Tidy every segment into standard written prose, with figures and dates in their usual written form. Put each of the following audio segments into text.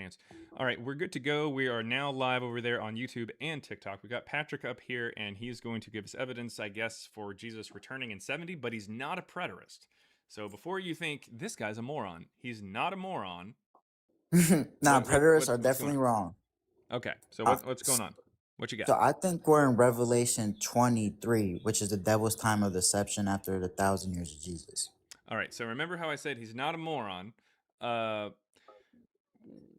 chance. All right, we're good to go. We are now live over there on YouTube and TikTok. We got Patrick up here, and he's going to give us evidence, I guess, for Jesus returning in 70, but he's not a preterist. So before you think this guy's a moron, he's not a moron. Nah, preterists are What's going definitely on? wrong. Okay, so Uh, what's going on? What you got? so I think we're in Revelation 23, which is the devil's time of deception after the 1,000 years of Jesus. All right, so remember how I said he's not a moron? Uh,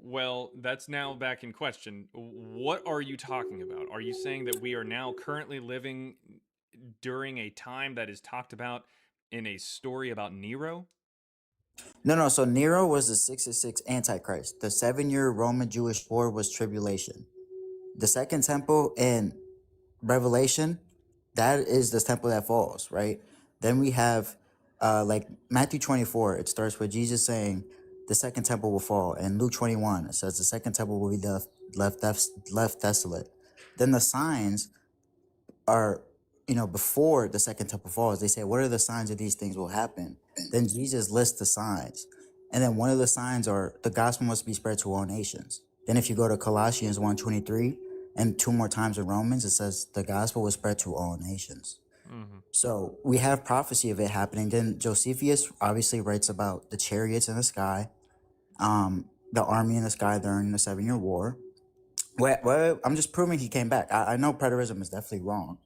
well, that's now back in question. What are you talking about? Are you saying that we are now currently living during a time that is talked about in a story about Nero? No. So Nero was the 666 Antichrist. The 7-year Roman Jewish war was tribulation. The second temple in Revelation, that is the temple that falls, right? Then we have like Matthew 24, it starts with Jesus saying the second temple will fall. And Luke 21, it says the second temple will be left desolate. Then the signs are, before the second temple falls, they say, what are the signs of these things will happen? Then Jesus lists the signs. And then one of the signs are the gospel must be spread to all nations. Then if you go to Colossians 1:23 and two more times in Romans, it says the gospel was spread to all nations. Mm-hmm. So we have prophecy of it happening. Then Josephus obviously writes about the chariots in the sky, the army in the sky during the 7-year war. Well, I'm just proving he came back. I know preterism is definitely wrong.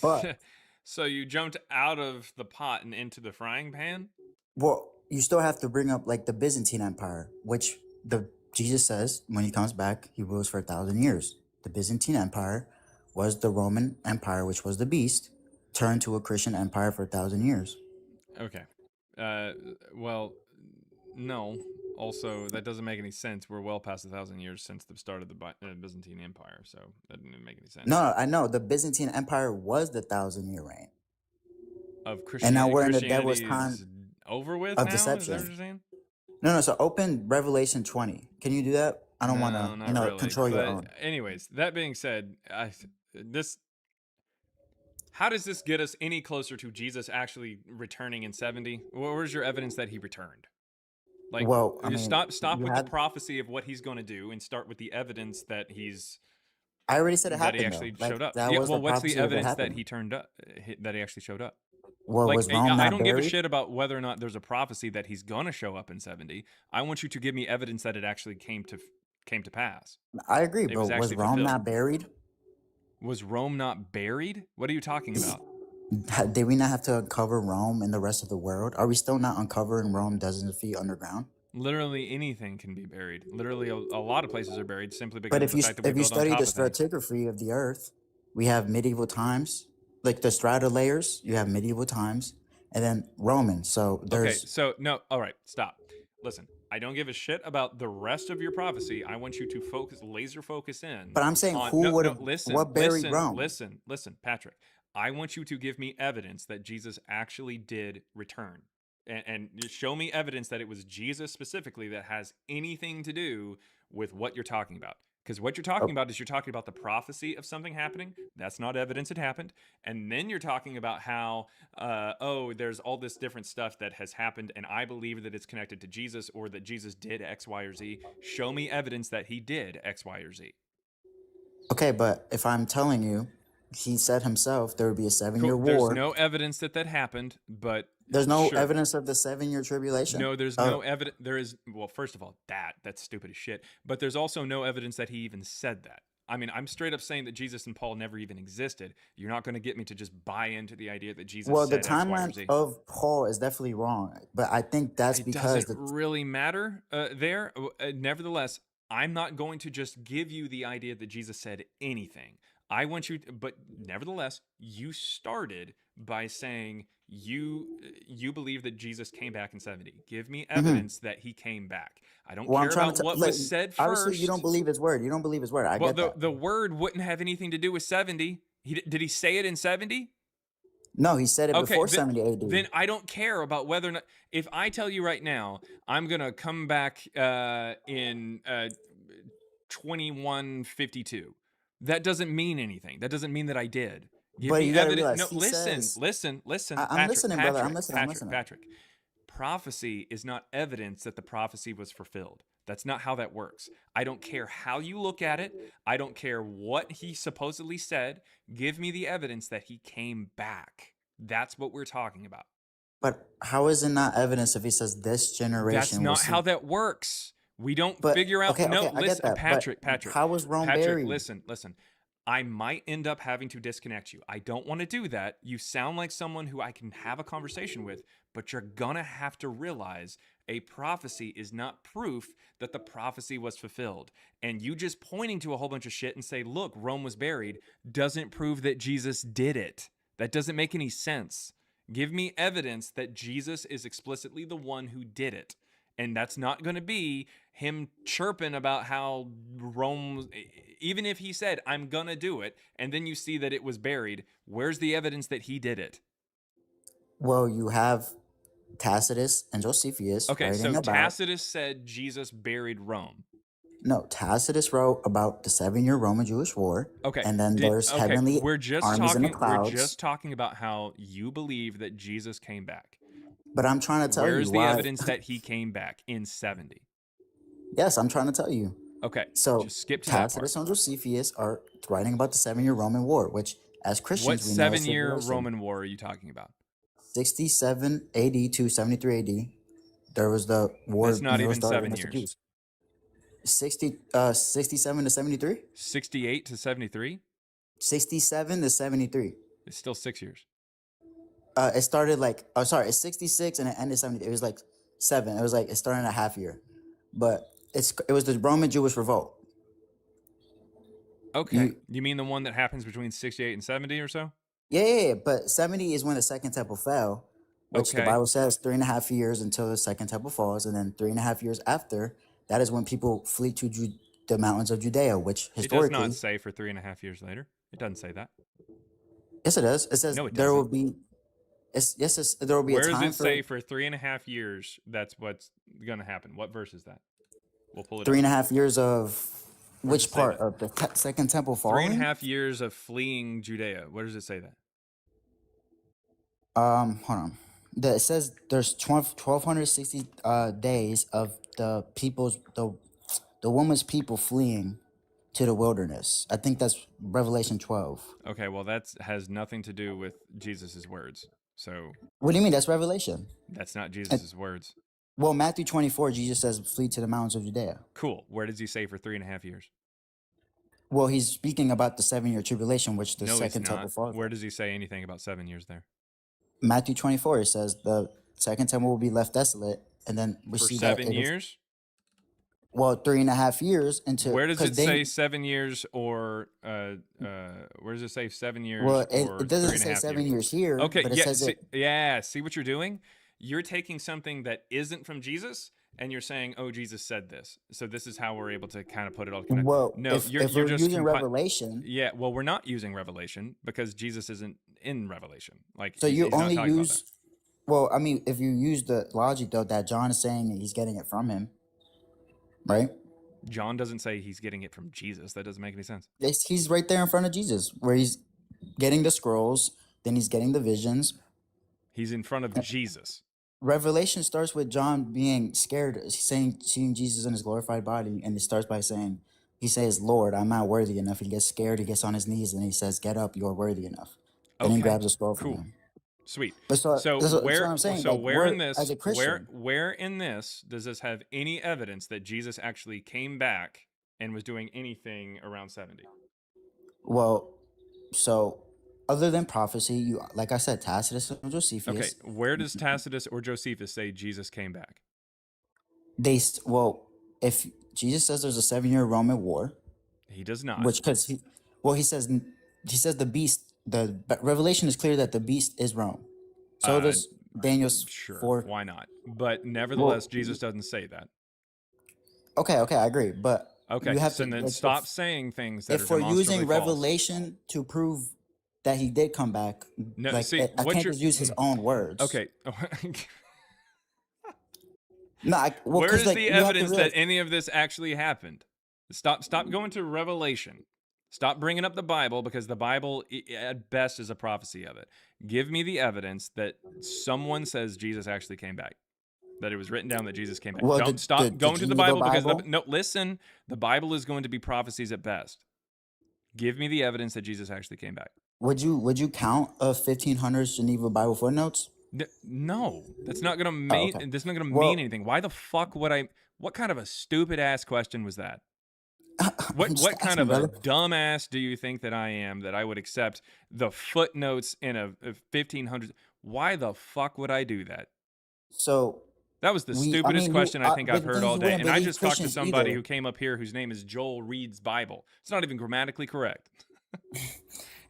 But So you jumped out of the pot and into the frying pan? well, you still have to bring up like the Byzantine Empire, which the Jesus says when he comes back, he rules for 1,000 years. The Byzantine Empire was the Roman Empire, which was the beast, turned to a Christian empire for 1,000 years. Okay. Well, no. Also, that doesn't make any sense. We're well past 1,000 years since the start of the Byzantine Empire, so that didn't make any sense. No, I know the Byzantine Empire was the 1,000-year reign, Of and now Christianity, we're in the devil's time Christianity's over with of now? Is that what deception. you're saying? No. So open Revelation 20. Can you do that? I don't want No, to, not really. control your But own. anyways, that being said, how does this get us any closer to Jesus actually returning in 70? Where's your evidence that he returned? Like, Well, I just mean, stop you with the had. prophecy of what he's going to do and start with the evidence that I already said it that he happened though. actually Like showed up. that Yeah, was the well, what's the prophecy of it evidence that happening. he turned up, that he actually showed up? Well, Like, was Rome I not don't give a buried? shit about whether or not there's a prophecy that he's gonna show up in 70. I want you to give me evidence that it actually came to pass. I agree, It but was was actually Rome fulfilled. not buried? Was Rome not buried? What are you talking about? Did we not have to uncover Rome and the rest of the world? Are we still not uncovering Rome dozens of feet underground? Literally anything can be buried. Literally a lot of places are buried simply because But of the fact that we if you build on study the top of things. stratigraphy of the Earth, we have medieval times, like the strata layers. You have medieval times, and then Roman. So Okay, there's. so no, all right, stop. Listen, I don't give a shit about the rest of your prophecy. I want you to laser focus in But I'm saying on who would have listen, what buried Rome? listen, Patrick. I want you to give me evidence that Jesus actually did return. And show me evidence that it was Jesus specifically that has anything to do with what you're talking about. Because what you're talking about is you're talking about the prophecy of something happening. That's not evidence it happened. And then you're talking about how, there's all this different stuff that has happened, and I believe that it's connected to Jesus or that Jesus did X, Y, or Z. Show me evidence that he did X, Y, or Z. Okay, but if I'm telling you, he said himself there would be a 7-year Cool. There's war. no evidence that happened, but There's no sure. evidence of the 7-year tribulation. No, there's no evidence. There is, well, first of all, that's stupid as shit. But there's also no evidence that he even said that. I mean, I'm straight up saying that Jesus and Paul never even existed. You're not going to get me to just buy into the idea that Jesus Well, the said X, Y, or timeline Z. of Paul is definitely wrong, but I think that's It because doesn't really matter there. Nevertheless, I'm not going to just give you the idea that Jesus said anything. I want you to, but nevertheless, you started by saying you believe that Jesus came back in 70. Give me evidence that he came back. I don't Well, I'm care trying about to what like, was said obviously you don't first. believe his word. You don't believe his word. I Well, get that. the word wouldn't have anything to do with 70. Did he say it in 70? No, he said it Okay, before 70 AD. then I don't care about whether or not. If I tell you right now, I'm gonna come back in 2152. That doesn't mean anything. That doesn't mean that I did. Give But me you got to evidence. realize No, he listen, says, listen, I'm Patrick, listening, brother. I'm listening. I'm listening. Patrick. Prophecy is not evidence that the prophecy was fulfilled. That's not how that works. I don't care how you look at it. I don't care what he supposedly said. Give me the evidence that he came back. That's what we're talking about. But how is it not evidence if he says this That's generation will not see? how that works. We don't But figure out. okay, No, okay, I get listen, that. But Patrick, how was Rome buried? listen. I might end up having to disconnect you. I don't want to do that. You sound like someone who I can have a conversation with, but you're gonna have to realize a prophecy is not proof that the prophecy was fulfilled. And you just pointing to a whole bunch of shit and say, look, Rome was buried, doesn't prove that Jesus did it. That doesn't make any sense. Give me evidence that Jesus is explicitly the one who did it. And that's not going to be him chirping about how Rome, even if he said, I'm going to do it, and then you see that it was buried, where's the evidence that he did it? Well, you have Tacitus and Josephus Okay, so writing about. Tacitus said Jesus buried Rome. No, Tacitus wrote about the 7-year Roman-Jewish War. Okay, And then there's heavenly armies in the clouds. We're just talking about how you believe that Jesus came back. But I'm trying to tell you Where's the why. evidence that he came back in 70? Yes, I'm trying to tell you. Okay, So just skip to Tacitus that part. and Josephus are writing about the 7-year Roman War, which as Christians What we know is 7-year tribulation. Roman War are you talking about? 67 AD to 73 AD. There was the war. That's not Nero even started 7 against the years. Jews. 67 to 73. 68 to 73? 67 to 73. It's still 6 years. It started it's 66 and it ended 70. It was like 7. It was like it started in a half year, but it was the Roman Jewish revolt. Okay, you mean the one that happens between 68 and 70 or so? Yeah. But 70 is when the Second Temple fell, which the Okay. Bible says 3.5 years until the Second Temple falls, and then 3.5 years after that is when people flee to the mountains of Judea, which historically It does not say for 3.5 years later. It doesn't say that. Yes, it does. It says No, it there will doesn't. be. There will be Where a does time it say for 3.5 years that's what's going to happen? What verse is that? We'll pull it 3.5 years of Where does which it say part that? of the Second Temple falling? 3.5 years of fleeing Judea. Where does it say that? Hold on. It says there's 1,260 days of the woman's people fleeing to the wilderness. I think that's Revelation 12. Okay, well that has nothing to do with Jesus's words. So What do you mean? That's Revelation. that's not Jesus's words. Well, Matthew 24, Jesus says, "Flee to the mountains of Judea." Cool. Where does he say for 3.5 years? Well, he's speaking about the 7-year tribulation, which the No, he's Second Temple not. falls. Where does he say anything about 7 years there? Matthew 24, it says the Second Temple will be left desolate, and then we For see that 7 years? Well, 3.5 years into. Where does it say 7 years or where does it say 7 years? Well, or it doesn't 3.5 say 7 years? years here. Okay, but it yeah, says see what you're doing? You're taking something that isn't from Jesus and you're saying, "Oh, Jesus said this." So this is how we're able to kind of put it all together. Well, No, if you're we're just using Revelation. Yeah, well, we're not using Revelation because Jesus isn't in Revelation. Like, So you he's not only talking about use. Well, I mean, if you use the logic though that John is saying that he's getting it from him, right? that. John doesn't say he's getting it from Jesus. That doesn't make any sense. He's right there in front of Jesus, where he's getting the scrolls, then he's getting the visions. He's in front of Jesus. Revelation starts with John being scared, seeing Jesus in his glorified body, and it starts by saying, he says, "Lord, I'm not worthy enough." He gets scared, he gets on his knees, and he says, "Get up, you're worthy enough." Then he grabs a scroll from Cool. him. Sweet. But so that's what where I'm saying. so like, where in this as a Christian, where in this does this have any evidence that Jesus actually came back and was doing anything around 70? well, so other than prophecy, you like I said, Tacitus and Josephus. Okay, where does Tacitus or Josephus say Jesus came back? If Jesus says there's a 7-year Roman war, He does not. which because he says the beast. The Revelation is clear that the beast is Rome. So does Daniel's Sure, 4. why not? But nevertheless, Jesus doesn't say that. Okay, I agree, but Okay, you have so to then like, stop saying things that if are we're demonstrably using false. Revelation to prove that he did come back, No, like see, I can't just use his own words. Okay. No, Where is like, the evidence that any of this actually happened? Stop going to Revelation. Stop bringing up the Bible, because the Bible at best is a prophecy of it. Give me the evidence that someone says Jesus actually came back. That it was written down that Jesus came back. Well, Don't stop the going to the Geneva Bible because Bible. no, listen, the Bible is going to be prophecies at best. Give me the evidence that Jesus actually came back. Would you count a 1500s Geneva Bible footnotes? No, that's not gonna Oh, mean. okay. That's not gonna mean Well, anything. Why the fuck would I? What kind of a stupid ass question was that? I'm just What kind asking, of a brother. dumbass do you think that I am that I would accept the footnotes in a 1500? Why the fuck would I do that? So That was the stupidest question I think I've but the heard thing is, all you day. wouldn't And I believe just talked to Christians somebody either. who came up here whose name is Joel Reed's Bible. It's not even grammatically correct.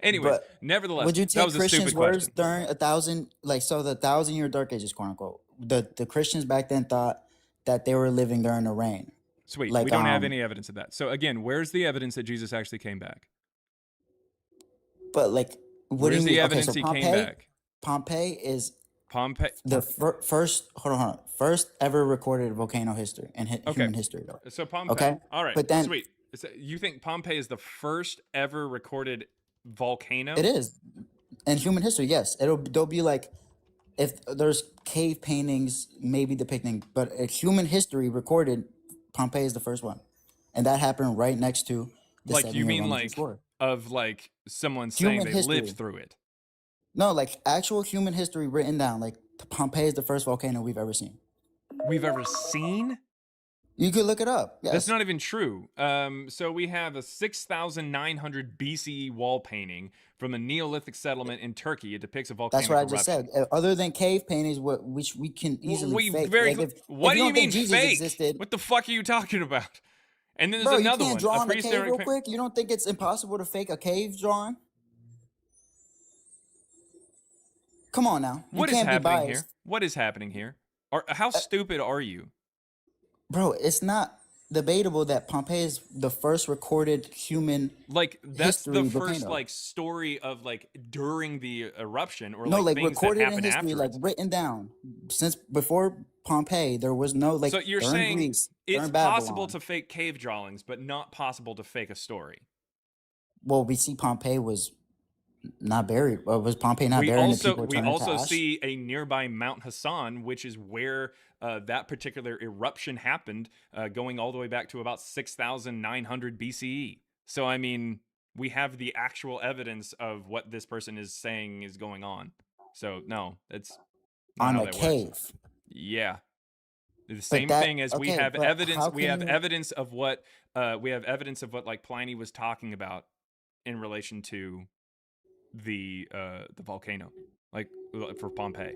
Anyways, But nevertheless, would you that take was a Christians' stupid words question. during the 1,000-year dark ages, quote unquote? The Christians back then thought that they were living during the reign. Sweet. We Like don't have any evidence of that. So again, where's the evidence that Jesus actually came back? But like, what do you Where's the mean? Okay, evidence so he came back? Pompeii is Pompeii. the first. Hold on. First ever recorded volcano history in Okay. human history, though. So Pompeii. Okay, All right. but then Sweet. So you think Pompeii is the first ever recorded volcano? it is in human history. Yes, there'll be like, if there's cave paintings maybe depicting, but in human history recorded, Pompeii is the first one, and that happened right next to the Like you 7-year mean Roman Jewish like War. of like someone saying Human they lived history. through it? No, like actual human history written down. Like Pompeii is the first volcano we've ever seen. We've ever seen? You could look it up. Yes. That's not even true. So we have a 6,900 BCE wall painting from a Neolithic settlement in Turkey. It depicts a volcanic That's what I eruption. just said. Other than cave paintings, which we can easily fake. What do you mean Jesus fake? existed, What the fuck are you talking about? And then there's bro, you another can't one. draw A on the cave prehistoric real quick. You don't think it's impossible to fake a cave drawing? Come on now, you What is can't be happening biased, here? What is happening here? How stupid are you? bro. It's not debatable that Pompeii is the first recorded human Like that's history the first volcano. like story of like during the eruption or No, like like things that recorded in happen history, like afterwards. written down. Since before Pompeii, there was no like. So you're during saying Greece, it's during possible Babylon. to fake cave drawings, but not possible to fake a story. Well, we see Pompeii was not buried. Was Pompeii not buried and people We turned into also ash? see a nearby Mount Hassan, which is where that particular eruption happened, going all the way back to about 6,900 BCE. So I mean, we have the actual evidence of what this person is saying is going on. So no, that's not On how a that cave. works. Yeah. The But same that thing as we okay, have but evidence. how We can have you? evidence of what like Pliny was talking about in relation to the volcano, like for Pompeii.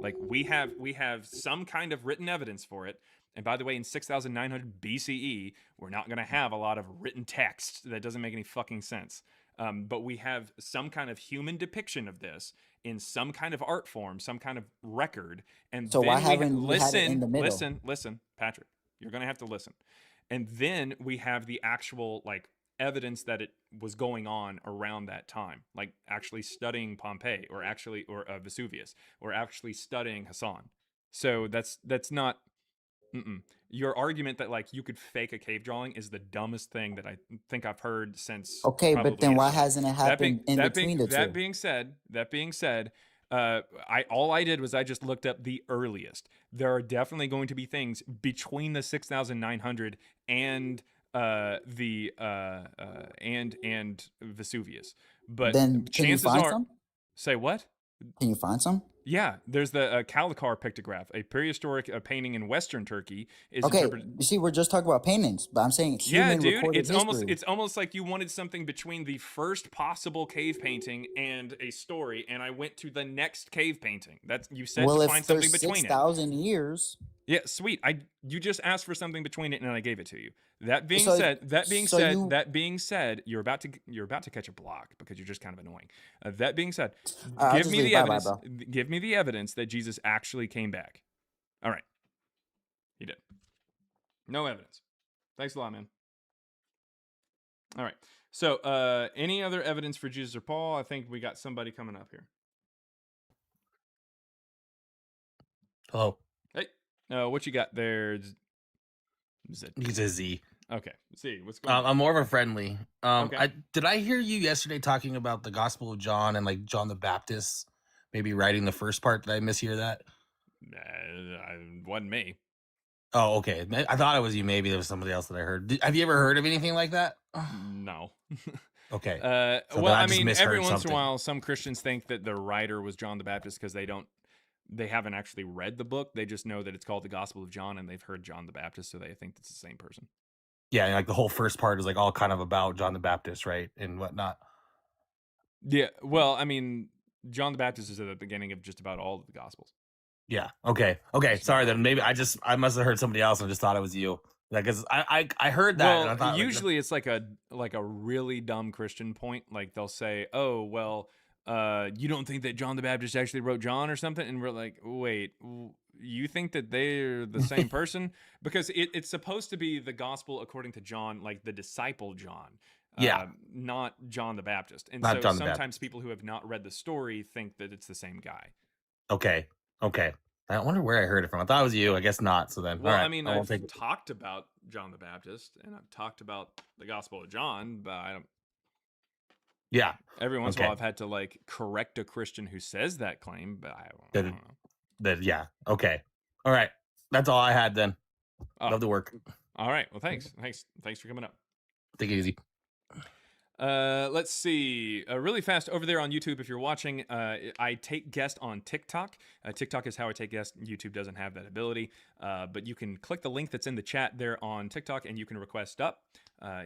Like we have some kind of written evidence for it. And by the way, in 6,900 BCE, we're not going to have a lot of written text that doesn't make any fucking sense. But we have some kind of human depiction of this in some kind of art form, some kind of record. And So why then we haven't we had it in the middle? listen, Patrick. You're going to have to listen. And then we have the actual like evidence that it was going on around that time, like actually studying Pompeii or Vesuvius or actually studying Hassan. So that's not. Your argument that like you could fake a cave drawing is the dumbest thing that I think I've heard since Okay, but probably then why yesterday. hasn't it happened in between the two? That being said, I did was I just looked up the earliest. There are definitely going to be things between the 6,900 and and Vesuvius, but Then can you chances find are, some? say what? Can you find some? Yeah, there's the Kalakar pictograph, a prehistoric painting in Western Turkey, is Okay, interpreted. you see, we're just talking about paintings, but I'm saying Yeah, human dude, recorded history. it's almost like you wanted something between the first possible cave painting and a story, and I went to the next cave painting. That's you said Well, to if find something there's between it. 6,000 years, Yeah, sweet. You just asked for something between it, and I gave it to you. That being so said, you're about to catch a block because you're just kind of annoying. That being said, I'll give just me leave. the Bye, bye, evidence. bro. Give me the evidence that Jesus actually came back. All right, he did. No evidence. Thanks a lot, man. All right. So, any other evidence for Jesus or Paul? I think we got somebody coming up here. Hello. Hey, what you got there? Zed? He's a Z. Okay. Let's see what's going on. I'm more of a friendly. Okay. Did I hear you yesterday talking about the Gospel of John and like John the Baptist maybe writing the first part? Did I mishear that? Wasn't me. Oh, okay. I thought it was you. Maybe there was somebody else that I heard. Have you ever heard of anything like that? No. Okay. So then Well, I I just mean, every misheard once in a something. while, some Christians think that the writer was John the Baptist because they haven't actually read the book. They just know that it's called the Gospel of John, and they've heard John the Baptist, so they think it's the same person. Yeah, like the whole first part is like all kind of about John the Baptist, right, and whatnot. Yeah. Well, I mean, John the Baptist is at the beginning of just about all of the Gospels. Yeah. Okay. Okay. Sorry. So, Then maybe I must have heard somebody else and just thought it was you. Like, cause I heard that and well, I thought like, usually it's like a really dumb Christian point. Like they'll say, "Oh, well, you don't think that John the Baptist actually wrote John or something?" And we're like, "Wait, you think that they're the same person?" Because it's supposed to be the gospel according to John, like the disciple John, yeah, not John the Baptist. And not so John the sometimes Baptist. people who have not read the story think that it's the same guy. Okay. Okay. I wonder where I heard it from. I thought it was you. I guess not. So then, all Well, I right, mean, I won't I've take it. talked about John the Baptist and I've talked about the Gospel of John, but I don't. Yeah. Every once in a Okay. while, I've had to like correct a Christian who says that claim, but I That, don't know. yeah. Okay. All right. That's all I had then. Oh, Love the work. all right. Well, thanks for coming up. Take it easy. Let's see. Really fast over there on YouTube. If you're watching, I take guests on TikTok. TikTok is how I take guests. YouTube doesn't have that ability, but you can click the link that's in the chat there on TikTok, and you can request up.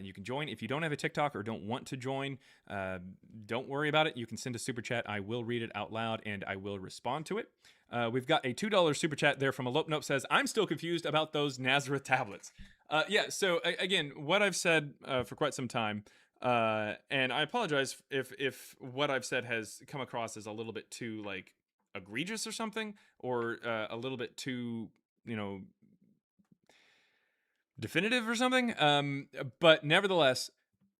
You can join. If you don't have a TikTok or don't want to join, don't worry about it. You can send a super chat. I will read it out loud and I will respond to it. We've got a $2 super chat there from Elope Nope says, I'm still confused about those Nazareth tablets. Yeah, so again, what I've said for quite some time, and I apologize if what I've said has come across as a little bit too like egregious or something, or a little bit too, definitive or something. But nevertheless,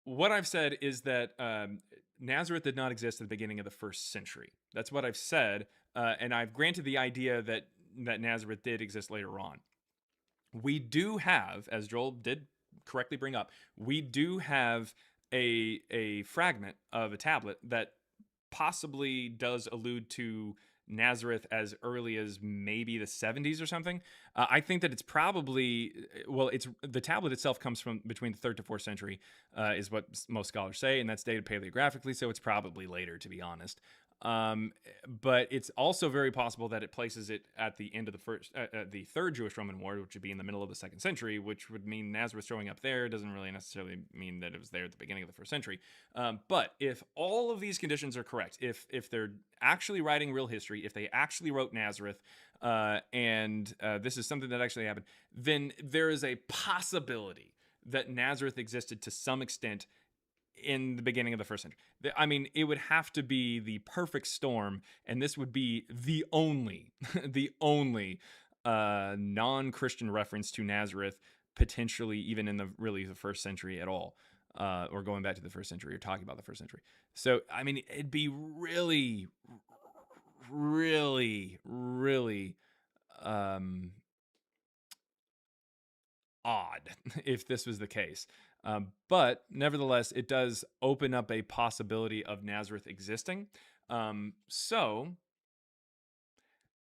what I've said is that Nazareth did not exist at the beginning of the first century. That's what I've said, and I've granted the idea that Nazareth did exist later on. We do have, as Joel did correctly bring up, we do have a fragment of a tablet that possibly does allude to Nazareth as early as maybe the 70s or something. I think that it's probably, well, it's the tablet itself comes from between the 3rd to 4th century, is what most scholars say, and that's dated paleographically, so it's probably later, to be honest. But it's also very possible that it places it at the end of the third Jewish-Roman War, which would be in the middle of the 2nd century, which would mean Nazareth showing up there doesn't really necessarily mean that it was there at the beginning of the 1st century. But if all of these conditions are correct, if they're actually writing real history, if they actually wrote Nazareth, and this is something that actually happened, then there is a possibility that Nazareth existed to some extent in the beginning of the 1st century. I mean, it would have to be the perfect storm, and this would be the only, the only non-Christian reference to Nazareth, potentially even in the 1st century at all, or going back to the 1st century or talking about the 1st century. So, I mean, it'd be really, really, really odd if this was the case. But nevertheless, it does open up a possibility of Nazareth existing. So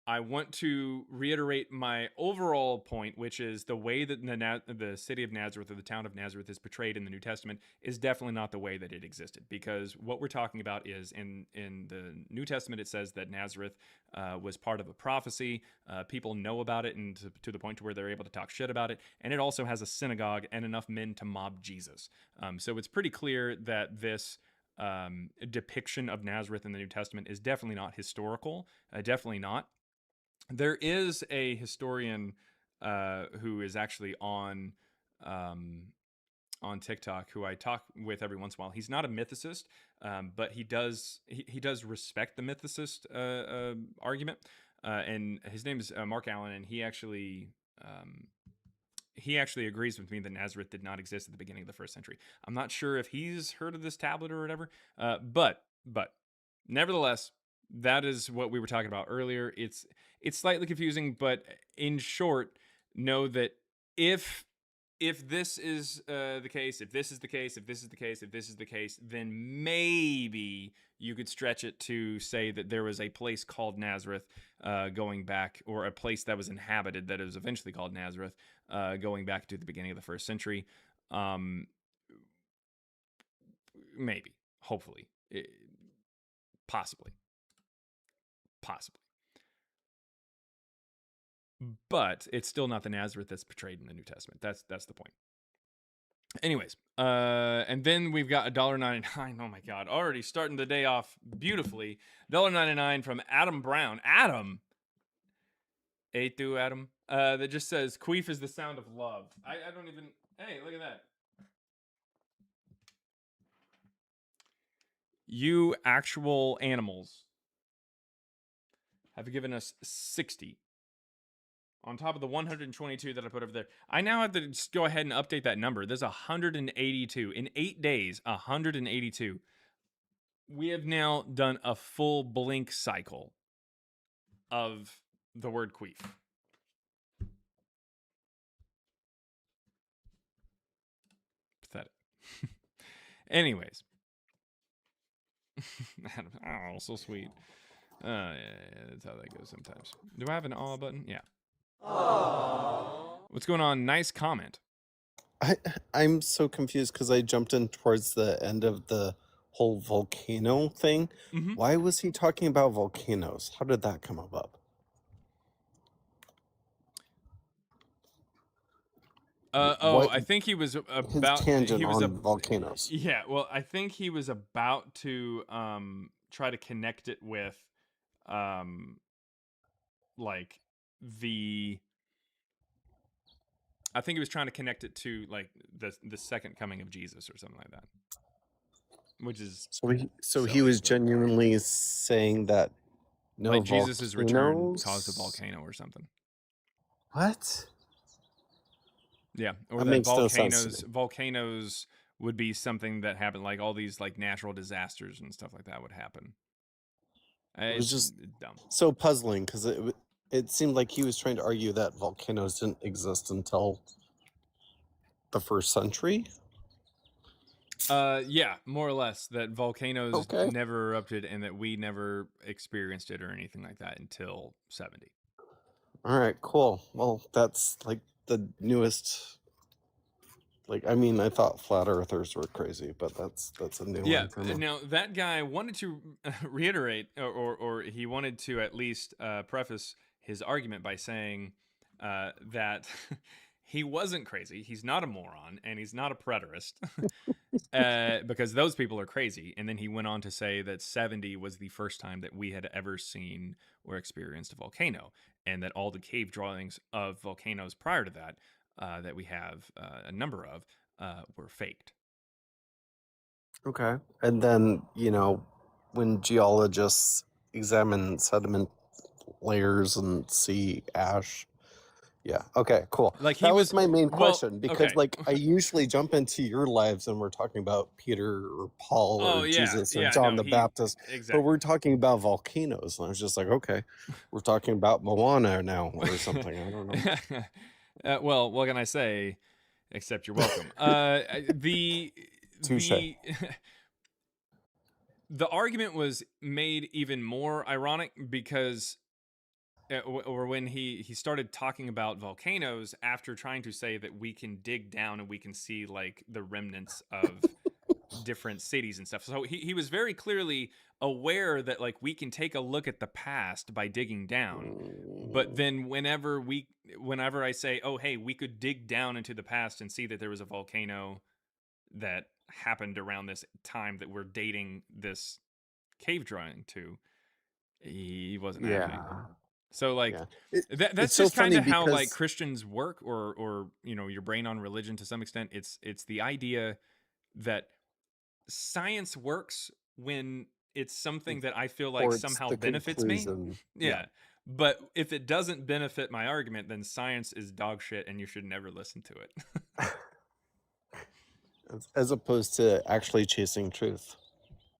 I want to reiterate my overall point, which is the way that the city of Nazareth or the town of Nazareth is portrayed in the New Testament is definitely not the way that it existed. Because what we're talking about is in the New Testament, it says that Nazareth was part of a prophecy. People know about it, and to the point to where they're able to talk shit about it. And it also has a synagogue and enough men to mob Jesus. So it's pretty clear that this depiction of Nazareth in the New Testament is definitely not historical. Definitely not. There is a historian who is actually on TikTok who I talk with every once in a while. He's not a mythicist, but he does respect the mythicist argument. And his name is Mark Allen, and he actually agrees with me that Nazareth did not exist at the beginning of the 1st century. I'm not sure if he's heard of this tablet or whatever, but nevertheless, that is what we were talking about earlier. It's slightly confusing, but in short, know that if if this is the case, if this is the case, if this is the case, if this is the case, then maybe you could stretch it to say that there was a place called Nazareth going back, or a place that was inhabited that is eventually called Nazareth going back to the beginning of the 1st century. Maybe, hopefully, possibly. But it's still not the Nazareth that's portrayed in the New Testament. That's the point. Anyways, and then we've got $1.99. Oh my God, already starting the day off beautifully. $1.99 from Adam Brown. Adam, Adam, that just says, "Queef is the sound of love." I don't even. Hey, look at that. You actual animals have given us 60. On top of the 122 that I put over there. I now have to just go ahead and update that number. There's 182. In 8 days, 182. We have now done a full blink cycle of the word queef. Pathetic. Anyways. Oh, so sweet. Yeah, that's how that goes sometimes. Do I have an aw button? Yeah. Aww. What's going on? Nice comment. I'm so confused because I jumped in towards the end of the whole volcano thing. Mm-hmm. Why was he talking about volcanoes? How did that come up? I think he was about his tangent he was on volcanoes. Yeah, well, I think he was about to try to connect it with like I think he was trying to connect it to like the second coming of Jesus or something like that. Which is so he was genuinely saying that like Jesus' return caused a volcano or something. What? Yeah, or that volcanoes would be something that happened, like all these like natural disasters and stuff like that would happen. It was just dumb. So puzzling because it seemed like he was trying to argue that volcanoes didn't exist until the 1st century. Yeah, more or less, that volcanoes never erupted and that we never experienced it or anything like that until 70. All right, cool. Well, that's like the newest. Like, I mean, I thought flat earthers were crazy, but that's a new one for me. Now that guy wanted to reiterate, or he wanted to at least preface his argument by saying that he wasn't crazy. He's not a moron, and he's not a preterist, because those people are crazy. And then he went on to say that 70 was the first time that we had ever seen or experienced a volcano, and that all the cave drawings of volcanoes prior to that, that we have a number of, were faked. Okay. And then, when geologists examine sediment layers and see ash. Yeah. Okay, cool. Like that was my main question because I usually jump into your lives and we're talking about Peter or Paul or Jesus or John the Baptist. Exactly. But we're talking about volcanoes. And I was just like, okay, we're talking about Moana now or something. I don't know. Well, what can I say? Except you're welcome. The argument was made even more ironic because, or when he started talking about volcanoes after trying to say that we can dig down and we can see like the remnants of different cities and stuff. So he was very clearly aware that like we can take a look at the past by digging down. But then whenever I say, oh, hey, we could dig down into the past and see that there was a volcano that happened around this time that we're dating this cave drawing to, he wasn't having it. So like that's just kind of how like Christians work, or your brain on religion to some extent. It's the idea that science works when it's something that I feel like somehow benefits me. Yeah. But if it doesn't benefit my argument, then science is dog shit and you should never listen to it. As opposed to actually chasing truth.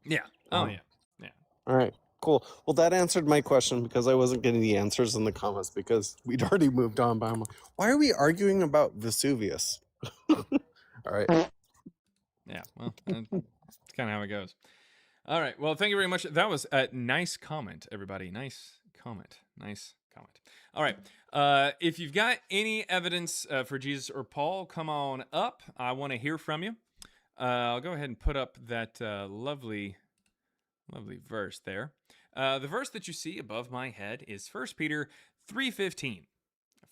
Yeah. Oh, yeah. All right. Cool. Well, that answered my question because I wasn't getting the answers in the comments because we'd already moved on. But I'm like, why are we arguing about Vesuvius? All right. Yeah, well, that's kind of how it goes. All right. Well, thank you very much. That was a nice comment, everybody. Nice comment. Nice comment. All right. If you've got any evidence for Jesus or Paul, come on up. I want to hear from you. I'll go ahead and put up that lovely verse there. The verse that you see above my head is 1 Peter 3:15.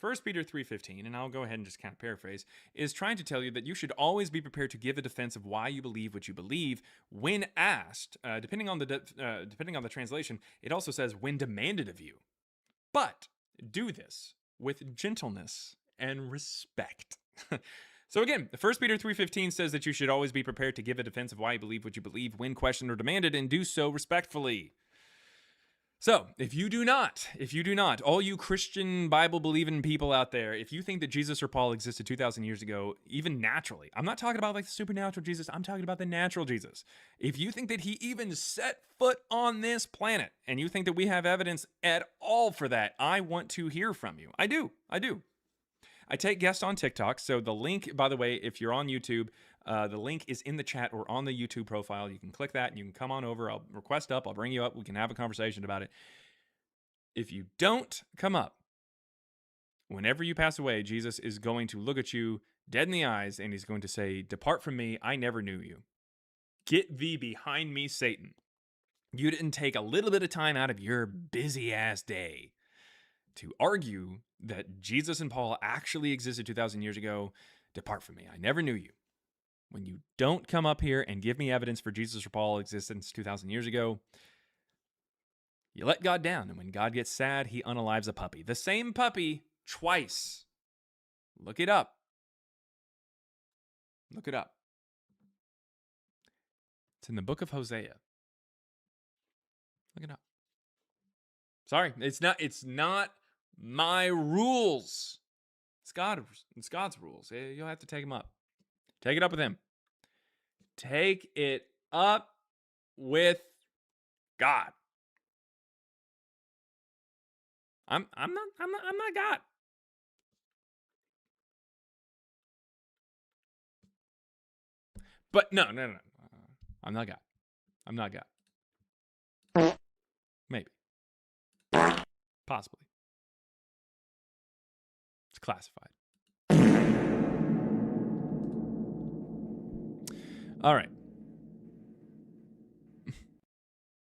1 Peter 3:15, and I'll go ahead and just kind of paraphrase, is trying to tell you that you should always be prepared to give a defense of why you believe what you believe when asked. Depending on the translation, it also says when demanded of you. But do this with gentleness and respect. So again, 1 Peter 3:15 says that you should always be prepared to give a defense of why you believe what you believe when questioned or demanded, and do so respectfully. So, if you do not, all you Christian Bible believing people out there, if you think that Jesus or Paul existed 2,000 years ago, even naturally, I'm not talking about like the supernatural Jesus, I'm talking about the natural Jesus. If you think that he even set foot on this planet, and you think that we have evidence at all for that, I want to hear from you. I do. I take guests on TikTok. So the link, by the way, if you're on YouTube, the link is in the chat or on the YouTube profile. You can click that and you can come on over. I'll request up. I'll bring you up. We can have a conversation about it. If you don't come up, whenever you pass away, Jesus is going to look at you dead in the eyes and he's going to say, "Depart from me. I never knew you. Get thee behind me, Satan. You didn't take a little bit of time out of your busy ass day to argue that Jesus and Paul actually existed 2,000 years ago. Depart from me. I never knew you." When you don't come up here and give me evidence for Jesus or Paul existence 2,000 years ago, you let God down. And when God gets sad, he unalives a puppy. The same puppy twice. Look it up. Look it up. It's in the book of Hosea. Look it up. Sorry, it's not my rules. It's God's rules. You'll have to take them up. Take it up with him. Take it up with God. I'm not God. But no. I'm not God. I'm not God. Maybe. Possibly. It's classified. All right.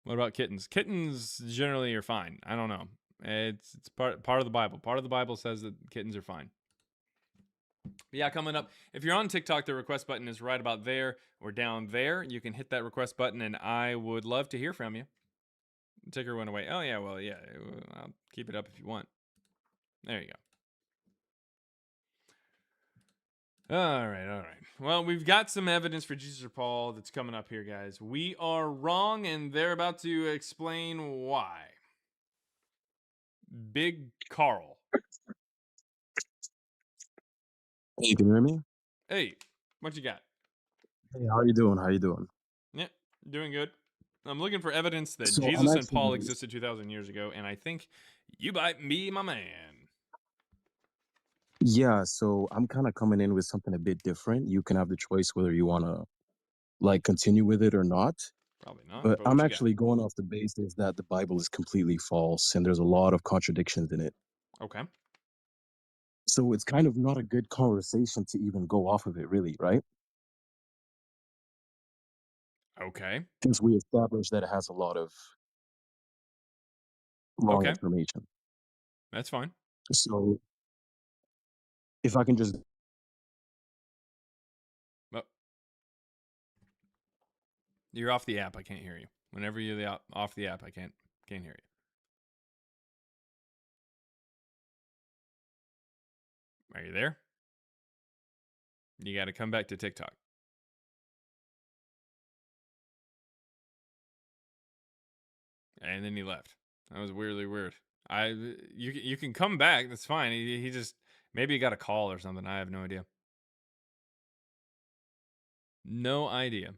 What about kittens? Kittens generally are fine. I don't know. It's part of the Bible. Part of the Bible says that kittens are fine. But yeah, coming up, if you're on TikTok, the request button is right about there or down there. You can hit that request button, and I would love to hear from you. Ticker went away. Oh, yeah, well, yeah. I'll keep it up if you want. There you go. All right. Well, we've got some evidence for Jesus or Paul that's coming up here, guys. We are wrong, and they're about to explain why. Big Carl. Hey, can you hear me? Hey, what you got? Hey, how you doing? How you doing? Yeah, doing good. I'm looking for evidence that So I'm Jesus and actually Paul existed 2,000 years ago, and I think you might be my man. yeah, so I'm kind of coming in with something a bit different. You can have the choice whether you want to like continue with it or not. Probably not, But but I'm what you got? actually going off the basis that the Bible is completely false and there's a lot of contradictions in it. Okay. So it's kind of not a good conversation to even go off of it, really, right? Okay. Since we established that it has a lot of wrong Okay. information. That's fine. So if I can just Oh, you're off the app. I can't hear you. Whenever you're off the app, I can't hear you. Are you there? You got to come back to TikTok. And then he left. That was weirdly weird. You can come back. That's fine. He just maybe he got a call or something. I have no idea. No idea.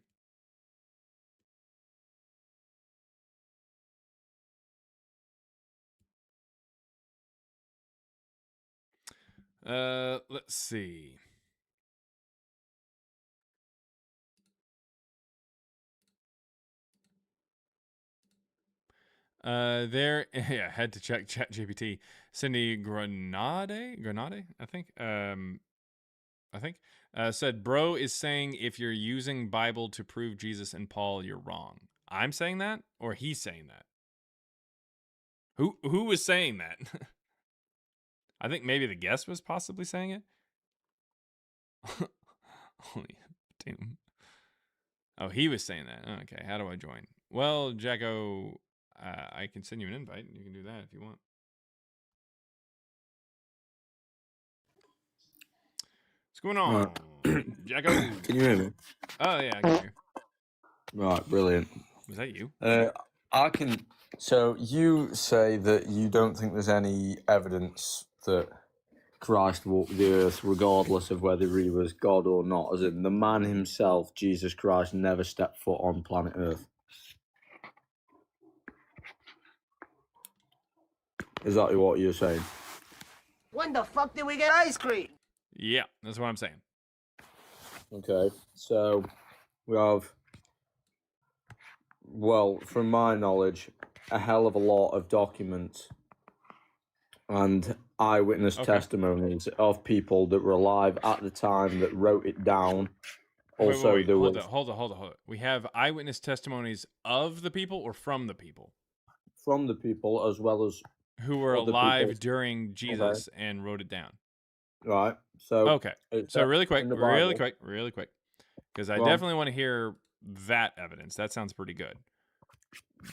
Let's see. There, yeah, had to check ChatGPT. Cindy Grenade, I think. Said, bro is saying if you're using Bible to prove Jesus and Paul, you're wrong. I'm saying that, or he's saying that? Who was saying that? I think maybe the guest was possibly saying it. Holy damn. Oh, he was saying that. Okay, how do I join? Well, Jacko, I can send you an invite. You can do that if you want. What's going on, Jacko? Can you hear me? Oh yeah, I can hear. Right, brilliant. Was that you? I can. So you say that you don't think there's any evidence that Christ walked the earth, regardless of whether he was God or not. As in, the man himself, Jesus Christ, never stepped foot on planet Earth. Is that what you're saying? When the fuck did we get ice cream? Yeah, that's what I'm saying. Okay, so we have, well, from my knowledge, a hell of a lot of documents and eyewitness testimonies of people that were alive at the time that wrote it down. Also, wait, there hold was on. We have eyewitness testimonies of the people or from the people? from the people as well as who were other alive people. during Jesus and wrote it down. Right. So okay. So really quick, because I Go definitely want to hear that evidence. That sounds pretty good.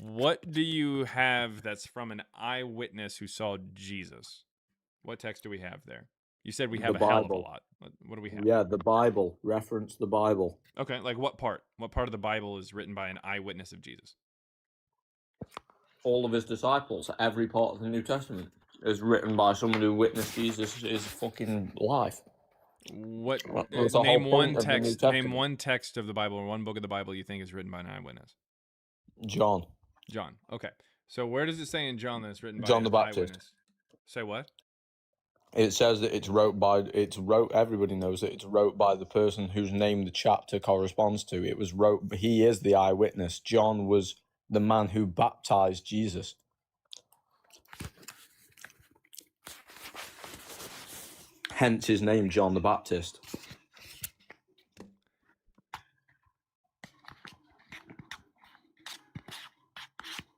What do you have that's from an eyewitness who saw Jesus? What text do we have there? You said we have a hell of a lot. What do we have? Yeah, the Bible. Reference the Bible. Okay, like what part? What part of the Bible is written by an eyewitness of Jesus? All of his disciples. Every part of the New Testament is written by someone who witnessed Jesus' fucking life. What? Name one text. Name one text of the Bible or one book of the Bible you think is written by an eyewitness. John. John. Okay. So where does it say in John that it's written by John the an Baptist? Eyewitness? Say what? It says that it's wrote by. Everybody knows that it's wrote by the person whose name the chapter corresponds to. It was wrote. He is the eyewitness. John was the man who baptized Jesus. Hence his name, John the Baptist.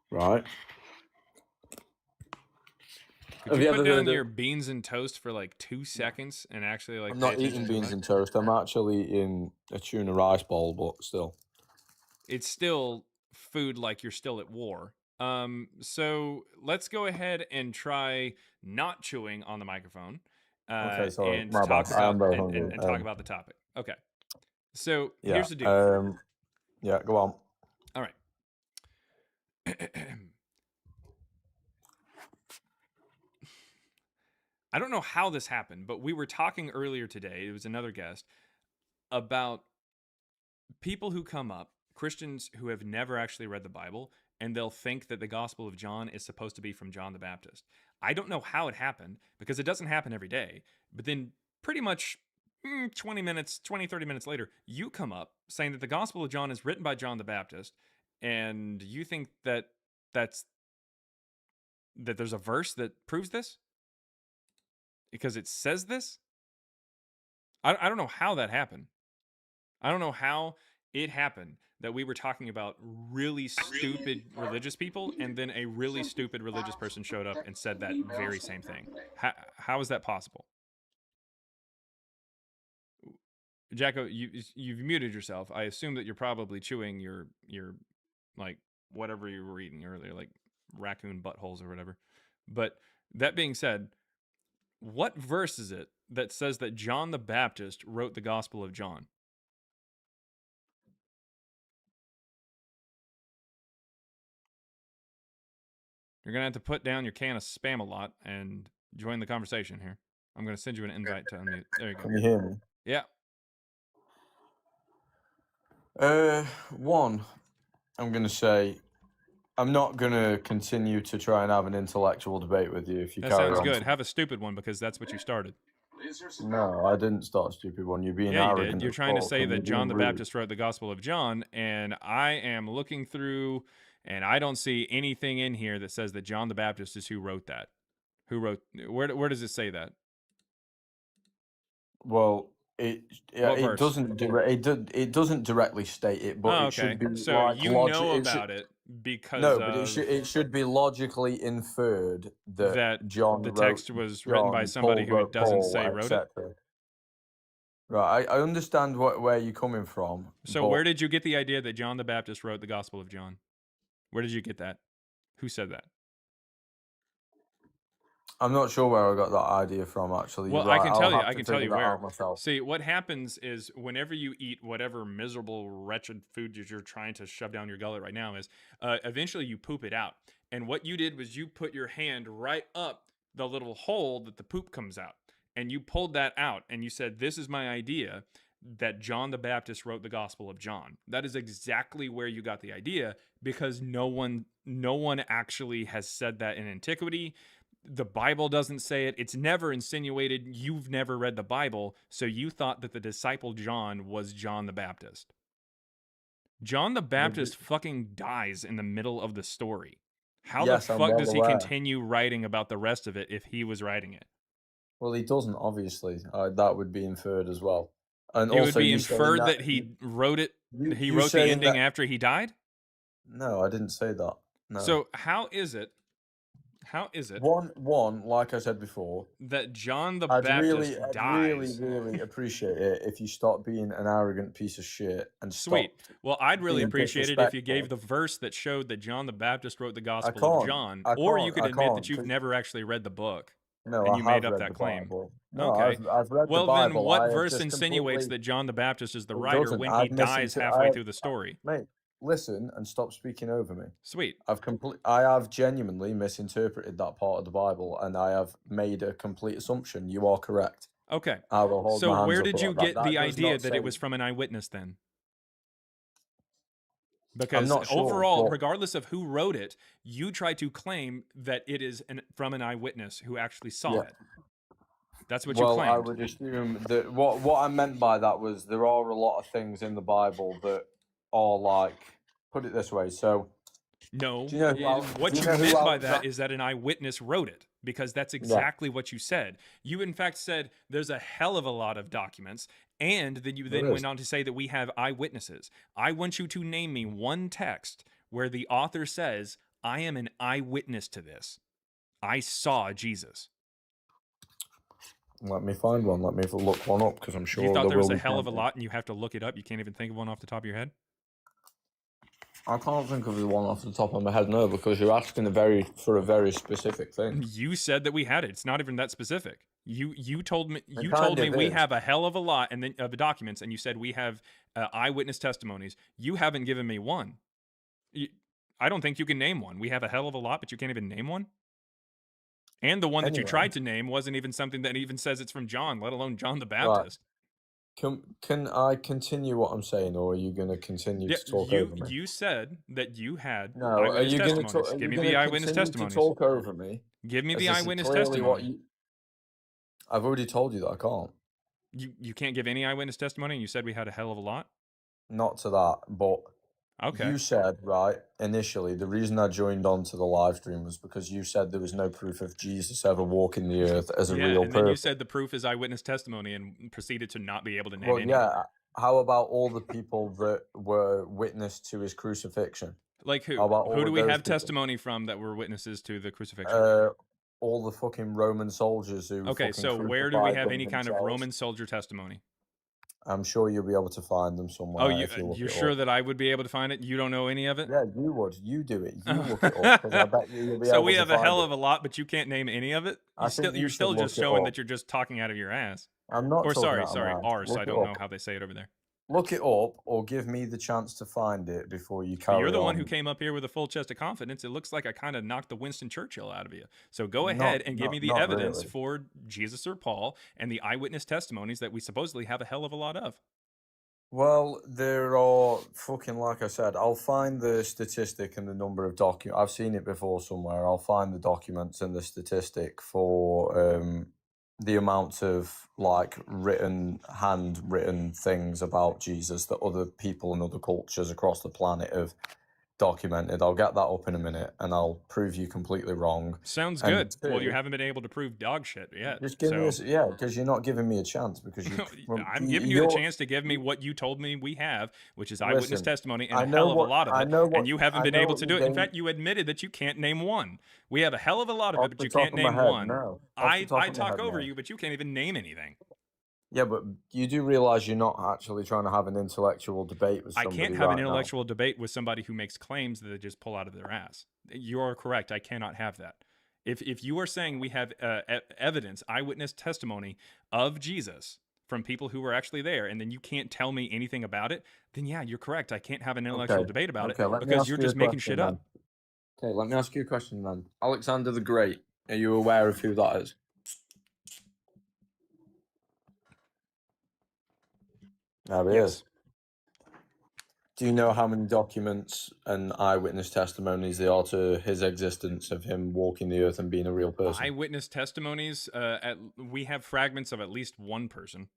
Right. Could you put down your beans and toast for like 2 seconds and actually like? I'm not eating beans and toast. I'm actually eating a tuna rice bowl, but still. It's still food like you're still at war. So let's go ahead and try not chewing on the microphone. Okay, sorry. And talk about talk about the topic. Okay. So here's the deal. Yeah, go on. All right. I don't know how this happened, but we were talking earlier today, it was another guest, about people who come up, Christians who have never actually read the Bible, and they'll think that the Gospel of John is supposed to be from John the Baptist. I don't know how it happened, because it doesn't happen every day, but then pretty much 30 minutes later, you come up saying that the Gospel of John is written by John the Baptist, and you think that there's a verse that proves this? Because it says this? I don't know how that happened. I don't know how it happened that we were talking about really stupid religious people and then a really stupid religious person showed up and said that very same thing. How is that possible? Jacko, you've muted yourself. I assume that you're probably chewing your like whatever you were eating earlier, like raccoon buttholes or whatever. But that being said, what verse is it that says that John the Baptist wrote the Gospel of John? You're going to have to put down your can of Spam-A-Lot and join the conversation here. I'm going to send you an invite to unmute. There you go. Can you hear me? Yeah. One, I'm going to say, I'm not going to continue to try and have an intellectual debate with you if you carry on. That sounds good. Have a stupid one because that's what you started. No, I didn't start a stupid one. You're being arrogant. You did. You're trying to say that John the Baptist wrote the Gospel of John, and I am looking through And I don't see anything in here that says that John the Baptist is who wrote that. Where does it say that? Well, it What it verse? doesn't directly state it, but Oh, it should okay. be So like you logic. know It should, about it because no, but of it should be logically inferred that that John the wrote text was written by John, somebody Paul who wrote doesn't Paul, say wrote it. etc. Right, I understand where you're coming from. So but where did you get the idea that John the Baptist wrote the Gospel of John? Where did you get that? Who said that? I'm not sure where I got that idea from. Actually, Well, you're right. I can tell you. I'll have I to can tell figure you that where. out myself. See, what happens is whenever you eat whatever miserable, wretched food that you're trying to shove down your gullet right now, is eventually you poop it out. And what you did was you put your hand right up the little hole that the poop comes out, and you pulled that out, and you said, "This is my idea that John the Baptist wrote the Gospel of John." That is exactly where you got the idea, because no one actually has said that in antiquity. The Bible doesn't say it. It's never insinuated. You've never read the Bible, so you thought that the disciple John was John the Baptist. John the Baptist fucking dies in the middle of the story. How Yes, the I'm fuck well does he aware. continue writing about the rest of it if he was writing it? Well, he doesn't, obviously. That would be inferred as well. And It would also, be you saying inferred that that he wrote it. He you wrote the saying ending that. after he died. No, I didn't say that. No. So how is it One, like I said before, that John the I'd Baptist really dies? really appreciate it if you stop being an arrogant piece of shit and Sweet. stop. Well, I'd really being appreciate it if you gave the disrespectful. verse that showed that John the Baptist wrote the Gospel can't. of John, I or you can't. could I admit that can't, you've 'cause- never actually read the book No, and I you have made up read that the claim. Bible. No, Okay. I've read Well, the Bible. then what I have verse just insinuates completely. that John the Baptist is the It writer doesn't. when he I've dies misinter- halfway I- through the story? Mate, listen and stop speaking over me. Sweet. I have genuinely misinterpreted that part of the Bible, and I have made a complete assumption. You are correct. Okay. I will hold my So hands where up did you about that. get That the does idea not that it say- was from an eyewitness then? Because not sure, overall, but- regardless of who wrote it, you try to claim that it is from an eyewitness who actually saw Yeah. it. That's what you Well, claimed. I would assume that what I meant by that was there are a lot of things in the Bible that are like, put it this way. So No, Do you know who what do you you know who meant by Alexander- that is that an eyewitness wrote it, because that's exactly what you said. You, in fact, said there's a hell of a lot of documents, and then you then There went is. on to say that we have eyewitnesses. I want you to name me one text where the author says, I am an eyewitness to this. I saw Jesus. Let me find one. Let me look one up, because I'm sure You thought there was will a be hell of a plenty. lot and you have to look it up? You can't even think of one off the top of your head? I can't think of the one off the top of my head, no, because you're asking for a very specific thing. You said that we had it. It's not even that specific. You told me kind we of is. have a hell of a lot and then of documents, and you said we have eyewitness testimonies. You haven't given me one. I don't think you can name one. We have a hell of a lot, but you can't even name one. And the one that you Anyway. tried to name wasn't even something that even says it's from John, let alone John the Baptist. Can I continue what I'm saying, or are you going to continue Yeah, to talk over me? you said that you had No, are eyewitness you going to testimonies. Give me the eyewitness testimonies. to talk over me? Give me As the this is eyewitness clearly what testimony. I've already told you that I can't. You can't give any eyewitness testimony, and you said we had a hell of a lot? Not to that, but Okay. you said, right, initially, the reason I joined on to the live stream was because you said there was no proof of Jesus ever walking the earth as a real and then you person. said the proof is eyewitness testimony and proceeded to not be able to name Well, any. yeah. How about all the people that were witness to his crucifixion? Like who? How about all Who of do we those have people? testimony from that were witnesses to the crucifixion? All the fucking Roman soldiers who. Okay, fucking so where do we crucified have them any kind of themselves. Roman soldier testimony? I'm sure you'll be able to find them somewhere. Oh, if you look you're it sure up. that I would be able to find it? You don't know any of it? Yeah, you would. You do it. You look it up, because I bet you'll be So able we to have a find hell it. of a lot, but you can't name any of it? I think you You're should still look just it showing up. that you're just talking out of your ass. I'm not. Or talking sorry, out of my ass. arse. Look I it don't know up. how they say it over there. Look it up, or give me the chance to find it before you carry on. You're the one who came up here with a full chest of confidence. It looks like I kind of knocked the Winston Churchill out of you. So go ahead and give me the not evidence really. for Jesus or Paul and the eyewitness testimonies that we supposedly have a hell of a lot of. Well, there are fucking, like I said, I'll find the statistic and the number of documents. I've seen it before somewhere. I'll find the documents and the statistic for the amount of like handwritten things about Jesus that other people and other cultures across the planet have documented. I'll get that up in a minute, and I'll prove you completely wrong. Sounds And good. Well, you two, haven't been able to prove dog shit yet. just give me So yeah, because you're not giving me a chance. Because I'm giving you the chance to give me what you told me we have, which is eyewitness Listen, testimony and I a know hell of a what lot of I it. know. And you haven't I been know able what to you're do it. In getting fact, you admitted that you can't name one. We have a hell of a lot of off it, but the you top can't of my name head. one. No, off the top I of my talk head, over no. you, but you can't even name anything. Yeah, but you do realize you're not actually trying to have an intellectual debate with I somebody can't have an right now. intellectual debate with somebody who makes claims that they just pull out of their ass. You are correct. I cannot have that. If you are saying we have evidence, eyewitness testimony of Jesus from people who were actually there, and then you can't tell me anything about it, then yeah, you're correct. I can't have an intellectual debate about it let me because ask you're you a just making question shit up. Okay, let me ask you a question then. Alexander the Great, are you aware of who that is? There he Yes. is. Do you know how many documents and eyewitness testimonies there are to his existence of him walking the earth and being a real person? Eyewitness testimonies, we have fragments of at least one person.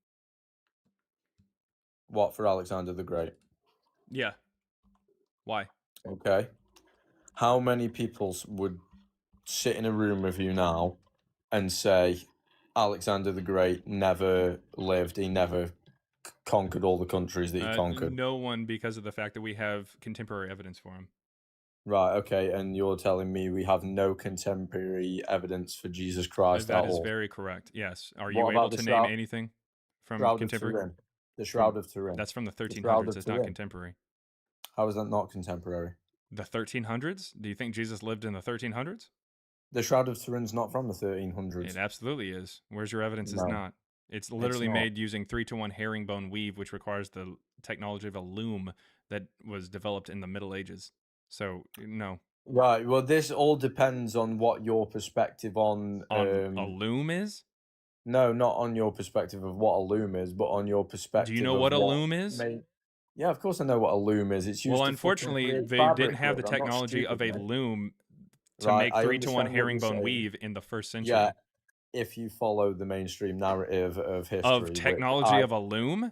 What, for Alexander the Great? Yeah. Why? Okay. How many people would sit in a room with you now and say Alexander the Great never lived, he never conquered all the countries that he conquered? No one, because of the fact that we have contemporary evidence for him. Right, okay, and you're telling me we have no contemporary evidence for Jesus Christ That at is all? very correct. Yes. Are What you about able the to name Shroud- anything from Shroud of contemporary? Turin? The Shroud of Turin. That's from the The Shroud 1300s. of It's not Turin. contemporary. How is that not contemporary? The 1300s? Do you think Jesus lived in the 1300s? The Shroud of Turin's not from the 1300s. It absolutely is. Where's your evidence? It's No. not. It's literally not. made using 3-to-1 herringbone weave, which requires the technology of a loom that was developed in the Middle Ages. So no. Right, well, this all depends on what your perspective on A loom is? No, not on your perspective of what a loom is, but on your perspective. Do you know what a loom is? Yeah, of course I know what a loom is. It's used. Well, to unfortunately, create they fabric didn't have the with. I'm not technology of a stupid, mate. loom to Right, make I 3-to-1 understand what you're herringbone saying. weave in the first century. Yeah, if you follow the mainstream narrative of history. Of technology of a loom?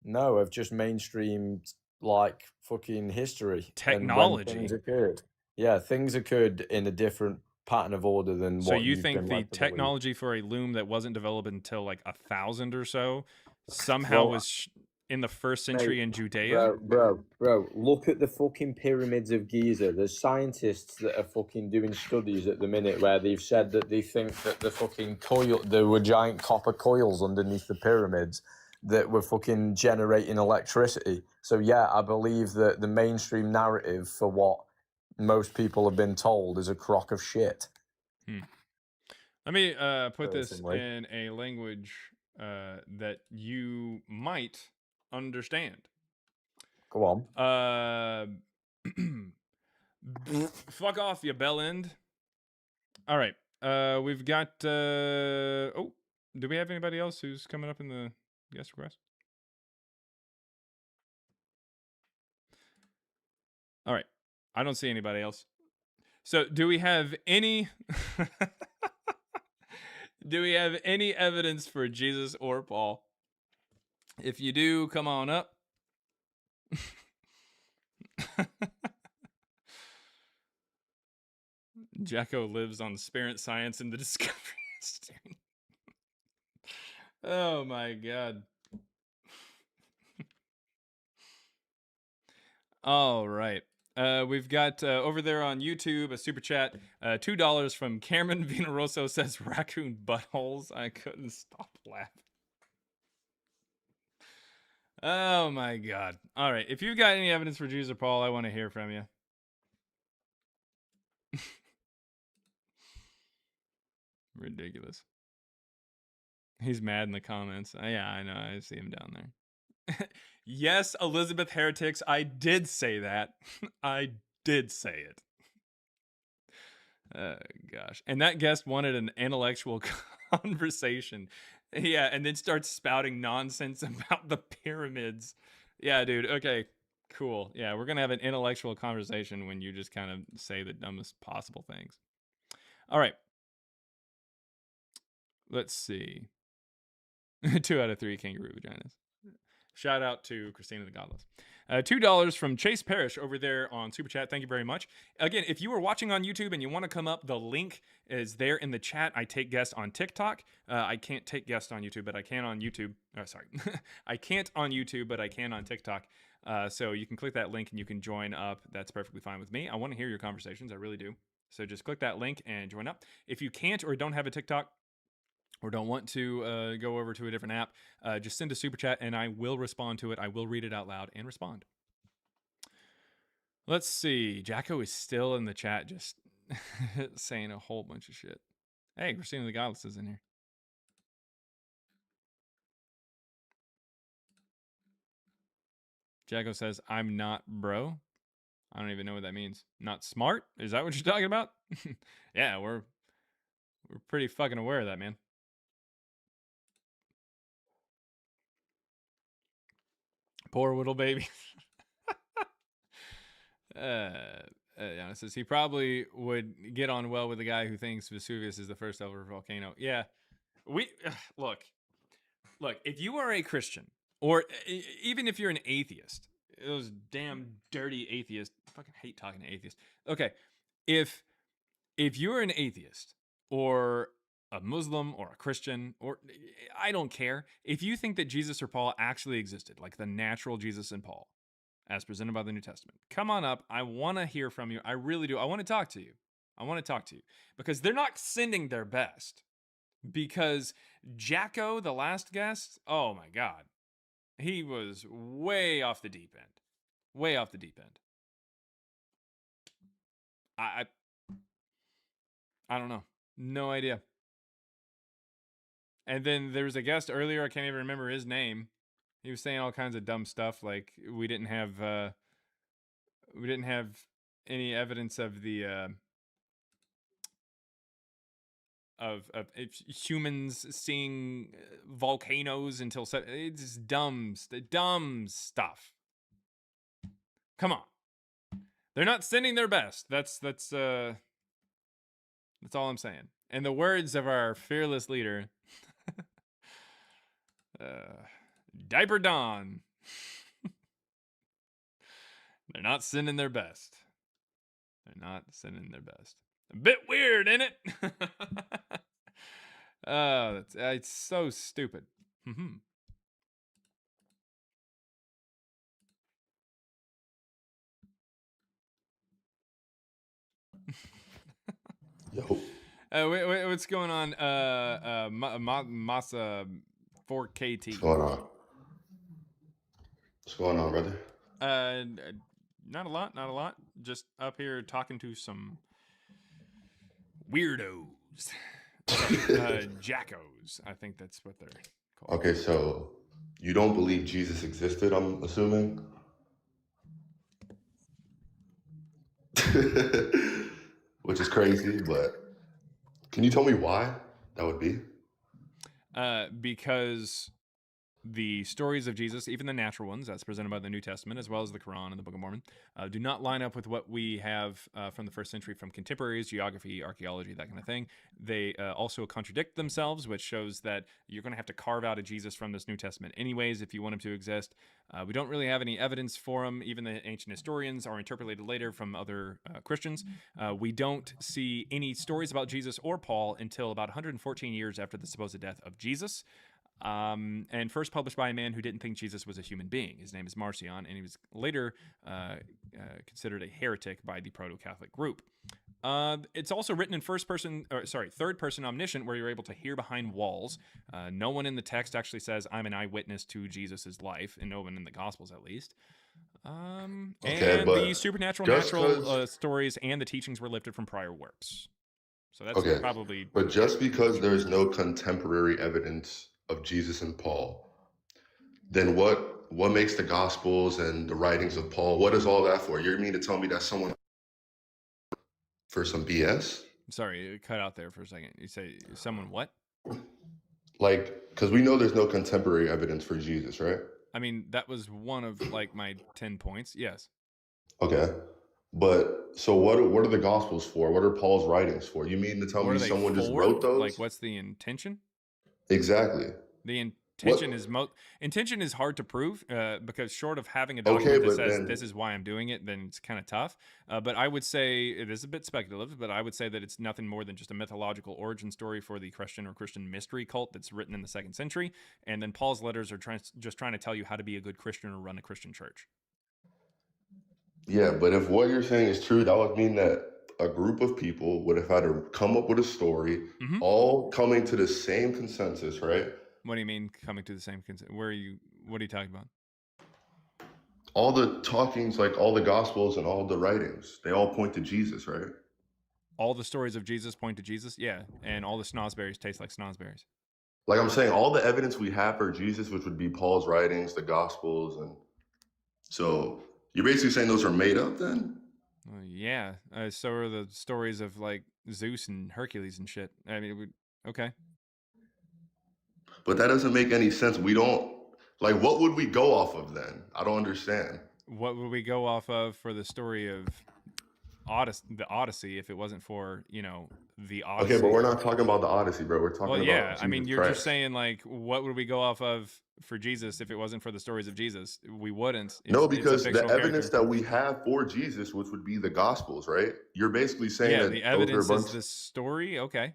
No, of just mainstream, like, fucking history. Technology? And when things occurred. Yeah, things occurred in a different pattern of order than So what you you've think been the led to believe. technology for a loom that wasn't developed until like 1,000 or so somehow was in the first century in Judea? Bro, look at the fucking pyramids of Giza. There's scientists that are fucking doing studies at the minute where they've said that they think that the fucking there were giant copper coils underneath the pyramids that were fucking generating electricity. So yeah, I believe that the mainstream narrative for what most people have been told is a crock of shit. Let me put this Personally. in a language that you might understand. Go on. Fuck off, you bell end. All right. We've got. Oh, do we have anybody else who's coming up in the guest request? All right. I don't see anybody else. So, do we have any? Do we have any evidence for Jesus or Paul? If you do, come on up. Jacko lives on spirit science and the discovery. Oh my god. All right. We've got over there on YouTube a super chat. $2 from Cameron Vinaroso says raccoon buttholes. I couldn't stop laughing. Oh my god. All right. If you've got any evidence for Jesus or Paul, I want to hear from you. Ridiculous. He's mad in the comments. Yeah, I know. I see him down there. Yes, Elizabeth Heretics. I did say that. I did say it. Gosh. And that guest wanted an intellectual conversation. Yeah, and then starts spouting nonsense about the pyramids. Yeah, dude. Okay, cool. Yeah, we're going to have an intellectual conversation when you just kind of say the dumbest possible things. All right. Let's see. 2 out of 3 kangaroo vaginas. Shout out to Christina the Godless. $2 from Chase Parrish over there on Super Chat. Thank you very much. Again, if you are watching on YouTube and you want to come up, the link is there in the chat. I take guests on TikTok. I can't take guests on YouTube, but I can on YouTube. Oh, sorry. I can't on YouTube, but I can on TikTok. So you can click that link and you can join up. That's perfectly fine with me. I want to hear your conversations. I really do. So just click that link and join up. If you can't or don't have a TikTok, or don't want to go over to a different app, just send a super chat and I will respond to it. I will read it out loud and respond. Let's see. Jacko is still in the chat just saying a whole bunch of shit. Hey, Christina the Godless is in here. Jacko says, I'm not bro. I don't even know what that means. Not smart? Is that what you're talking about? Yeah, we're pretty fucking aware of that, man. Poor little baby. Yeah, it says he probably would get on well with the guy who thinks Vesuvius is the first ever volcano. Yeah, look. If you are a Christian, or even if you're an atheist, those damn dirty atheists. I fucking hate talking to atheists. Okay, if you're an atheist or a Muslim or a Christian, or I don't care. If you think that Jesus or Paul actually existed, like the natural Jesus and Paul, as presented by the New Testament, come on up. I want to hear from you. I really do. I want to talk to you. Because they're not sending their best. Because Jacko, the last guest, oh my God, he was way off the deep end. Way off the deep end. I don't know. No idea. And then there was a guest earlier, I can't even remember his name. He was saying all kinds of dumb stuff, like we didn't have any evidence of the of humans seeing volcanoes until it's dumb stuff. Come on, they're not sending their best. That's all I'm saying. In the words of our fearless leader. Diaper Don. They're not sending their best. A bit weird, ain't it? It's so stupid. Yo. What's going on? Masa 4KT. What's going on? What's going on, brother? Not a lot. Just up here talking to some weirdos. Jackos. I think that's what they're called. Okay, so you don't believe Jesus existed, I'm assuming? Which is crazy, but can you tell me why that would be? Because the stories of Jesus, even the natural ones, as presented by the New Testament, as well as the Quran and the Book of Mormon, do not line up with what we have from the first century from contemporaries, geography, archaeology, that kind of thing. They also contradict themselves, which shows that you're going to have to carve out a Jesus from this New Testament anyways if you want him to exist. We don't really have any evidence for him. Even the ancient historians are interpolated later from other Christians. We don't see any stories about Jesus or Paul until about 114 years after the supposed death of Jesus. And first published by a man who didn't think Jesus was a human being. His name is Marcion, and he was later considered a heretic by the proto-Catholic group. It's also written in third person omniscient, where you're able to hear behind walls. No one in the text actually says, I'm an eyewitness to Jesus's life, and no one in the Gospels at least. And the supernatural, natural stories and the teachings were lifted from prior works. So that's probably... But just because there's no contemporary evidence of Jesus and Paul, then what makes the Gospels and the writings of Paul, what is all that for? You mean to tell me that someone for some BS? Sorry, it cut out there for a second. You say someone what? Like, because we know there's no contemporary evidence for Jesus, right? I mean, that was one of like my 10 points. Yes. Okay. But so what are the Gospels for? What are Paul's writings for? You mean to tell me someone just wrote those? Like, what's the intention? Exactly. intention is hard to prove because short of having a Okay, document that but says then this is why I'm doing it, then it's kind of tough. But I would say it is a bit speculative, but I would say that it's nothing more than just a mythological origin story for the Christian or Christian mystery cult that's written in the 2nd century. And then Paul's letters are just trying to tell you how to be a good Christian or run a Christian church. yeah, but if what you're saying is true, that would mean that a group of people would have had to come up with a story, Mhm. all coming to the same consensus, right? What do you mean coming to the same consent? What are you talking about? All the talkings, like all the gospels and all the writings, they all point to Jesus, right? All the stories of Jesus point to Jesus? Yeah. And all the snozberries taste like snozberries. Like I'm saying, all the evidence we have for Jesus, which would be Paul's writings, the gospels, and so you're basically saying those are made up then? Well, yeah. So are the stories of like Zeus and Hercules and shit. I mean, okay. But that doesn't make any sense. We don't, like, what would we go off of then? I don't understand. What would we go off of for the story of the Odyssey if it wasn't for, the Odyssey? Okay, but we're not talking about the Odyssey, bro. We're talking Well, about yeah. Jesus I mean, you're Christ. just saying, like, what would we go off of for Jesus if it wasn't for the stories of Jesus? We wouldn't. No, It's a because the fictional evidence character. that we have for Jesus, which would be the Gospels, right? You're basically saying Yeah, that the those are a evidence bunch. is the story. Okay.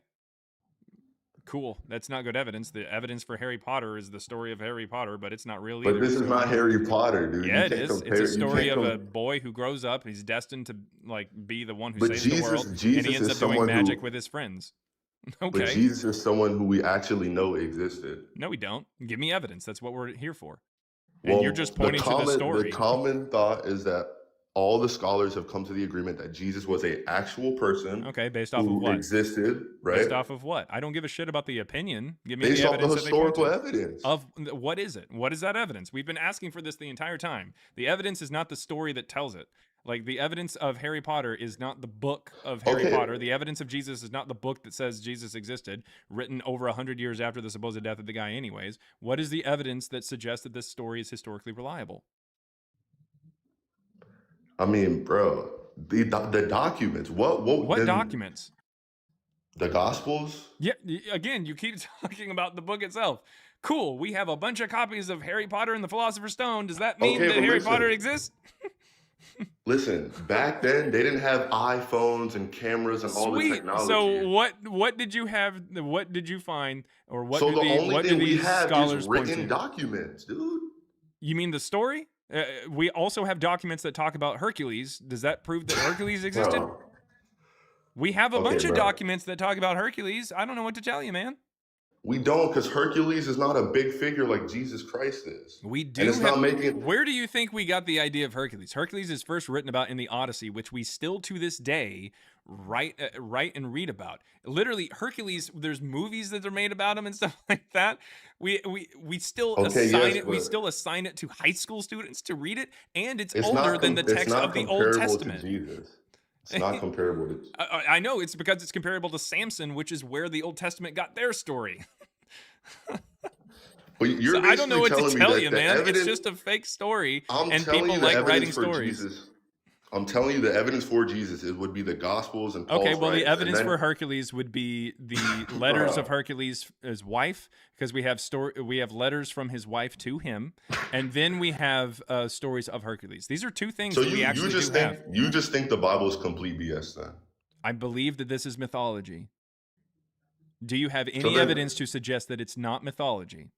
Cool. That's not good evidence. The evidence for Harry Potter is the story of Harry Potter, but it's not real either. But this is so- not Harry Potter, dude. Yeah, You it can't is. compare. It's a you story can't of a boy who grows up. He's destined to like be the one who But saves the Jesus- world, and Jesus he ends is up doing someone who- magic with his friends. But Okay. Jesus is someone who we actually know existed. No, we don't. Give me evidence. That's what we're here for. And you're just pointing the to the story. The common thought is that all the scholars have come to the agreement that Jesus was an actual person. Okay, based off of who what? existed, right? Based off of what? I don't give a shit about the opinion. Give me Based the off the evidence that they point historical to. evidence. Of what is it? What is that evidence? We've been asking for this the entire time. The evidence is not the story that tells it. Like the evidence of Harry Potter is not the book of Harry Okay. Potter. The evidence of Jesus is not the book that says Jesus existed, written over 100 years after the supposed death of the guy anyways. What is the evidence that suggests that this story is historically reliable? I mean, bro, the documents. What then- Documents? The Gospels. Yeah, again, you keep talking about the book itself. Cool, we have a bunch of copies of Harry Potter and the Philosopher's Stone. Does that mean Okay, that but Harry listen. Potter exists? Listen, back then they didn't have iPhones and cameras and all the Sweet. technology. So what did you have? What did you find? Or what so do the the only what do thing we these have scholars is point written to? documents, dude. You mean the story? We also have documents that talk about Hercules. Does that prove that Hercules existed? Bro, We have a Okay, bunch of bro. documents that talk about Hercules. I don't know what to tell you, man. we don't, because Hercules is not a big figure like Jesus Christ is. We do And it's not have, making. Where do you think we got the idea of Hercules? Hercules is first written about in the Odyssey, which we still to this day write and read about. Literally, Hercules. There's movies that are made about him and stuff like that. We still Okay, assign yes, it. We but- still assign it to high school students to read it, and it's It's older not than the it's text not of the Old comparable Testament. to Jesus. It's not comparable to. I know it's because it's comparable to Samson, which is where the Old Testament got their story. But you're So I don't know what basically to telling tell me you, that the man. It's evidence- just a fake story, I'm and telling people you the like evidence writing for stories. Jesus. I'm telling you the evidence for Jesus would be the Gospels and Paul's Okay, well, the writings, evidence and then- for Hercules would be the letters of Hercules' his wife, because we have letters from his wife to him, and then we have stories of Hercules. These are two things So that we you actually just do think have. you just think the Bible is complete BS then? I believe that this is mythology. Do you have any then- evidence to suggest that it's not mythology?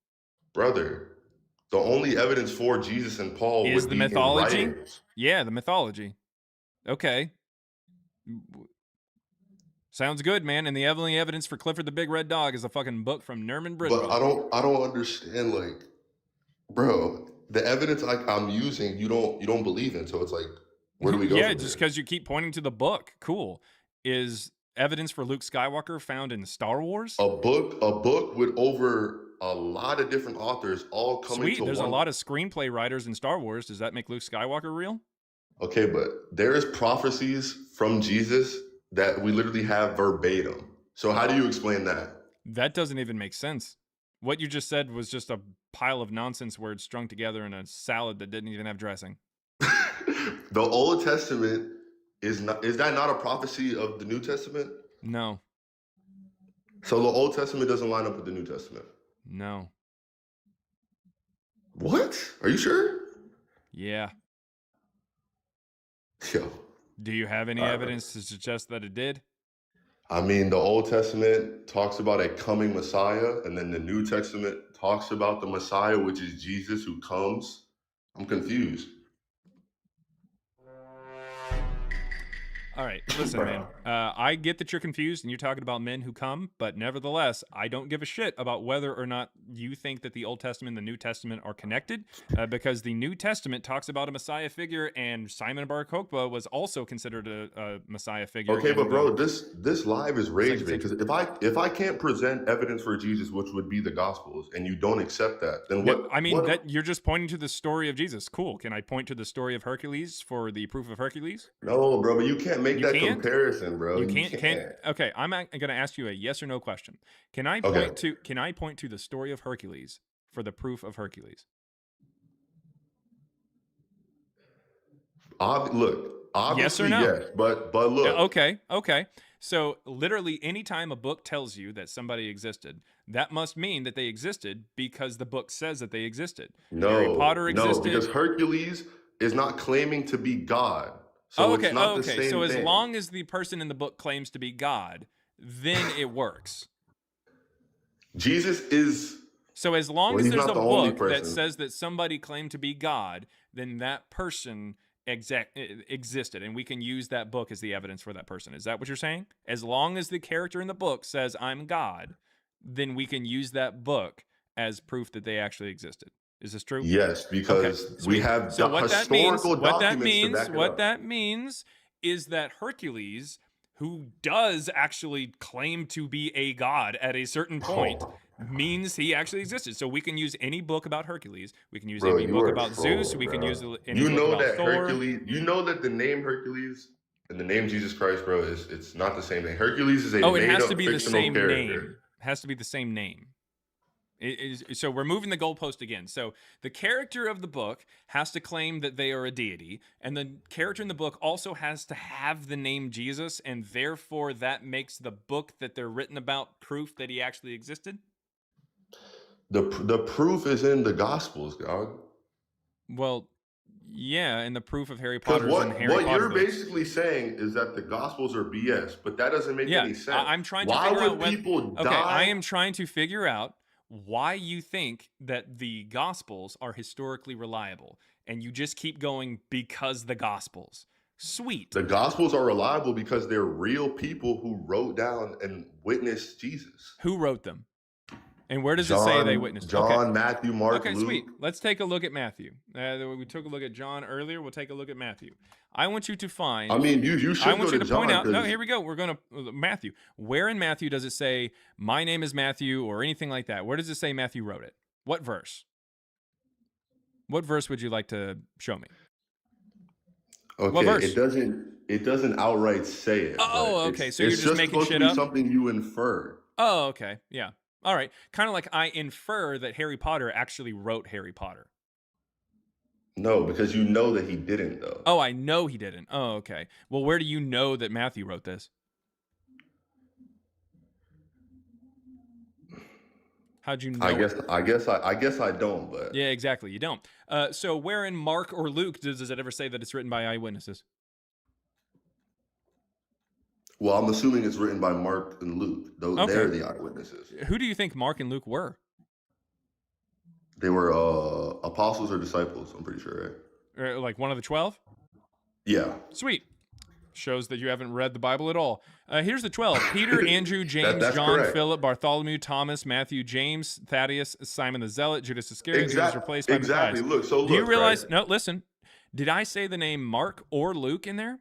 Brother, the only evidence for Jesus and Paul Is would the be mythology? in writings. Yeah, the mythology. Okay. Sounds good, man. And the only evidence for Clifford the Big Red Dog is a fucking book from Nerman Bridwell. But I don't understand, like, bro, the evidence I'm using you don't believe in. So it's like, where do we go? Yeah, from just here? because you keep pointing to the book. Cool. Is evidence for Luke Skywalker found in Star Wars? a book with over a lot of different authors all coming Sweet. to There's one. a lot of screenplay writers in Star Wars. Does that make Luke Skywalker real? Okay, but there is prophecies from Jesus that we literally have verbatim. So how do you explain that? That doesn't even make sense. What you just said was just a pile of nonsense words strung together in a salad that didn't even have dressing. The Old Testament is that not a prophecy of the New Testament? No. So the Old Testament doesn't line up with the New Testament. No. What? Are you sure? Yeah. Yo. Do you have any All right, evidence to suggest that it did? I mean, the Old Testament talks about a coming Messiah, and then the New Testament talks about the Messiah, which is Jesus who comes. I'm confused. All right, listen, man. I get that you're confused and you're talking about men who come, but nevertheless, I don't give a shit about whether or not you think that the Old Testament and the New Testament are connected, because the New Testament talks about a Messiah figure, and Simon Bar Kokhba was also considered a Messiah figure. Okay, in but bro, the this live is rage second bait because century. if I can't present evidence for Jesus, which would be the Gospels, and you don't accept that, then No, I mean, what? that you're just pointing to the story of Jesus. Cool. Can I point to the story of Hercules for the proof of Hercules? No, bro, but you can't make You that can't? comparison, bro. You You can't. can't. Okay, I'm going to ask you a yes or no question. Can I Okay. point to the story of Hercules for the proof of Hercules? Look, Yes or obviously no? yes, but look, Okay. So literally anytime a book tells you that somebody existed, that must mean that they existed because the book says that they existed. Harry Potter no, because existed. Hercules is not claiming to be God, so it's not the Okay. So same as thing. long as the person in the book claims to be God, then it works. Jesus is. So as long Well, as he's there's not a the only book that person. says that somebody claimed to be God, then that person existed, and we can use that book as the evidence for that person. Is that what you're saying? As long as the character in the book says I'm God, then we can use that book as proof that they actually existed. Is this true? Yes, Okay, because we sweet. have So what that means, historical documents to back it what up. that means is that Hercules, who does actually claim to be a god at a certain point, means he actually existed. So we can use any book about Hercules. We can use Bro, any you book are about trolling, Zeus. We can bro. use any You book know about that Thor. Hercules. You know that the name Hercules and the name Jesus Christ, bro, it's not the same thing. Hercules is a Oh, it made has up to be the fictional same character. name. It has to be the same name. So we're moving the goalpost again. So the character of the book has to claim that they are a deity, and the character in the book also has to have the name Jesus, and therefore that makes the book that they're written about proof that he actually existed. The proof is in the Gospels, dog. Well, yeah, and the proof of Harry Because Potter's in Harry what Potter you're books. basically saying is that the Gospels are BS, but that doesn't make Yeah, any sense. I'm trying to Why figure out would whether. people Okay, I die? am trying to figure out why you think that the Gospels are historically reliable, and you just keep going because the Gospels. Sweet. The Gospels are reliable because they're real people who wrote down and witnessed Jesus. Who wrote them? And where does it say they witnessed? John, Matthew, Mark, Okay, Luke. sweet. Let's take a look at Matthew. We took a look at John earlier. We'll take a look at Matthew. I want you to find. I mean, you should I want go you to to John. point out. No, 'cause- here we go. We're going to Matthew. Where in Matthew does it say my name is Matthew or anything like that? Where does it say Matthew wrote it? What verse? What verse would you like to show me? What Okay, verse? it doesn't outright say it. Oh, but okay. it's- So you're it's just making supposed shit to be up? something you infer. Oh, okay. Yeah. All right. Kind of like I infer that Harry Potter actually wrote Harry Potter. No, because you know that he didn't, though. Oh, I know he didn't. Oh, okay. Well, where do you know that Matthew wrote this? How'd you know? I guess I don't, but Yeah, exactly. You don't. So where in Mark or Luke does it ever say that it's written by eyewitnesses? well, I'm assuming it's written by Mark and Luke. Those Okay. they're the eyewitnesses. Who do you think Mark and Luke were? They were apostles or disciples. I'm pretty sure, right? Like one of the 12? Yeah. Sweet. Shows that you haven't read the Bible at all. Here's the 12. Peter, Andrew, James, that's John, correct. Philip, Bartholomew, Thomas, Matthew, James, Thaddeus, Simon the Zealot, Judas Iscariot, who was replaced by Exactly. Matthias. Look, Do you realize? right? No, listen. Did I say the name Mark or Luke in there?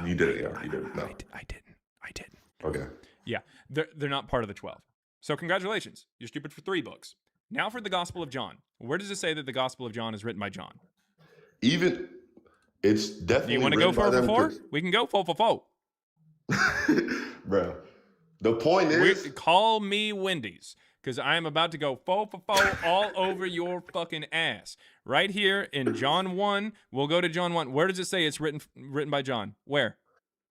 You did it. Yeah, you did it. No. I didn't. Okay. Yeah, they're not part of the 12. So congratulations. You're stupid for 3 books. Now for the Gospel of John. Where does it say that the Gospel of John is written by John? Even it's definitely. Do you want to go written by 4 for them 4? 'cause- We can go 4 for 4. Bro, the point is, Call me Wendy's, because I am about to go 4 for 4 all over your fucking ass. Right here in John 1. We'll go to John 1. Where does it say it's written by John? Where?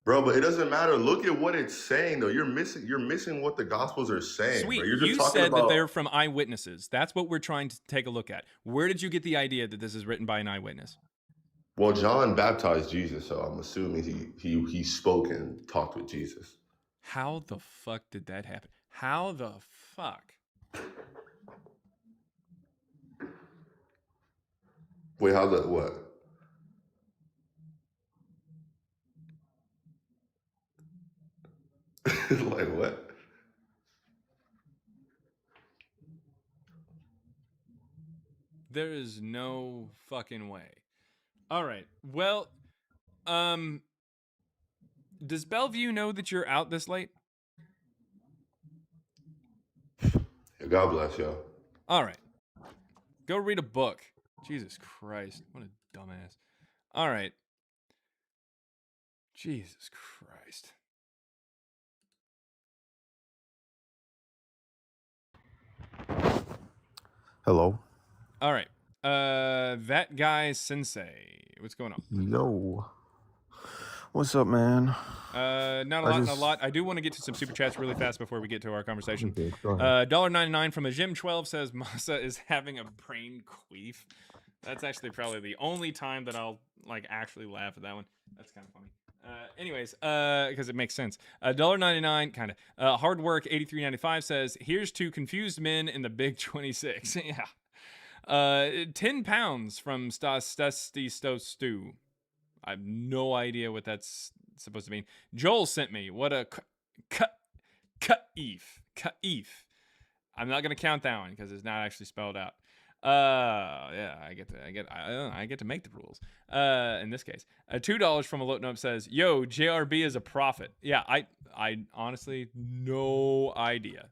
Bro, but it doesn't matter. Look at what it's saying, though. You're missing what the Gospels are saying. Sweet. Bro. You're just You talking said that about. they're from eyewitnesses. That's what we're trying to take a look at. Where did you get the idea that this is written by an eyewitness? Well, John baptized Jesus, so I'm assuming he spoke and talked with Jesus. How the fuck did that happen? How the fuck? Wait, how the what? Like what? There is no fucking way. All right. Well, does Bellevue know that you're out this late? God bless y'all. All right. Go read a book. Jesus Christ. What a dumbass. All right. Jesus Christ. Hello. All right. That guy Sensei. What's going on? Yo. What's up, man? Not a lot. I do want to get to some super chats really fast before we get to our conversation. Okay, go ahead. $1.99 from a Jim12 says Masa is having a brain queef. That's actually probably the only time that I'll like actually laugh at that one. That's kind of funny. Anyways, because it makes sense. $1.99, kind of. Hard work 83.95 says, here's to confused men in the big 26. Yeah. 10 pounds from Stusty Stew. I have no idea what that's supposed to mean. Joel sent me. What a Kaif. I'm not gonna count that one because it's not actually spelled out. Yeah, I get to make the rules. In this case, $2 from a Loten Up says, "Yo, JRB is a prophet." Yeah, I honestly no idea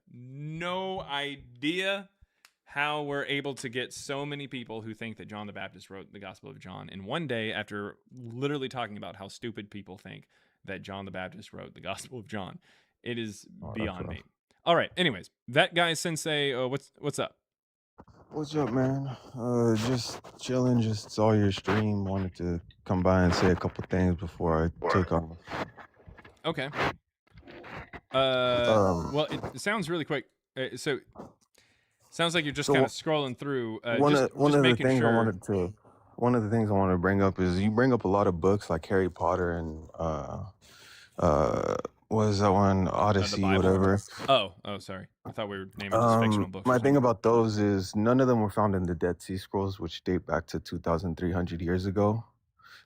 how we're able to get so many people who think that John the Baptist wrote the Gospel of John in one day after literally talking about how stupid people think that John the Baptist wrote the Gospel of John. It is beyond me. All right. Anyways, that guy Sensei, what's up? What's up, man? Just chilling. Just saw your stream. Wanted to come by and say a couple things before I take off. Okay. Well, it sounds really quick. So sounds like you're just kind of scrolling through. One of the things sure. one of the things I want to bring up is you bring up a lot of books like Harry Potter and what is that one? Odyssey, whatever. Oh, sorry. I thought we were naming this fictional books. My thing about those is none of them were found in the Dead Sea Scrolls, which date back to 2,300 years ago.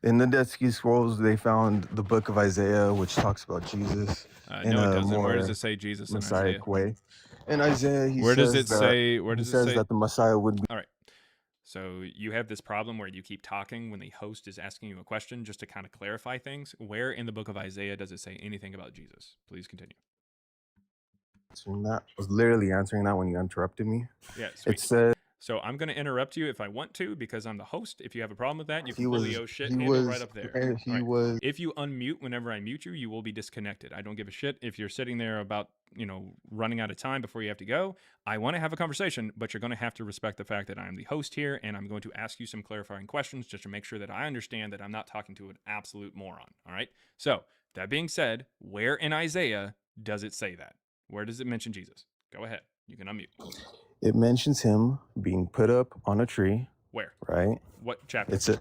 In the Dead Sea Scrolls, they found the book of Isaiah, which talks about Jesus in no, it a doesn't. more Where does it say Jesus in Isaiah? Messiah way. In Isaiah, Where does it say that the Messiah would be. All right. So you have this problem where you keep talking when the host is asking you a question just to kind of clarify things. Where in the book of Isaiah does it say anything about Jesus? Please continue. I was literally answering that when you interrupted me. Yeah, sweet. It said. So I'm going to interrupt you if I want to because I'm the host. If you have a problem with that, you can pull the oh shit handle right up there. If you unmute whenever I mute you, you will be disconnected. I don't give a shit if you're sitting there about, running out of time before you have to go. I want to have a conversation, but you're going to have to respect the fact that I'm the host here and I'm going to ask you some clarifying questions just to make sure that I understand that I'm not talking to an absolute moron. All right. So that being said, where in Isaiah does it say that? Where does it mention Jesus? Go ahead. You can unmute. It mentions him being put up on a tree. Where? Right. What chapter? It's a.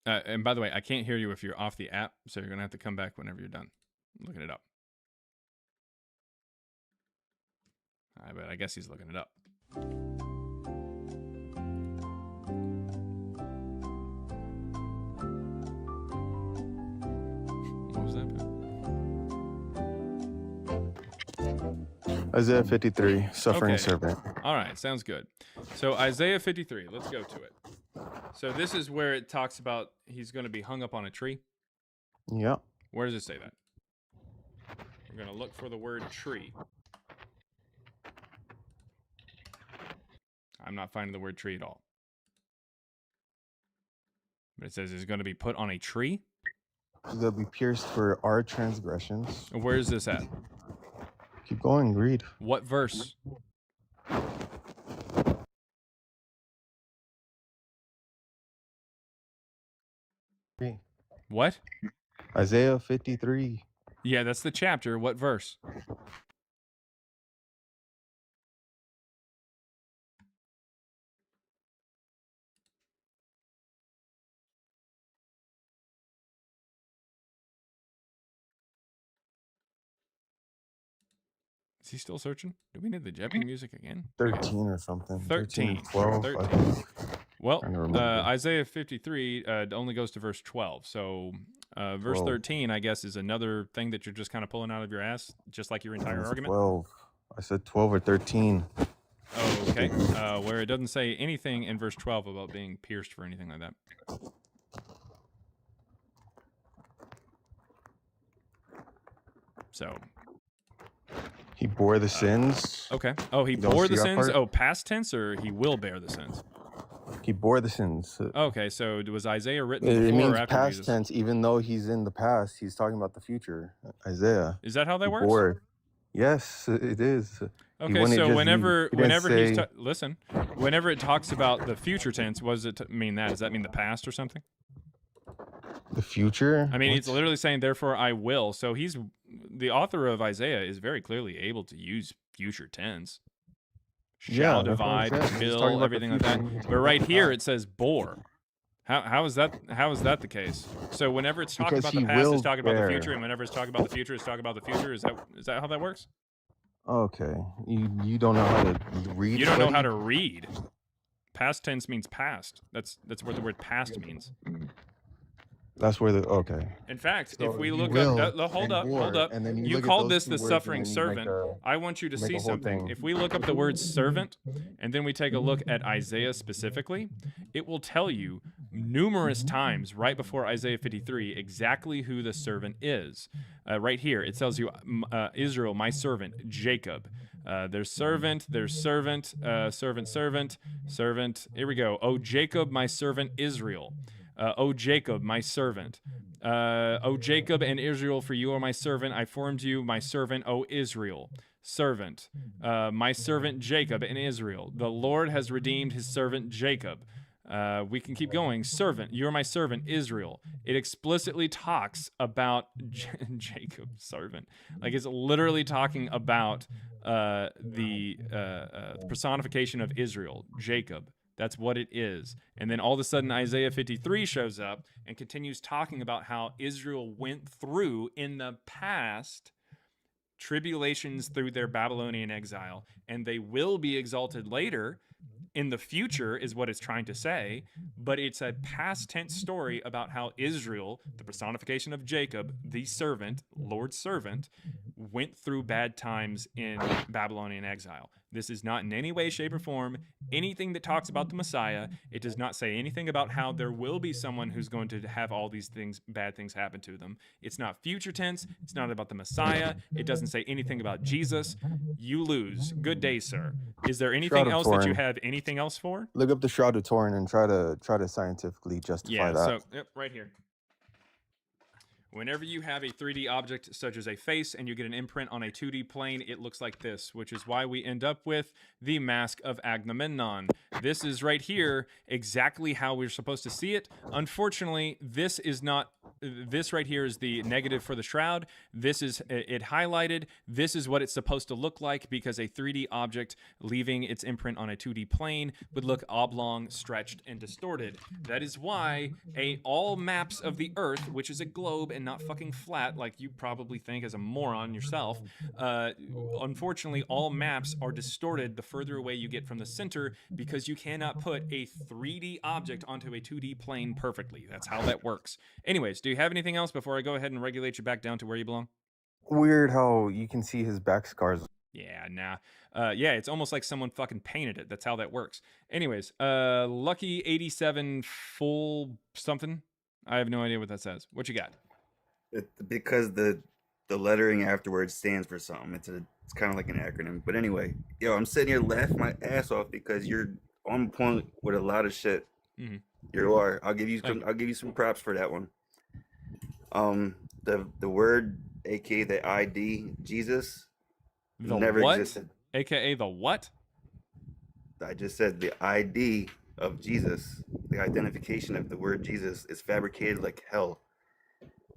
And by the way, I can't hear you if you're off the app, so you're going to have to come back whenever you're done looking it up. But I guess he's looking it up. What was that? Isaiah 53, suffering servant. All right, sounds good. So Isaiah 53, let's go to it. So this is where it talks about he's going to be hung up on a tree. Yeah. Where does it say that? We're going to look for the word tree. I'm not finding the word tree at all. But it says he's going to be put on a tree. They'll be pierced for our transgressions. Where is this at? Keep going, read. What verse? What? Isaiah 53. Yeah, that's the chapter. What verse? Is he still searching? Do we need the Jeopardy music again? 13 or something. 13 13. or 12. 13. Well, Trying to remember. Isaiah 53 only goes to verse 12. So verse 12. 13, I guess, is another thing that you're just kind of pulling out of your ass, just like your entire argument. 12. I said 12 or 13. Oh, okay. Where it doesn't say anything in verse 12 about being pierced for anything like that. So. He bore the sins. Okay. Oh, he You don't bore see the that sins? part? Oh, past tense, or he will bear the sins? He bore the sins. Okay, so was Isaiah written It before means or after past Jesus? tense, even though he's in the past. He's talking about the future. Isaiah. Is that how that He works? bore. Yes, it is. He Okay, wouldn't so just- whenever he didn't he's say- listen, whenever it talks about the future tense, what does it mean that? Does that mean the past or something? The future? I mean, What? it's literally saying, therefore I will. So the author of Isaiah is very clearly able to use future tense. Shall Yeah, that's what I'm divide, saying. He's talking will, about the everything like future, that. and he's But talking right about the here past. it says bore. How is that the case? So whenever it's talking Because about the he past, it's will talking about the bear. future, and whenever it's talking about the future, it's talking about the future. Is that how that works? Okay. You don't know how to read? You don't know how buddy? to read. Past tense means past. That's what the word past means. That's where okay. In fact, So if we you look will up, hold and up, hold bore, up. and then you You look at called those this two the words, and suffering then you make servant. a- I want you to make a see whole something. thing. If we look up the word servant, and then we take a look at Isaiah specifically, it will tell you numerous times right before Isaiah 53 exactly who the servant is. Right here, it tells you Israel, my servant, Jacob. There's servant, servant. Here we go. Oh, Jacob, my servant Israel. O Jacob, my servant. O Jacob and Israel, for you are my servant. I formed you, my servant, O Israel. Servant. My servant Jacob and Israel. The Lord has redeemed his servant Jacob. We can keep going. Servant, you are my servant, Israel. It explicitly talks about Jacob's servant. Like it's literally talking about the personification of Israel, Jacob. That's what it is. And then all of a sudden, Isaiah 53 shows up and continues talking about how Israel went through in the past tribulations through their Babylonian exile, and they will be exalted later. In the future is what it's trying to say, but it's a past tense story about how Israel, the personification of Jacob, the servant, Lord's servant, went through bad times in Babylonian exile. This is not in any way, shape, or form anything that talks about the Messiah. It does not say anything about how there will be someone who's going to have all these things, bad things happen to them. It's not future tense. It's not about the Messiah. It doesn't say anything about Jesus. You lose. Good day, sir. Is there anything Shroud of else that you Turin. have anything else for? Look up the Shroud of Turin and try to scientifically justify Yeah, that. so yep, right here. Whenever you have a 3D object such as a face and you get an imprint on a 2D plane, it looks like this, which is why we end up with the Mask of Agamemnon. This is right here exactly how we're supposed to see it. Unfortunately, this is not. This right here is the negative for the shroud. This is it highlighted. This is what it's supposed to look like because a 3D object leaving its imprint on a 2D plane would look oblong, stretched, and distorted. That is why all maps of the Earth, which is a globe and not fucking flat like you probably think as a moron yourself, unfortunately all maps are distorted the further away you get from the center because you cannot put a 3D object onto a 2D plane perfectly. That's how that works. Anyways, do you have anything else before I go ahead and regulate you back down to where you belong? Weird how you can see his back scars. Yeah, nah. Yeah, it's almost like someone fucking painted it. That's how that works. Anyways, Lucky 87 full something. I have no idea what that says. What you got? Because the lettering afterwards stands for something. It's kind of like an acronym. But anyway, yo, I'm sitting here laughing my ass off because you're on point with a lot of shit. Mm-hmm. You are. I'll give you some props for that one. The word, aka the ID, Jesus, The never what? existed. AKA the what? I just said the ID of Jesus, the identification of the word Jesus is fabricated like hell.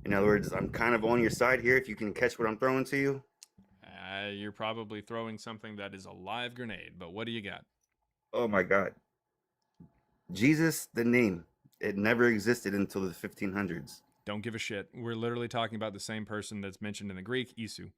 In other words, I'm kind of on your side here if you can catch what I'm throwing to you. You're probably throwing something that is a live grenade, but what do you got? Oh my God. Jesus, the name, it never existed until the 1500s. Don't give a shit. We're literally talking about the same person that's mentioned in the Greek, Isu.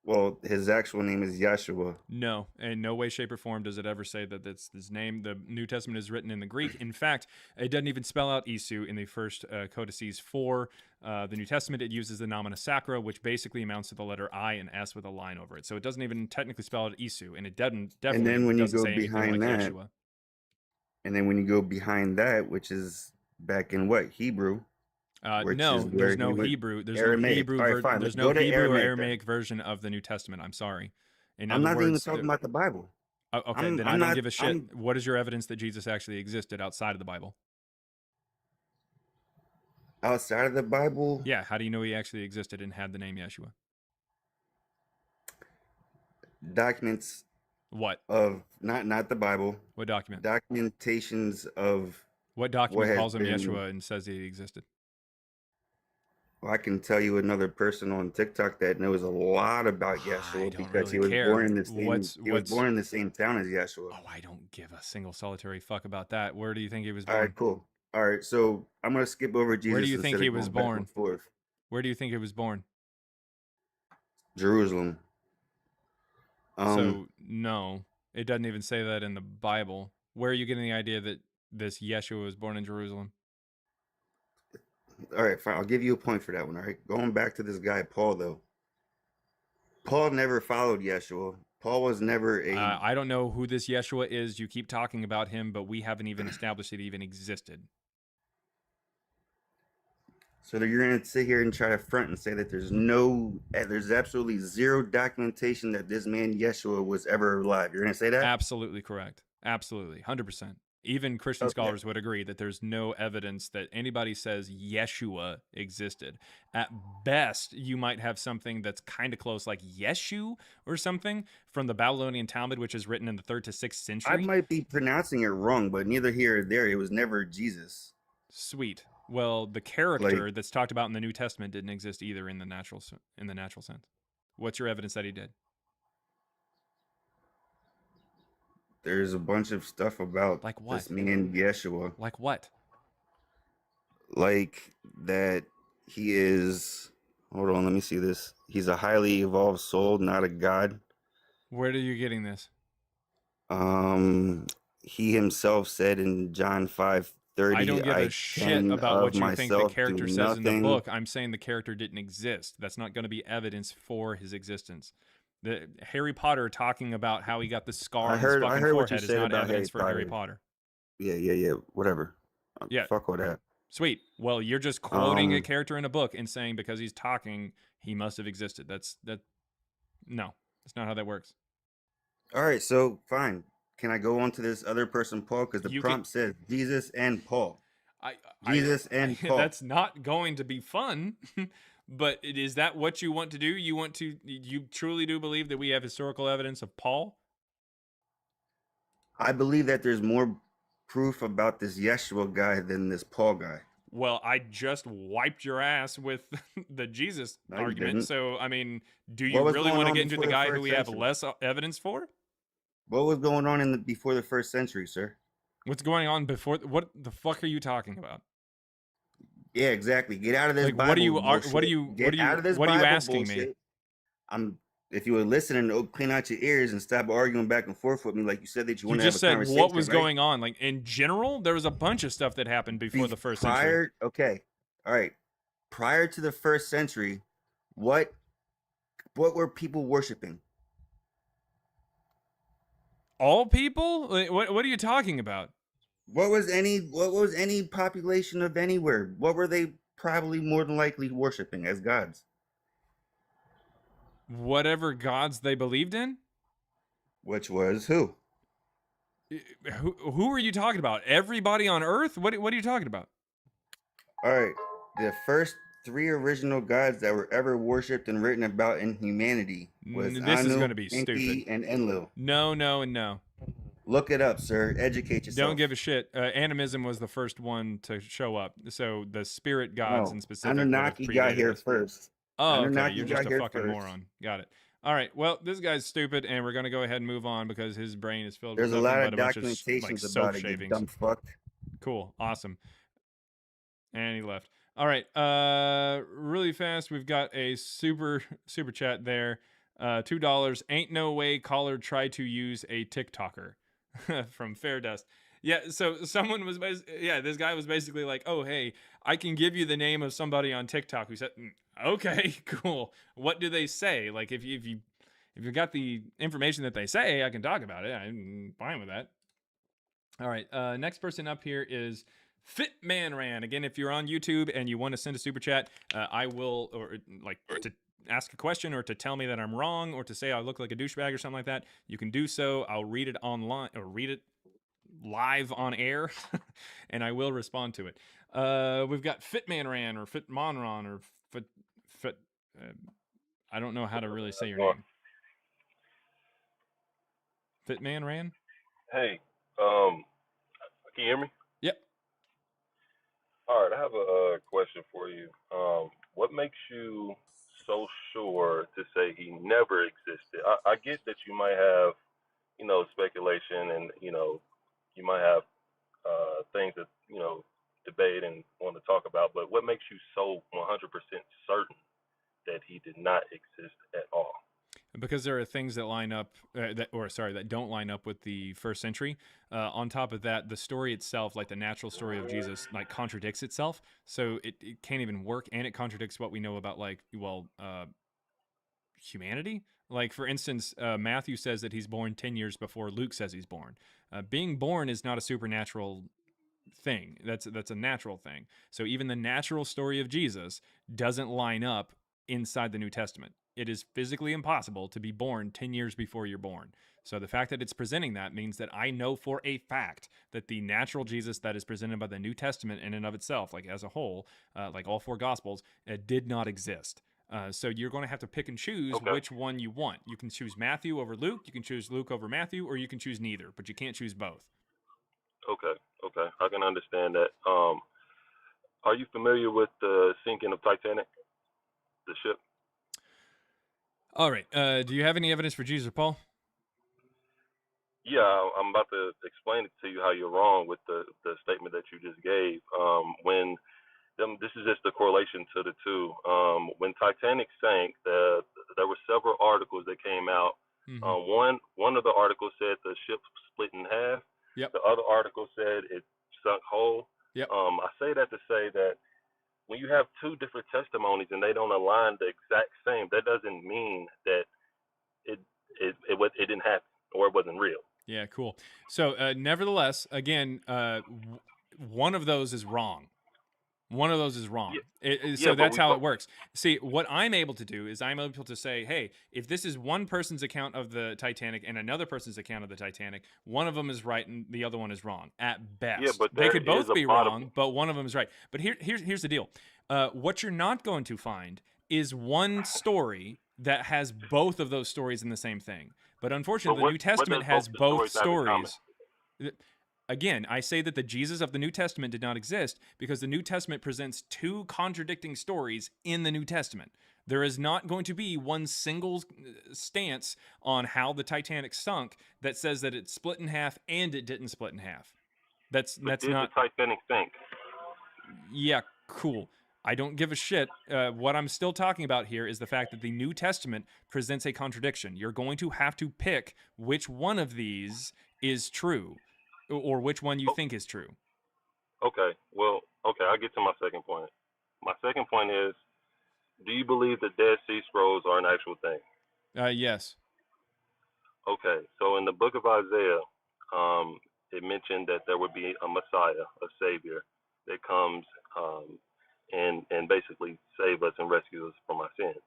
Well, his actual name is Yeshua. No, in no way, shape, or form does it ever say that that's his name. The New Testament is written in the Greek. In fact, it doesn't even spell out Isu in the first codices for the New Testament. It uses the nomina sacra, which basically amounts to the letter I and S with a line over it. So it doesn't even technically spell out Isu, and it definitely And then when you doesn't go say anything behind like that, Yeshua. and then when you go behind that, which is back in what, Hebrew? Which No, is where there's he no went- Hebrew. There's Aramaic. no Hebrew. All right, fine. There's Let's no go to Hebrew or Aramaic then. Aramaic version of the New Testament. I'm sorry. In I'm other not even words, talking about the Bible. okay, then I don't give a shit. What is your evidence that Jesus actually existed outside of the Bible? Outside of the Bible? Yeah, how do you know he actually existed and had the name Yeshua? Documents. What? Of not the Bible. What document? Documentations of what document what calls him been, Yeshua and says he existed? Well, I can tell you another person on TikTok that knows a lot about Yeshua because he was born in the same. He was born in the same town as Yeshua. Oh, I don't give a single solitary fuck about that. Where do you think he was born? All right, cool. All right, so I'm gonna skip over Jesus. Where do you think he was born? Where do you think he was born? Jerusalem. So no, it doesn't even say that in the Bible. Where are you getting the idea that this Yeshua was born in Jerusalem? All right, fine. I'll give you a point for that one. All right, going back to this guy Paul, though. Paul never followed Yeshua. Paul was never a. I don't know who this Yeshua is. You keep talking about him, but we haven't even established it even existed. So you're going to sit here and try to front and say that there's absolutely zero documentation that this man Yeshua was ever alive. You're going to say that? Absolutely correct. Absolutely. 100%. Even Christian scholars would agree that there's no evidence that anybody says Yeshua existed. At best, you might have something that's kind of close, like Yeshu or something from the Babylonian Talmud, which is written in the 3rd to 6th century. I might be pronouncing it wrong, but neither here or there. It was never Jesus. Sweet. Well, the character that's talked about in the New Testament didn't exist either in the natural sense. What's your evidence that he did? There's a bunch of stuff about like what? This man Yeshua. Like what? Like that he is. Hold on, let me see this. He's a highly evolved soul, not a god. Where are you getting this? He himself said in John 5:30, I don't give a shit about what you think the character says in the book. I'm saying the character didn't exist. That's not going to be evidence for his existence. The Harry Potter talking about how he got the scar on his fucking forehead is not evidence for Harry Potter. Yeah. Whatever. Yeah. Fuck all that. Sweet. Well, you're just quoting a character in a book and saying because he's talking, he must have existed. No, that's not how that works. All right, so fine. Can I go on to this other person, Paul? Because the prompt says Jesus and Paul. Jesus and Paul. That's not going to be fun. But is that what you want to do? You truly do believe that we have historical evidence of Paul? I believe that there's more proof about this Yeshua guy than this Paul guy. Well, I just wiped your ass with the Jesus argument. So, I mean, do you really want to get into the guy who we have less evidence for? What was going on before the 1st century, sir? What's going on before? What the fuck are you talking about? Yeah, exactly. Get out of this. Like, Bible what are you asking bullshit. me? If you would listen and clean out your ears and stop arguing back and forth with me, like you said that you want to have a said conversation. What was going on? Like in general, there was a bunch of stuff that happened before the 1st century. Okay, all right. Prior to the 1st century, what were people worshiping? All people? What are you talking about? What was any population of anywhere? What were they probably more than likely worshiping as gods? Whatever gods they believed in? Which was who? Who are you talking about? Everybody on Earth? What are you talking about? All right. The first 3 original gods that were ever worshipped and written about in humanity was this Anu, is going to be Enki, stupid. and Enlil. No, and no. Look it up, sir. Educate yourself. Don't give a shit. Animism was the first one to show up. So the spirit gods No, in specific would have Anunnaki got predated here us. first. Oh, okay. Anunnaki You're got just a here fucking first. moron. Got it. All right. Well, this guy's stupid, and we're gonna go ahead and move on because his brain is filled There's with a nothing lot but of a bunch of documentations like about soap it, you shavings. dumb fuck. Cool. Awesome. And he left. All right. Really fast. We've got a super chat there. $2. Ain't no way caller tried to use a TikToker from Fair Dust. Yeah, so someone was this guy was basically like, "Oh, hey, I can give you the name of somebody on TikTok who said, okay, cool. What do they say? Like, if you got the information that they say, I can talk about it. I'm fine with that." All right, next person up here is Fitmanran. Again, if you're on YouTube and you want to send a super chat, I will, or like to ask a question or to tell me that I'm wrong or to say I look like a douchebag or something like that, you can do so. I'll read it online or read it live on air and I will respond to it. We've got Fitmanran or Fitmonron or Fit I don't know how to really say your name. Fitmanran? Hey, can you hear me? Yep. All right, I have a question for you. What makes you so sure to say he never existed? I get that you might have, speculation and, you might have things that, debate and want to talk about, but what makes you so 100% certain that he did not exist at all? Because there are things that line up, that don't line up with the first century. On top of that, the story itself, like the natural story of Jesus, like contradicts itself. So it can't even work, and it contradicts what we know about, humanity. Like, for instance, Matthew says that he's born 10 years before Luke says he's born. Being born is not a supernatural thing. That's a natural thing. So even the natural story of Jesus doesn't line up inside the New Testament. It is physically impossible to be born 10 years before you're born. So the fact that it's presenting that means that I know for a fact that the natural Jesus that is presented by the New Testament in and of itself, like as a whole, like all four Gospels, did not exist. So you're going to have to pick and choose which one you want. You can choose Matthew over Luke, you can choose Luke over Matthew, or you can choose neither, but you can't choose both. Okay, I can understand that. Are you familiar with the sinking of Titanic, the ship? All right. Do you have any evidence for Jesus or Paul? Yeah, I'm about to explain it to you how you're wrong with the statement that you just gave. This is just a correlation to the two. When Titanic sank, there were several articles that came out. Mm-hmm. One of the articles said the ship split in half. Yep. The other article said it sunk whole. Yep. I say that to say that when you have two different testimonies and they don't align the exact same, that doesn't mean that it didn't happen or it wasn't real. Yeah, cool. So, nevertheless, again, one of those is wrong. One of those is wrong. So that's how it works. See, what I'm able to do is I'm able to say, hey, if this is one person's account of the Titanic and another person's account of the Titanic, one of them is right and the other one is wrong at best. Yeah, but they could both be wrong, but one of them is right. But here's the deal. What you're not going to find is one story that has both of those stories in the same thing. But unfortunately, the New Testament has both stories. Again, I say that the Jesus of the New Testament did not exist because the New Testament presents two contradicting stories in the New Testament. There is not going to be one single stance on how the Titanic sunk that says that it split in half and it didn't split in half. That's not. Did the Titanic sink? Yeah, cool. I don't give a shit. What I'm still talking about here is the fact that the New Testament presents a contradiction. You're going to have to pick which one of these is true. Or which one you think is true. Okay, I'll get to my second point. My second point is, do you believe the Dead Sea Scrolls are an actual thing? Yes. Okay, so in the book of Isaiah, it mentioned that there would be a Messiah, a Savior, that comes and basically save us and rescue us from our sins.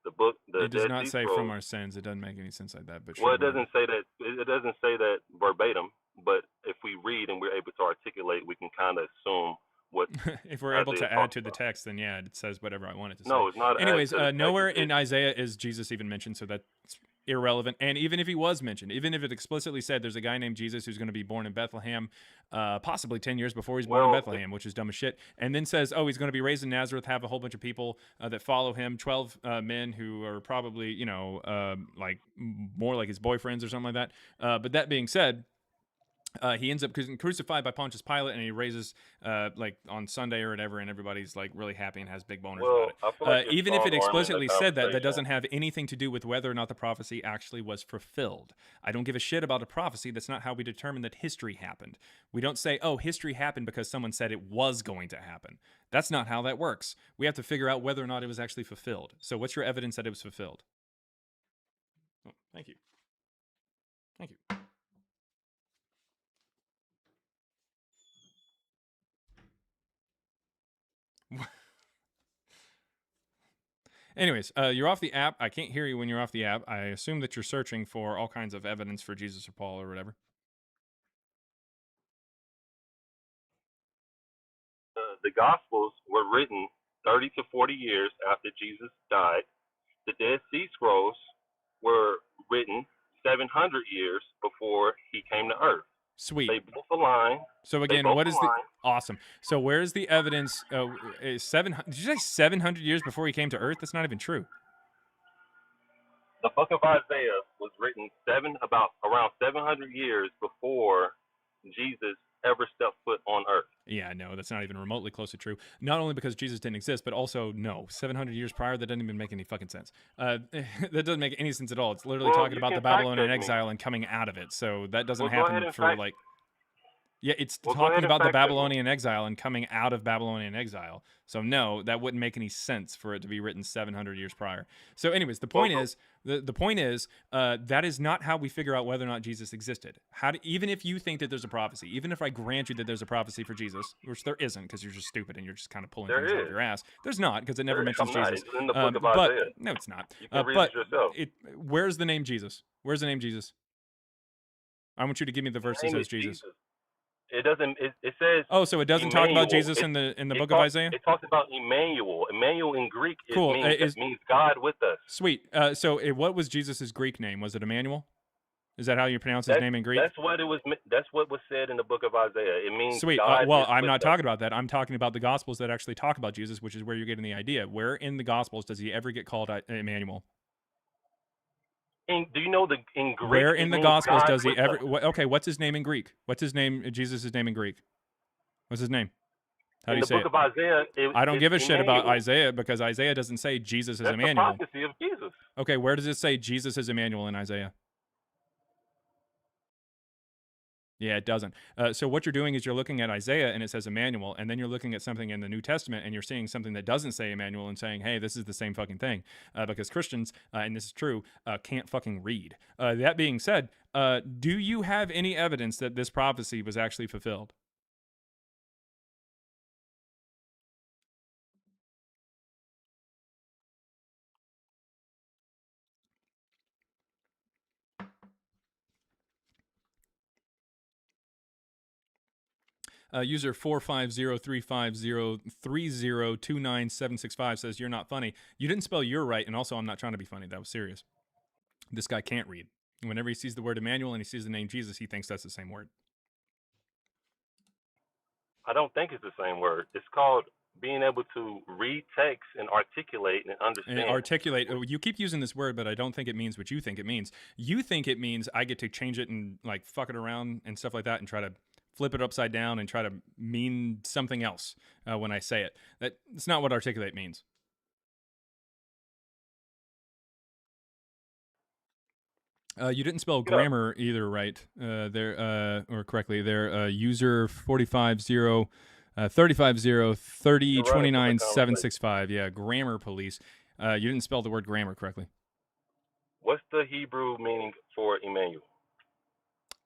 It does not say from our sins. It doesn't make any sense like that. But well, it doesn't say that. It doesn't say that verbatim. But if we read and we're able to articulate, we can kind of assume what. If we're able to add to the text, then yeah, it says whatever I want it to say. No, it's not. Anyways, nowhere in Isaiah is Jesus even mentioned, so that's irrelevant. And even if he was mentioned, even if it explicitly said there's a guy named Jesus who's going to be born in Bethlehem, possibly 10 years before he's born in Bethlehem, which is dumb as shit, and then says, oh, he's going to be raised in Nazareth, have a whole bunch of people that follow him, 12 men who are probably, you know, like more like his boyfriends or something like that. But that being said, he ends up crucified by Pontius Pilate, and he raises like on Sunday or whatever, and everybody's like really happy and has big boners about it. I feel like you're Even if it strong-arming the explicitly said that, that conversation. doesn't have anything to do with whether or not the prophecy actually was fulfilled. I don't give a shit about a prophecy. That's not how we determine that history happened. We don't say, oh, history happened because someone said it was going to happen. That's not how that works. We have to figure out whether or not it was actually fulfilled. So what's your evidence that it was fulfilled? Oh, thank you. Thank you. Anyways, you're off the app. I can't hear you when you're off the app. I assume that you're searching for all kinds of evidence for Jesus or Paul or whatever. The Gospels were written 30 to 40 years after Jesus died. The Dead Sea Scrolls were written 700 years before he came to earth. Sweet. They both align. So again, what is the awesome? So where's the evidence? 700? Did you say 700 years before he came to Earth? That's not even true. The book of Isaiah was written around 700 years before Jesus ever stepped foot on earth. Yeah, no, that's not even remotely close to true. Not only because Jesus didn't exist, but also, no, 700 years prior, that doesn't even make any fucking sense. That doesn't make any sense at all. It's literally talking about the Babylonian exile and coming out of it. So that doesn't happen for like... Yeah, it's talking about the Babylonian exile and coming out of Babylonian exile. So no, that wouldn't make any sense for it to be written 700 years prior. So anyways, the point is, the point is, that is not how we figure out whether or not Jesus existed. Even if you think that there's a prophecy, even if I grant you that there's a prophecy for Jesus, which there isn't because you're just stupid and you're just kind of pulling things out of your ass. There's not, because it never mentions Jesus. It's in the book of Isaiah. No, it's not. You can read it yourself. Where's the name Jesus? Where's the name Jesus? I want you to give me the verse that says Jesus. It doesn't. It says. Oh, so it doesn't talk about Jesus in the book of Isaiah? It talks about Emmanuel. Emmanuel in Greek cool. means God with us. Sweet. So what was Jesus' Greek name? Was it Emmanuel? Is that how you pronounce his name in Greek? That's what it was. That's what was said in the book of Isaiah. It means sweet. God Well, I'm not talking about that. I'm talking about the Gospels that actually talk about Jesus, which is where you're getting the idea. Where in the Gospels does he ever get called Emmanuel? Do you know in Greek? Where in the Gospels God does he ever? Okay, what's his name in Greek? What's his name? Jesus' name in Greek? What's his name? How do you say it? In the book of Isaiah, I don't give a shit about Isaiah because Isaiah doesn't say Jesus is Emmanuel. That's the prophecy of Jesus. Okay, where does it say Jesus is Emmanuel in Isaiah? Yeah, it doesn't. So what you're doing is you're looking at Isaiah and it says Emmanuel, and then you're looking at something in the New Testament and you're seeing something that doesn't say Emmanuel and saying, hey, this is the same fucking thing. Because Christians, and this is true, can't fucking read. That being said, do you have any evidence that this prophecy was actually fulfilled? User 4503503029765 says, you're not funny. You didn't spell you're right, and also I'm not trying to be funny. That was serious. This guy can't read. Whenever he sees the word Emmanuel and he sees the name Jesus, he thinks that's the same word. I don't think it's the same word. It's called being able to read text and articulate and understand. And articulate. You keep using this word, but I don't think it means what you think it means. You think it means I get to change it and like fuck it around and stuff like that and try to flip it upside down and try to mean something else when I say it. That's not what articulate means. You didn't spell grammar either right or correctly. There, user 450 3503029 Yeah, grammar police. You didn't spell the word grammar correctly. What's the Hebrew meaning for Emmanuel?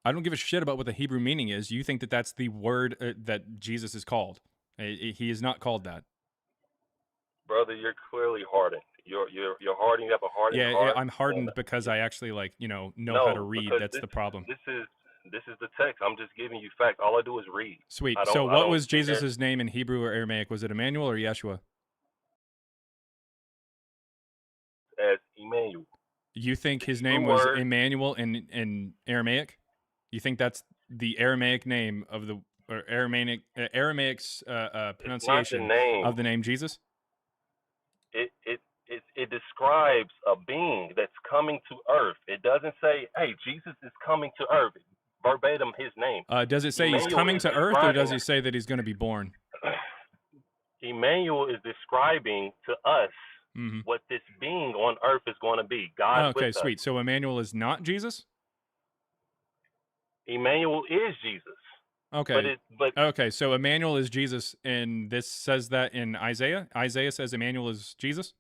I don't give a shit about what the Hebrew meaning is. You think that that's the word that Jesus is called. He is not called that. Brother, you're clearly hardened. You're hardened. You have a hardened heart. Yeah, I'm hardened because I actually know how to read. That's the problem. This is the text. I'm just giving you facts. All I do is read. Sweet. So what was Jesus' name in Hebrew or Aramaic? Was it Emmanuel or Yeshua? As Emmanuel. You think his Hebrew name was word. Emmanuel in Aramaic? You think that's the Aramaic name of the or Aramaic's It's not the pronunciation name. of the name Jesus? It describes a being that's coming to earth. It doesn't say, "Hey, Jesus is coming to earth." Verbatim, his name. Does it say he's Emmanuel coming is to earth, or does describing. he say that he's going to be born? Emmanuel is describing to us Mm-hmm. what this being on earth is going to be. God Okay, with us. sweet. So Emmanuel is not Jesus? Emmanuel is Jesus. Okay. But Okay, so Emmanuel is Jesus, and this says that in Isaiah? Isaiah says Emmanuel is Jesus?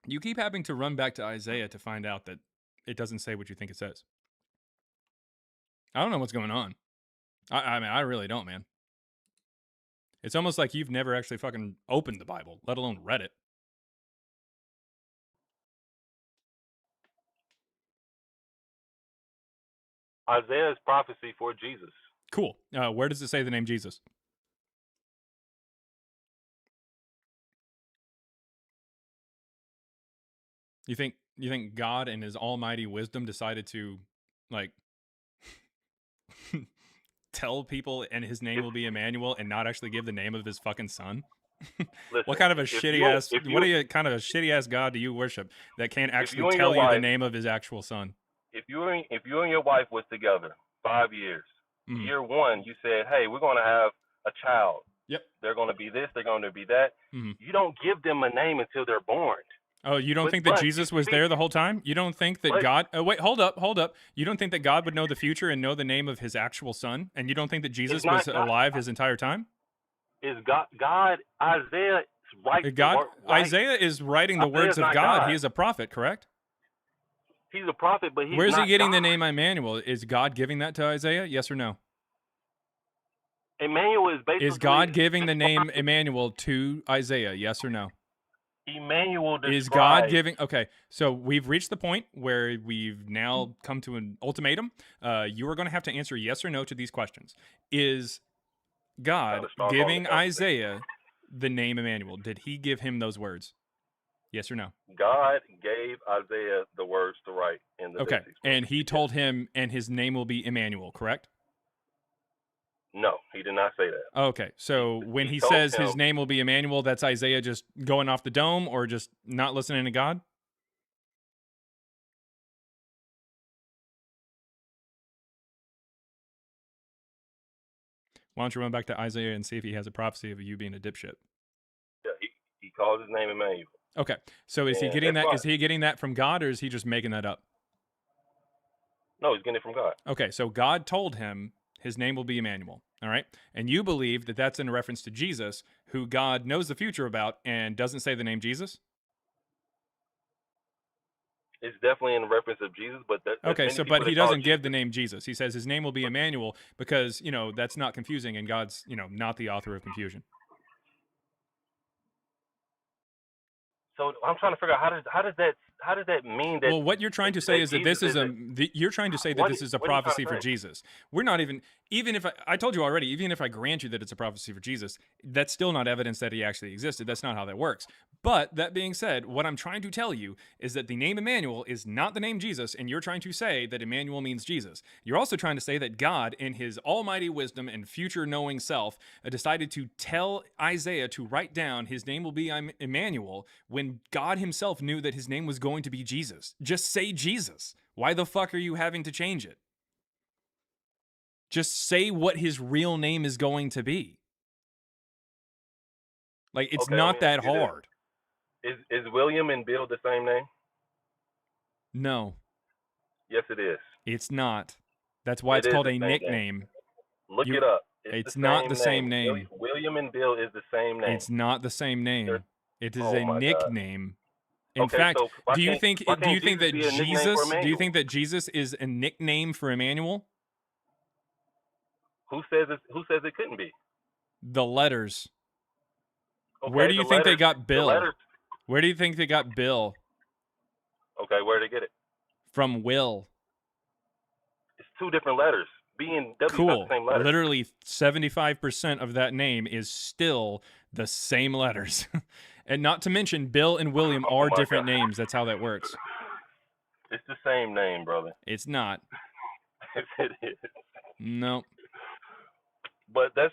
You keep having to run back to Isaiah to find out that it doesn't say what you think it says. I don't know what's going on. I mean, I really don't, man. It's almost like you've never actually fucking opened the Bible, let alone read it. Isaiah's prophecy for Jesus. Cool. Where does it say the name Jesus? You think God in his almighty wisdom decided to like tell people and his name will be Emmanuel and not actually give the name of his fucking son? What kind of a shitty ass kind of a shitty ass God do you worship that can't actually tell you the name of his actual son? If you and your wife was together 5 years, year one you said, "Hey, we're going to have a child. Yep. They're going to be this. They're going to be that." You don't give them a name until they're born. Oh, you don't think that Jesus was there the whole time? You don't think that God... Oh, wait, hold up. You don't think that God would know the future and know the name of his actual son? And you don't think that Jesus was alive his entire time? Is God Isaiah Isaiah is writing the words of God. He is a prophet, correct? He's a prophet, but he's Where's not he getting God. the name Emmanuel? Is God giving that to Isaiah? Yes or no? Emmanuel is basically... Is God giving the name Emmanuel to Isaiah? Yes or no? Emmanuel describes... Is God giving... Okay, so we've reached the point where we've now come to an ultimatum. You are going to have to answer yes or no to these questions. Is God giving Isaiah the name Emmanuel? Did he give him those words? Yes or no? God gave Isaiah the words to write in the Okay, and he told him, and his name will be Emmanuel, correct? No, he did not say that. Okay, so when he says his name will be Emmanuel, that's Isaiah just going off the dome or just not listening to God? Why don't you run back to Isaiah and see if he has a prophecy of you being a dipshit? Yeah, he calls his name Emmanuel. Okay, so is he getting that? Is he getting that from God, or is he just making that up? No, he's getting it from God. Okay, so God told him his name will be Emmanuel. All right, and you believe that that's in reference to Jesus, who God knows the future about and doesn't say the name Jesus? It's definitely in reference of Jesus, but okay. So, but he doesn't give the name Jesus. He says his name will be Emmanuel because that's not confusing, and God's not the author of confusion. So I'm trying to figure out how does that mean that? Well, what you're trying to say is that this is you're trying to say that this is a prophecy for Jesus. We're not even if I told you already, even if I grant you that it's a prophecy for Jesus, that's still not evidence that he actually existed. That's not how that works. But that being said, what I'm trying to tell you is that the name Emmanuel is not the name Jesus, and you're trying to say that Emmanuel means Jesus. You're also trying to say that God, in his almighty wisdom and future knowing self, decided to tell Isaiah to write down his name will be Emmanuel when God himself knew that his name was going to be Jesus. Just say Jesus. Why the fuck are you having to change it? Just say what his real name is going to be. Like, it's not that hard. Is William and Bill the same name? No. Yes, it is. It's not. That's why it's called a nickname. Look it up. It's not the same name. William and Bill is the same name. It's not the same name. It is a nickname. In fact, do you think that Jesus is a nickname for Emmanuel? Who says it couldn't be? The letters. Okay, where do you think they got Bill? The where do you think they got Bill? Okay, where did they get it? From Will. It's two different letters. B and W is not Cool. the same letter. Literally 75% of that name is still the same letters. And not to mention, Bill and William Oh are my different God. names. That's how that works. It's the same name, brother. It's not. Yes, it is. No. But that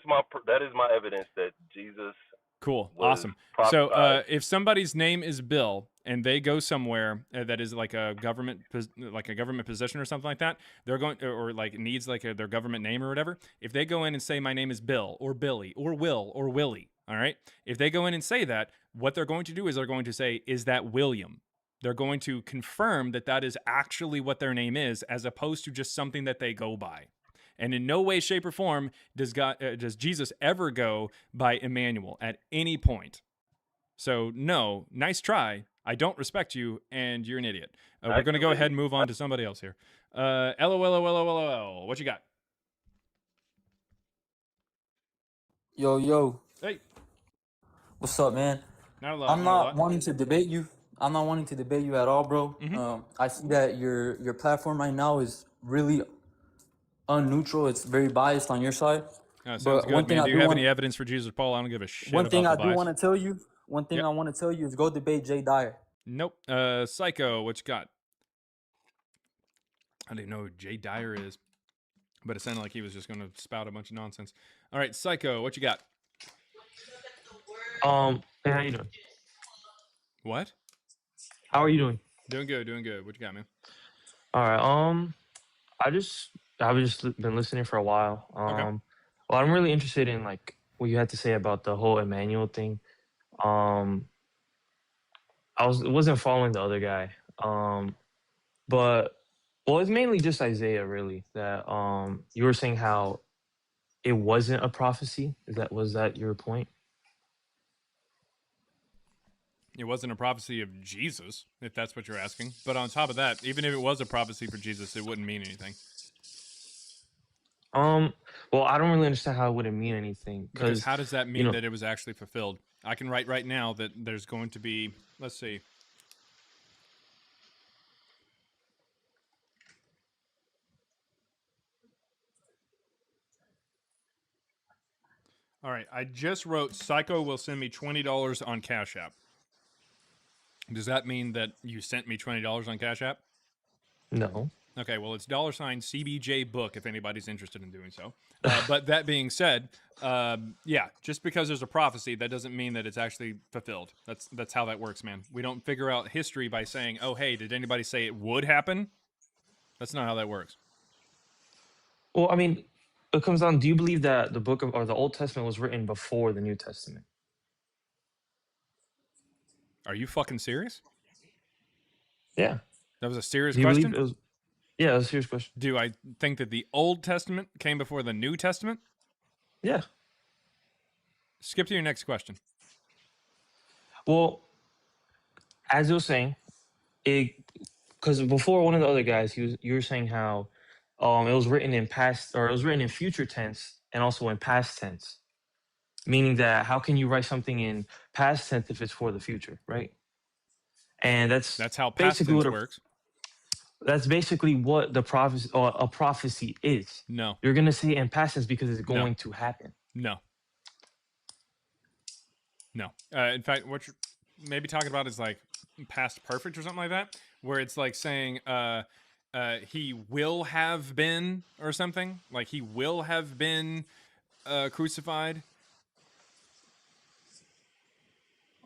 is my evidence that Jesus Cool. was Awesome. So prophesied. if somebody's name is Bill and they go somewhere that is like a government position or something like that, they're going or like needs like their government name or whatever. If they go in and say my name is Bill or Billy or Will or Willie, all right? If they go in and say that, what they're going to do is they're going to say, is that William? They're going to confirm that that is actually what their name is, as opposed to just something that they go by. And in no way, shape, or form does Jesus ever go by Emmanuel at any point. So no, nice try. I don't respect you, and you're an idiot. We're going to go ahead and move on to somebody else here. LOL. What you got? Yo. Hey. What's up, man? Not a lot. I'm not wanting to debate you. I'm not wanting to debate you at all, bro. I see that your platform right now is really unneutral. It's very biased on your side. Sounds but good, one thing man. I Do do you have want, any evidence for Jesus or Paul? I don't give a shit one thing I about the do bias. want to tell you. One thing I want to tell you is go debate Jay Dyer. Nope. Psycho, what you got? I didn't know who Jay Dyer is, but it sounded like he was just going to spout a bunch of nonsense. All right, Psycho, what you got? Hey, how you doing? What? How are you doing? Doing good. What you got, man? All right. I've just been listening for a while. Okay. Well, I'm really interested in like what you had to say about the whole Emmanuel thing. Wasn't following the other guy. But well, it's mainly just Isaiah really that you were saying how it wasn't a prophecy. Was that your point? It wasn't a prophecy of Jesus, if that's what you're asking. But on top of that, even if it was a prophecy for Jesus, it wouldn't mean anything. Well, I don't really understand how it wouldn't mean anything. Because how does that mean that it was actually fulfilled? I can write right now that there's going to be, let's see. All right, I just wrote Psycho will send me $20 on Cash App. Does that mean that you sent me $20 on Cash App? No. Okay, well, it's $CBJ book if anybody's interested in doing so. But that being said, yeah, just because there's a prophecy, that doesn't mean that it's actually fulfilled. That's how that works, man. We don't figure out history by saying, oh, hey, did anybody say it would happen? That's not how that works. Well, I mean, it comes down, do you believe that the Old Testament was written before the New Testament? Are you fucking serious? Yeah. That was a serious Do you question? believe it was, yeah, that was a serious question. Do I think that the Old Testament came before the New Testament? Yeah. Skip to your next Well, as you were saying, because before one of the other guys, you were saying how it was written in past, or it was written in future tense and also in past tense. Meaning that how can you write something in past tense if it's for the future, right? And that's how past tense works. That's basically what the prophecy or a prophecy is. No. You're gonna say in past tense because it's going to happen. No. In fact, what you're maybe talking about is like past perfect or something like that, where it's like saying he will have been or something, like he will have been crucified.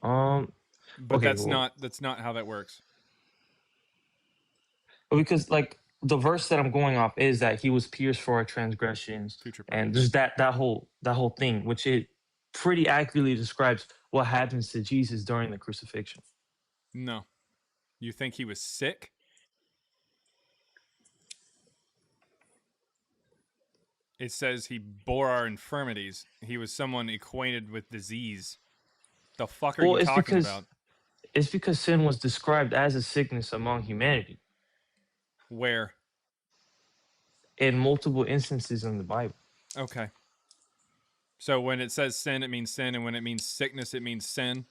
But okay, that's not how that works. Because like the verse that I'm going off is that he was pierced for our transgressions, and just that whole thing, which it pretty accurately describes what happens to Jesus during the crucifixion. No. You think he was sick? It says he bore our infirmities. He was someone acquainted with disease. The fuck are you talking about? It's because sin was described as a sickness among humanity. Where? In multiple instances in the Bible. Okay. So when it says sin, it means sin, and when it means sickness, it means sin?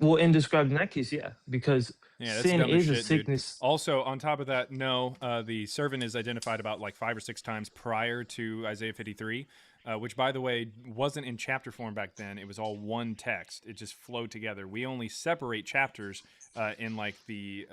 Well, in described in that case, yeah. Because Yeah, that's sin dumb as is a shit, dude. sickness. Also, on top of that, no, the servant is identified about like 5 or 6 times prior to Isaiah 53, which, by the way, wasn't in chapter form back then. It was all one text. It just flowed together. We only separate chapters in like the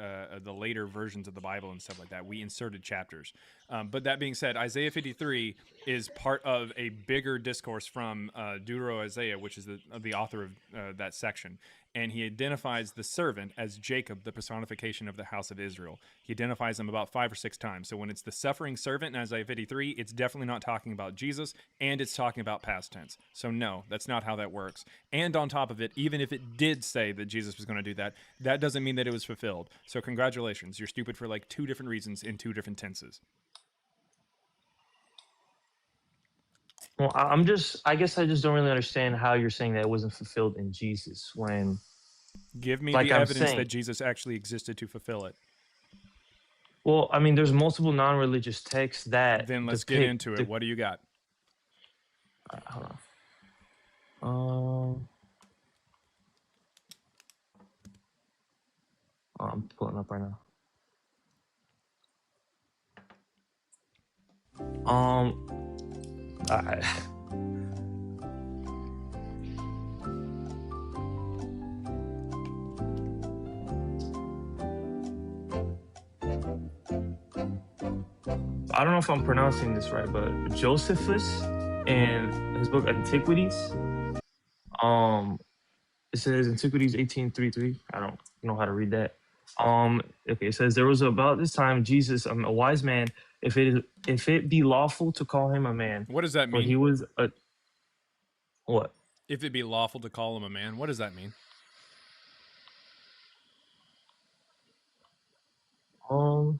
later versions of the Bible and stuff like that. We inserted chapters. But that being said, Isaiah 53 is part of a bigger discourse from Deutero-Isaiah, which is the author of that section. And he identifies the servant as Jacob, the personification of the house of Israel. He identifies him about 5 or 6 times. So when it's the suffering servant in Isaiah 53, it's definitely not talking about Jesus, and it's talking about past tense. So no, that's not how that works. And on top of it, even if it did say that Jesus was going to do that, that doesn't mean that it was fulfilled. So congratulations, you're stupid for like 2 different reasons in 2 different tenses. Well, I guess I just don't really understand how you're saying that it wasn't fulfilled in Jesus when, Give me like the I'm evidence saying, that Jesus actually existed to fulfill it. well, I mean, there's multiple non-religious texts that Then let's get into it. What do you got? Hold on. I'm pulling up right now. I don't know if I'm pronouncing this right, but Josephus in his book Antiquities, it says Antiquities 1833. I don't know how to read that. Okay, it says there was about this time Jesus, a wise man, if it be lawful to call him a man. What does that For mean? he was a what? If it be lawful to call him a man, what does that mean? Hold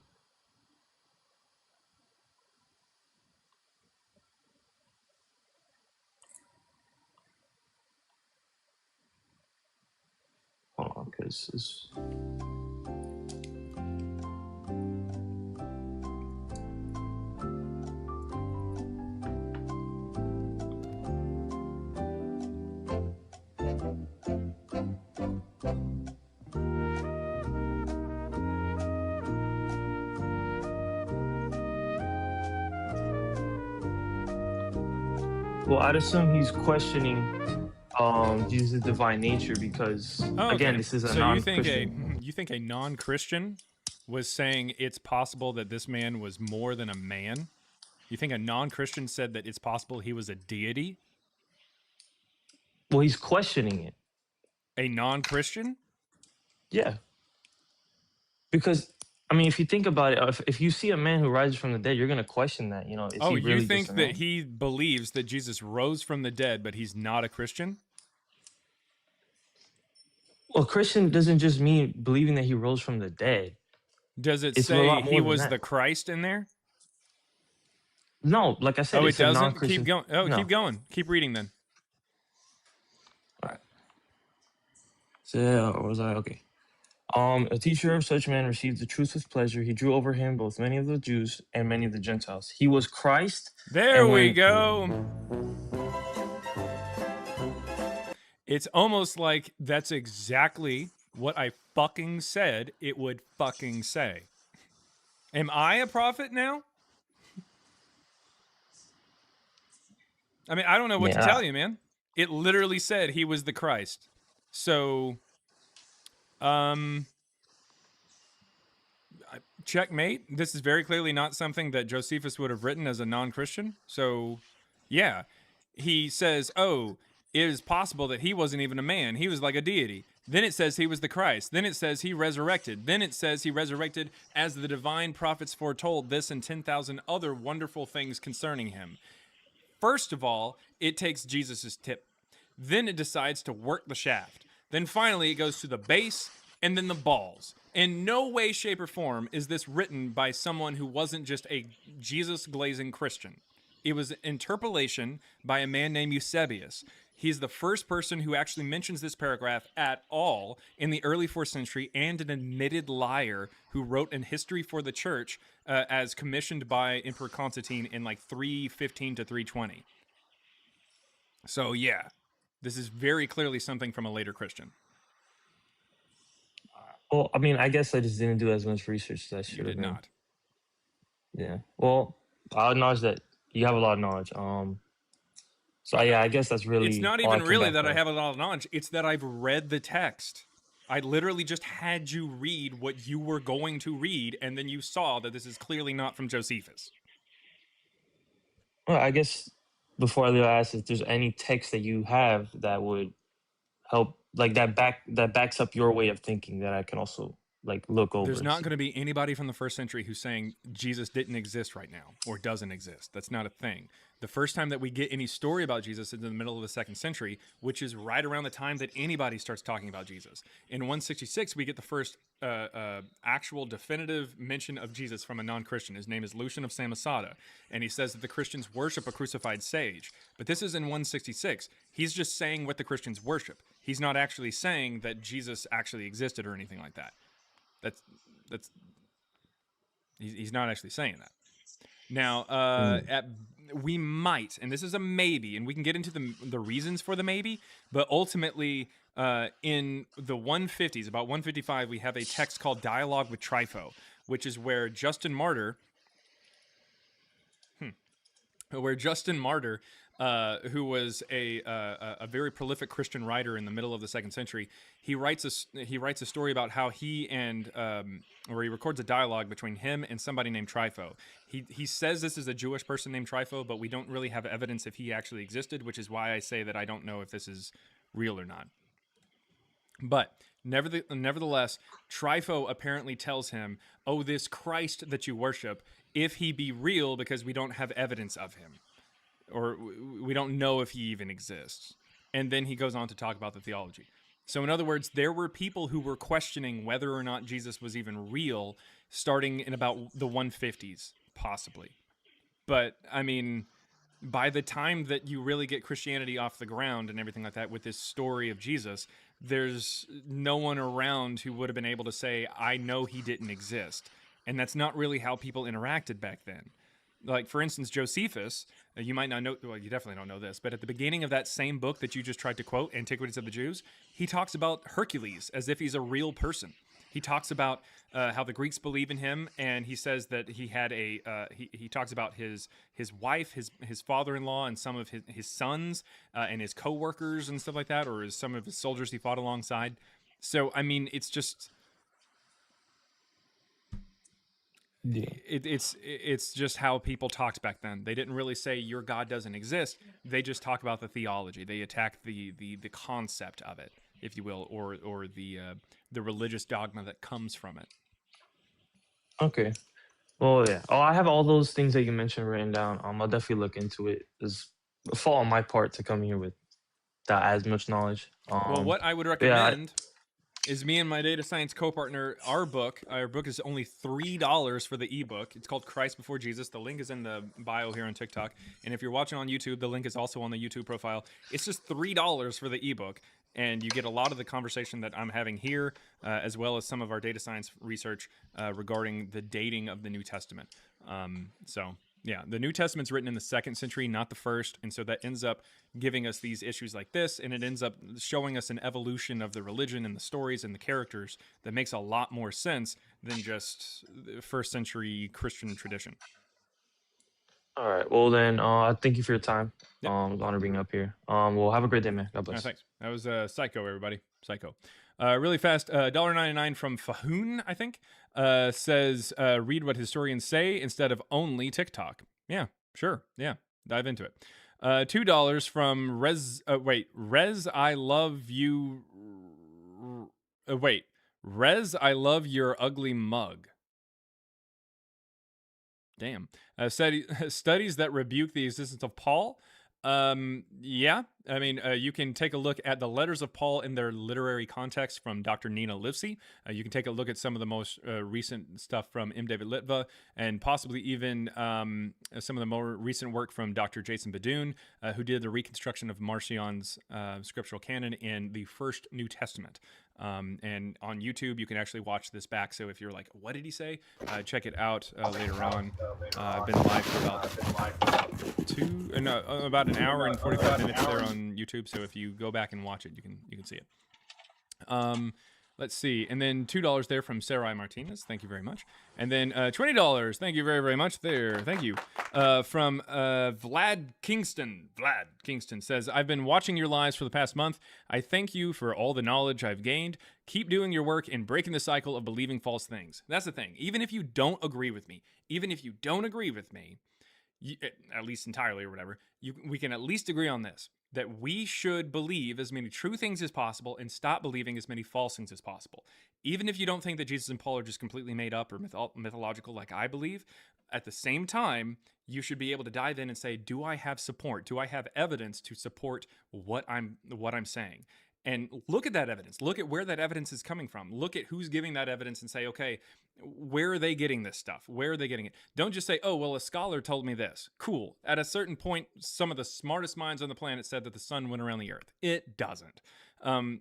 on, because this. Well, I'd assume he's questioning Jesus' divine nature because again, this is a non-Christian. You think a non-Christian was saying it's possible that this man was more than a man? You think a non-Christian said that it's possible he was a deity? Well, he's questioning it. A non-Christian? Yeah. Because I mean, if you think about it, if you see a man who rises from the dead, you're going to question that. You know, is he really you think just a that man? he believes that Jesus rose from the dead, but he's not a Christian? Well, Christian doesn't just mean believing that he rose from the dead. Does it It's a say lot he more than was that. the Christ in there? No, like I said, Oh, it's it a doesn't? non-Christian. Keep going. Oh, No. keep going. Keep reading then. All right. So, where was I? Okay. A teacher of such men received the truth with pleasure. He drew over him both many of the Jews and many of the Gentiles. He was Christ. There we go. It's almost like that's exactly what I fucking said it would fucking say. Am I a prophet now? I mean, I don't know what to tell you, man. It literally said he was the Christ. So, checkmate. This is very clearly not something that Josephus would have written as a non-Christian. So, yeah. He says, oh, it is possible that he wasn't even a man. He was like a deity. Then it says he was the Christ. Then it says he resurrected. Then it says he resurrected as the divine prophets foretold this and 10,000 other wonderful things concerning him. First of all, it takes Jesus's tip. Then it decides to work the shaft. Then finally it goes to the base and then the balls. In no way, shape, or form is this written by someone who wasn't just a Jesus-glazing Christian. It was interpolation by a man named Eusebius. He's the first person who actually mentions this paragraph at all in the early 4th century and an admitted liar who wrote an history for the church as commissioned by Emperor Constantine in like 315 to 320. So yeah, this is very clearly something from a later Christian. Well, I mean, I guess I just didn't do as much research as I should You have did been. not. Yeah. Well, I acknowledge that you have a lot of knowledge. So yeah, I guess that's It's really not all I even came really back that I with. have a lot of knowledge. It's that I've read the text. I literally just had you read what you were going to read, and then you saw that this is clearly not from Josephus. Well, I guess before I leave, I ask if there's any text that you have that would help, like that backs up your way of thinking that I can also like look over There's and not see. going to be anybody from the first century who's saying Jesus didn't exist right now or doesn't exist. That's not a thing. The first time that we get any story about Jesus is in the middle of the second century, which is right around the time that anybody starts talking about Jesus. In 166, we get the first actual definitive mention of Jesus from a non-Christian. His name is Lucian of Samosata, and he says that the Christians worship a crucified sage. But this is in 166. He's just saying what the Christians worship. He's not actually saying that Jesus actually existed or anything like that. That's he's not actually saying that. Now, we might, and this is a maybe, and we can get into the reasons for the maybe, but ultimately, in the 150s, about 155, we have a text called Dialogue with Trypho, which is where Justin Martyr, who was a very prolific Christian writer in the middle of the second century, he writes a story about how he records a dialogue between him and somebody named Trypho. He says this is a Jewish person named Trypho, but we don't really have evidence if he actually existed, which is why I say that I don't know if this is real or not. But nevertheless, Trypho apparently tells him, "Oh, this Christ that you worship, if he be real, because we don't have evidence of him, or we don't know if he even exists." And then he goes on to talk about the theology. So in other words, there were people who were questioning whether or not Jesus was even real starting in about the 150s, possibly. But I mean, by the time that you really get Christianity off the ground and everything like that with this story of Jesus, there's no one around who would have been able to say, I know he didn't exist. And that's not really how people interacted back then. Like, for instance, Josephus, you might not know, well, you definitely don't know this, but at the beginning of that same book that you just tried to quote, Antiquities of the Jews, he talks about Hercules as if he's a real person. He talks about how the Greeks believe in him, and he says that he had he talks about his wife, his father-in-law, and some of his sons and his co-workers and stuff like that, or some of his soldiers he fought alongside. So, I mean, it's just... Yeah. It's just how people talked back then. They didn't really say your God doesn't exist. They just talk about the theology. They attack the concept of it, if you will, or the religious dogma that comes from it. Okay. Well, yeah. Oh, I have all those things that you mentioned written down. I'll definitely look into it. It's a fault on my part to come here with that as much knowledge. Well, what I would recommend is me and my data science co-partner, our book is only $3 for the ebook. It's called Christ Before Jesus. The link is in the bio here on TikTok. And if you're watching on YouTube, the link is also on the YouTube profile. It's just $3 for the ebook. And you get a lot of the conversation that I'm having here, as well as some of our data science research regarding the dating of the New Testament. So, yeah, the New Testament's written in the 2nd century, not the 1st. And so that ends up giving us these issues like this. And it ends up showing us an evolution of the religion and the stories and the characters that makes a lot more sense than just the 1st century Christian tradition. All right. Well, then, thank you for your time. Yep. It was an honor being up here. Well, have a great day, man. God bless. Thanks. That was Psycho, everybody. Psycho. Really fast, $1.99 from Fahoon, I think, says, read what historians say instead of only TikTok. Yeah, sure. Yeah, dive into it. $2 from Rez, I love you. Rez, I love your ugly mug. Damn. Studies that rebuke the existence of Paul. Yeah, I mean, you can take a look at the letters of Paul in their literary context from Dr. Nina Livesey. You can take a look at some of the most recent stuff from M. David Litva, and possibly even some of the more recent work from Dr. Jason Badoon, who did the reconstruction of Marcion's scriptural canon in the First New Testament. And on YouTube, you can actually watch this back. So if you're like, what did he say? Check it out later on. I've been live for about an hour and 45 minutes there on YouTube. So if you go back and watch it, you can see it. Let's see. And then $2 there from Sarai Martinez. Thank you very much. And then $20. Thank you very, very much there. Thank you. From Vlad Kingston. Vlad Kingston says, I've been watching your lives for the past month. I thank you for all the knowledge I've gained. Keep doing your work and breaking the cycle of believing false things. That's the thing. Even if you don't agree with me, at least entirely or whatever, we can at least agree on this, that we should believe as many true things as possible and stop believing as many false things as possible. Even if you don't think that Jesus and Paul are just completely made up or mythological like I believe, at the same time, you should be able to dive in and say, do I have support? Do I have evidence to support what I'm saying? And look at that evidence. Look at where that evidence is coming from. Look at who's giving that evidence and say, okay, where are they getting this stuff? Where are they getting it? Don't just say, oh, well, a scholar told me this. Cool. At a certain point, some of the smartest minds on the planet said that the sun went around the earth. It doesn't.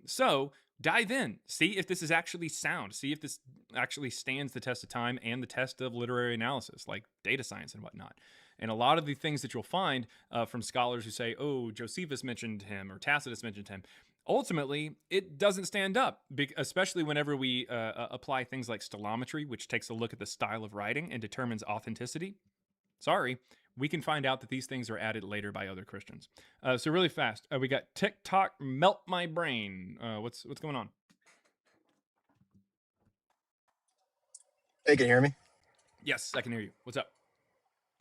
So dive in. See if this is actually sound. See if this actually stands the test of time and the test of literary analysis, like data science and whatnot. And a lot of the things that you'll find from scholars who say, oh, Josephus mentioned him or Tacitus mentioned him, ultimately, it doesn't stand up, especially whenever we apply things like stylometry, which takes a look at the style of writing and determines authenticity. Sorry, we can find out that these things are added later by other Christians. So really fast, we got TikTok melt my brain. What's going on? Hey, can you hear me? Yes, I can hear you. What's up?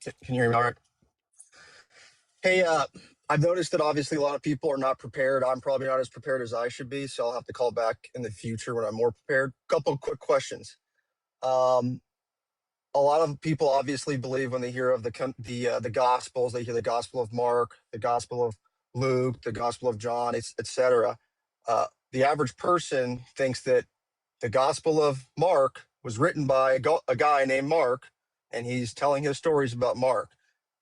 Can you hear me all right? Hey, I've noticed that obviously a lot of people are not prepared. I'm probably not as prepared as I should be, so I'll have to call back in the future when I'm more prepared. Couple quick questions. A lot of people obviously believe when they hear of the Gospels, they hear the Gospel of Mark, the Gospel of Luke, the Gospel of John, etc. The average person thinks that the Gospel of Mark was written by a guy named Mark, and he's telling his stories about Mark.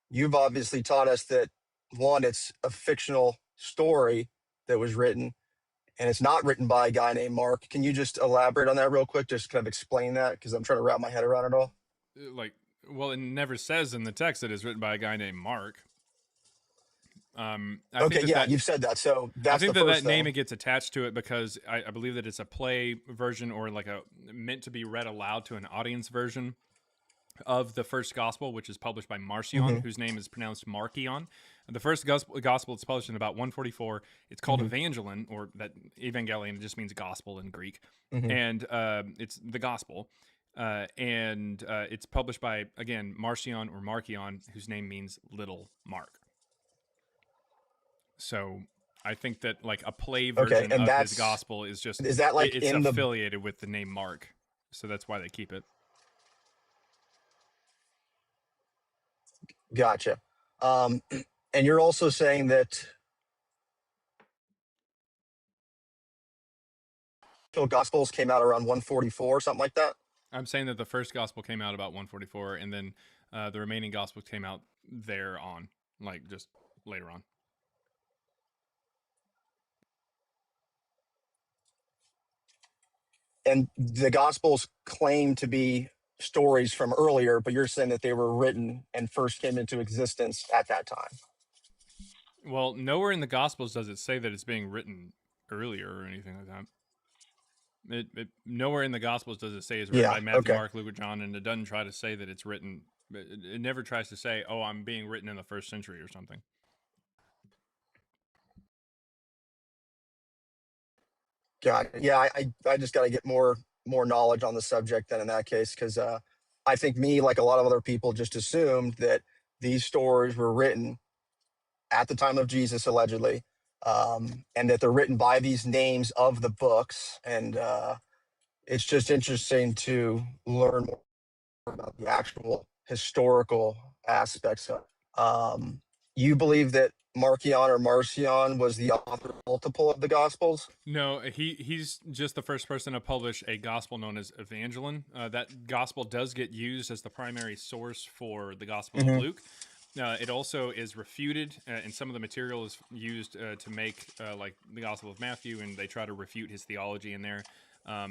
You've obviously taught us that, one, it's a fictional story that was written, and it's not written by a guy named Mark. Can you just elaborate on that real quick? Just kind of explain that, because I'm trying to wrap my head around it all. Well, it never says in the text that it's written by a guy named Mark. You've said that. So that's I think the first that name thing. it gets attached to it because I believe that it's a play version or like a meant to be read aloud to an audience version of the first gospel, which is published by Marcion, whose name is pronounced Markion. The first gospel is published in about 144. It's called Evangelion, or that Evangelion, it just means gospel in Greek. And it's the gospel. And it's published by, again, Marcion or Markion, whose name means little Mark. So I think that like a play version of his gospel is just, is that like it's affiliated with the name Mark. So that's why they keep it. Gotcha. And you're also saying that Gospels came out around 144, something like that? I'm saying that the first gospel came out about 144, and then the remaining gospels came out there on, like just later on. And the Gospels claim to be stories from earlier, but you're saying that they were written and first came into existence at that time. Well, nowhere in the Gospels does it say that it's being written earlier or anything like that. Nowhere in the Gospels does it say it's written by Matthew, Mark, Luke, or John, and it doesn't try to say that it's written. It never tries to say, "Oh, I'm being written in the first century" or something. Got it. Yeah, I just got to get more knowledge on the subject then in that case, because I think me, like a lot of other people, just assumed that these stories were written at the time of Jesus, allegedly, and that they're written by these names of the books. And it's just interesting to learn more about the actual historical aspects of it. You believe that Marcion or Marcion was the author of multiple of the Gospels? No, he's just the first person to publish a gospel known as Evangelion. That gospel does get used as the primary source for the Gospel of Luke. It also is refuted, and some of the material is used to make like the Gospel of Matthew, and they try to refute his theology in there.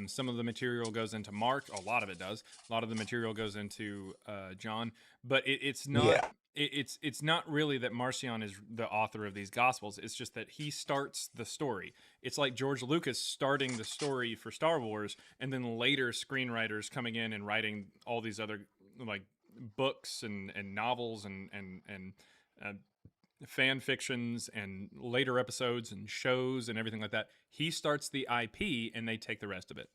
Some of the material goes into Mark. A lot of it does. A lot of the material goes into John. But it's not. Yeah. It's not really that Marcion is the author of these Gospels. It's just that he starts the story. It's like George Lucas starting the story for Star Wars, and then later screenwriters coming in and writing all these other like books and novels and uh, fan fictions and later episodes and shows and everything like that. He starts the IP and they take the rest of it.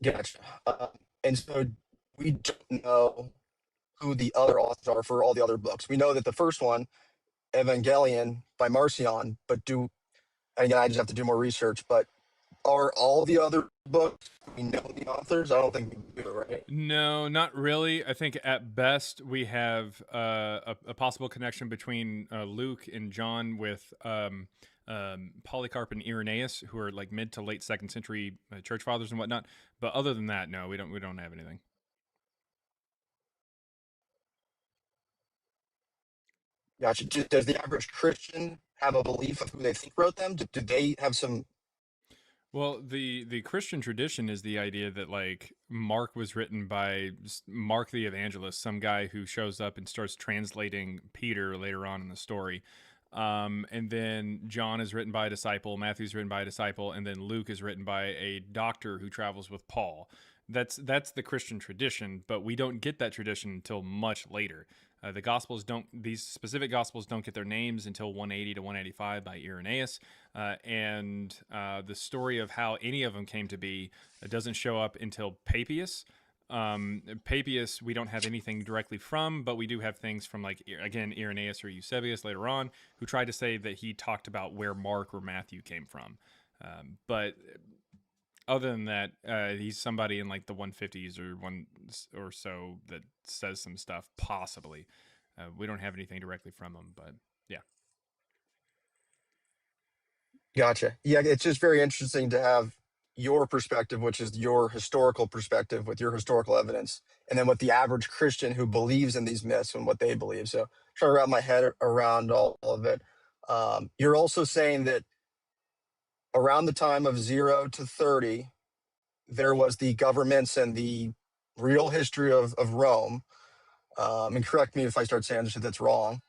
Gotcha. And so we don't know who the other authors are for all the other books. We know that the first one, Evangelion by Marcion, but again, I just have to do more research, but are all the other books, we know the authors? I don't think we do, right? No, not really. I think at best we have a possible connection between Luke and John with Polycarp and Irenaeus, who are like mid to late 2nd century church fathers and whatnot. But other than that, no, we don't have anything. Gotcha. Does the average Christian have a belief of who they think wrote them? Do they have some? Well, the Christian tradition is the idea that like Mark was written by Mark the evangelist, some guy who shows up and starts translating Peter later on in the story. And then John is written by a disciple, Matthew's written by a disciple, and then Luke is written by a doctor who travels with Paul. That's the Christian tradition, but we don't get that tradition until much later. These specific gospels don't get their names until 180 to 185 by Irenaeus, and the story of how any of them came to be doesn't show up until Papias. Papias, we don't have anything directly from, but we do have things from like again Irenaeus or Eusebius later on, who tried to say that he talked about where Mark or Matthew came from. But other than that, he's somebody in like the 150s or one or so that says some stuff. Possibly, we don't have anything directly from him, but yeah. Gotcha. Yeah, it's just very interesting to have your perspective, which is your historical perspective with your historical evidence, and then with the average Christian who believes in these myths and what they believe. So trying to wrap my head around all of it. You're also saying that around the time of 0 to 30, there was the governments and the real history of Rome. And correct me if I start saying shit that's wrong.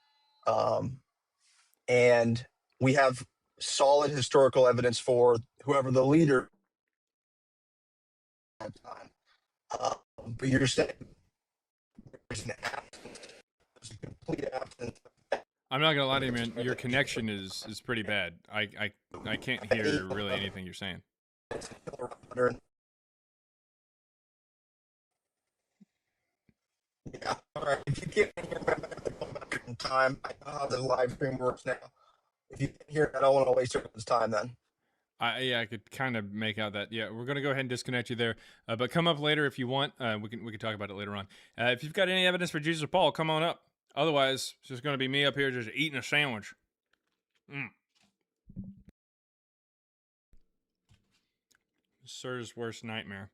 And we have solid historical evidence for whoever the leader at the time. But you're saying there's an absence, there's a complete absence. I'm not gonna lie to you, man. Your connection is pretty bad. I can't hear really anything you're saying. Yeah. All right. If you can't hear me, I'm gonna have to go back in time. I know how the live stream works now. If you can't hear it, I don't want to waste everyone's time then. I could kind of make out that. Yeah, we're gonna go ahead and disconnect you there. But come up later if you want. We can talk about it later on. If you've got any evidence for Jesus or Paul, come on up. Otherwise, it's just gonna be me up here just eating a sandwich. Sir's worst nightmare.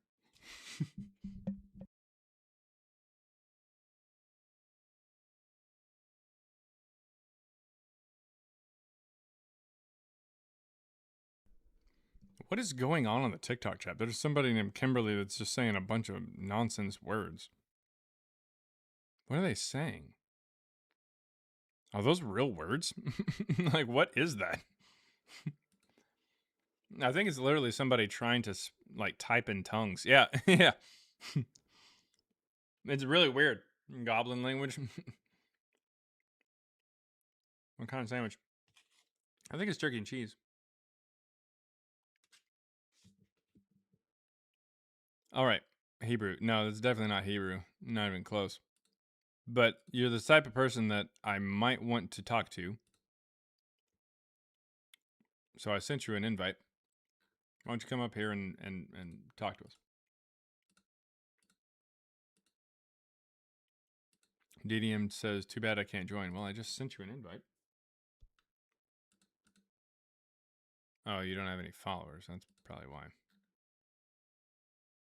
What is going on the TikTok chat? There's somebody named Kimberly that's just saying a bunch of nonsense words. What are they saying? Are those real words? Like, what is that? I think it's literally somebody trying to like type in tongues. Yeah, yeah. It's really weird. Goblin language. What kind of sandwich? I think it's turkey and cheese. All right, Hebrew. No, that's definitely not Hebrew. Not even close. But you're the type of person that I might want to talk to. So I sent you an invite. Why don't you come up here and talk to us? DDM says, too bad I can't join. Well, I just sent you an invite. Oh, you don't have any followers. That's probably why.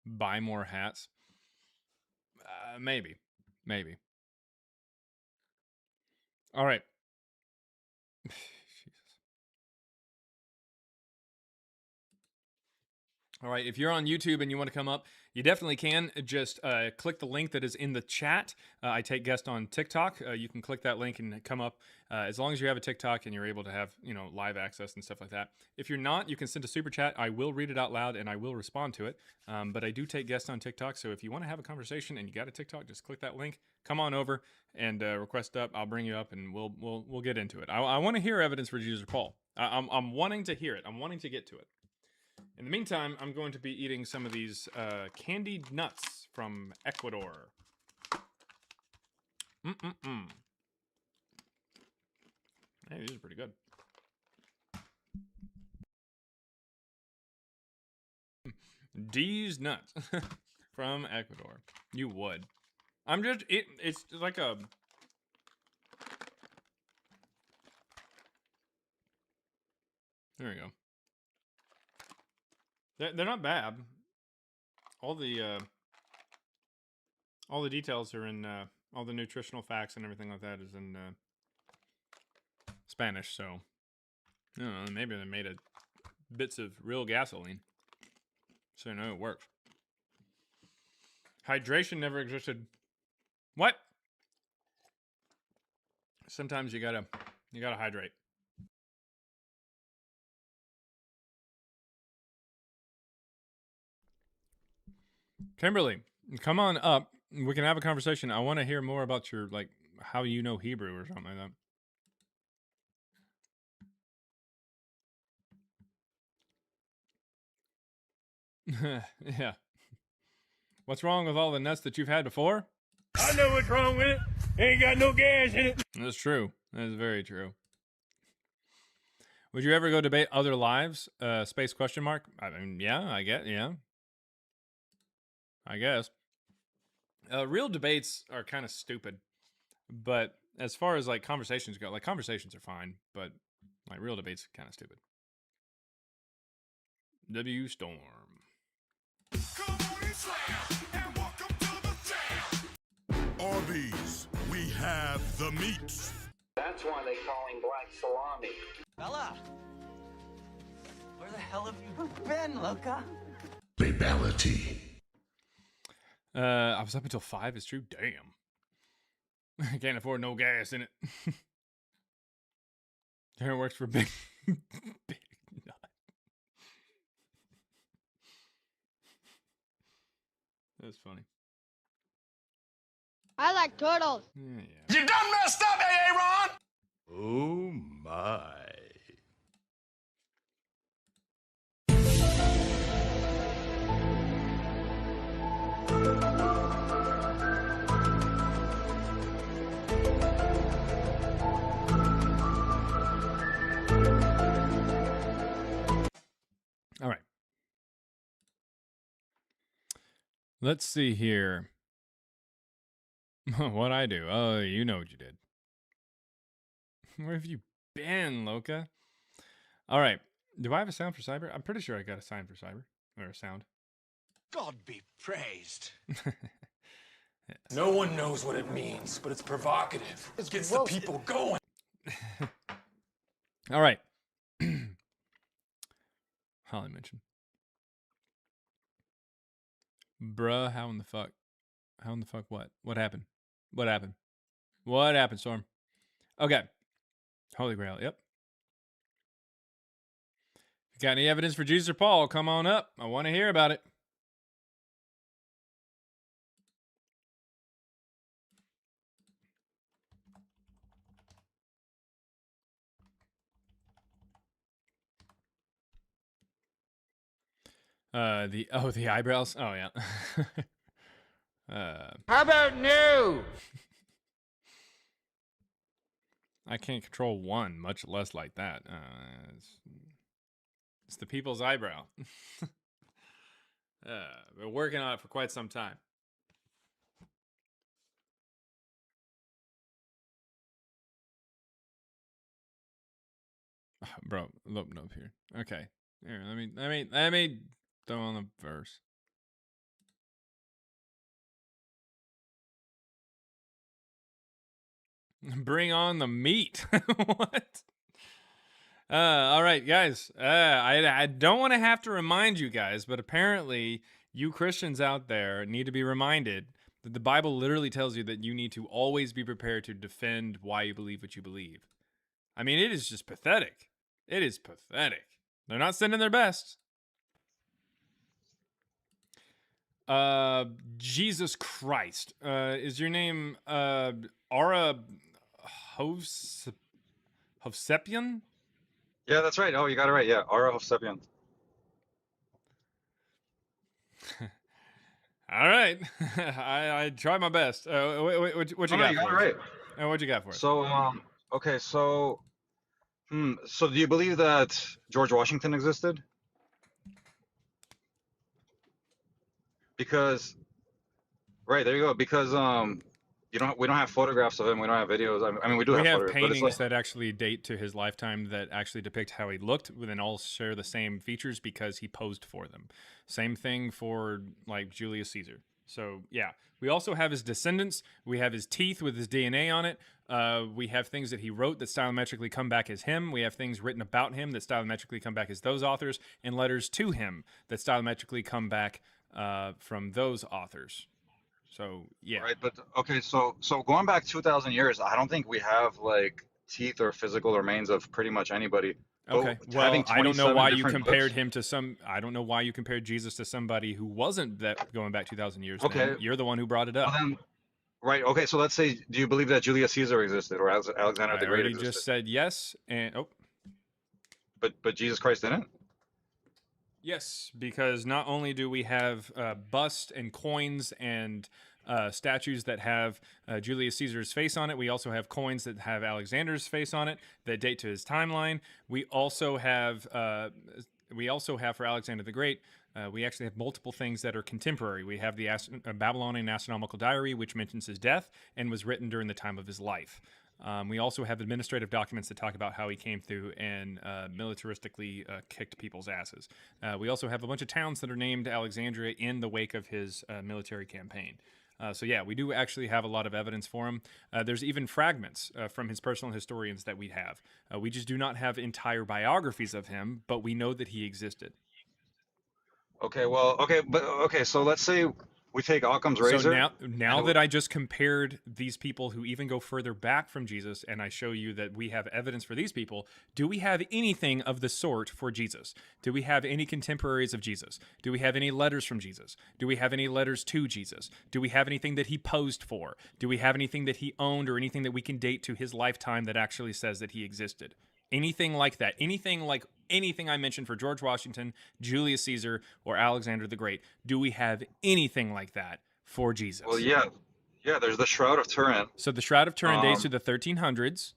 Buy more hats? Maybe. Maybe. All right. All right, if you're on YouTube and you want to come up, you definitely can. Just click the link that is in the chat. I take guests on TikTok. You can click that link and come up as long as you have a TikTok and you're able to have, live access and stuff like that. If you're not, you can send a super chat. I will read it out loud and I will respond to it. But I do take guests on TikTok, so if you want to have a conversation and you got a TikTok, just click that link. Come on over and request up. I'll bring you up and we'll get into it. I want to hear evidence for Jesus or Paul. I'm wanting to hear it. I'm wanting to get to it. In the meantime, I'm going to be eating some of these candied nuts from Ecuador. Hey, these are pretty good. These nuts from Ecuador. You would. It's like a... There we go. They're not bad. All the details are in all the nutritional facts and everything like that is in Spanish. So I don't know, maybe they made bits of real gasoline, so no, it works. Hydration never existed. What? Sometimes you gotta hydrate. Kimberly, come on up. We can have a conversation. I want to hear more about your, how you know Hebrew or something like that. Yeah. What's wrong with all the nuts that you've had before? I know what's wrong with it. Ain't got no gas in it. That's true. That is very true. Would you ever go debate other lives? Space question mark? I mean, yeah, I guess. Real debates are kind of stupid, but as far as conversations go, conversations are fine, but real debates are kind of stupid. W Storm. Arby's, we have the meats. That's why they call him Black Salami. Bella! Where the hell have you been, Luca? Babality. I was up until 5, it's true. Damn. I can't afford no gas in it. Karen works for Big Nut. That's funny. I like turtles. Yeah. You done messed up, Aaron! Oh my. All right. Let's see here. What'd I do? Oh, you know what you did. Where have you been, Loca? All right. Do I have a sound for cyber? I'm pretty sure I got a sign for cyber. Or a sound. God be praised. No one knows what it means, but it's provocative. It gets the people going. All right. Holly mentioned. Bruh, how in the fuck? How in the fuck what? What happened? What happened? What happened, Storm? Okay. Holy Grail, yep. If you got any evidence for Jesus or Paul, come on up. I want to hear about it. The eyebrows. Oh yeah. How about no? I can't control one, much less like that. It's the people's eyebrow. Been working on it for quite some time. Bro, look up here. Okay. Here, let me throw on the verse. Bring on the meat. What? All right, guys. I don't want to have to remind you guys, but apparently you Christians out there need to be reminded that the Bible literally tells you that you need to always be prepared to defend why you believe what you believe. I mean, it is just pathetic. It is pathetic. They're not sending their best. Jesus Christ. Is your name Ara Hovsepian? Yeah, that's right. Oh, you got it right. Yeah, Ara Hovsepian. All right. I try my best. What you No, no, got you got it for us? right. What you got for us? So, okay, so, so do you believe that George Washington existed? Because, right, there you go. Because, we don't have photographs of him. We don't have videos. I mean, we do We have have photographs, but it's paintings like, that actually date to his lifetime that actually depict how he looked, and all share the same features because he posed for them. Same thing for like Julius Caesar. So yeah, we also have his descendants. We have his teeth with his DNA on it. We have things that he wrote that stylometrically come back as him. We have things written about him that stylometrically come back as those authors, and letters to him that stylometrically come back from those authors. So yeah. right, but okay, so going back 2,000 years, I don't think we have like teeth or physical remains of pretty much anybody. Okay. But Well, having I don't know 27 why you different compared books. him to some. I don't know why you compared Jesus to somebody who wasn't that going back 2,000 years. Okay, Then you're the one who brought it well up. then, right, okay, so let's say, do you believe that Julius Caesar existed or Alexander I the Great already existed? just said yes, and But Jesus Christ didn't? yes, because not only do we have busts and coins and statues that have Julius Caesar's face on it, we also have coins that have Alexander's face on it that date to his timeline. We also have for Alexander the Great. We actually have multiple things that are contemporary. We have the Babylonian Astronomical Diary, which mentions his death and was written during the time of his life. We also have administrative documents that talk about how he came through and militaristically kicked people's asses. We also have a bunch of towns that are named Alexandria in the wake of his military campaign. So yeah, we do actually have a lot of evidence for him. There's even fragments from his personal historians that we have. We just do not have entire biographies of him, but we know that he existed. Okay, well, okay, but okay, so let's say we take Occam's So razor. now that I just compared these people who even go further back from Jesus, and I show you that we have evidence for these people, do we have anything of the sort for Jesus? Do we have any contemporaries of Jesus? Do we have any letters from Jesus? Do we have any letters to Jesus? Do we have anything that he posed for? Do we have anything that he owned or anything that we can date to his lifetime that actually says that he existed? Anything like that? Anything I mentioned for George Washington, Julius Caesar, or Alexander the Great? Do we have anything like that for Jesus? Well, yeah, there's the Shroud of Turin. So the Shroud of Turin dates to the 1300s.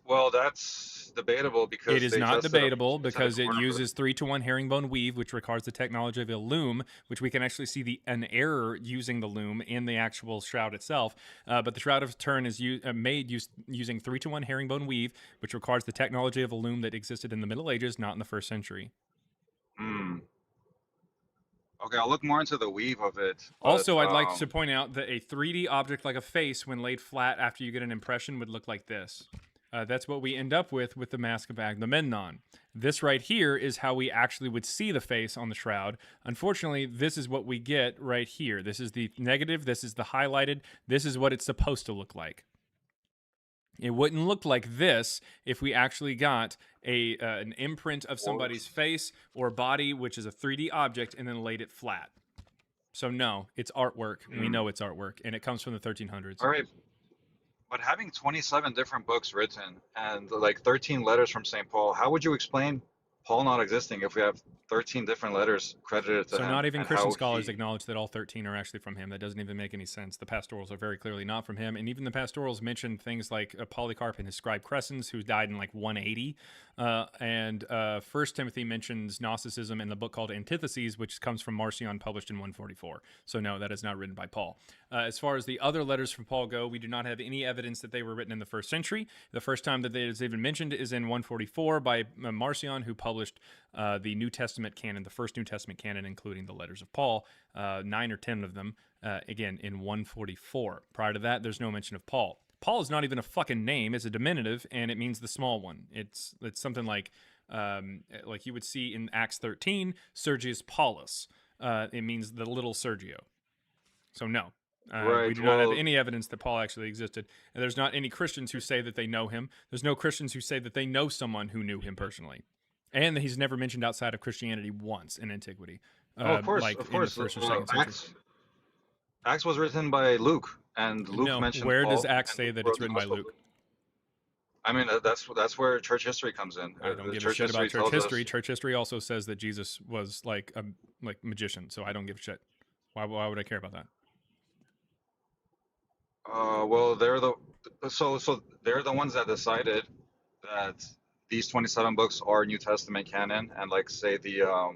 Well, that's debatable because It is they not tested a debatable specific because it corner of uses 3-to-1 herringbone weave, which requires the technology of a loom, which we can actually see an error using the loom in the actual shroud itself. But the Shroud of Turin is made using 3-to-1 herringbone weave, which requires the technology of a loom that existed in the Middle Ages, not in the 1st century. Hmm. Okay, I'll look more into the weave of it. But, Also, I'd like to point out that a 3D object like a face, when laid flat after you get an impression, would look like this. That's what we end up with the Mask of Agamemnon. This right here is how we actually would see the face on the shroud. Unfortunately, this is what we get right here. This is the negative. This is the highlighted. This is what it's supposed to look like. It wouldn't look like this if we actually got an imprint of somebody's face or body, which is a 3D object, and then laid it flat. So no, it's artwork. We know it's artwork, and it comes from the 1300s. all right, but having 27 different books written and like 13 letters from St. Paul, how would you explain Paul not existing if we have 13 different letters credited to So him? not even and Christian how scholars he- acknowledge that all 13 are actually from him. That doesn't even make any sense. The pastorals are very clearly not from him. And even the pastorals mention things like Polycarp and his scribe Crescens, who died in like 180. And 1 Timothy mentions Gnosticism in the book called Antitheses, which comes from Marcion, published in 144. So no, that is not written by Paul. As far as the other letters from Paul go, we do not have any evidence that they were written in the 1st century. The first time that they is even mentioned is in 144 by Marcion, who published the New Testament canon, the first New Testament canon, including the letters of Paul, 9 or 10 of them, again, in 144. Prior to that, there's no mention of Paul. Paul is not even a fucking name. It's a diminutive, and it means the small one. It's something like you would see in Acts 13, Sergius Paulus. It means the little Sergio. So no, Right. we do not have Well, any evidence that Paul actually existed. And there's not any Christians who say that they know him. There's no Christians who say that they know someone who knew him personally. And he's never mentioned outside of Christianity once in antiquity. of course, Like of in the course. first or second century. Acts was written by Luke, and Luke No, mentioned where Paul, does Acts and say Luke that wrote it's the written by Gospel. Luke? I mean, that's where church history comes in. I don't The give a church shit about history church tells history. us. Church history also says that Jesus was like a magician, so I don't give a shit. Why would I care about that? Well, they're the they're the ones that decided that these 27 books are New Testament canon, and like say the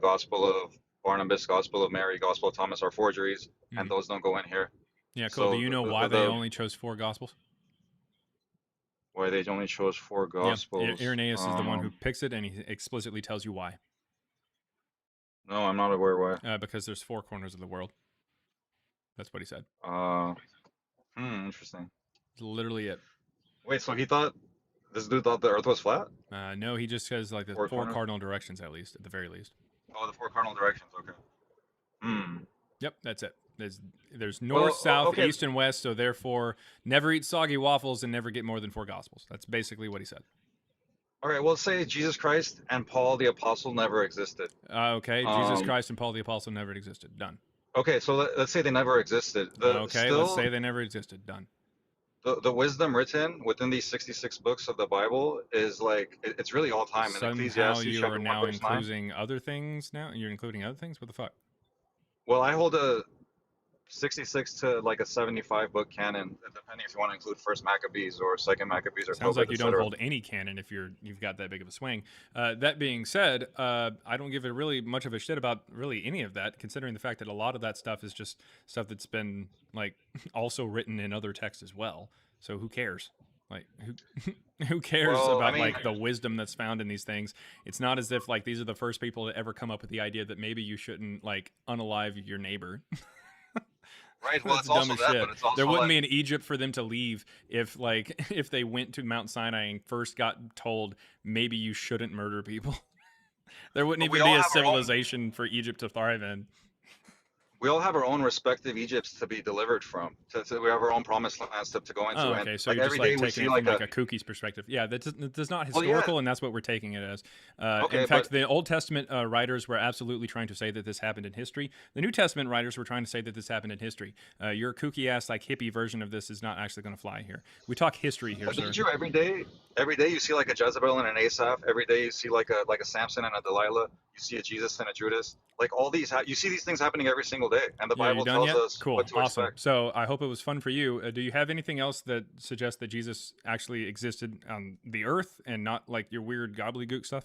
Gospel of Barnabas, Gospel of Mary, Gospel of Thomas are forgeries, and those don't go in here. Yeah, cool. Do So you know why they only chose 4 gospels? why they only chose 4 Yeah, Gospels? Irenaeus is the one who picks it, and he explicitly tells you why. No, I'm not aware why. Because there's 4 corners of the world. That's what he said. Interesting. It's literally it. Wait, so this dude thought the Earth was flat? No, he just says like the 4 corners? cardinal directions, at least, at the very least. Oh, the 4 cardinal directions. Okay. Yep, that's it. There's north, south, okay. east, and west, so therefore never eat soggy waffles and never get more than 4 gospels. That's basically what he said. All right, well, say Jesus Christ and Paul the Apostle never existed. Okay, Jesus Christ and Paul the Apostle never existed. Done. Okay, so let's say they never existed. Let's say they never existed. Done. The wisdom written within these 66 books of the Bible is like, it's really all time. In Somehow Ecclesiastes you chapter are 1, now verse 9. including other things now? You're including other things? What the fuck? Well, I hold a 66 to like a 75 book canon, depending if you want to include First Maccabees or Second Maccabees or Sounds Tobit, like you don't etc. hold any canon if you've got that big of a swing. That being said, I don't give it really much of a shit about really any of that, considering the fact that a lot of that stuff is just stuff that's been like also written in other texts as well. So who cares? Like who cares Well, about I mean, like the wisdom that's found in these things? It's not as if like these are the first people to ever come up with the idea that maybe you shouldn't like unalive your neighbor. Right, well, That's it's also dumb as that, shit. but it's also There wouldn't like, be an Egypt for them to leave if if they went to Mount Sinai and first got told maybe you shouldn't murder people. There wouldn't But we even be all a have our own- civilization for Egypt to thrive in. we all have our own respective Egypts to be delivered from. We have our own promised lands to go into. Oh, and okay. So like you're every just like day we taking see it like from like a kookie's perspective. Yeah, that's not Well, yeah. historical, and that's what we're taking it as. Okay, in fact, but- the Old Testament writers were absolutely trying to say that this happened in history. The New Testament writers were trying to say that this happened in history. Your kooky ass like hippie version of this is not actually going to fly here. We talk history here, But sir. didn't you every day you see like a Jezebel and an Asaph. Every day you see like a Samson and a Delilah. You see a Jesus and a Judas. Like all these, you see these things happening every single day, and the Yeah, you Bible done tells yet? us Cool, what to awesome. expect. So I hope it was fun for you. Do you have anything else that suggests that Jesus actually existed on the earth and not like your weird gobbledygook stuff?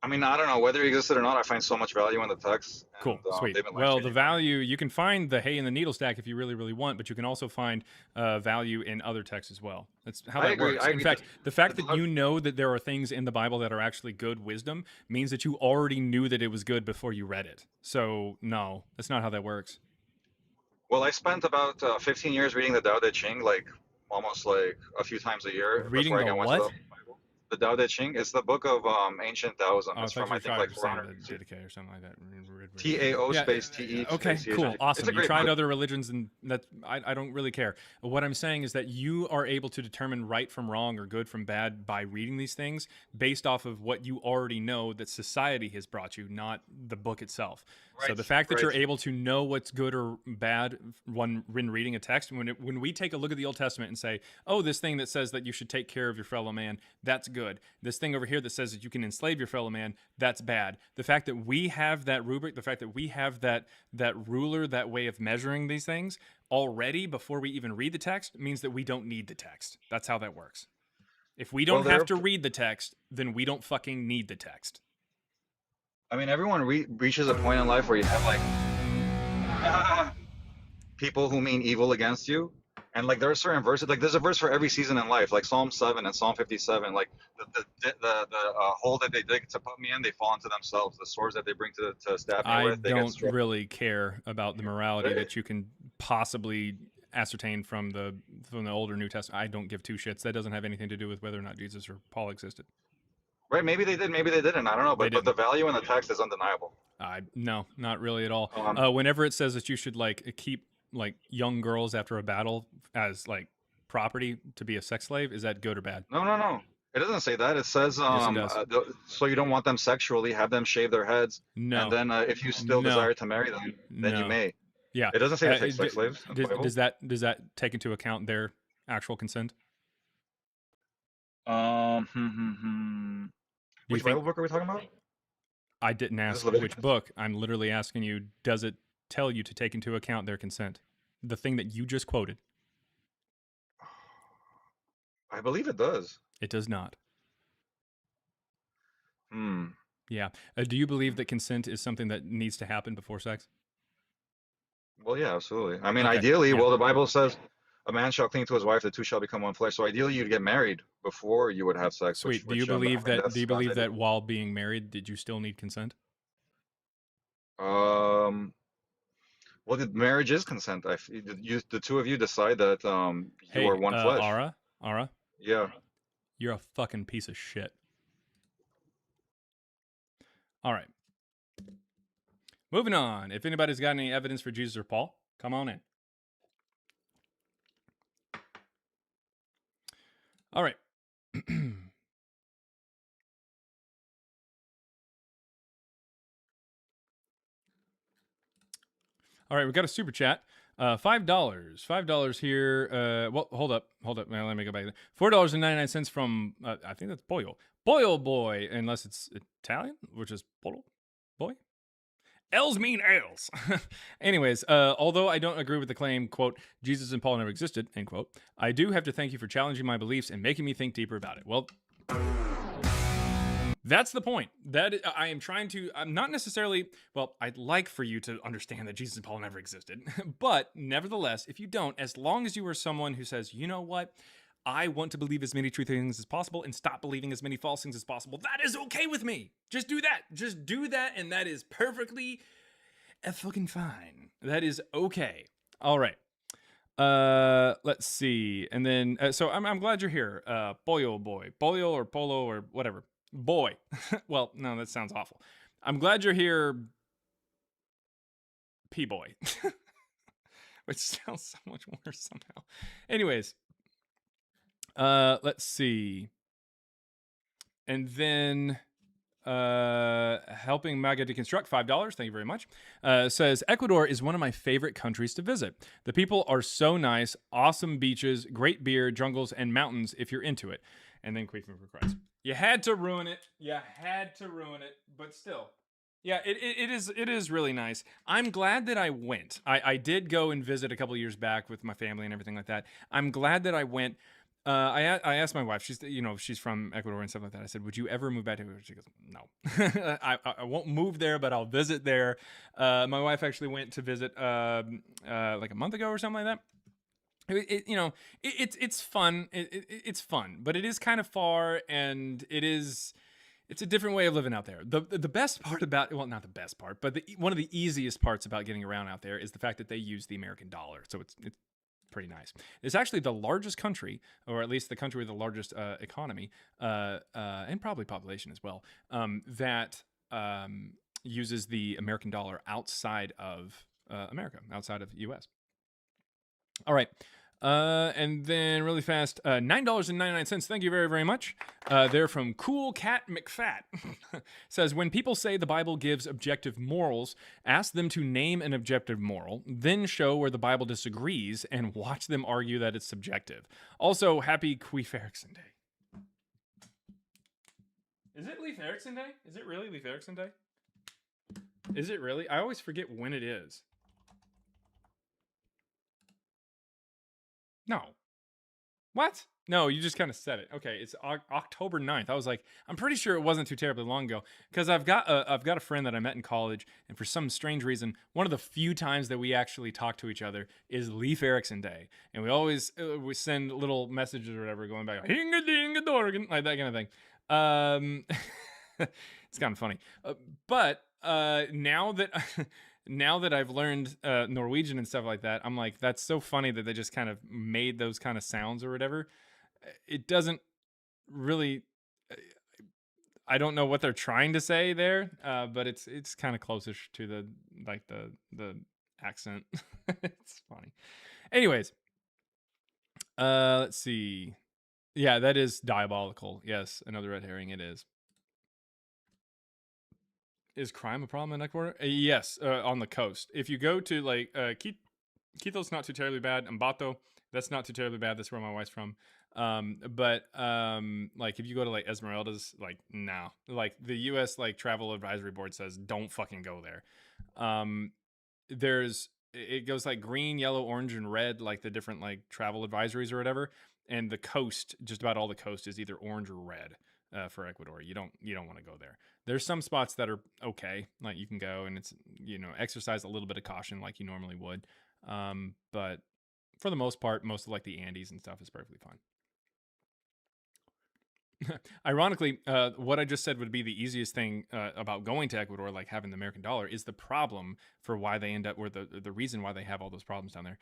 I mean, I don't know whether he existed or not. I find so much value in the text. And, Cool, sweet. they've been Well, the life-changing. value, you can find the hay in the needle stack if you really, really want, but you can also find value in other texts as well. That's how I that agree, works. I In agree. fact, the fact that you know that there are things in the Bible that are actually good wisdom means that you already knew that it was good before you read it. So, no, that's not how that works. Well, I spent about 15 years reading the Tao Te Ching, like almost like a few times a year. Reading before I the got went what? to the Bible. The Tao Te Ching. It's the book of ancient Taoism. Oh, I It's thought from you I think tried like saying 400 the DK or something like that. Tao Yeah, space TE. Okay, space cool, CH. It's awesome. a You great tried book. other religions, and that I don't really care. What I'm saying is that you are able to determine right from wrong or good from bad by reading these things based off of what you already know that society has brought you, not the book itself. So Right, the fact that you're right. able to know what's good or bad when reading a text, when we take a look at the Old Testament and say, oh, this thing that says that you should take care of your fellow man, that's good. This thing over here that says that you can enslave your fellow man, that's bad. The fact that we have that rubric, the fact that we have that ruler, that way of measuring these things already before we even read the text means that we don't need the text. That's how that works. If we don't Well, have to read the text, then we don't fucking need the text. I mean, everyone reaches a point in life where you have like people who mean evil against you, and like there are certain verses. Like there's a verse for every season in life, like Psalm 7 and Psalm 57. Like the hole that they dig to put me in, they fall into themselves. The swords that they bring to stab me I with, they get don't struck. really care about the morality that you can possibly ascertained from the older New Testament. I don't give two shits. That doesn't have anything to do with whether or not Jesus or Paul existed. Right? Maybe they did, maybe they didn't. I don't know, They but the didn't. value in the text is undeniable. No, not really at all. Um, Whenever it says that you should like keep like young girls after a battle as like property to be a sex slave, is that good or bad? No. It doesn't say that. It says Yes, it does. so you don't want them sexually, have them shave their heads, No. and then if you still No. desire to marry them, then you No. may. Yeah. It doesn't say to take sex slaves in the Bible. Does that take into account their actual consent? Which Do you Bible think- book are we talking about? I didn't Is ask this Leviticus? which book. I'm literally asking you, does it tell you to take into account their consent? The thing that you just quoted. I believe it does. It does not. Hmm. Yeah. Do you believe that consent is something that needs to happen before sex? Well, yeah, absolutely. I mean, Okay, ideally, yeah. well, the Bible says a man shall cling to his wife; the two shall become one flesh. So ideally, you'd get married before you would have sex. Sweet. Do you I mean, believe that? that's Do you believe God-hated. that while being married, did you still need consent? Well, the marriage is consent. The two of you decide that you are one flesh. Ara, Yeah. you're a fucking piece of shit. All right. Moving on. If anybody's got any evidence for Jesus or Paul, come on in. All right. All right, we got a super chat. $5. $5 here. Well, hold up. Now, let me go back. $4.99 from, I think that's Pollo. Pollo Boy, unless it's Italian, which is Pollo Boy. L's mean L's. Anyways, although I don't agree with the claim, quote, Jesus and Paul never existed, end quote, I do have to thank you for challenging my beliefs and making me think deeper about it. Well, that's the point. That I am trying to, I'm not necessarily, well, I'd like for you to understand that Jesus and Paul never existed. But nevertheless, if you don't, as long as you are someone who says, you know what, I want to believe as many true things as possible and stop believing as many false things as possible, that is okay with me. Just do that. Just do that, and that is perfectly fucking fine. That is okay. All right. Let's see. And then, so I'm glad you're here. Pollo Boy. Pollo or Polo or whatever. Boy. Well, no, that sounds awful. I'm glad you're here, P-Boy. Which sounds so much worse somehow. Anyways. Let's see. And then helping MAGA deconstruct, $5. Thank you very much. Says Ecuador is one of my favorite countries to visit. The people are so nice, awesome beaches, great beer, jungles, and mountains if you're into it. And then Queefing for Christ. You had to ruin it. You had to ruin it, but still. Yeah, it is really nice. I'm glad that I went. I did go and visit a couple years back with my family and everything like that. I'm glad that I went. I asked my wife, she's from Ecuador and stuff like that. I said, would you ever move back to Ecuador? She goes, no. I won't move there, but I'll visit there. My wife actually went to visit like a month ago or something like that. It's fun. It's fun, but it is kind of far, and it's a different way of living out there. The best part about, well, not the best part, but one of the easiest parts about getting around out there is the fact that they use the American dollar. So it's pretty nice. It's actually the largest country, or at least the country with the largest economy, and probably population as well, that uses the American dollar outside of America, outside of the U.S. All right. And then really fast, $9.99. Thank you very, very much. They're from Cool Cat McFat. Says, when people say the Bible gives objective morals, ask them to name an objective moral, then show where the Bible disagrees and watch them argue that it's subjective. Also, happy Queef Erikson Day. Is it Leif Erikson Day? Is it really Leif Erikson Day? Is it really? I always forget when it is. No. What? No, you just kind of said it. Okay, it's October 9th. I was like, I'm pretty sure it wasn't too terribly long ago, because I've got a friend that I met in college, and for some strange reason, one of the few times that we actually talk to each other is Leif Erikson Day, and we always we send little messages or whatever going back, like that kind of thing. It's kind of funny, but now that now that I've learned Norwegian and stuff like that, I'm like, that's so funny that they just kind of made those kind of sounds or whatever. It doesn't really. I don't know what they're trying to say there, but it's kind of closest to the accent. It's funny. Anyways, let's see. Yeah, that is diabolical. Yes, another red herring. It is. Is crime a problem in Ecuador? Yes, on the coast. If you go to like Quito's not too terribly bad. Ambato, that's not too terribly bad. That's where my wife's from. But like if you go to like Esmeralda's, like no, like the U.S. like travel advisory board says don't fucking go there. It goes like green, yellow, orange, and red, like the different like travel advisories or whatever. And the coast, just about all the coast, is either orange or red for Ecuador. You don't want to go there. There's some spots that are okay, like you can go and it's exercise a little bit of caution like you normally would. But for the most part, most of like the Andes and stuff is perfectly fine. Ironically, what I just said would be the easiest thing about going to Ecuador, like having the American dollar, is the problem for why they end up, or the reason why they have all those problems down there,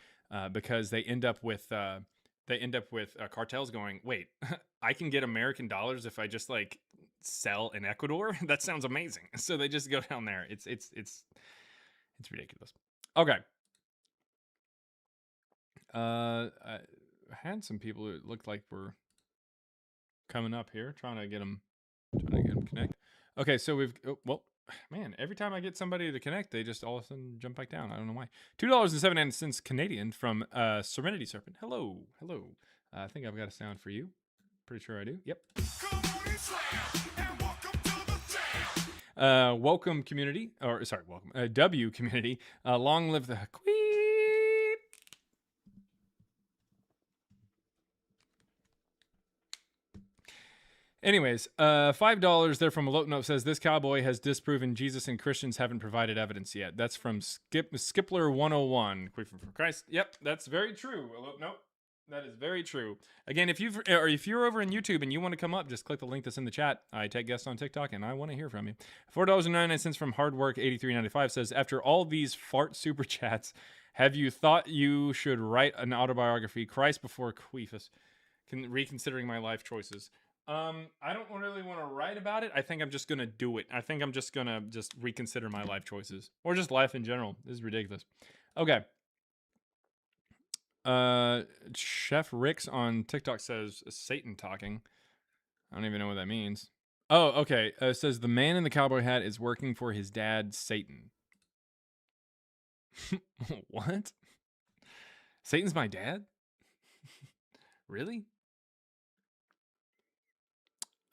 because they end up with cartels going, wait, I can get American dollars if I just like sell in Ecuador? That sounds amazing. So they just go down there. It's ridiculous. Okay. I had some people who looked like were coming up here, trying to get them connect. Okay, so we've well, man, every time I get somebody to connect, they just all of a sudden jump back down. I don't know why. $2.79 Canadian from Serenity Serpent. Hello. I think I've got a sound for you. Pretty sure I do. Yep. Welcome community, or sorry, welcome W community. Long live the queen. Anyways, $5 there from a Lote Note says this cowboy has disproven Jesus and Christians haven't provided evidence yet. That's from Skipler 101. Quick for Christ. Yep, that's very true. Lote Note. That is very true. Again, if you're over in YouTube and you want to come up, just click the link that's in the chat. I take guests on TikTok and I want to hear from you. $4.99 from Hard Work 8395 says, after all these fart super chats, have you thought you should write an autobiography? Christ before Queefus. Reconsidering my life choices. I don't really want to write about it. I think I'm just gonna do it. I think I'm just gonna reconsider my life choices, or just life in general. This is ridiculous. Okay. Chef Ricks on TikTok says Satan talking. I don't even know what that means. Oh, okay. It says the man in the cowboy hat is working for his dad, Satan. What? Satan's my dad? Really?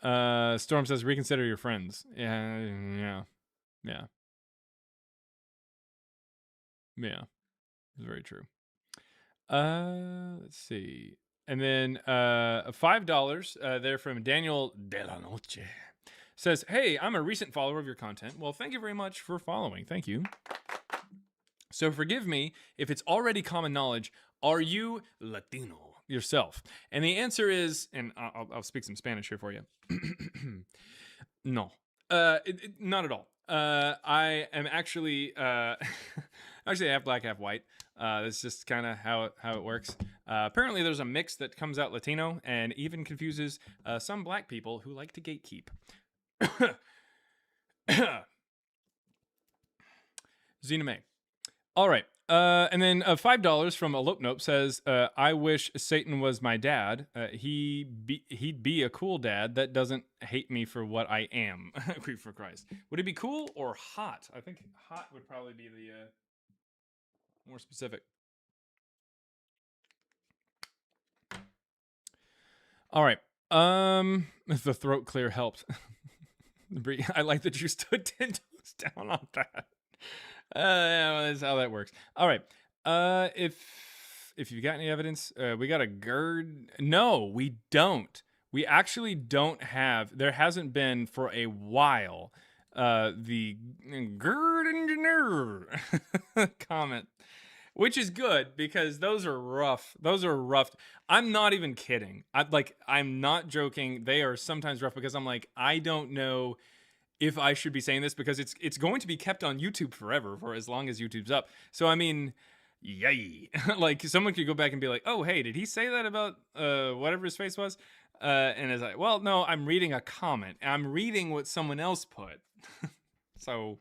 Storm says reconsider your friends. Yeah. It's very true. Let's see. And then $5 there from Daniel De La Noche says, hey, I'm a recent follower of your content. Well, thank you very much for following. Thank you. So forgive me if it's already common knowledge. Are you Latino yourself? And the answer is, and I'll speak some Spanish here for you. No, not at all. I am actually actually half black, half white. That's just kind of how it works. Apparently, there's a mix that comes out Latino and even confuses some black people who like to gatekeep. Zena May. All right. And then $5 from a Lope Nope says, I wish Satan was my dad. He'd be a cool dad that doesn't hate me for what I am. Grief for Christ. Would it be cool or hot? I think hot would probably be the more specific. All right. The throat clear helped. I like that you stood 10 toes down on that. Yeah, well, that's how that works. All right. If you got any evidence, we got a GERD. No, we don't. We actually don't have. There hasn't been for a while. The GERD engineer comment, which is good because those are rough. Those are rough. I'm not even kidding. I'm not joking. They are sometimes rough because I'm like, I don't know if I should be saying this, because it's going to be kept on YouTube forever, for as long as YouTube's up. So I mean, yay! Like someone could go back and be like, "Oh, hey, did he say that about whatever his face was?" And it's like, well, no, I'm reading a comment. I'm reading what someone else put. So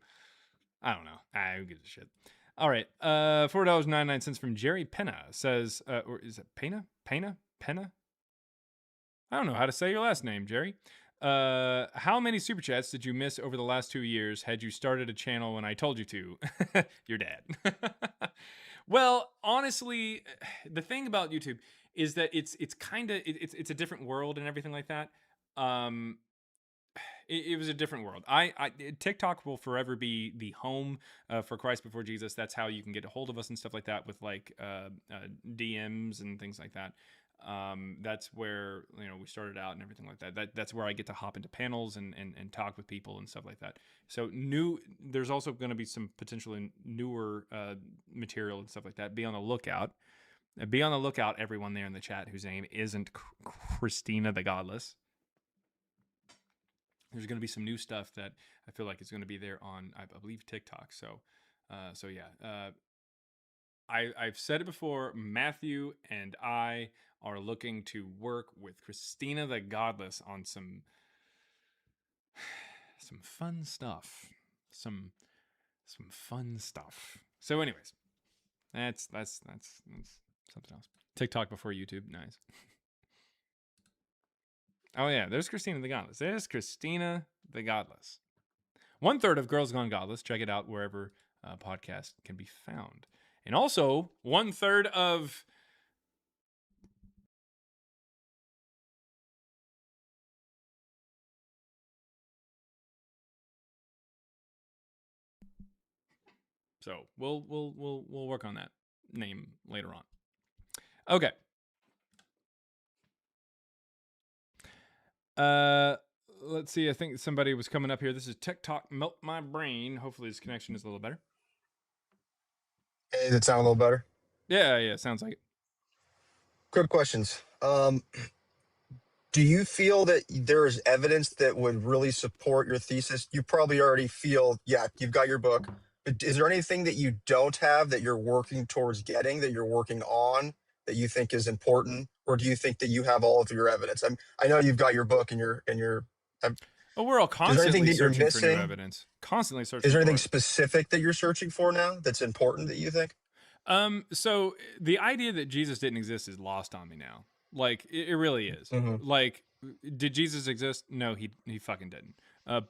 I don't know. Who gives a shit? All right. $4.99 from Jerry Pena says, or is it Pena? Pena? Pena? I don't know how to say your last name, Jerry. How many super chats did you miss over the last 2 years had you started a channel when I told you to? Your dad. Well, honestly, the thing about YouTube is that it's kind of it's a different world and everything like that. It was a different world. TikTok will forever be the home for Christ Before Jesus. That's how you can get a hold of us and stuff like that, with like DMs and things like that. That's where we started out and everything like that. That's where I get to hop into panels and talk with people and stuff like that. So there's also going to be some potentially newer material and stuff like that. Be on the lookout. Be on the lookout, everyone there in the chat whose name isn't Christina the Godless. There's going to be some new stuff that I feel like is going to be there on, I believe, TikTok. So yeah. I've said it before. Matthew and I are looking to work with Christina the Godless on some fun stuff. Some fun stuff. So, anyways, that's something else. TikTok before YouTube. Nice. Oh yeah, there's Christina the Godless. There's Christina the Godless. 1/3 of Girls Gone Godless. Check it out wherever podcast can be found. And also 1/3 of so we'll work on that name later on. Okay. Let's see. I think somebody was coming up here. This is TikTok Melt My Brain. Hopefully this connection is a little better. Hey, does it sound a little better? Yeah, sounds like it. Quick questions. Do you feel that there is evidence that would really support your thesis? You probably already feel, yeah, you've got your book. But is there anything that you don't have that you're working towards getting, that you're working on, that you think is important? Or do you think that you have all of your evidence? I know you've got your book and your well, we're all is there anything constantly that you're searching for new missing? evidence. Constantly searching Is there for anything it. specific that you're searching for now that's important that you think? So the idea that Jesus didn't exist is lost on me now. Like it really is. Mhm. Like, did Jesus exist? No, he fucking didn't.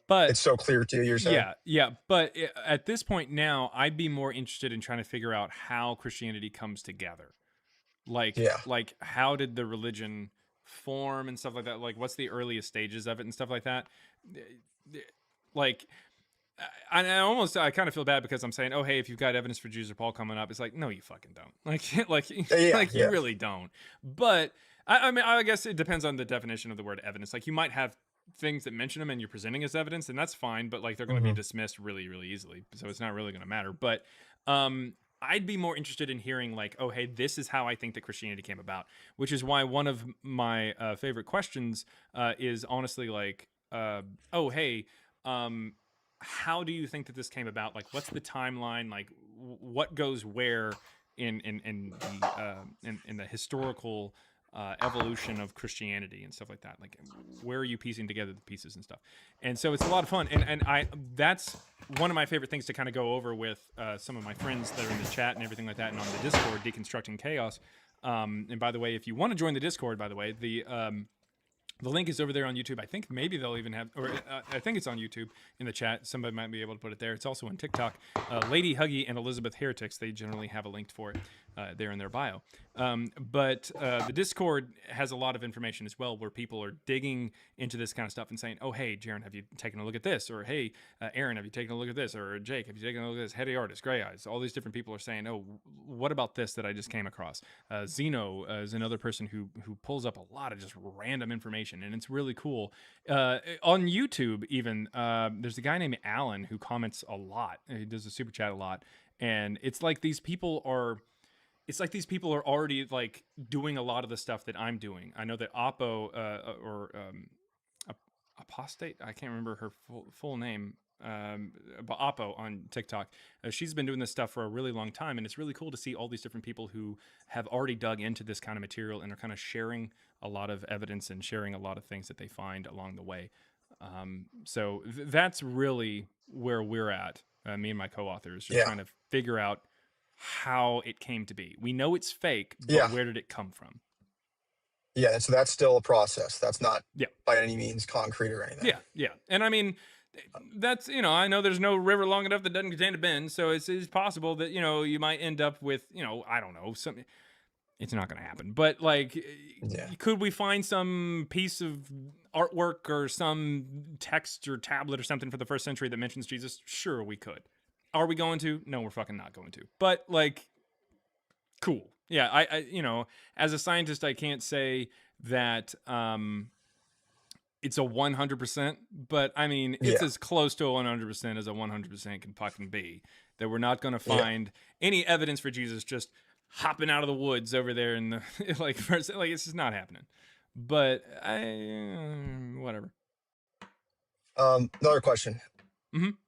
But It's so clear to you, you're saying? yeah. But at this point now, I'd be more interested in trying to figure out how Christianity comes together. Like how did the religion form and stuff like that? Like, what's the earliest stages of it and stuff like that? Like, I kind of feel bad because I'm saying, oh, hey, if you've got evidence for Jesus or Paul coming up, it's like, no, you fucking don't. You really don't. But I mean, I guess it depends on the definition of the word evidence. Like, you might have things that mention them and you're presenting as evidence, and that's fine, but like they're going to be dismissed really, really easily. So it's not really going to matter. But I'd be more interested in hearing like, oh, hey, this is how I think that Christianity came about, which is why one of my favorite questions is honestly like, oh, hey, how do you think that this came about? Like, what's the timeline? Like, what goes where in the historical evolution of Christianity and stuff like that? Like, where are you piecing together the pieces and stuff? And so it's a lot of fun. And that's one of my favorite things to kind of go over with some of my friends that are in the chat and everything like that, and on the Discord, Deconstructing Chaos. And by the way, if you want to join the Discord, by the way, the link is over there on YouTube. I think maybe they'll even have, or I think it's on YouTube in the chat. Somebody might be able to put it there. It's also on TikTok. Lady Huggy and Elizabeth Heretics, they generally have a link for it there in their bio. But the Discord has a lot of information as well, where people are digging into this kind of stuff and saying, oh, hey, Jaron, have you taken a look at this? Or, hey, Aaron, have you taken a look at this? Or, Jake, have you taken a look at this? Heady Artist, Gray Eyes. All these different people are saying, oh, what about this that I just came across? Zeno is another person who pulls up a lot of just random information, and it's really cool. On YouTube, even, there's a guy named Alan who comments a lot. He does a super chat a lot. And it's like these people are already like doing a lot of the stuff that I'm doing. I know that apostate. I can't remember her full name. Apo on TikTok. She's been doing this stuff for a really long time, and it's really cool to see all these different people who have already dug into this kind of material and are kind of sharing a lot of evidence and sharing a lot of things that they find along the way. So that's really where we're at. Me and my co-authors just trying to figure out how it came to be. We know it's fake, but where did it come from? Yeah, and so that's still a process. That's not by any means concrete or anything. Yeah. And I mean, that's, I know there's no river long enough that doesn't contain a bend, so it's possible that, you might end up with, I don't know, something. It's not going to happen. But like, could we find some piece of artwork or some text or tablet or something for the first century that mentions Jesus? Sure, we could. Are we going to? No, we're fucking not going to. But like, cool. Yeah, I as a scientist, I can't say that it's a 100%, but I mean, it's as close to a 100% as a 100% can fucking be. That we're not going to find any evidence for Jesus just hopping out of the woods over there in the it's just not happening. But whatever. Another question.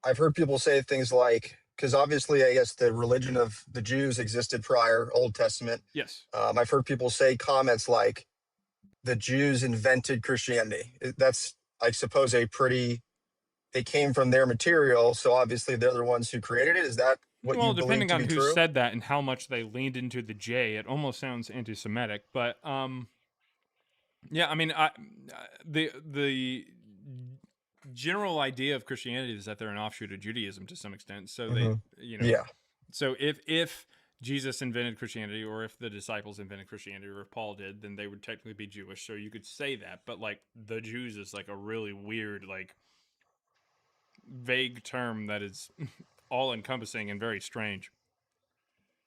I've heard people say things like, because obviously, I guess the religion of the Jews existed prior, Old Testament. Yes. I've heard people say comments like, the Jews invented Christianity. That's, I suppose, they came from their material, so obviously they're the ones who created it. Is that what you believe to be true? Depending on who said that and how much they leaned into the J, it almost sounds anti-Semitic. But yeah, I mean, the general idea of Christianity is that they're an offshoot of Judaism to some extent. So they, So if Jesus invented Christianity, or if the disciples invented Christianity, or if Paul did, then they would technically be Jewish. So you could say that. But like, the Jews is like a really weird, like, vague term that is all encompassing and very strange.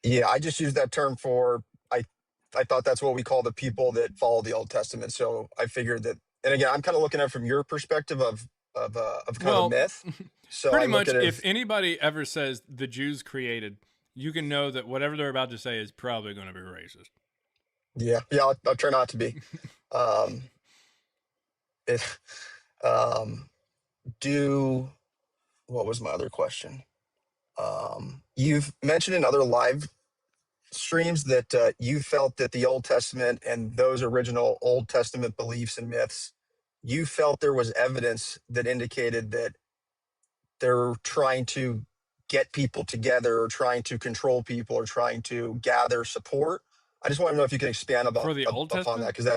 Yeah, I just use that term for, I thought that's what we call the people that follow the Old Testament. So I figured that, and again, I'm kind of looking at it from your perspective of kind of myth. So pretty much, if anybody ever says the Jews created, you can know that whatever they're about to say is probably going to be racist. Yeah, I'll try not to be. What was my other question? You've mentioned in other live streams that you felt that the Old Testament and those original Old Testament beliefs and myths, you felt there was evidence that indicated that they're trying to get people together, or trying to control people, or trying to gather support. I just want to know if you can expand upon that, because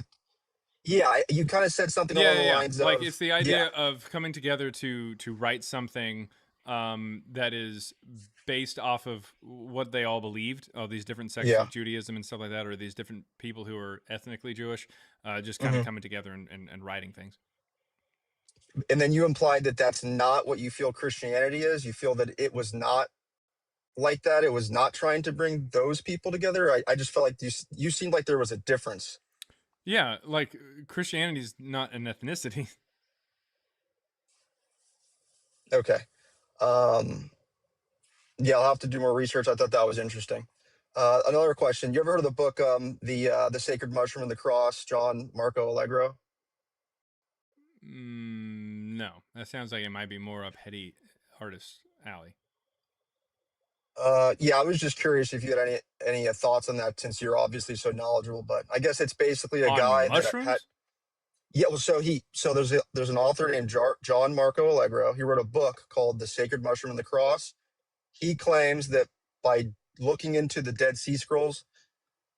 you kind of said something along the lines of, like, it's the idea of coming together to write something that is based off of what they all believed, all these different sects of Judaism and stuff like that, or these different people who are ethnically Jewish, just kind of coming together and writing things. And then you implied that that's not what you feel Christianity is. You feel that it was not like that. It was not trying to bring those people together. I just felt like you seemed like there was a difference. Yeah, like, Christianity is not an ethnicity. Okay. Yeah, I'll have to do more research. I thought that was interesting. Another question. You ever heard of the book, The Sacred Mushroom and the Cross, John Marco Allegro? No, that sounds like it might be more up heady artist alley. Yeah, I was just curious if you had any thoughts on that, since you're obviously so knowledgeable. But I guess it's basically a guy that had. Yeah, well, so there's an author named John Marco Allegro. He wrote a book called The Sacred Mushroom and the Cross. He claims that by looking into the Dead Sea Scrolls,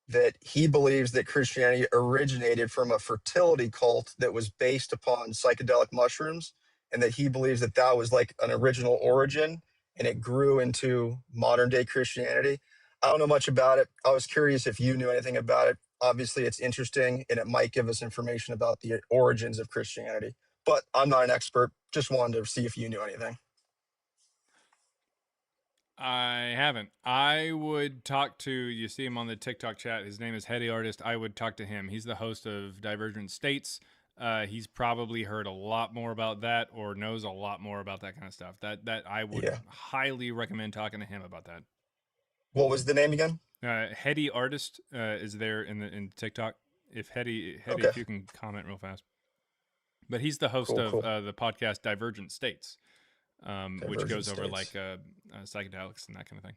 that he believes that Christianity originated from a fertility cult that was based upon psychedelic mushrooms, and that he believes that that was like an original origin, and it grew into modern day Christianity. I don't know much about it. I was curious if you knew anything about it. Obviously, it's interesting, and it might give us information about the origins of Christianity. But I'm not an expert. Just wanted to see if you knew anything. I haven't. I would talk to, you see him on the TikTok chat. His name is Heady Artist. I would talk to him. He's the host of Divergent States. He's probably heard a lot more about that, or knows a lot more about that kind of stuff. That I would highly recommend talking to him about that. What was the name again? Heady Artist is there in TikTok. If Heady, if you can comment real fast. But he's the host Cool, of cool. the podcast Divergent States, which Divergent goes over States. like psychedelics and that kind of thing.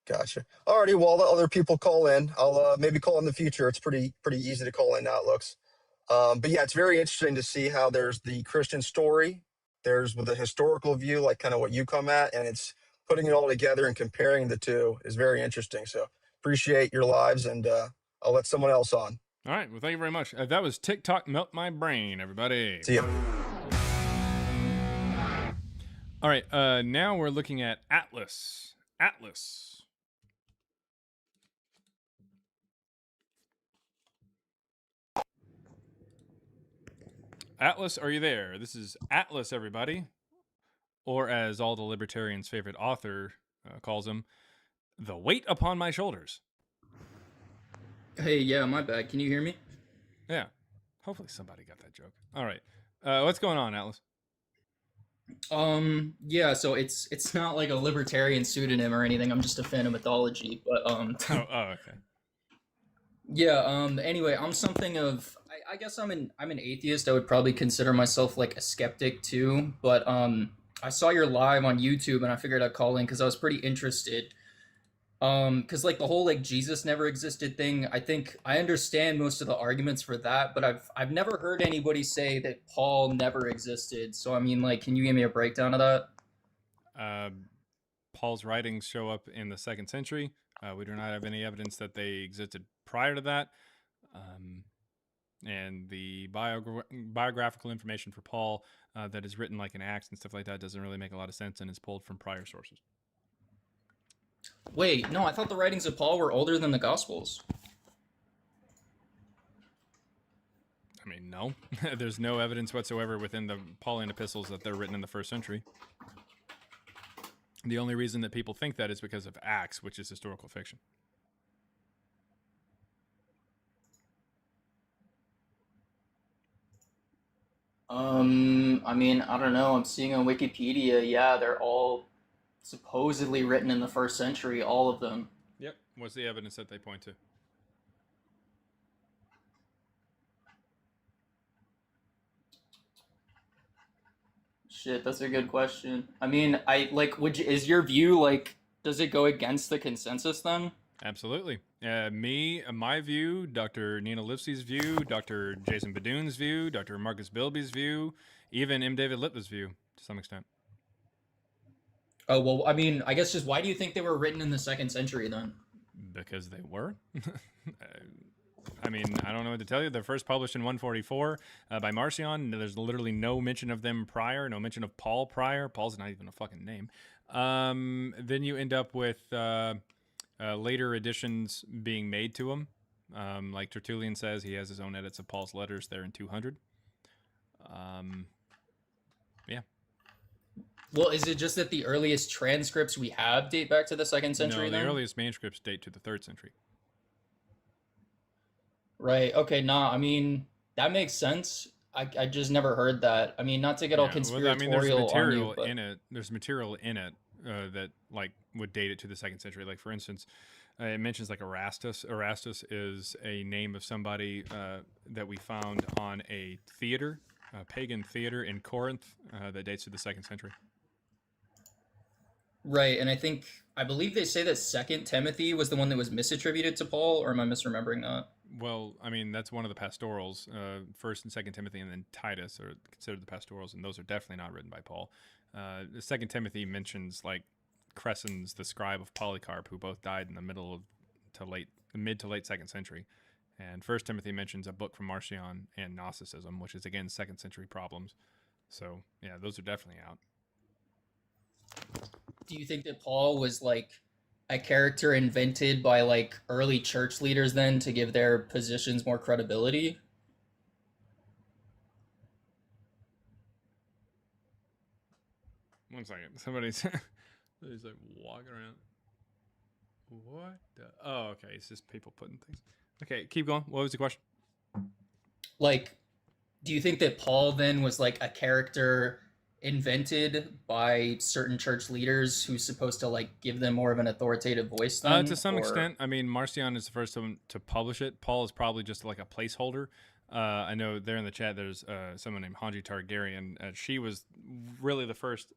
Gotcha. Alrighty, well, I'll let other people call in. I'll maybe call in the future. It's pretty easy to call in now, it looks. But yeah, it's very interesting to see how there's the Christian story, there's with a historical view, like kind of what you come at, and it's putting it all together and comparing the two is very interesting. So appreciate your lives, and I'll let someone else on. All right. Well, thank you very much. That was TikTok Melt My Brain, everybody. See ya. All right. Now we're looking at Atlas. Atlas. Atlas, are you there? This is Atlas, everybody. Or as all the libertarians' favorite author calls him, The Weight Upon My Shoulders. Hey, yeah, my bad. Can you hear me? Yeah. Hopefully somebody got that joke. All right. What's going on, Atlas? Yeah, so it's not like a libertarian pseudonym or anything. I'm just a fan of mythology, but okay. Yeah, anyway, I'm something of I guess I'm an atheist. I would probably consider myself like a skeptic too, but I saw your live on YouTube and I figured I'd call in cuz I was pretty interested. Cuz like the whole like Jesus never existed thing, I think I understand most of the arguments for that, but I've never heard anybody say that Paul never existed. So I mean, like, can you give me a breakdown of that? Paul's writings show up in the 2nd century. We do not have any evidence that they existed prior to that. And the biographical information for Paul that is written like in Acts and stuff like that doesn't really make a lot of sense and is pulled from prior sources. Wait, no, I thought the writings of Paul were older than the Gospels. I mean, no. There's no evidence whatsoever within the Pauline epistles that they're written in the 1st century. The only reason that people think that is because of Acts, which is historical fiction. I mean, I don't know. I'm seeing on Wikipedia, yeah, they're all supposedly written in the 1st century, all of them. Yep. What's the evidence that they point to? Shit, that's a good question. I mean, I like, is your view like, does it go against the consensus then? Absolutely. My view, Dr. Nina Lipsey's view, Dr. Jason Badoon's view, Dr. Marcus Bilby's view, even M. David Littler's view to some extent. Oh, well, I mean, I guess just why do you think they were written in the 2nd century then? Because they were. I mean, I don't know what to tell you. They're first published in 144 by Marcion. There's literally no mention of them prior, no mention of Paul prior. Paul's not even a fucking name. Then you end up with later editions being made to them. Like Tertullian says, he has his own edits of Paul's letters there in 200. Yeah. Well, is it just that the earliest transcripts we have date back to the 2nd century No, the then? earliest manuscripts date to the 3rd century. Right. Okay. Nah. I mean, that makes sense. I just never heard that. I mean, not to get all conspiratorial there's material on you, but in it. There's material in it that like would date it to the 2nd century. Like for instance, it mentions like Erastus. Erastus is a name of somebody that we found on a theater, a pagan theater in Corinth that dates to the 2nd century. right. And I believe they say that 2nd Timothy was the one that was misattributed to Paul, or am I misremembering that? Well, I mean, that's one of the pastorals. 1st and 2nd Timothy and then Titus are considered the pastorals, and those are definitely not written by Paul. The 2nd Timothy mentions like Crescens, the scribe of Polycarp, who both died in the mid to late 2nd century. And 1st Timothy mentions a book from Marcion and Gnosticism, which is again 2nd century problems. So yeah, those are definitely out. Do you think that Paul was like a character invented by like early church leaders then to give their positions more credibility? One second. Somebody's like walking around. What the? Oh, okay. It's just people putting things. Okay, keep going. What was the question? Like, do you think that Paul then was like a character invented by certain church leaders who's supposed to like give them more of an authoritative voice then? To some or... extent. I mean, Marcion is the first one to publish it. Paul is probably just like a placeholder. I know there in the chat there's someone named Hanji Targaryen. She was really the first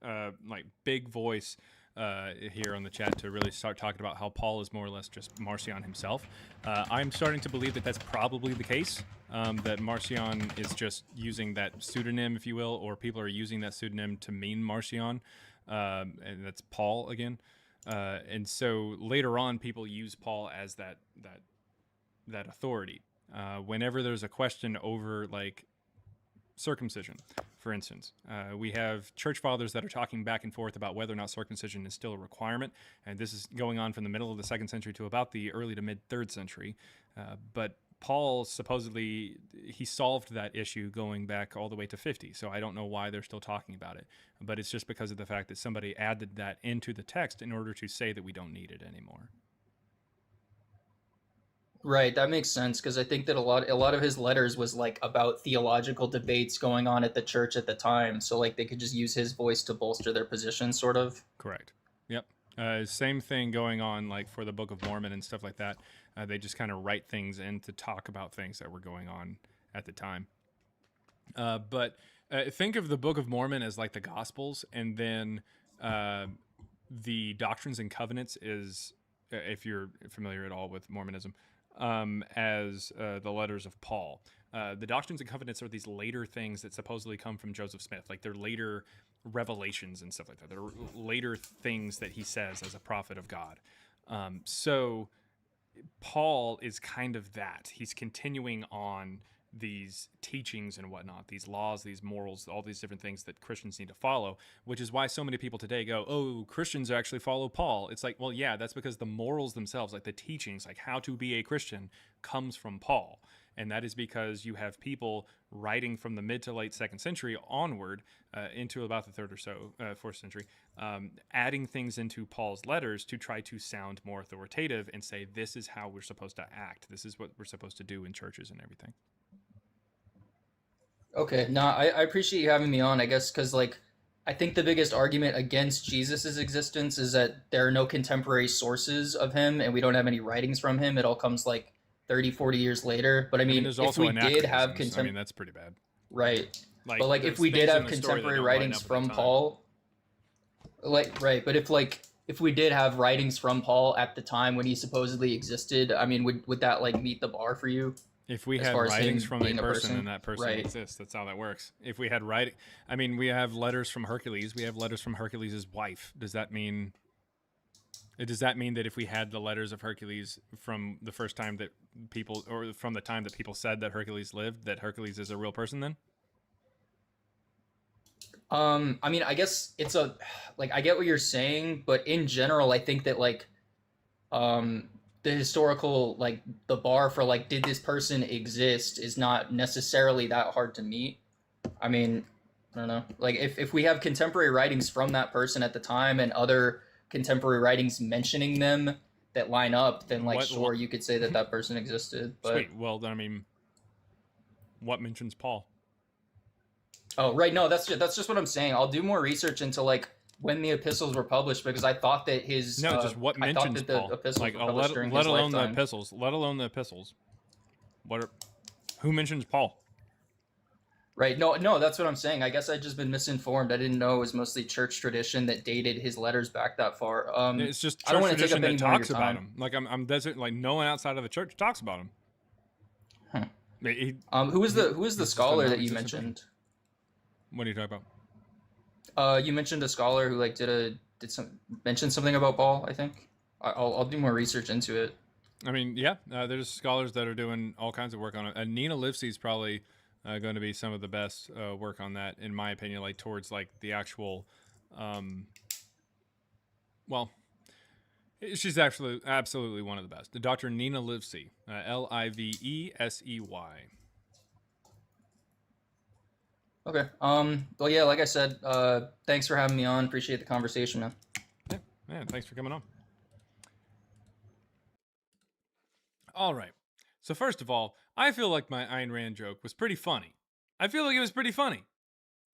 like big voice here on the chat to really start talking about how Paul is more or less just Marcion himself. I'm starting to believe that that's probably the case, that Marcion is just using that pseudonym, if you will, or people are using that pseudonym to mean Marcion, and that's Paul again. And so later on, people use Paul as that authority. Whenever there's a question over like circumcision, for instance, we have church fathers that are talking back and forth about whether or not circumcision is still a requirement, and this is going on from the middle of the 2nd century to about the early to mid 3rd century. But Paul supposedly he solved that issue going back all the way to 50, so I don't know why they're still talking about it, but it's just because of the fact that somebody added that into the text in order to say that we don't need it anymore. Right, that makes sense, because I think that a lot of his letters was like about theological debates going on at the church at the time, so like they could just use his voice to bolster their position, sort of. Correct. Yep. Same thing going on like for the Book of Mormon and stuff like that. They just kind of write things in to talk about things that were going on at the time. But think of the Book of Mormon as like the Gospels, and then the Doctrines and Covenants is, if you're familiar at all with Mormonism, as the letters of Paul. The Doctrines and Covenants are these later things that supposedly come from Joseph Smith. Like they're later revelations and stuff like that. They're later things that he says as a prophet of God. So Paul is kind of that. He's continuing on these teachings and whatnot, these laws, these morals, all these different things that Christians need to follow, which is why so many people today go, oh, Christians actually follow Paul. It's like, well, yeah, that's because the morals themselves, like the teachings, like how to be a Christian, comes from Paul. And that is because you have people writing from the mid to late 2nd century onward into about the 3rd or so, 4th century, adding things into Paul's letters to try to sound more authoritative and say, this is how we're supposed to act. This is what we're supposed to do in churches and everything. Okay, no, I appreciate you having me on, I guess, because like I think the biggest argument against Jesus's existence is that there are no contemporary sources of him, and we don't have any writings from him. It all comes like 30, 40 years later. But I mean, there's if also we did have I mean, that's pretty bad. Right. Like, but like if we did have contemporary writings from Paul, like right, but if we did have writings from Paul at the time when he supposedly existed, I mean, would that like meet the bar for you? If we as had far as writings him from a being person and that person Right. exists, that's how that works. If we had writing, I mean, we have letters from Hercules. We have letters from Hercules' wife. Does that mean that if we had the letters of Hercules from the first time that people, or from the time that people said that Hercules lived, that Hercules is a real person then? I mean, I guess it's a like I get what you're saying, but in general, I think that like the historical like the bar for like did this person exist is not necessarily that hard to meet. I mean, I don't know. Like if we have contemporary writings from that person at the time and other contemporary writings mentioning them that line up, then like sure you could say that that person existed. But Sweet. Well, then I mean, what mentions Paul? oh, right. No, that's just what I'm saying. I'll do more research into like when the epistles were published because I thought that his just what mentions Paul? Epistles Like were published during his alone lifetime. the epistles. Let alone the epistles. Who mentions Paul? Right. No, that's what I'm saying. I guess I'd just been misinformed. I didn't know it was mostly church tradition that dated his letters back that far. It's just church I don't want to take tradition up any that more of talks your about time. him. Like I'm desert. Like no one outside of the church talks about him. Who was the scholar that you mentioned? What are you talking You mentioned a scholar who like mention something about Paul. I think I'll do more research into it. I mean, yeah, there's scholars that are doing all kinds of work on it. Nina Livesey is probably going to be some of the best work on that, in my opinion, like towards like the actual, well, she's actually absolutely one of the best. Dr. Nina Livesey, Livesey. Okay. Well, yeah, like I said, thanks for having me on. Appreciate the conversation, man. Yeah, man, thanks for coming on. All right. So first of all, I feel like my Ayn Rand joke was pretty funny. I feel like it was pretty funny.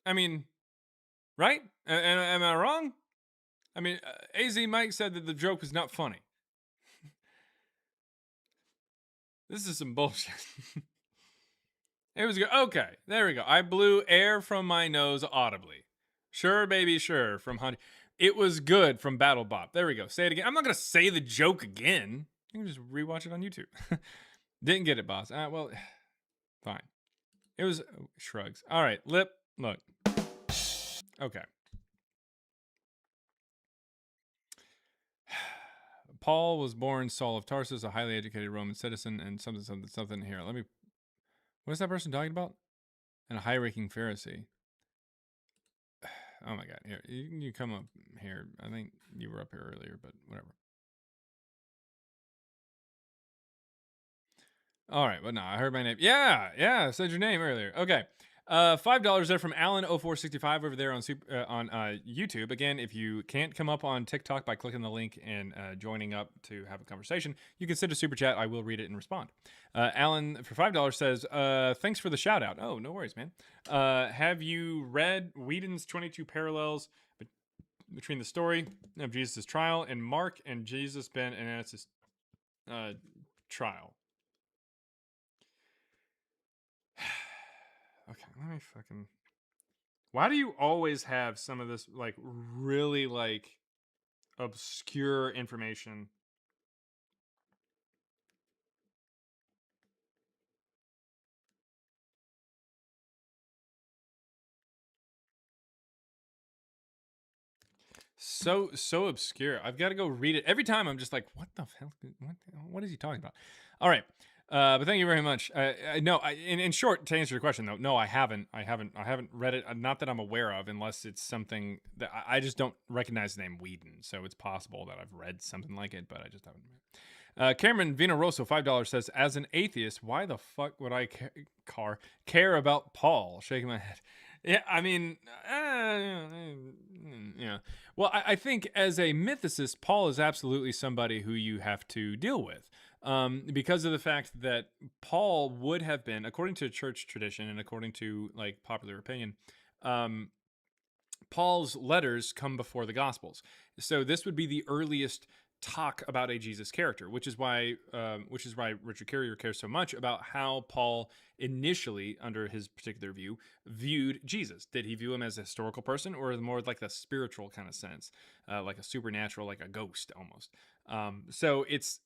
I mean, right? Am I wrong? I mean, AZ Mike said that the joke was not funny. This is some bullshit. It was good. Okay, there we go. I blew air from my nose audibly. Sure, baby, sure. From Honey. It was good from Battle Bop. There we go. Say it again. I'm not going to say the joke again. You can just rewatch it on YouTube. Didn't get it, boss. Well, fine. It was shrugs. All right, Lip, look. Okay. Paul was born Saul of Tarsus, a highly educated Roman citizen, and something here. Let me. What is that person talking about? And a high-ranking Pharisee. Oh my God! Here, you come up here. I think you were up here earlier, but whatever. All right, but no, I heard my name. Yeah, I said your name earlier. Okay. $5 there from Alan0465 over there on YouTube. Again, if you can't come up on TikTok by clicking the link and joining up to have a conversation, you can send a super chat. I will read it and respond. Alan for $5 says, "Thanks for the shout out." Oh, no worries, man. Have you read Whedon's 22 Parallels between the story of Jesus' trial and Mark and Jesus, Ben, and Ananias' trial? Okay, let me fucking. Why do you always have some of this like really like obscure information? So obscure. I've got to go read it every time. I'm just like, what the hell? What is he talking about? All right, but thank you very much. No, in short, to answer your question though, no, I haven't read it. Not that I'm aware of, unless it's something that I just don't recognize the name Whedon. So it's possible that I've read something like it, but I just haven't. Cameron Vinaroso, $5 says, "As an atheist, why the fuck would I care about Paul?" Shaking my head. Yeah, I mean, yeah. Well, I think as a mythicist, Paul is absolutely somebody who you have to deal with. Because of the fact that Paul would have been, according to church tradition and according to like popular opinion, Paul's letters come before the Gospels. So this would be the earliest talk about a Jesus character, which is why Richard Carrier cares so much about how Paul initially, under his particular view, viewed Jesus. Did he view him as a historical person, or more like a spiritual kind of sense, like a supernatural, like a ghost almost? So it's,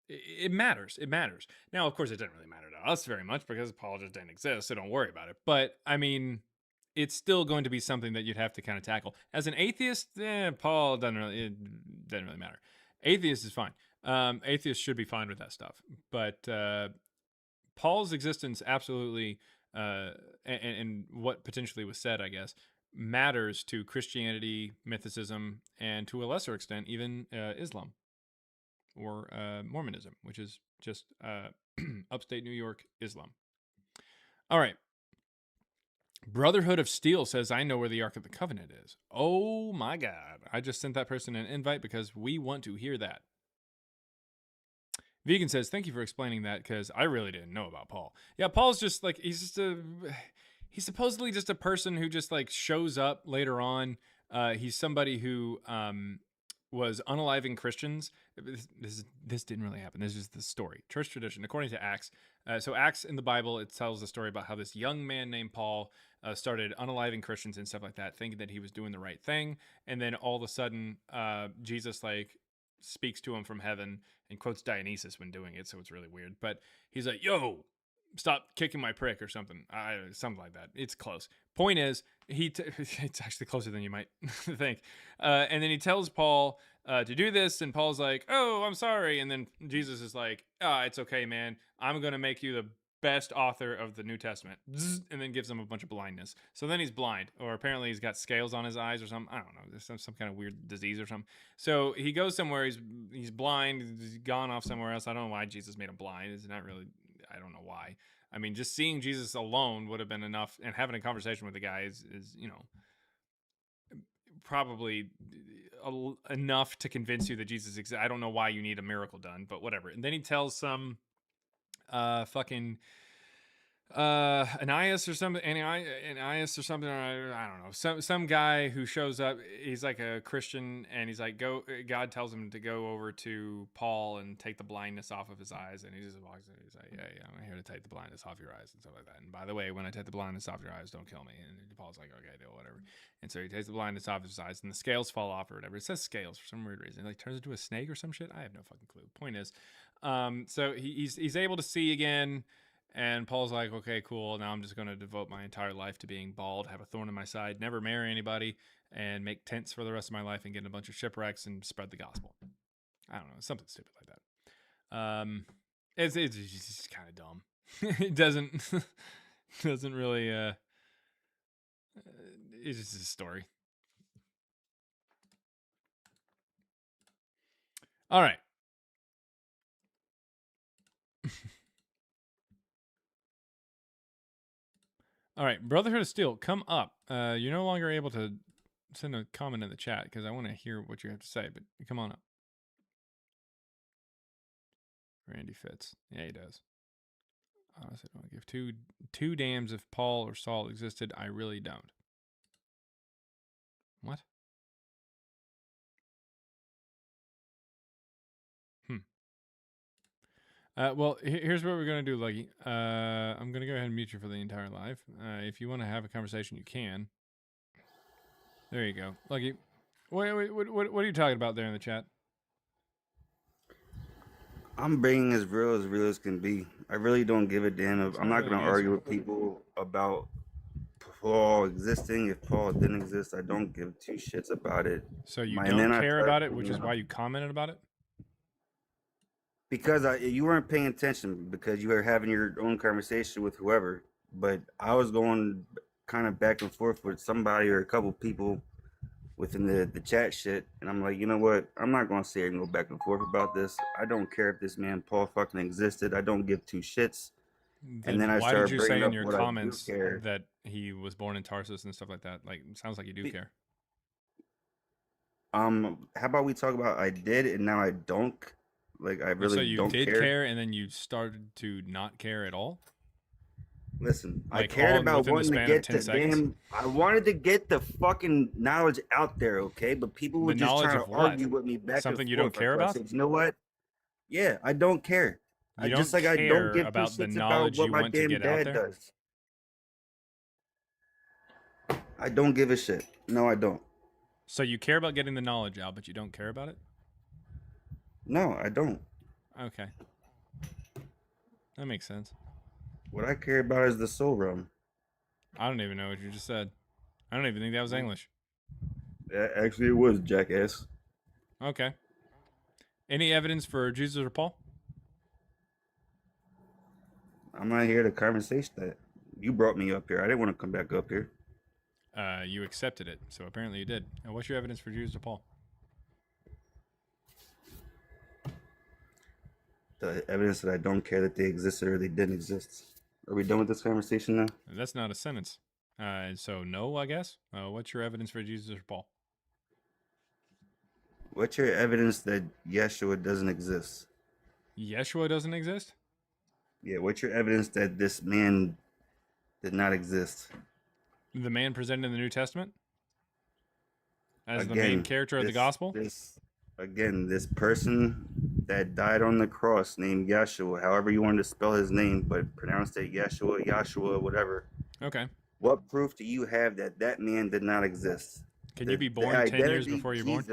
it matters. It matters. Now, of course, it didn't really matter to us very much because Paul just didn't exist, so don't worry about it. But I mean, it's still going to be something that you'd have to kind of tackle. As an atheist, Paul doesn't really matter. Atheist is fine. Atheists should be fine with that stuff. But Paul's existence absolutely, and what potentially was said, I guess, matters to Christianity, mythicism, and to a lesser extent, even Islam or Mormonism, which is just upstate New York Islam. All right. Brotherhood of Steel says, "I know where the Ark of the Covenant is." Oh my God. I just sent that person an invite because we want to hear that. Vegan says, "Thank you for explaining that because I really didn't know about Paul." Yeah, Paul's just like, he's supposedly just a person who just like shows up later on. He's somebody who was unaliving Christians. This didn't really happen. This is the story. Church tradition, according to Acts. So Acts in the Bible, it tells the story about how this young man named Paul started unaliving Christians and stuff like that, thinking that he was doing the right thing. And then all of a sudden, Jesus like speaks to him from heaven and quotes Dionysus when doing it. So it's really weird. But he's like, "Yo, stop kicking my prick," or something. Something like that. It's close. Point is, it's actually closer than you might think. And then he tells Paul to do this, and Paul's like, "Oh, I'm sorry." And then Jesus is like, "It's okay, man. I'm going to make you the best author of the New Testament." And then gives him a bunch of blindness. So then he's blind, or apparently he's got scales on his eyes or something. I don't know. There's some kind of weird disease or something. So he goes somewhere. He's blind. He's gone off somewhere else. I don't know why Jesus made him blind. It's not really, I don't know why. I mean, just seeing Jesus alone would have been enough, and having a conversation with the guy is probably enough to convince you that Jesus exists. I don't know why you need a miracle done, but whatever. And then he tells some fucking Ananias or something, Ananias or something. I don't know. Some guy who shows up. He's like a Christian, and he's like, go. God tells him to go over to Paul and take the blindness off of his eyes, and he just walks in. He's like, yeah, I'm here to take the blindness off your eyes and stuff like that. And by the way, when I take the blindness off your eyes, don't kill me. And Paul's like, okay, deal, whatever. And so he takes the blindness off his eyes, and the scales fall off or whatever. It says scales for some weird reason. It like turns into a snake or some shit. I have no fucking clue. Point is, so he's able to see again. And Paul's like, okay, cool. Now I'm just going to devote my entire life to being bald, have a thorn in my side, never marry anybody, and make tents for the rest of my life and get in a bunch of shipwrecks and spread the gospel. I don't know, something stupid like that. It's just kind of dumb. It doesn't really. It's just a story. All right. All right, Brotherhood of Steel, come up. You're no longer able to send a comment in the chat because I want to hear what you have to say, but come on up. Randy Fitz. Yeah, he does. Honestly, I don't give two damns if Paul or Saul existed. I really don't. What? Well, here's what we're going to do, Lucky. I'm going to go ahead and mute you for the entire live. If you want to have a conversation, you can. There you go. Lucky, what are you talking about there in the chat? I'm being as real as can be. I really don't give a damn. I'm not going to argue with people about Paul existing. If Paul didn't exist, I don't give two shits about it. So you don't care about it, which is why you commented about it? Because you weren't paying attention because you were having your own conversation with whoever. But I was going kind of back and forth with somebody or a couple people within the chat shit, and I'm like, you know what? I'm not gonna sit here and go back and forth about this. I don't care if this man Paul fucking existed. I don't give two shits. And then I why started did you say in your what comments that he was born in Tarsus and stuff like that? Like, it sounds like you do care. How about we talk about I did and now I don't? Like, I really so you don't did care and then you started to not care at all? Listen, like I cared about wanting to get the damn. I wanted to get the fucking knowledge out there, okay? But people were just trying to argue with me back Something and forth. you don't care about? I said, you know what? Yeah, I don't care. You don't just like I don't give about two the shits knowledge about what you my want to damn get out dad there? does. I don't give a shit. No, I don't. So you care about getting the knowledge out, but you don't care about it? No, I don't. Okay. That makes sense. What I care about is the soul realm. I don't even know what you just said. I don't even think that was English. Yeah, actually, it was, jackass. Okay. Any evidence for Jesus or Paul? I'm not here to conversation that. You brought me up here. I didn't want to come back up here. You accepted it, so apparently you did. And what's your evidence for Jesus or Paul? The evidence that I don't care that they existed or they didn't exist. Are we done with this conversation now? That's not a sentence. So no, I guess. What's your evidence for Jesus or Paul? What's your evidence that Yeshua doesn't exist? Yeshua doesn't exist? Yeah, what's your evidence that this man did not exist? The man presented in the New Testament? As the main character of the gospel? This person that died on the cross named Yeshua, however you wanted to spell his name, but pronounced it Yeshua, whatever. Okay. What proof do you have that that man did not exist? Can you be born 10 years before you're born?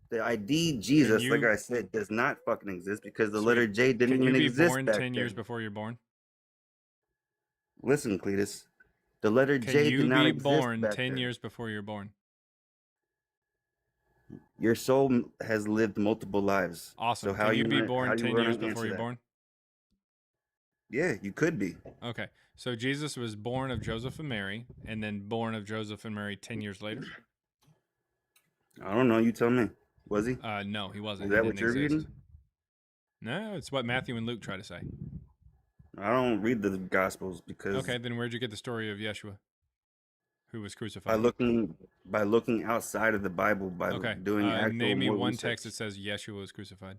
The ID Jesus, like I said, does not fucking exist because the letter J didn't even exist. Can you be born back 10 then. years before you're born? Listen, Cletus, the letter Can J you did not be exist born back 10 then. years before you're born? Your soul has lived multiple lives. Awesome. So how Can you be gonna- born how you 10 gonna years before answer you're that? born? Yeah, you could be. Okay. So Jesus was born of Joseph and Mary, and then born of Joseph and Mary 10 years later? I don't know. You tell me. Was he? No, he wasn't. Is that He what didn't you're exist. reading? No, it's what Matthew and Luke try to say. I don't read the Gospels because Okay, then where'd you get the story of Yeshua, who was crucified? by looking outside of the Bible, by Okay. doing actual Name me more one research. text that says Yeshua was crucified.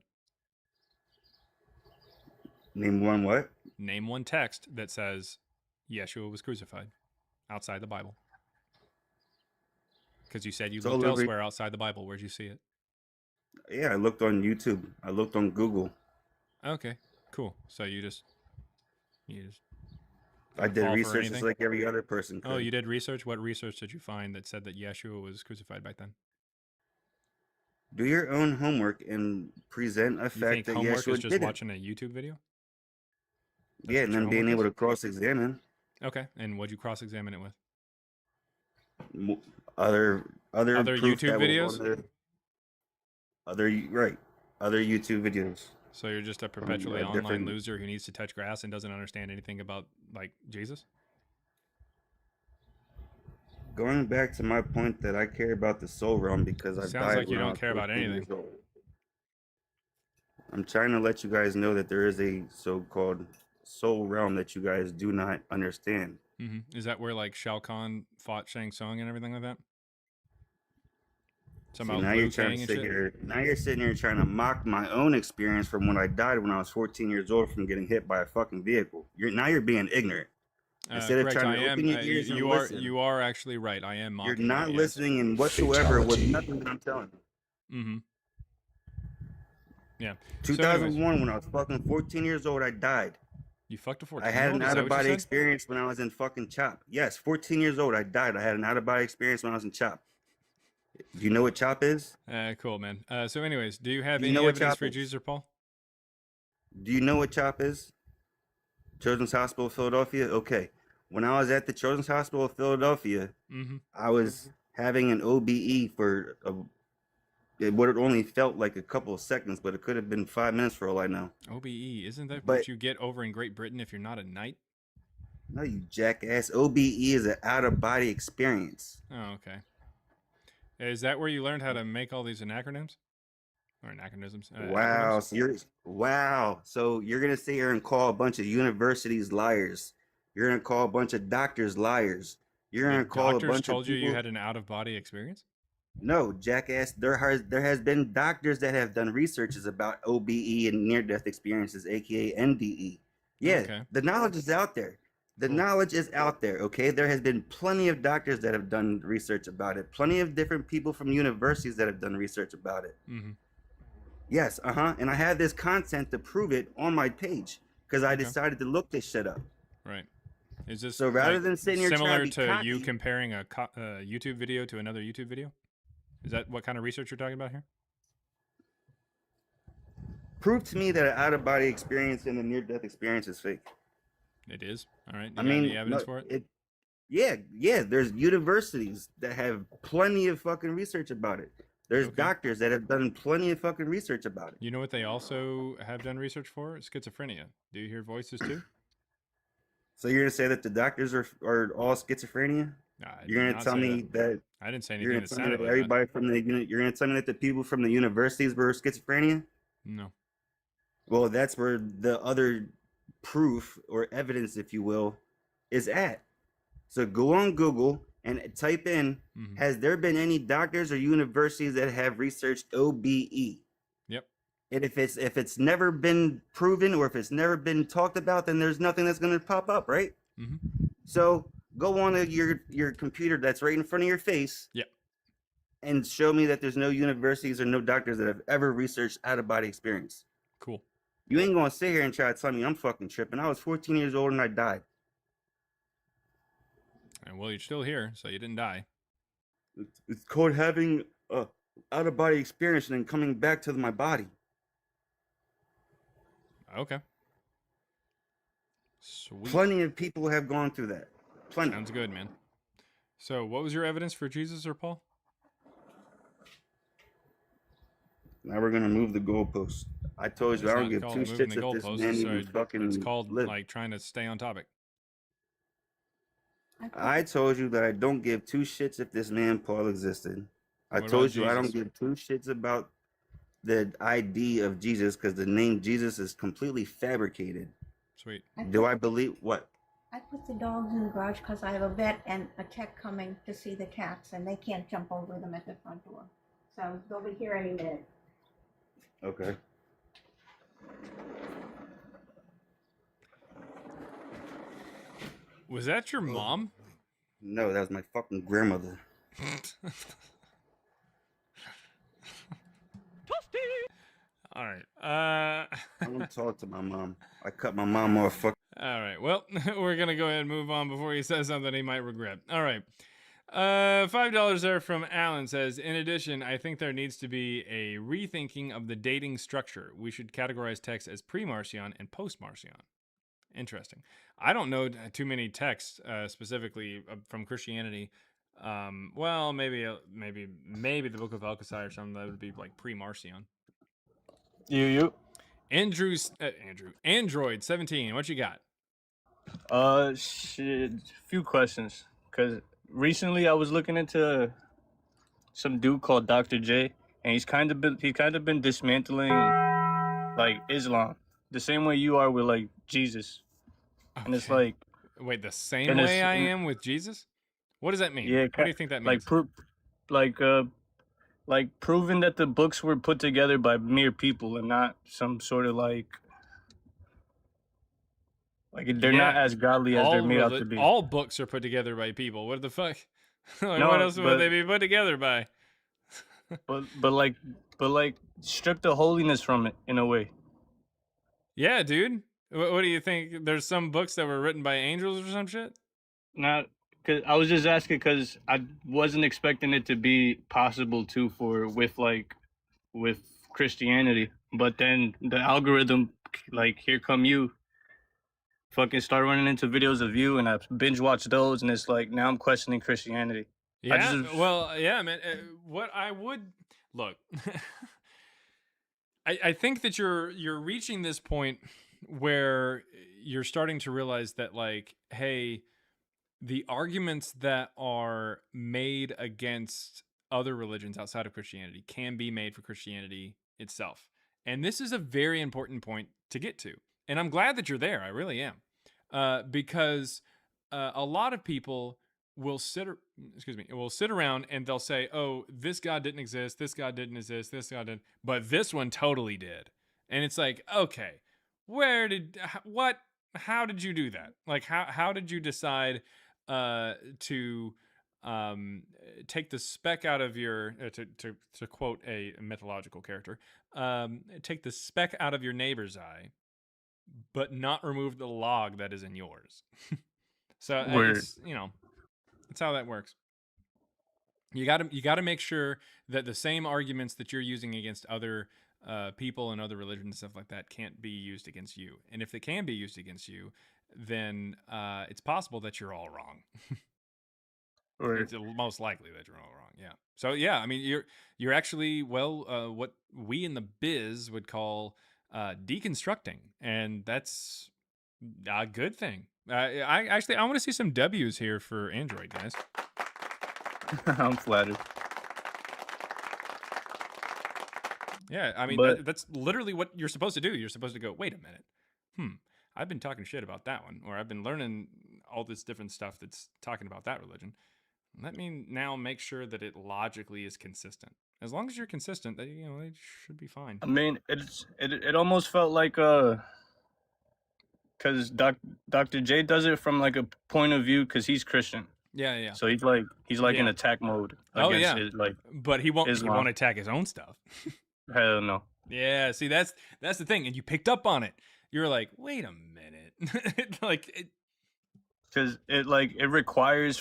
Name one what? Name one text that says Yeshua was crucified outside the Bible. Because you said you looked elsewhere outside the Bible. Where'd you see it? Yeah, I looked on YouTube. I looked on Google. Okay, cool. So you just I did fall for research just anything? like every other person could. Oh, you did research? What research did you find that said that Yeshua was crucified back then? Do your own homework and present a You fact think that homework is Yeshua just didn't. watching a YouTube video? That's Yeah, what and your then being homework able is? to cross-examine Okay, and what'd you cross-examine it with? other proof YouTube that was videos? on the other YouTube videos. So you're just a from, perpetually online different. loser who needs to touch grass and doesn't understand anything about like Jesus? Going back to my point that I care about the soul realm because I've Sounds died like you when I don't was care about 14 anything. years old. I'm trying to let you guys know that there is a so-called soul realm that you guys do not understand. Is that where like Shao Kahn fought Shang Tsung and everything like that? Something See, about now you're Liu trying Kang to and sit shit? here. Now you're sitting here trying to mock my own experience from when I died when I was 14 years old from getting hit by a fucking vehicle. You're being ignorant. Instead of Correct. trying I to am. open your ears and You listen, are actually right. I am you're mocking not you. Yes. listening in whatsoever with nothing that I'm telling you. Yeah. 2001, when I was fucking 14 years old, I died. You fucked a I had 14-year-old? an Is that what you out-of-body said? experience when I was in fucking CHOP. Yes, 14 years old, I died. I had an out-of-body experience when I was in CHOP. Do you know what CHOP is? Cool, man. So anyways, do you have Do you any know what evidence CHOP for is? Jesus or Paul? Do you know what CHOP is? Children's Hospital of Philadelphia? Okay. When I was at the Children's Hospital of Philadelphia, I was having an OBE for it would have only felt like a couple of seconds, but it could have been 5 minutes for all I know. OBE, isn't that But what you get over in Great Britain if you're not a knight? no, you jackass. OBE is an out-of-body experience. Oh, okay. Is that where you learned how to make all these anacronyms? Or anachronisms? Wow. Acronyms? So you're gonna sit here and call a bunch of universities liars. You're gonna call a bunch of doctors liars. You're The gonna call a doctors bunch of told you people. you had an out-of-body experience? No, jackass. There has been doctors that have done researches about OBE and near-death experiences, aka NDE. Yeah, Okay. the knowledge is out there. The knowledge is out there. Okay, there has been plenty of doctors that have done research about it. Plenty of different people from universities that have done research about it. Yes, and I have this content to prove it on my page because I decided to look this shit up. Right. Is this So rather like, than sitting here similar trying to be to cocky, you comparing a YouTube video to another YouTube video? Is that what kind of research you're talking about here? prove to me that an out-of-body experience and a near-death experience is fake. It is. All right. You I got mean, any evidence for it? Yeah. There's universities that have plenty of fucking research about it. There's doctors that have done plenty of fucking research about it. You know what they also have done research for? Schizophrenia. Do you hear voices too? So you're gonna say that the doctors are all schizophrenia? You're gonna tell me that I didn't say you're anything gonna that tell me sounded that like everybody from the you're gonna tell me that the people from the universities were schizophrenia? No. Well, that's where the other proof or evidence, if you will, is at. So go on Google and type in, has there been any doctors or universities that have researched OBE? Yep. And if it's never been proven or if it's never been talked about, then there's nothing that's going to pop up, right? So go on to your computer that's right in front of your face. Yep. And show me that there's no universities or no doctors that have ever researched out-of-body experience. Cool. You ain't gonna sit here and try to tell me I'm fucking tripping. I was 14 years old and I died. And well, you're still here, so you didn't die. It's called having a out-of-body experience and then coming back to my body. Okay. Sweet. Plenty of people have gone through that. Plenty. Sounds good, man. So what was your evidence for Jesus or Paul? Now we're gonna move the goalposts. I told you I don't give two shits if this man even fucking It's called live. like trying to stay on topic. I told you that I don't give two shits if this man Paul existed. I What told about you I don't Jesus? give two shits about the ID of Jesus because the name Jesus is completely fabricated. Sweet. Do I believe what? I put the dogs in the garage because I have a vet and a tech coming to see the cats, and they can't jump over them at the front door. So they'll be here any minute. Okay. Was that your mom? No, that was my fucking grandmother. All right. I don't talk to my mom. I cut my mom off. Fuck. All right. Well, we're gonna go ahead and move on before he says something he might regret. All right. $5 there from Alan says, in addition, I think there needs to be a rethinking of the dating structure. We should categorize texts as pre-Marcion and post-Marcion. Interesting. I don't know too many texts specifically from Christianity. Well, maybe the Book of Alcasai or something that would be like pre-Marcion. Android 17. What you got? Shit, few questions. Cause recently I was looking into some dude called Dr. J, and he's kind of been dismantling like Islam the same way you are with like Jesus. Okay. And it's like, wait, the same way I am with Jesus? What does that mean? Yeah, what do you think that means? Like proving that the books were put together by mere people and not some sort of like they're not as godly as they're made out to be. All books are put together by people. What the fuck? Like, no, what else would they be put together by? but strip the holiness from it in a way. Yeah, dude. What do you think? There's some books that were written by angels or some shit? Not because I was just asking because I wasn't expecting it to be possible too with Christianity, but then the algorithm, like, here come you, fucking start running into videos of you, and I binge watch those, and it's like now I'm questioning Christianity. Yeah, well, yeah, man. What I would look, I think that you're reaching this point where you're starting to realize that, like, hey, the arguments that are made against other religions outside of Christianity can be made for Christianity itself. And this is a very important point to get to. And I'm glad that you're there. I really am. Because a lot of people will sit around and they'll say, oh, this God didn't exist, this God didn't exist, this God didn't, but this one totally did. And it's like, okay, how did you do that? Like, how did you decide to take the speck out of your, to quote a mythological character, take the speck out of your neighbor's eye, but not remove the log that is in yours? So it's, that's how that works. You got to make sure that the same arguments that you're using against other people and other religions and stuff like that can't be used against you. And if they can be used against you, then it's possible that you're all wrong. It's most likely that you're all wrong. Yeah. So yeah, I mean, you're actually what we in the biz would call deconstructing, and that's a good thing. I want to see some W's here for Android, guys. I'm flattered. Yeah, I mean, that's literally what you're supposed to do. You're supposed to go, wait a minute. I've been talking shit about that one, or I've been learning all this different stuff that's talking about that religion. Let me now make sure that it logically is consistent. As long as you're consistent, they should be fine. I mean, it almost felt like because Dr. J does it from like a point of view because he's Christian. Yeah. So he's like in attack mode. But he won't attack his own stuff. Hell no. Yeah, see, that's the thing, and you picked up on it. You're like, wait a minute, because it requires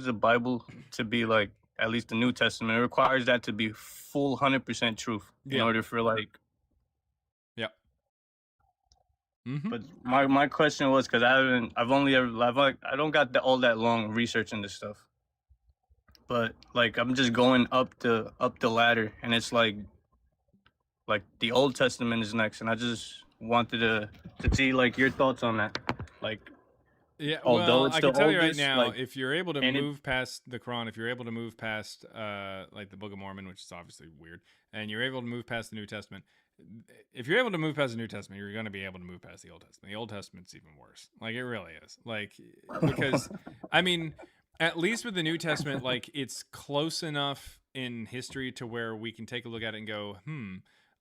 the Bible to be like, at least the New Testament, it requires that to be full 100% truth in order for like. Yeah. But my question was, because I don't got all that long research into this stuff, but like I'm just going up the ladder, and it's like the Old Testament is next, and I just wanted to see like your thoughts on that, like. Yeah, well, I can tell you right now, if you're able to move past the Quran, if you're able to move past like the Book of Mormon, which is obviously weird, and you're able to move past the New Testament, if you're able to move past the New Testament, you're going to be able to move past the Old Testament. The Old Testament's even worse. Like, it really is. Like, because, I mean, at least with the New Testament, like, it's close enough in history to where we can take a look at it and go,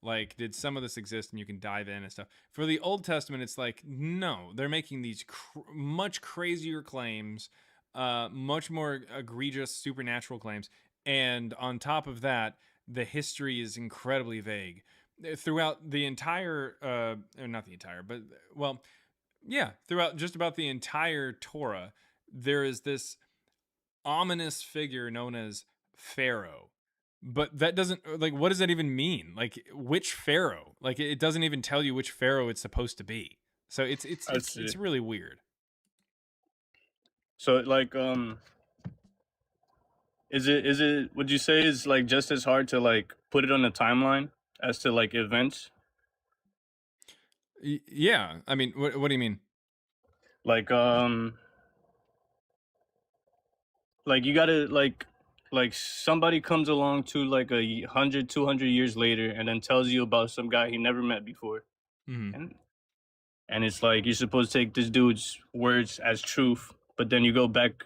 Like, did some of this exist? And you can dive in and stuff. For the Old Testament, it's like, no, they're making these much crazier claims, much more egregious supernatural claims. And on top of that, the history is incredibly vague. Throughout the entire, not the entire, but, well, yeah, throughout just about the entire Torah, there is this ominous figure known as Pharaoh. But that doesn't, like, what does that even mean? Like, which Pharaoh? Like, it doesn't even tell you which Pharaoh it's supposed to be. So it's really weird. So like is it would you say it's like just as hard to like put it on a timeline as to like events? Yeah, I mean, what do you mean? Like you gotta like somebody comes along to like 100 200 years later and then tells you about some guy he never met before, Mm-hmm. and it's like you're supposed to take this dude's words as truth, but then you go back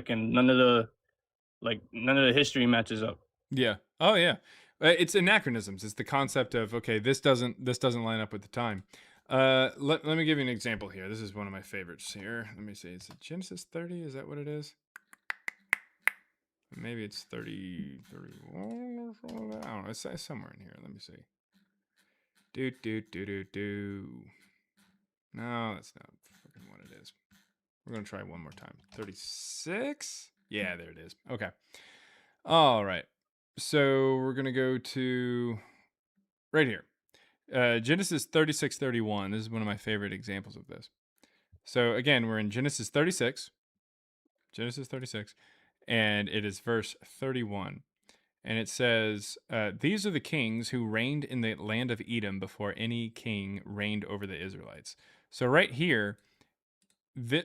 and none of the history matches up. Yeah. Oh yeah. It's anachronisms. It's the concept of, okay, this doesn't line up with the time. Let me give you an example here. This is one of my favorites here. Let me see. Is it Genesis 30? Is that what it is? Maybe it's 30, 31 or something like that. I don't know. It's somewhere in here. Let me see. No, that's not fucking what it is. We're going to try one more time. 36? Yeah, there it is. Okay. All right. So we're going to go to right here. Genesis 36:31. This is one of my favorite examples of this. So again, we're in Genesis 36. Genesis 36. And it is verse 31. And it says, these are the kings who reigned in the land of Edom before any king reigned over the Israelites. So right here,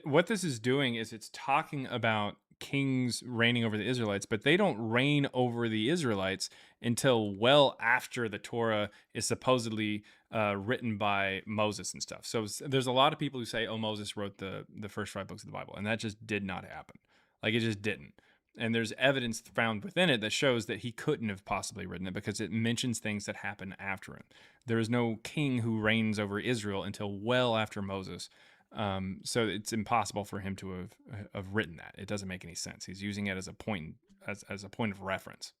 what this is doing is it's talking about kings reigning over the Israelites, but they don't reign over the Israelites until well after the Torah is supposedly written by Moses and stuff. So there's a lot of people who say, oh, Moses wrote the first 5 books of the Bible, and that just did not happen. Like, it just didn't. And there's evidence found within it that shows that he couldn't have possibly written it because it mentions things that happen after him. There is no king who reigns over Israel until well after Moses. So it's impossible for him to have written that. It doesn't make any sense. He's using it as a point of reference.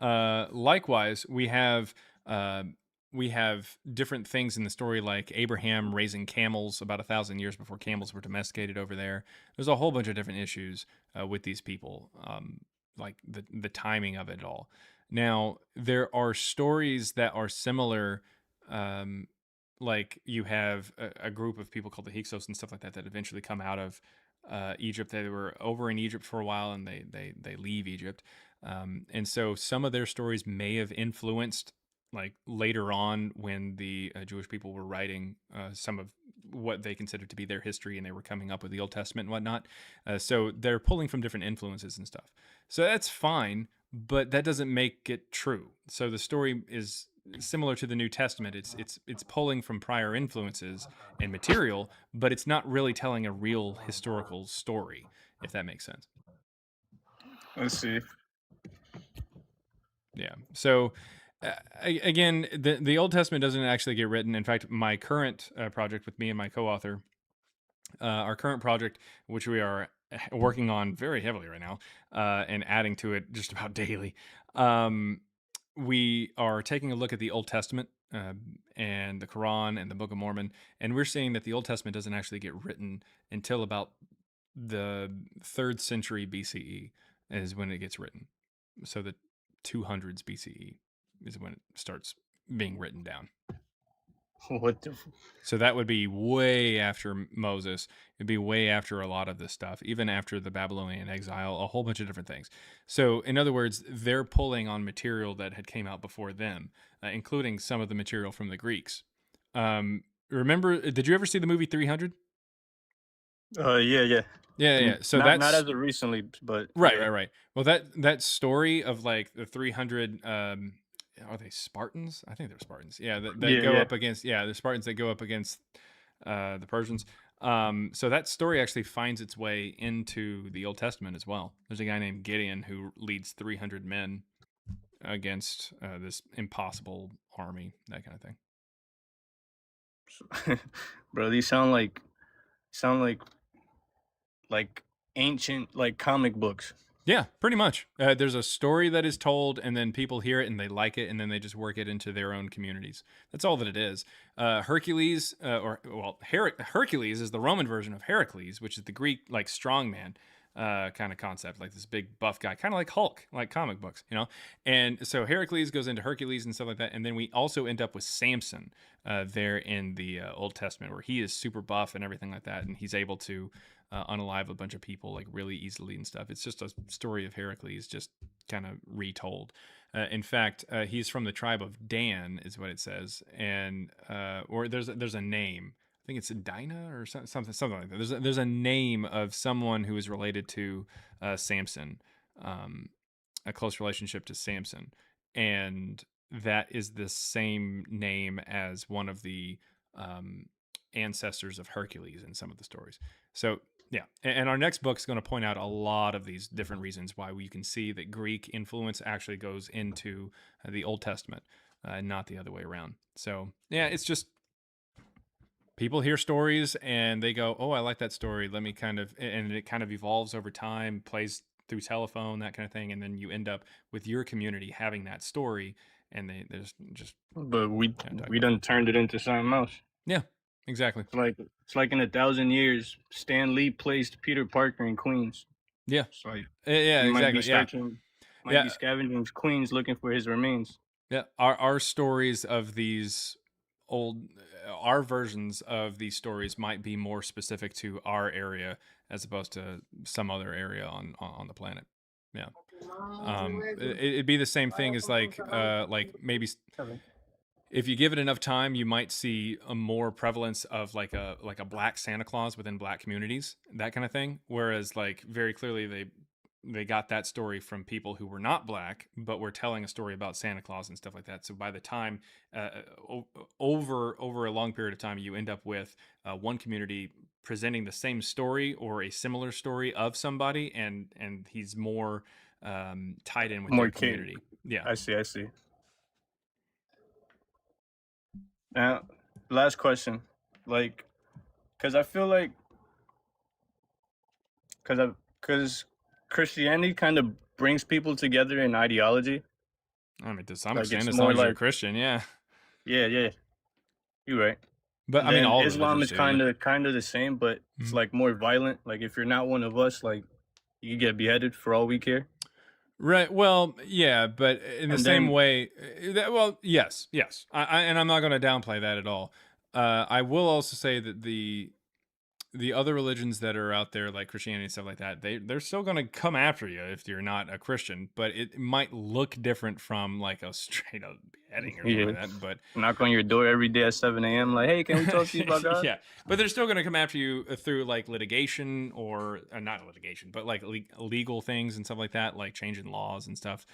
Likewise, we have different things in the story, like Abraham raising camels about 1,000 years before camels were domesticated over there. There's a whole bunch of different issues with these people, like the timing of it all. Now, there are stories that are similar. Like you have a group of people called the Hyksos and stuff like that that eventually come out of Egypt. They were over in Egypt for a while, and they leave Egypt. And so some of their stories may have influenced, like, later on when the Jewish people were writing some of what they considered to be their history, and they were coming up with the Old Testament and whatnot. So they're pulling from different influences and stuff. So that's fine, but that doesn't make it true. So the story is similar to the New Testament. It's pulling from prior influences and material, but it's not really telling a real historical story, if that makes sense. Let's see. Yeah. So again, the Old Testament doesn't actually get written. In fact, my current project with me and my co-author, our current project, which we are working on very heavily right now, and adding to it just about daily, we are taking a look at the Old Testament and the Quran and the Book of Mormon, and we're seeing that the Old Testament doesn't actually get written until about the 3rd century BCE is when it gets written. So the 200s BCE is when it starts being written down. What the? So that would be way after Moses. It'd be way after a lot of this stuff, even after the Babylonian exile, a whole bunch of different things. So in other words, they're pulling on material that had came out before them, including some of the material from the Greeks. Remember, did you ever see the movie 300? Yeah. Yeah. So not that's as of recently, but right, yeah. right. Well, that story of like the 300, are they Spartans? I think they're Spartans. Yeah, that go up against, the Spartans that go up against the Persians. So that story actually finds its way into the Old Testament as well. There's a guy named Gideon who leads 300 men against this impossible army, that kind of thing. Bro, these sound like ancient like comic books. Yeah, pretty much. There's a story that is told, and then people hear it and they like it, and then they just work it into their own communities. That's all that it is. Hercules, Hercules is the Roman version of Heracles, which is the Greek like strongman kind of concept, like this big buff guy, kind of like Hulk, like comic books, you know. And so Heracles goes into Hercules and stuff like that, and then we also end up with Samson there in the Old Testament, where he is super buff and everything like that, and he's able to unalive a bunch of people like really easily and stuff. It's just a story of Heracles just kind of retold. In fact, he's from the tribe of Dan, is what it says, and or there's a name. I think it's Dinah or something like that. There's a name of someone who is related to Samson, a close relationship to Samson, and that is the same name as one of the ancestors of Hercules in some of the stories. So yeah, and our next book is going to point out a lot of these different reasons why we can see that Greek influence actually goes into the Old Testament, not the other way around. So yeah, it's just people hear stories and they go, "Oh, I like that story. Let me and it kind of evolves over time, plays through telephone, that kind of thing, and then you end up with your community having that story, and there's just. But we done turned it into something else. Yeah, exactly. It's like in 1,000 years, Stan Lee placed Peter Parker in Queens. Yeah. It's like yeah, exactly. Might be scavenging Queens looking for his remains. Yeah, our stories of these our versions of these stories might be more specific to our area as opposed to some other area on the planet. Yeah. It'd be the same thing as like maybe if you give it enough time, you might see a more prevalence of like a black Santa Claus within black communities, that kind of thing. Whereas like very clearly they got that story from people who were not black, but were telling a story about Santa Claus and stuff like that. So by the time over a long period of time, you end up with one community presenting the same story or a similar story of somebody, and he's more tied in with their community. Yeah, I see. Now, last question, like, because I feel like, because Christianity kind of brings people together in ideology. I mean, to some extent, as long as you're a Christian, yeah. Yeah, you're right. But I mean, all Islam is kind of the same, but it's like more violent. Like if you're not one of us, like you get beheaded for all we care. Right. Well, yeah, but in the same way, yes. And I'm not going to downplay that at all. I will also say that the other religions that are out there, like Christianity and stuff like that, they're still going to come after you if you're not a Christian, but it might look different from like a straight up beheading or something like that. But knock on your door every day at 7 a.m. like, hey, can we talk to you about God? Yeah, but they're still going to come after you through like litigation or not litigation, but like legal things and stuff like that, like changing laws and stuff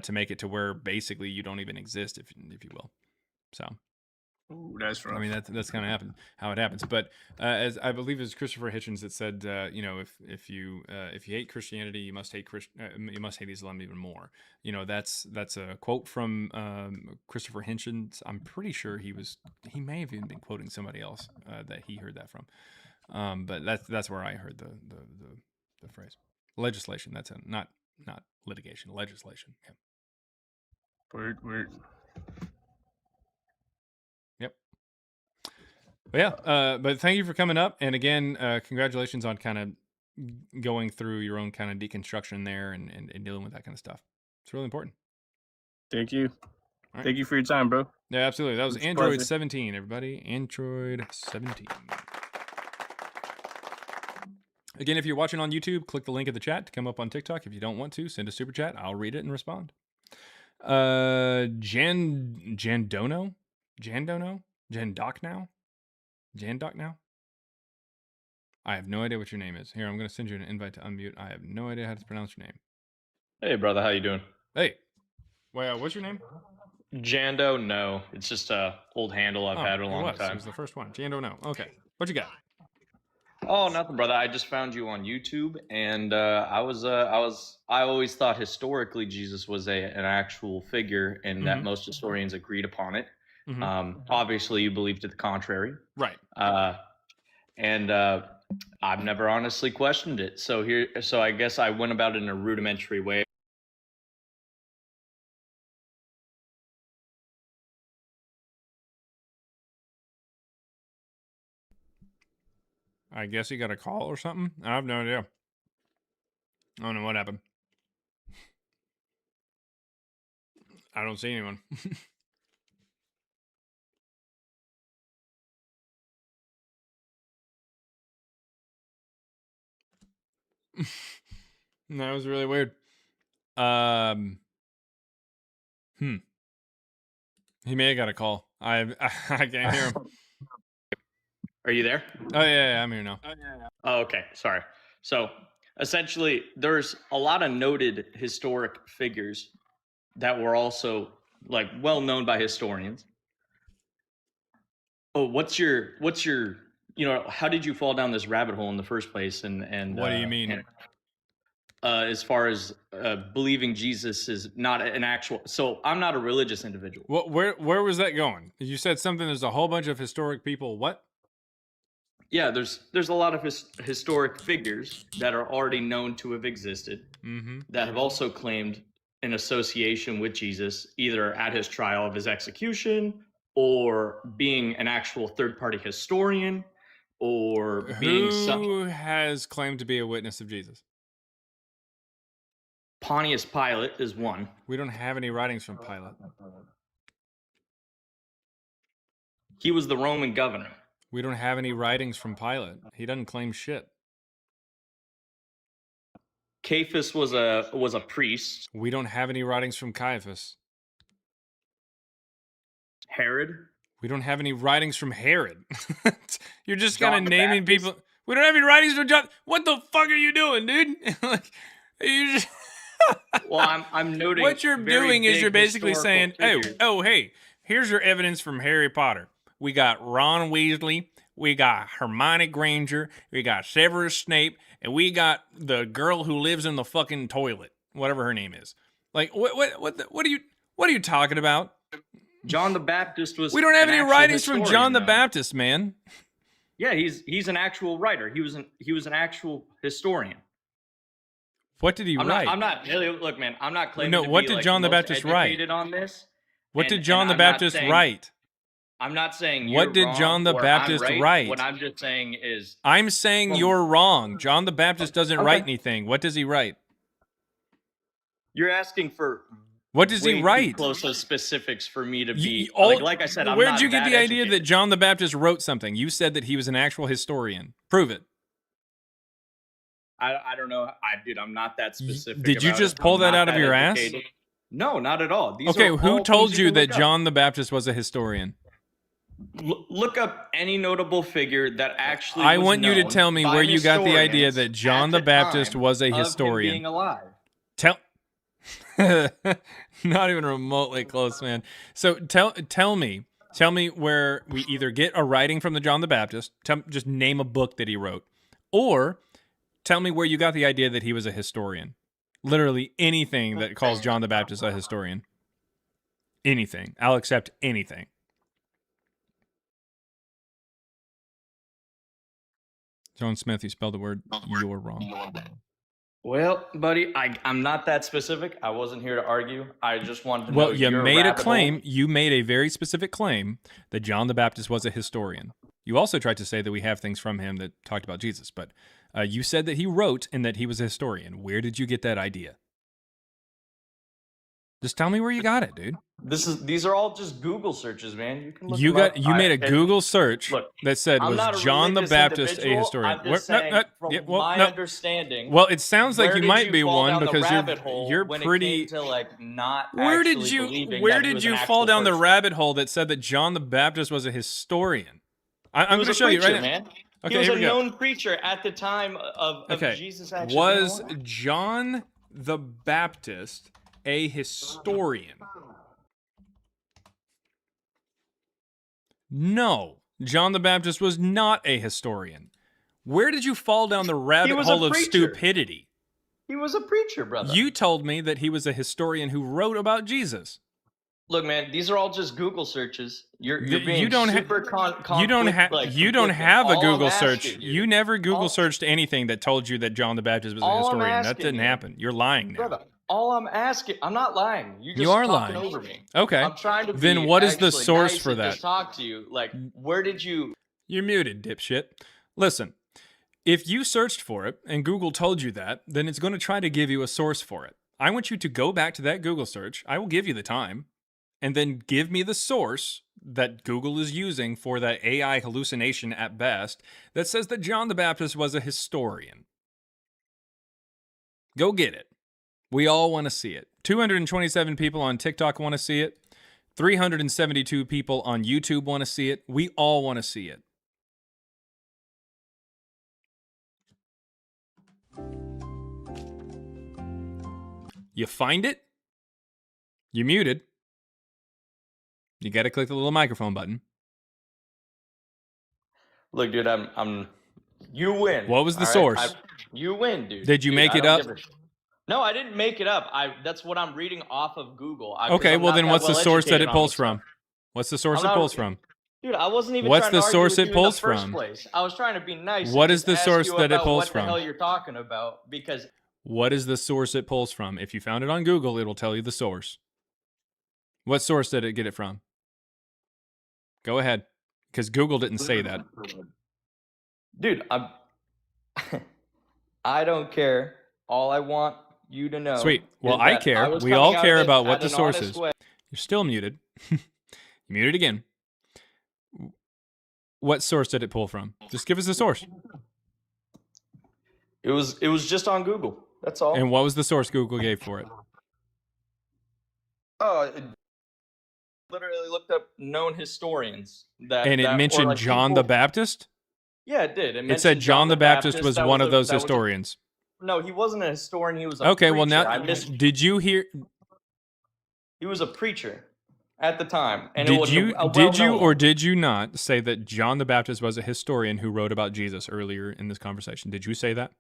to make it to where basically you don't even exist, if you will. So. Ooh, that's rough. I mean, that's kind of how it happens. But as I believe it was Christopher Hitchens that said, you know, if you hate Christianity, you must hate Islam even more. You know, that's a quote from Christopher Hitchens. I'm pretty sure he may have even been quoting somebody else that he heard that from. But that's where I heard the phrase. Legislation. That's not litigation. Legislation. Yeah. Word. Yep. But yeah, but thank you for coming up. And again, congratulations on kind of going through your own kind of deconstruction there and dealing with that kind of stuff. It's really important. Thank you. Right. Thank you for your time, bro. Yeah, absolutely. That was Android 17, everybody. Android 17. Again, if you're watching on YouTube, click the link in the chat to come up on TikTok. If you don't want to, send a super chat. I'll read it and respond. Jandono? Jandoc now? I have no idea what your name is. Here, I'm going to send you an invite to unmute. I have no idea how to pronounce your name. Hey, brother. How you doing? Hey. Well, what's your name? Jando, no. It's just a old handle I've had a long time. It was the first one. Jando, no. Okay. What you got? Oh, nothing, brother. I just found you on YouTube, and I always thought historically Jesus was an actual figure, and that Mhm. most historians agreed upon it. Mhm. Obviously, you believe to the contrary, Right. and I've never honestly questioned it. So I guess I went about it in a rudimentary way. I guess he got a call or something. I have no idea. I don't know what happened. I don't see anyone. That was really weird. He may have got a call. I can't hear him. Are you there? Oh yeah, I'm here now. Oh, okay. Sorry. So essentially, there's a lot of noted historic figures that were also like well known by historians. Oh, what's your how did you fall down this rabbit hole in the first place? And What do you mean? As far as believing Jesus is not an actual. So I'm not a religious individual. What? Where was that going? You said something. There's a whole bunch of historic people. What? Yeah, there's a lot of historic figures that are already known to have existed Mm-hmm. that have also claimed an association with Jesus, either at his trial of his execution or being an actual third-party historian or being Who has claimed to be a witness of Jesus? Pontius Pilate is one. We don't have any writings from Pilate. He was the Roman governor. We don't have any writings from Pilate. He doesn't claim shit. Caiaphas was a priest. We don't have any writings from Caiaphas. Herod. We don't have any writings from Herod. You're just John kind of the naming Baptist. people. We don't have any writings from John. What the fuck are you doing, dude? Like, you just. Well, I'm noting What you're very doing is big you're basically saying, historical oh, figures. hey, here's your evidence from Harry Potter. We got Ron Weasley, we got Hermione Granger, we got Severus Snape, and we got the girl who lives in the fucking toilet, whatever her name is. Like, what are you talking about? John the Baptist was. We don't have an any actual writings from historian, John the though. Baptist, man. Yeah, he's an actual writer. He was an actual historian. What did he write? I'm not. Look, man, I'm not claiming. No, to what be, did like, John the most Baptist write? educated on this. What did John the I'm not Baptist saying- write? I'm not saying What you're did wrong John the or I'm Baptist right. write? What I'm just saying is I'm saying you're wrong. John the Baptist doesn't write anything. What does he write? you're asking for. What does way he too write? close of specifics for me to be like I said. I'm Where'd not you get that the idea educated. that John the Baptist wrote something? You said that he was an actual historian. Prove it. I don't know. Dude, I'm not that specific. Did you about just it. pull I'm that not out of your ass? educated. No, not at all. These Okay, are who all told things you can that look up. John the Baptist was a historian? Look up any notable figure that actually. I was want you to known tell me by where you got the idea historians that John at the Baptist time was a of him historian. being alive. Tell. Not even remotely close, man. So tell me where we either get a writing from the John the Baptist. Just name a book that he wrote, or tell me where you got the idea that he was a historian. Literally anything that calls John the Baptist a historian. Anything. I'll accept anything. John Smith, you spelled the word "you're" wrong. Well, buddy, I'm not that specific. I wasn't here to argue. I just wanted to know Well, you your made a rabbit claim. hole. You made a very specific claim that John the Baptist was a historian. You also tried to say that we have things from him that talked about Jesus, but you said that he wrote and that he was a historian. Where did you get that idea? Just tell me where you got it, dude. These are all just Google searches, man. You can look You them up. made a Google search look, that said, I'm was not a John the religious Baptist a individual. historian? I'm just saying, from my understanding. Well, it sounds like where you did might be fall one down the because rabbit hole you're when pretty. It came to, like, not Where did actually believing where that he did was you an fall actual down the person. rabbit hole that said that John the Baptist was a historian? I'm He going was to a show you right preacher, now. man. Okay, He was here a we go. known preacher at the time of Jesus actually being Was alive. John the Baptist a historian? No, John the Baptist was not a historian. Where did you fall down the rabbit was a hole of preacher. stupidity? He was a preacher, brother. You told me that he was a historian who wrote about Jesus. Look, man, these are all just Google searches. You're being You don't super you don't have you don't have a All I'm Google asking search. You never Google searched anything that told you that John the Baptist was a all I'm historian. That asking didn't you- happen. You're lying now. Brother, all I'm asking, I'm not lying. You're just You are talking lying. over me. Okay. I'm trying to Then be what is the actually source nice for and that? just talk to you. Like, where did you? You're muted, dipshit. Listen, if you searched for it and Google told you that, then it's going to try to give you a source for it. I want you to go back to that Google search. I will give you the time, and then give me the source that Google is using for that AI hallucination at best that says that John the Baptist was a historian. Go get it. We all want to see it. 227 people on TikTok want to see it. 372 people on YouTube want to see it. We all want to see it. You find it? You're muted. You got to click the little microphone button. Look, dude, I'm. You win. What was the all right? source? You win, dude. Did you Dude, make I it don't up? give a No, I didn't make it up. That's what I'm reading off of Google. 'Cause Okay, I'm well not then that what's the source that well-educated it on pulls this from? stuff. What's the source I'm it not- pulls from? Dude, I wasn't even What's trying the to argue source with it you in the pulls first from? place. I was trying to be nice. What and is just the ask source you that it about pulls what from? the hell you're talking about, because What is the source it pulls from? If you found it on Google, it'll tell you the source. What source did it get it from? Go ahead, because Google didn't say that. dude, I don't care. All I want you to know. Sweet. Well, is I that care. was We coming all out of care it about what at the an source honest is. way. You're still muted. You're muted again. What source did it pull from? Just give us the source. It was just on Google. That's all. And what was the source Google gave for it? Oh, it literally looked up known historians that And it or, mentioned like, John the people- Baptist? Yeah, it did. It said mentioned John the Baptist was That one of those that was a- historians. No, he wasn't a historian. He was a Okay, preacher. well now, I missed. did you hear? He was a preacher at the time, and it was Did you a did you well-known or one. did you not say that John the Baptist was a historian who wrote about Jesus earlier in this conversation? Did you say that?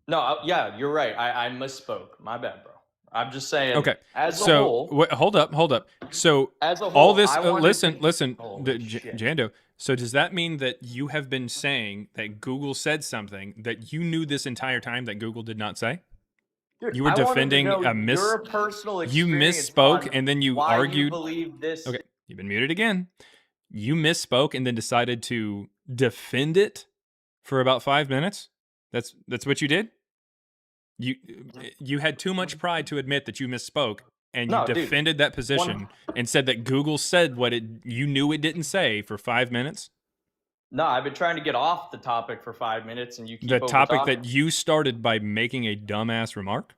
No, yeah, you're right. I misspoke. My bad, bro. I'm just saying. Okay. As a So whole, hold up. So As a all whole, this. I wanted Listen, to- listen, Holy shit. Jando. So does that mean that you have been saying that Google said something that you knew this entire time that Google did not say? Dude, You were I wanted to defending know a miss. your personal You experience misspoke on and then you why argued. You believe this? Okay, you've been muted again. You misspoke and then decided to defend it for about 5 minutes. That's what you did. You had too much pride to admit that you misspoke, and you No, dude. defended that position and said that Google said what you knew it didn't say for 5 minutes. No, I've been trying to get off the topic for 5 minutes, and you keep The topic over-talking. that you started by making a dumbass remark.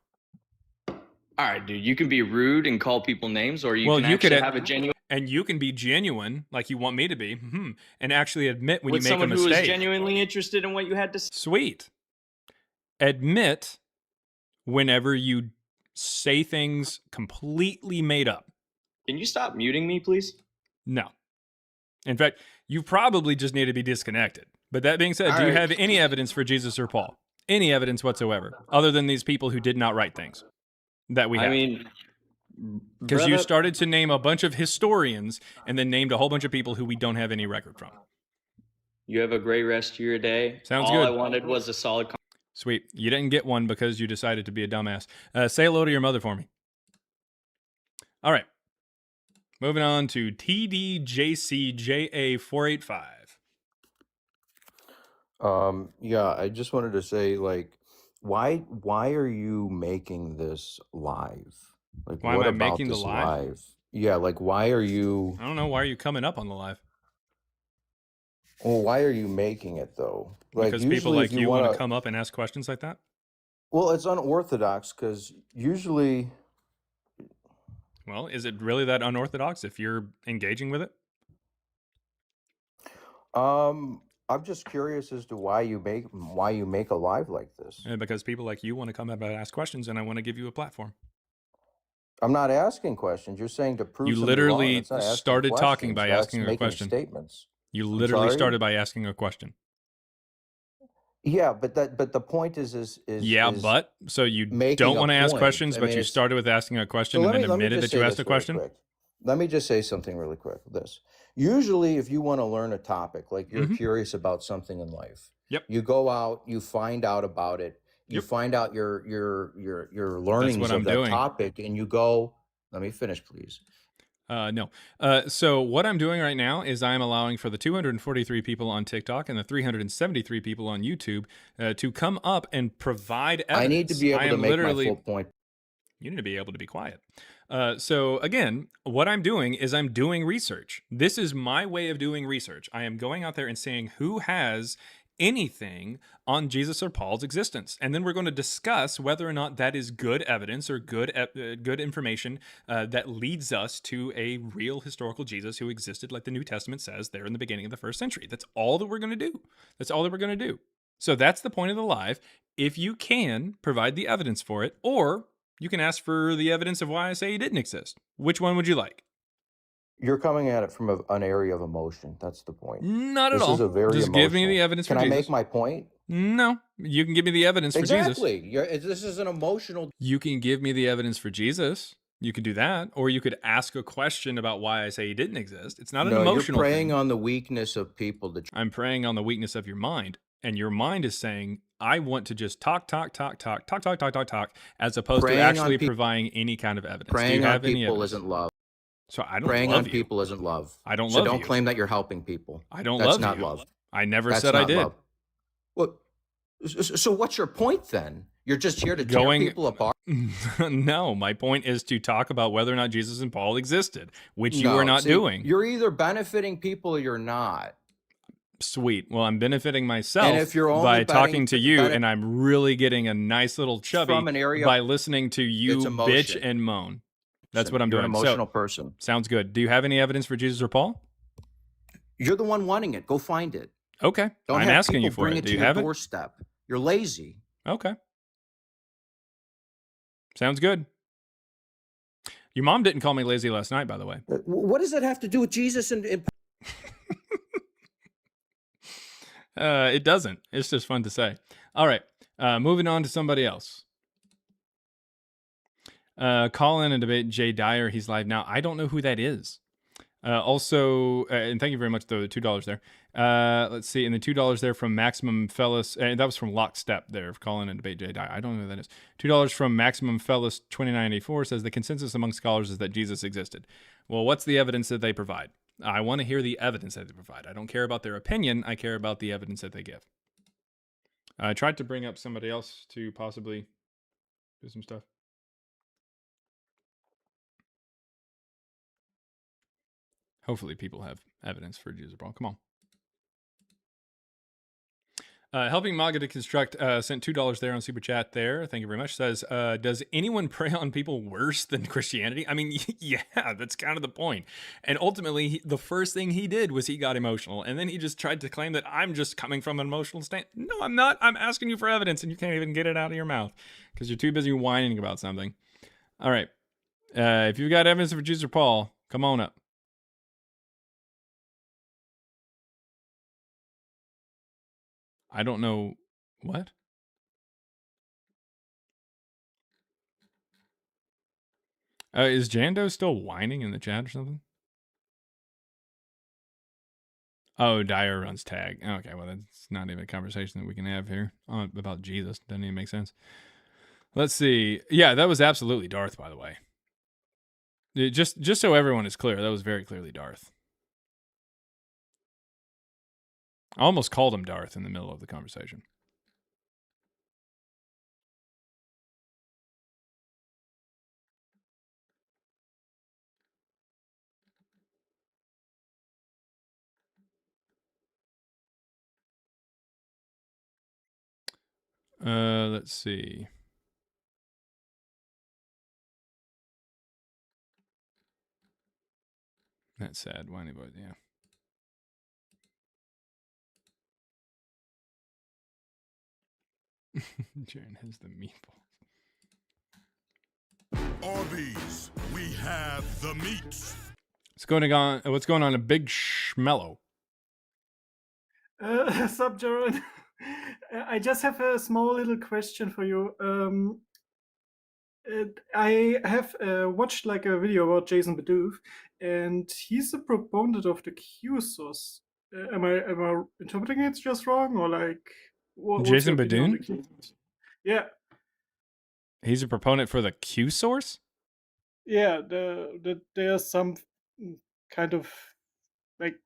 All right, dude. You can be rude and call people names, or you Well, can you actually could have a genuine and you can be genuine, like you want me to be, and actually admit when with you make a someone who is mistake. genuinely interested in what you had to say. Sweet. Admit whenever you say things completely made up. Can you stop muting me, please? No. In fact, you probably just need to be disconnected. But that being said, All do you right. have any evidence for Jesus or Paul? Any evidence whatsoever, other than these people who did not write things that we have? I mean, because you brother- started to name a bunch of historians and then named a whole bunch of people who we don't have any record from. You have a great rest of your day. Sounds All good. I wanted was a solid. Sweet. You didn't get one because you decided to be a dumbass. Say hello to your mother for me. All right. Moving on to TDJCJA485. Yeah, I just wanted to say, like, why are you making this live? Like, Why am what I about making the this live? Yeah, like, why are you? I don't know. Why are you coming up on the live? Well, why are you making it though? Like, Because people usually like if you want to wanna- come up and ask questions like that? Well, it's unorthodox because usually, Well, is it really that unorthodox if you're engaging with it? I'm just curious as to why you make a live like this. Because people like you want to come up and ask questions, and I want to give you a platform. I'm not asking questions. You're saying to prove You something wrong. literally That's not asking started talking questions. by That's asking a making question. statements. You I'm literally sorry? started by asking a question. Yeah, but the point is Yeah, but so you making don't a want to ask point. questions, I but mean, you it's started with asking a so question and then let me admitted just that you say asked a this really question. quick. Let me just say something really quick. This usually, if you want to learn a topic, like you're curious about something in life, Yep. you go out, you find out about it, you find out your learnings I'm of that doing. topic, and you go. Let me finish, please. No. So what I'm doing right now is I'm allowing for the 243 people on TikTok and the 373 people on YouTube to come up and provide evidence. I need to be able to make my full point. You need to be able to be quiet. So again, what I'm doing is I'm doing research. This is my way of doing research. I am going out there and saying who has anything on Jesus or Paul's existence, and then we're going to discuss whether or not that is good evidence or good information that leads us to a real historical Jesus who existed, like the New Testament says there in the beginning of the first century. That's all that we're going to do. That's all that we're going to do. So that's the point of the live. If you can provide the evidence for it, or you can ask for the evidence of why I say he didn't exist. Which one would you like? You're coming at it from an area of emotion. That's the point. Not at all. This is a very Just emotional. give me the evidence Can for I Jesus. make my point? No, you can give me the evidence for Jesus. Exactly. This is an emotional. You can give me the evidence for Jesus. You could do that, or you could ask a question about why I say he didn't exist. It's not an emotional You're preying thing. on the weakness of people. I'm preying on the weakness of your mind, and your mind is saying, I want to just talk, as opposed to actually providing any kind of evidence. Preying do you on have any people evidence? isn't love. So I don't Preying love on you. people isn't love. I don't so love don't you. claim that you're helping people. I don't That's love not you. love. I never That's said I not did. love. Well, so what's your point then? You're just here to tear people apart? No, my point is to talk about whether or not Jesus and Paul existed, which you are not see, doing. You're either benefiting people or you're not. Sweet. Well, I'm benefiting myself And if you're only by talking to you, and I'm really getting a nice little chubby from an area by listening to you bitch and moan. That's what I'm You're doing. an emotional person. Sounds good. Do you have any evidence for Jesus or Paul? You're the one wanting it. Go find it. Okay. Don't I'm have asking you people for bring it. it Do to you your have doorstep. You're lazy. it? Okay. Sounds good. Your mom didn't call me lazy last night, by the way. What does that have to do with Jesus and It doesn't. It's just fun to say. All right. Moving on to somebody else. Call in and debate Jay Dyer. He's live now. I don't know who that is. Also, and thank you very much, though, the $2 there. Let's see. And the $2 there from Maximum Fellas. And that was from Lockstep there. Call in and debate Jay Dyer. I don't know who that is. $2 from Maximum Fellas 2984 says the consensus among scholars is that Jesus existed. Well, what's the evidence that they provide? I want to hear the evidence that they provide. I don't care about their opinion. I care about the evidence that they give. I tried to bring up somebody else to possibly do some stuff. Hopefully people have evidence for Jesus or Paul. Come on. Helping Maga to Construct sent $2 there on Super Chat there. Thank you very much. Says, does anyone prey on people worse than Christianity? I mean, yeah, that's kind of the point. And ultimately, the first thing he did was he got emotional. And then he just tried to claim that I'm just coming from an emotional stand. No, I'm not. I'm asking you for evidence and you can't even get it out of your mouth because you're too busy whining about something. All right. If you've got evidence for Jesus or Paul, come on up. I don't know what. Is Jando still whining in the chat or something? Oh, Dyer runs tag. Okay, well, that's not even a conversation that we can have here about Jesus. Doesn't even make sense. Let's see. Yeah, that was absolutely Darth, by the way. Just so everyone is clear, that was very clearly Darth. I almost called him Darth in the middle of the conversation. Let's see. That's sad. Whiny boy, yeah. Jaren has the meatballs. Arby's, we have the meats. What's going on in Big Schmello? Sup, Jared? I just have a small little question for you. I have watched like a video about Jason Badoof, and he's a proponent of the Q source. Am I interpreting it just wrong, or like what's your Jason opinion on the Badoon? Q source? Yeah, He's a proponent for the Q source? yeah. There's some kind of like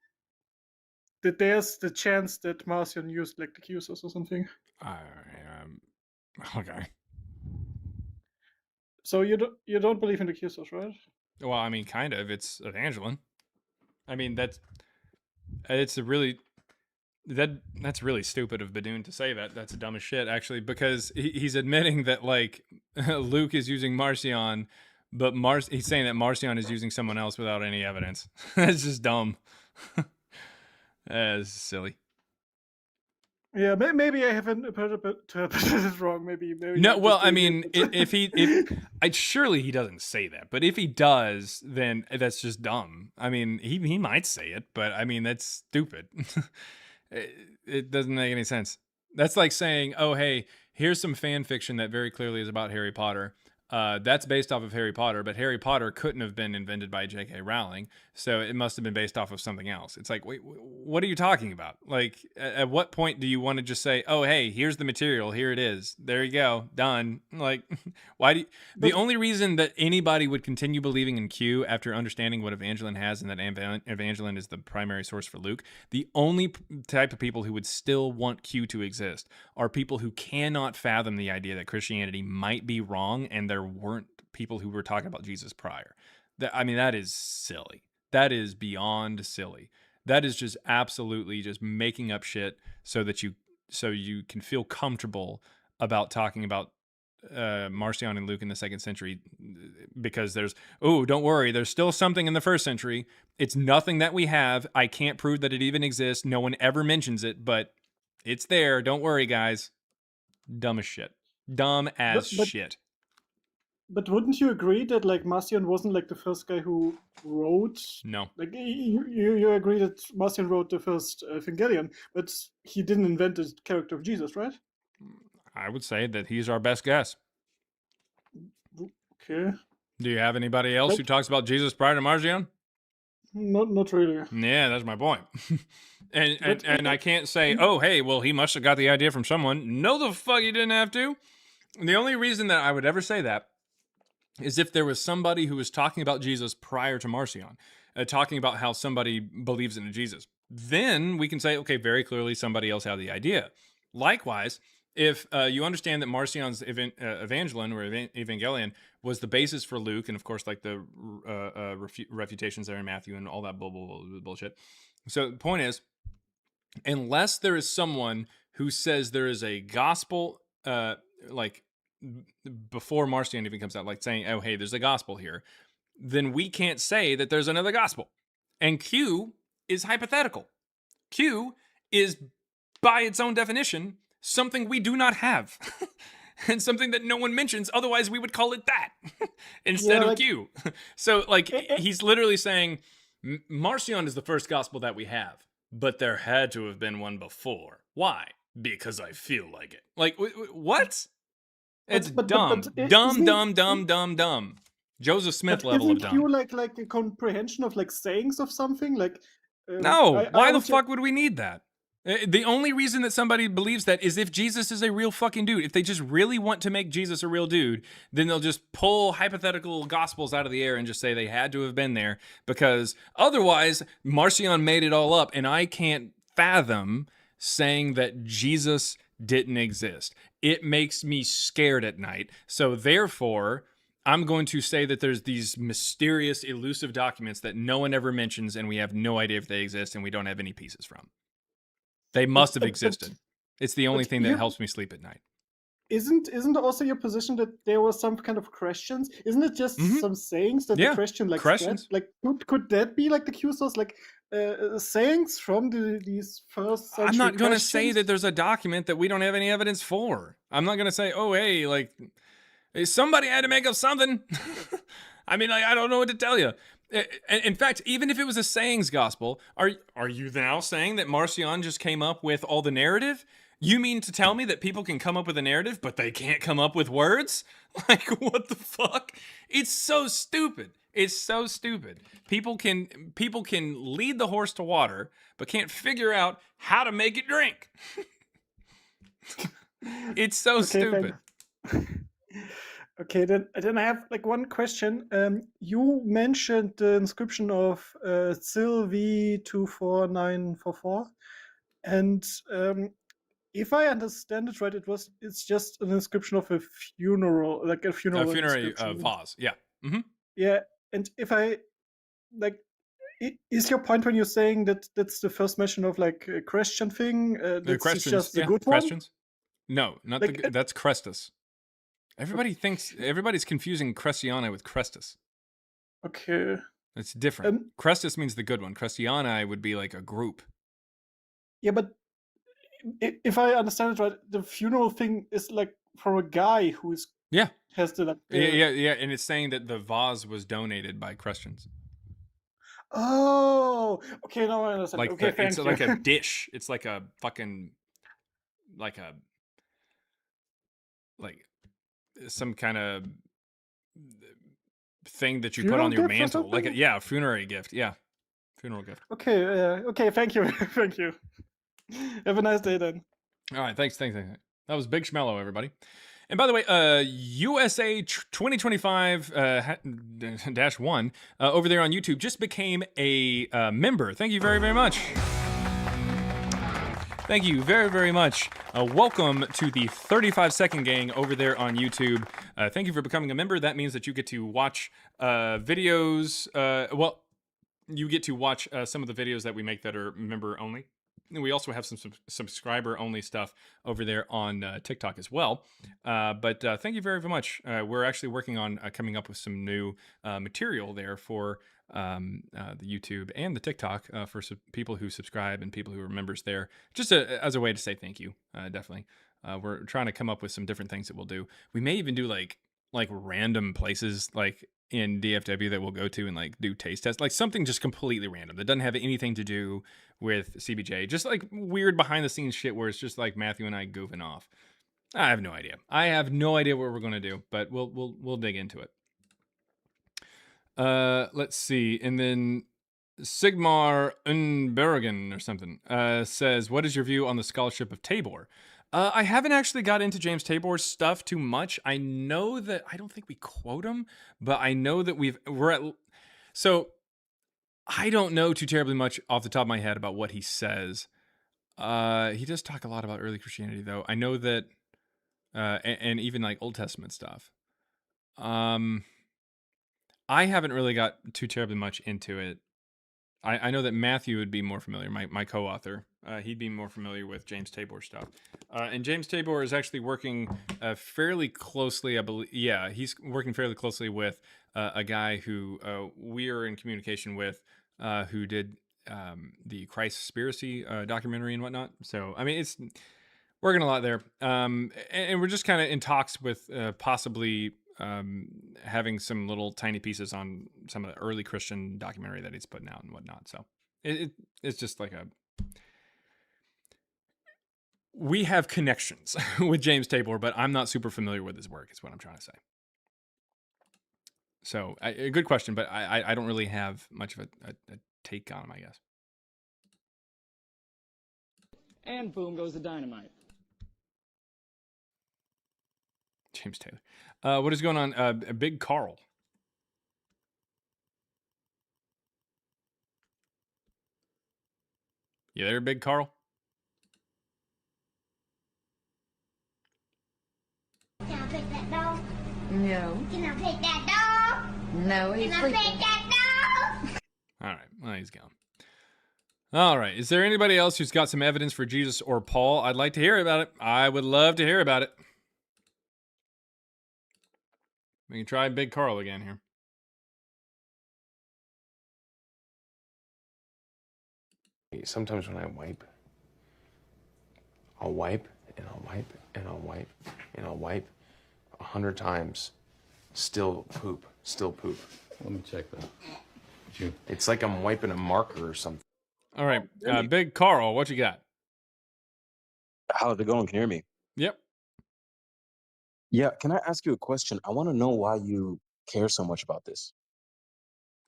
that there's the chance that Marcion used like the Q source or something. Okay. So you don't believe in the Q source, right? Well, I mean, kind of. It's Evangeline. I mean, it's a really that's really stupid of Badoon to say that. That's dumb as shit, actually, because he's admitting that like Luke is using Marcion, but he's saying that Marcion is using someone else without any evidence. That's just dumb. That's silly. Yeah, maybe I haven't interpreted it wrong. Maybe No, I'm well, just I doing mean, it. if surely he doesn't say that, but if he does, then that's just dumb. I mean, he might say it, but I mean, that's stupid. It doesn't make any sense. That's like saying, oh, hey, here's some fan fiction that very clearly is about Harry Potter. That's based off of Harry Potter, but Harry Potter couldn't have been invented by J.K. Rowling, so it must have been based off of something else. It's like, wait, what are you talking about? Like, at what point do you want to just say, oh, hey, here's the material, here it is, there you go, done? Like, why do you... The only reason that anybody would continue believing in Q after understanding what Evangeline has and that Evangeline is the primary source for Luke, the only type of people who would still want Q to exist are people who cannot fathom the idea that Christianity might be wrong and there weren't people who were talking about Jesus prior. I mean, that is silly. That is beyond silly. That is just absolutely just making up shit so you can feel comfortable about talking about Marcion and Luke in the 2nd century, because don't worry, there's still something in the 1st century. It's nothing that we have. I can't prove that it even exists. No one ever mentions it, but it's there. Don't worry, guys. Dumb as shit. Dumb as But shit. But wouldn't you agree that like Marcion wasn't like the first guy who wrote? No. Like you agree that Marcion wrote the first Evangelion, but he didn't invent the character of Jesus, right? I would say that he's our best guess. Okay. Do you have anybody else who talks about Jesus prior to Marcion? Not really. Yeah, that's my point. and I can't say, oh, hey, well, he must have got the idea from someone. No, the fuck, he didn't have to. The only reason that I would ever say that is if there was somebody who was talking about Jesus prior to Marcion, talking about how somebody believes in Jesus. Then we can say, okay, very clearly somebody else had the idea. Likewise, if you understand that Marcion's Evangeline or Evangelion was the basis for Luke, and of course, like the refutations there in Matthew and all that bullshit. So the point is, unless there is someone who says there is a gospel, like before Marcion even comes out, like saying, oh, hey, there's a gospel here, then we can't say that there's another gospel. And Q is hypothetical. Q is, by its own definition, something we do not have. And something that no one mentions, otherwise we would call it that instead of Q. So, like, he's literally saying, Marcion is the first gospel that we have, but there had to have been one before. Why? Because I feel like it. Like, what? It's dumb. Dumb. Joseph Smith level of dumb. Isn't Q like a comprehension of like sayings of something? Like no, why the fuck would we need that? The only reason that somebody believes that is if Jesus is a real fucking dude. If they just really want to make Jesus a real dude, then they'll just pull hypothetical gospels out of the air and just say they had to have been there, because otherwise Marcion made it all up, and I can't fathom saying that Jesus didn't exist. It makes me scared at night. So therefore, I'm going to say that there's these mysterious, elusive documents that no one ever mentions, and we have no idea if they exist, and we don't have any pieces from. They must have existed. It's the only thing that helps me sleep at night. Isn't also your position that there was some kind of questions? Isn't it just some sayings that the question like questions? Spread? Like could that be like the Q source, like sayings from these first century? I'm not going to say that there's a document that we don't have any evidence for. I'm not going to say, oh, hey, like somebody had to make up something. I mean, like, I don't know what to tell you. In fact, even if it was a sayings gospel, are you now saying that Marcion just came up with all the narrative? You mean to tell me that people can come up with a narrative, but they can't come up with words? Like, what the fuck? It's so stupid. It's so stupid. People can lead the horse to water, but can't figure out how to make it drink. It's so stupid. Okay, then I have like one question. You mentioned the inscription of Sil V24944, and if I understand it right, it's just an inscription of a funeral, like a funeral Funerary inscription. vase, yeah. Mm-hmm. Yeah, and if I like, is your point when you're saying that that's the first mention of like a Christian thing? That's Christians, just the yeah, good Christians. No, not Like, that's Crestus. Everybody's confusing Cresciani with Crestus. Okay. It's different. Crestus means the good one. Cresciani would be like a group. Yeah, but if I understand it right, the funeral thing is like for a guy who is has the like. Yeah, and it's saying that the vase was donated by Christians. Oh, okay, now I understand. Like okay, thank it's you. like a dish. It's like a fucking like some kind of thing that you put on Funeral your gift or mantle. Like something? a funerary gift. Yeah, funeral gift. Okay, okay, thank you, thank you. Have a nice day then. All right, thanks. That was Big Schmello, everybody. And by the way, USA 2025-1 over there on YouTube just became a member. Thank you very, very much. Thank you very, very much. Welcome to the 35-second gang over there on YouTube. Thank you for becoming a member. That means that you get to watch videos. Well, you get to watch some of the videos that we make that are member only. And we also have some subscriber only stuff over there on TikTok as well. But thank you very, very much. We're actually working on coming up with some new material there for the YouTube and the TikTok for people who subscribe and people who are members there, just as a way to say thank you. Definitely. We're trying to come up with some different things that we'll do. We may even do like random places like in DFW that we'll go to and like do taste tests, like something just completely random that doesn't have anything to do with CBJ, just like weird behind the scenes shit where it's just like Matthew and I goofing off. I have no idea. I have no idea what we're gonna do, but we'll dig into it. Let's see, and then Sigmar Unbergen or something says, "What is your view on the scholarship of Tabor?" I haven't actually got into James Tabor's stuff too much. I know that I don't think we quote him, but I know that so I don't know too terribly much off the top of my head about what he says. He does talk a lot about early Christianity, though. I know that, and even like Old Testament stuff. I haven't really got too terribly much into it. I know that Matthew would be more familiar, my co-author. He'd be more familiar with James Tabor stuff. And James Tabor is actually working fairly closely, I believe. Yeah, he's working fairly closely with a guy who we are in communication with, who did the Christspiracy documentary and whatnot. So, I mean, it's working a lot there. And we're just kind of in talks with possibly having some little tiny pieces on some of the early Christian documentary that he's putting out and whatnot. So it's just like we have connections with James Tabor, but I'm not super familiar with his work is what I'm trying to say. So a good question, but I don't really have much of a take on him, I guess. And boom goes the dynamite. James Taylor. What is going on? Big Carl. You there, Big Carl? Can I pet that dog? No. Can I pet that dog? No, he's Can I sleeping. pet that dog? All right. Well, he's gone. All right. Is there anybody else who's got some evidence for Jesus or Paul? I'd like to hear about it. I would love to hear about it. We can try Big Carl again here. Sometimes when I wipe, I'll wipe and I'll wipe and I'll wipe and I'll wipe 100 times. Still poop. Let me check that. It's like I'm wiping a marker or something. All right. Big Carl, what you got? How's it going? Can you hear me? Yep. Yeah, can I ask you a question? I want to know why you care so much about this.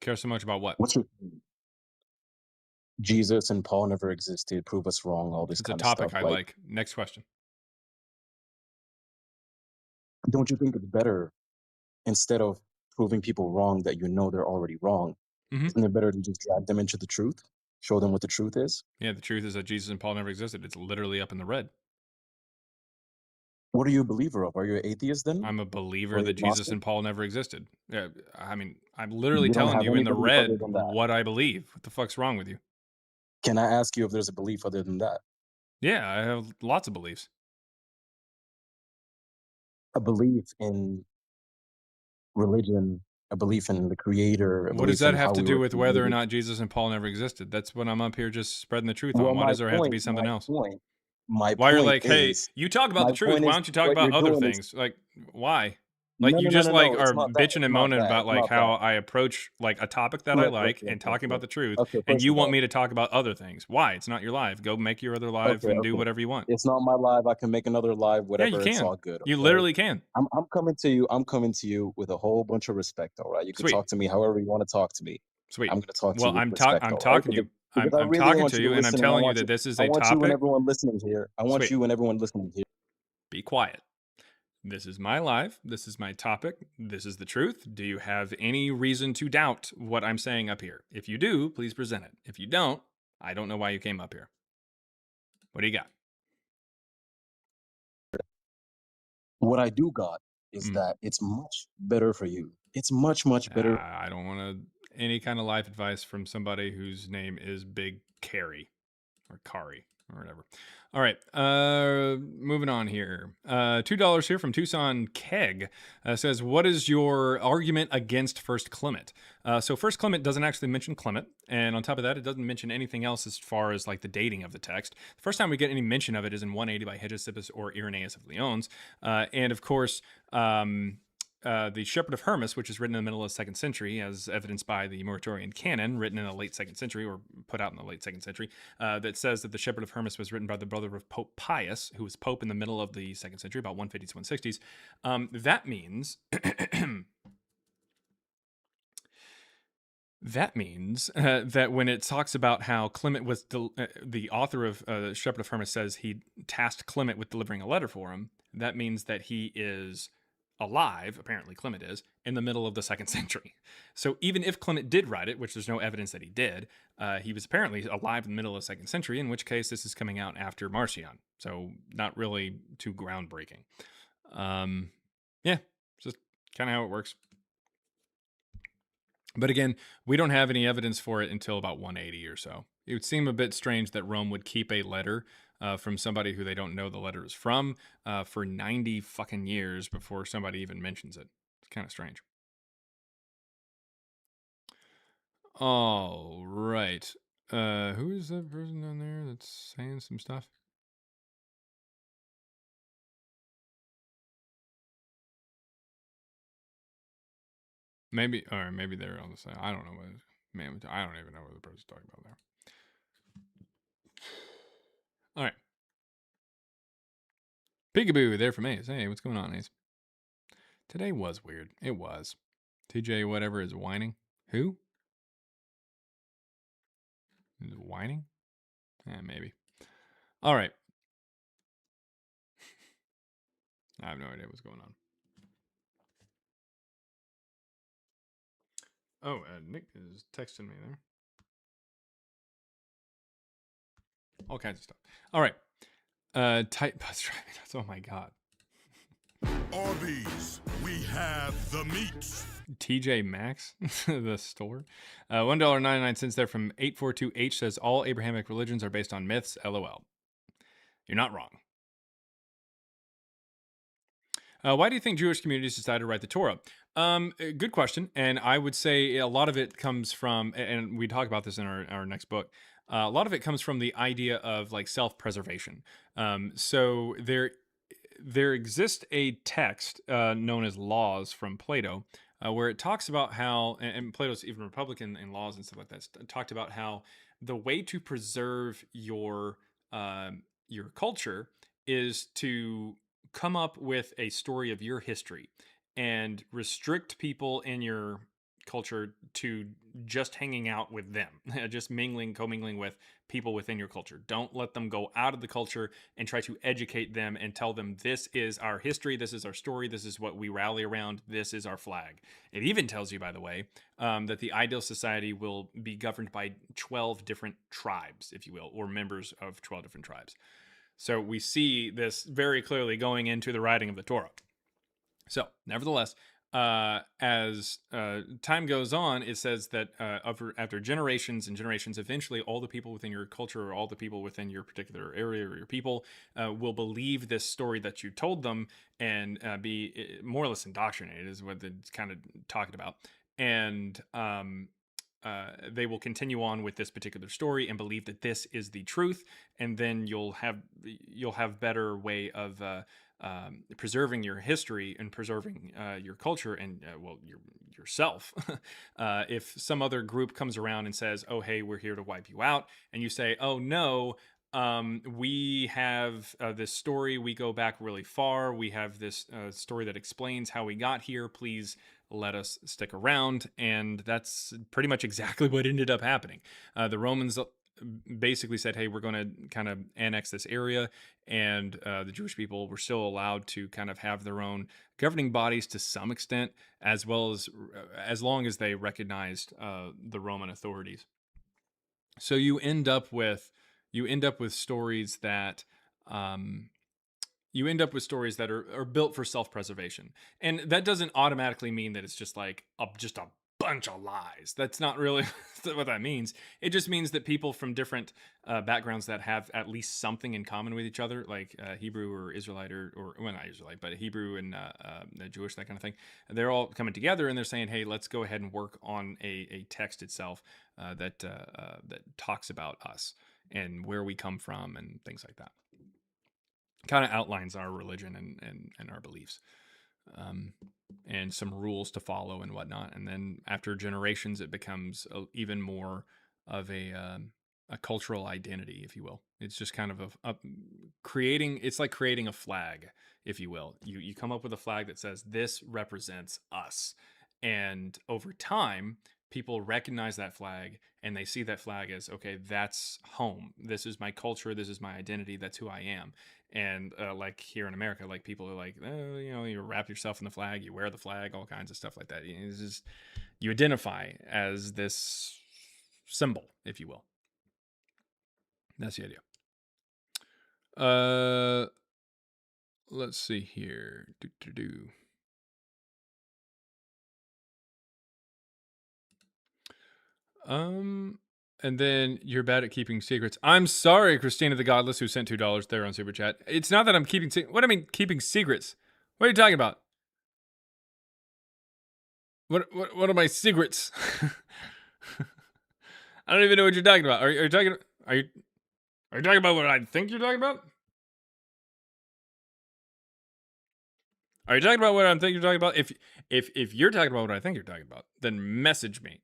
Care so much about what? What's your Jesus and Paul never existed, prove us wrong, all this It's a kind of topic stuff. I like. Next question. Don't you think it's better, instead of proving people wrong that you know they're already wrong, isn't it better to just drag them into the truth? Show them what the truth is? Yeah, the truth is that Jesus and Paul never existed. It's literally up in the red. What are you a believer of? Are you an atheist then? I'm a Or believer you that Jesus agnostic? and Paul never existed. Yeah, I mean, I'm literally You don't telling have you in any the belief other red than that. what I believe. What the fuck's wrong with you? Can I ask you if there's a belief other than that? Yeah, I have lots of beliefs. A belief in religion, a belief in the creator, a What does belief that in have how to we do were with whether or created. not Jesus and Paul never existed? That's what I'm up here just spreading the truth Well, on. Why does there have to be something else? my Why you're point like, hey, you talk about the truth. Why don't you talk what about you're other doing is things? Like, why? Like, no, you no, no, just no, like no. It's are not that. bitching It's and not moaning that. about It's like not how that. I approach like a topic that I like and talking about the truth, Okay, and first you of want all, me to talk about other things. Why? It's not your live. Go make your other live okay, and do okay. whatever you want. It's not my live. I can make another live, Yeah, you whatever. It's can. all good. You Okay. literally can. I'm coming to you. I'm coming to you with a whole bunch of respect. All right. You can Sweet. talk to me however you want to talk to me. Sweet. I'm going to talk to Well, you with I'm respect. All right. talking to you. Because I I'm really talking want to you to you, and I'm listen, and telling you that this is I a want you and topic. everyone listening here. I want Sweet. you and everyone listening here. Be quiet. This is my live. This is my topic. This is the truth. Do you have any reason to doubt what I'm saying up here? If you do, please present it. If you don't, I don't know why you came up here. What do you got? What I do got is that it's much better for you. It's much, much better. I don't want any kind of life advice from somebody whose name is Big Carrie or Kari or whatever. All right, moving on here. $2 here from Tucson Keg says, what is your argument against First Clement? So First Clement doesn't actually mention Clement, and on top of that, it doesn't mention anything else as far as like the dating of the text. The first time we get any mention of it is in 180 by Hegesippus or Irenaeus of Lyons, and of course, the Shepherd of Hermas, which is written in the middle of the 2nd century, as evidenced by the Muratorian Canon, written in the late 2nd century, or put out in the late 2nd century, that says that the Shepherd of Hermas was written by the brother of Pope Pius, who was Pope in the middle of the 2nd century, about 150s to 160s. That means... That means that when it talks about how Clement was the author of Shepherd of Hermas says he tasked Clement with delivering a letter for him, that means that he is alive, apparently Clement is, in the middle of the 2nd century. So even if Clement did write it, which there's no evidence that he did, he was apparently alive in the middle of the 2nd century, in which case this is coming out after Marcion. So not really too groundbreaking. Yeah, just kind of how it works. But again, we don't have any evidence for it until about 180 or so. It would seem a bit strange that Rome would keep a letter from somebody who they don't know the letter is from for 90 fucking years before somebody even mentions it. It's kind of strange. All right. Who is that person down there that's saying some stuff? Maybe, or maybe they're on the side. I don't know what. Man, I don't even know what the person's talking about there. All right. Peekaboo there from Ace. Hey, what's going on, Ace? Today was weird. It was. TJ whatever is whining. Who? Is whining? Yeah, maybe. All right. I have no idea what's going on. Oh, Nick is texting me there. All kinds of stuff. All right. Tight bus driving. Oh my god. Arby's, we have the meats. TJ Maxx, the store. $1.99 there from 842H says all Abrahamic religions are based on myths. LOL. You're not wrong. Why do you think Jewish communities decided to write the Torah? Good question. And I would say a lot of it comes from, and we talk about this in our next book, a lot of it comes from the idea of like self-preservation. So there exists a text known as Laws from Plato, where it talks about how, and Plato's even Republican in Laws and stuff like that, talked about how the way to preserve your culture is to come up with a story of your history and restrict people in your culture to just hanging out with them, just commingling with people within your culture. Don't let them go out of the culture and try to educate them and tell them this is our history, this is our story, this is what we rally around, this is our flag. It even tells you, by the way, that the ideal society will be governed by 12 different tribes, if you will, or members of 12 different tribes. So we see this very clearly going into the writing of the Torah. So, nevertheless, as time goes on, it says that after generations and generations, eventually all the people within your culture or all the people within your particular area or your people will believe this story that you told them and be more or less indoctrinated, is what it's kind of talking about. And they will continue on with this particular story and believe that this is the truth, and then you'll have better way of preserving your history and preserving your culture and yourself. If some other group comes around and says, "Oh, hey, we're here to wipe you out," and you say, "Oh no, we have this story. We go back really far. We have this story that explains how we got here. Please let us stick around." And that's pretty much exactly what ended up happening. The Romans basically said, "Hey, we're going to kind of annex this area," and the Jewish people were still allowed to kind of have their own governing bodies to some extent, as well as long as they recognized the Roman authorities. So you end up with stories that are built for self-preservation, and that doesn't automatically mean that it's just like just a bunch of lies. That's not really what that means. It just means that people from different backgrounds that have at least something in common with each other, like Hebrew or Israelite or well, not Israelite, but Hebrew and Jewish, that kind of thing, they're all coming together and they're saying, hey, let's go ahead and work on a text itself that talks about us and where we come from and things like that. Kind of outlines our religion and our beliefs. And some rules to follow and whatnot. And then after generations, it becomes even more of a cultural identity, if you will. It's just kind of it's like creating a flag, if you will. You come up with a flag that says this represents us. And over time, people recognize that flag and they see that flag as, okay, that's home. This is my culture. This is my identity. That's who I am. And like here in America, like people are like, oh, you wrap yourself in the flag, you wear the flag, all kinds of stuff like that. It's just, you identify as this symbol, if you will. That's the idea. Let's see here. And then you're bad at keeping secrets. I'm sorry, Christina the Godless, who sent $2 there on Super Chat. It's not that I'm keeping what do I mean keeping secrets? What are you talking about? What are my secrets? I don't even know what you're talking about. Are you talking about what I think you're talking about? Are you talking about what I think you're talking about? If you're talking about what I think you're talking about, then message me.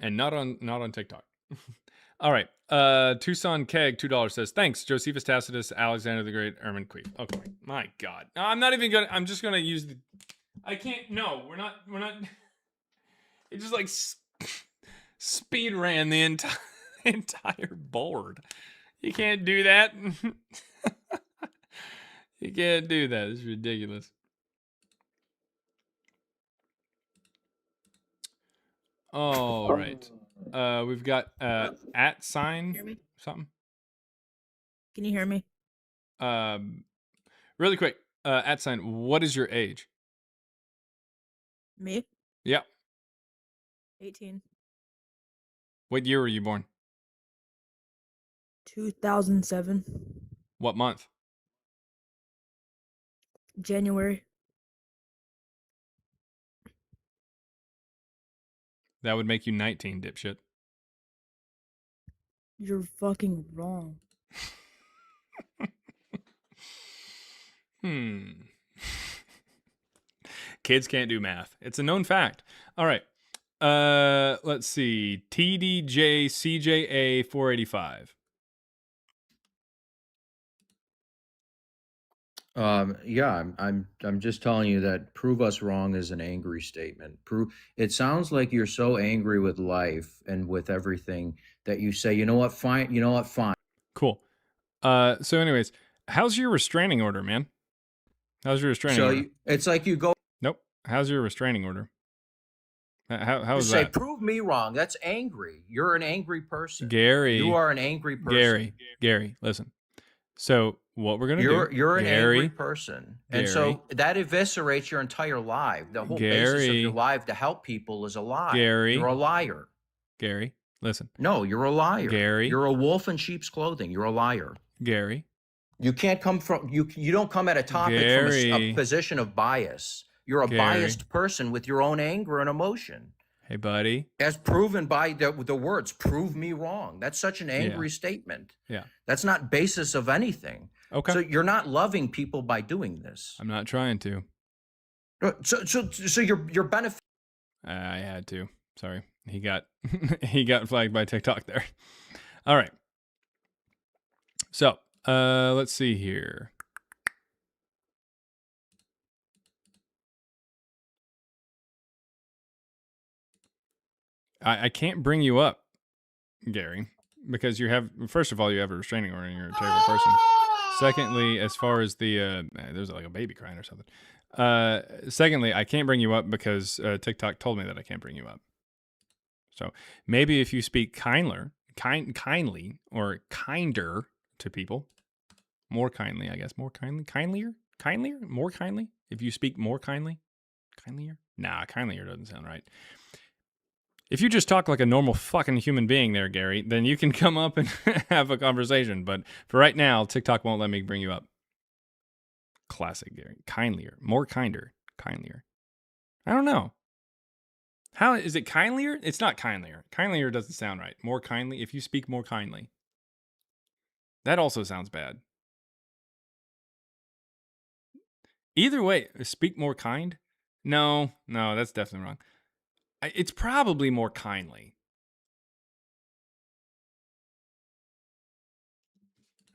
And not on TikTok. All right. Tucson Keg, $2 says, thanks, Josephus Tacitus, Alexander the Great, Erman Queef. Okay. My God. No, I'm just gonna use the, I can't, no, we're not, it just like speed ran the entire board. You can't do that. You can't do that. It's ridiculous. All right. We've got at sign something. Can you hear me? Really quick. At sign, what is your age? Me? Yeah. 18. What year were you born? 2007. What month? January. That would make you 19, dipshit. You're fucking wrong. Kids can't do math. It's a known fact. All right. Let's see. TDJ CJA 485. Yeah, I'm just telling you that prove us wrong is an angry statement. It sounds like you're so angry with life and with everything that you say, you know what, fine, you know what, fine. Cool. So anyways, how's your restraining order, man? How's your restraining order? It's like you go. Nope. How's your restraining order? How is say, that? prove me wrong. That's angry. You're an angry person. Gary. You are an angry person. Gary, listen. So what we're gonna do? You're an Gary, angry person, and so that eviscerates your entire life. The whole basis of your life to help people is a lie. Gary, you're a liar. Gary, listen. No, you're a liar. Gary, you're a wolf in sheep's clothing. You're a liar. Gary, you can't come from you. You don't come at a topic from a position of bias. You're a biased person with your own anger and emotion. Hey, buddy. As proven by the words, prove me wrong. That's such an angry statement. Yeah. That's not basis of anything. Okay. So you're not loving people by doing this. I'm not trying to. So your benefit. I had to. Sorry. He got flagged by TikTok there. All right. So, let's see here. I can't bring you up, Gary, because you have, first of all, you have a restraining order and you're a terrible person. Secondly, as far as the, there's like a baby crying or something. Secondly, I can't bring you up because TikTok told me that I can't bring you up. So maybe if you speak kindly or kinder to people, more kindly, I guess, more kindlier, more kindly. If you speak more kindlier? Nah, kindlier doesn't sound right. If you just talk like a normal fucking human being there, Gary, then you can come up and have a conversation. But for right now, TikTok won't let me bring you up. Classic, Gary. Kindlier. More kindlier. I don't know. How is it kindlier? It's not kindlier. Kindlier doesn't sound right. More kindly. If you speak more kindly. That also sounds bad. Either way, speak more kind? No, that's definitely wrong. It's probably more kindly.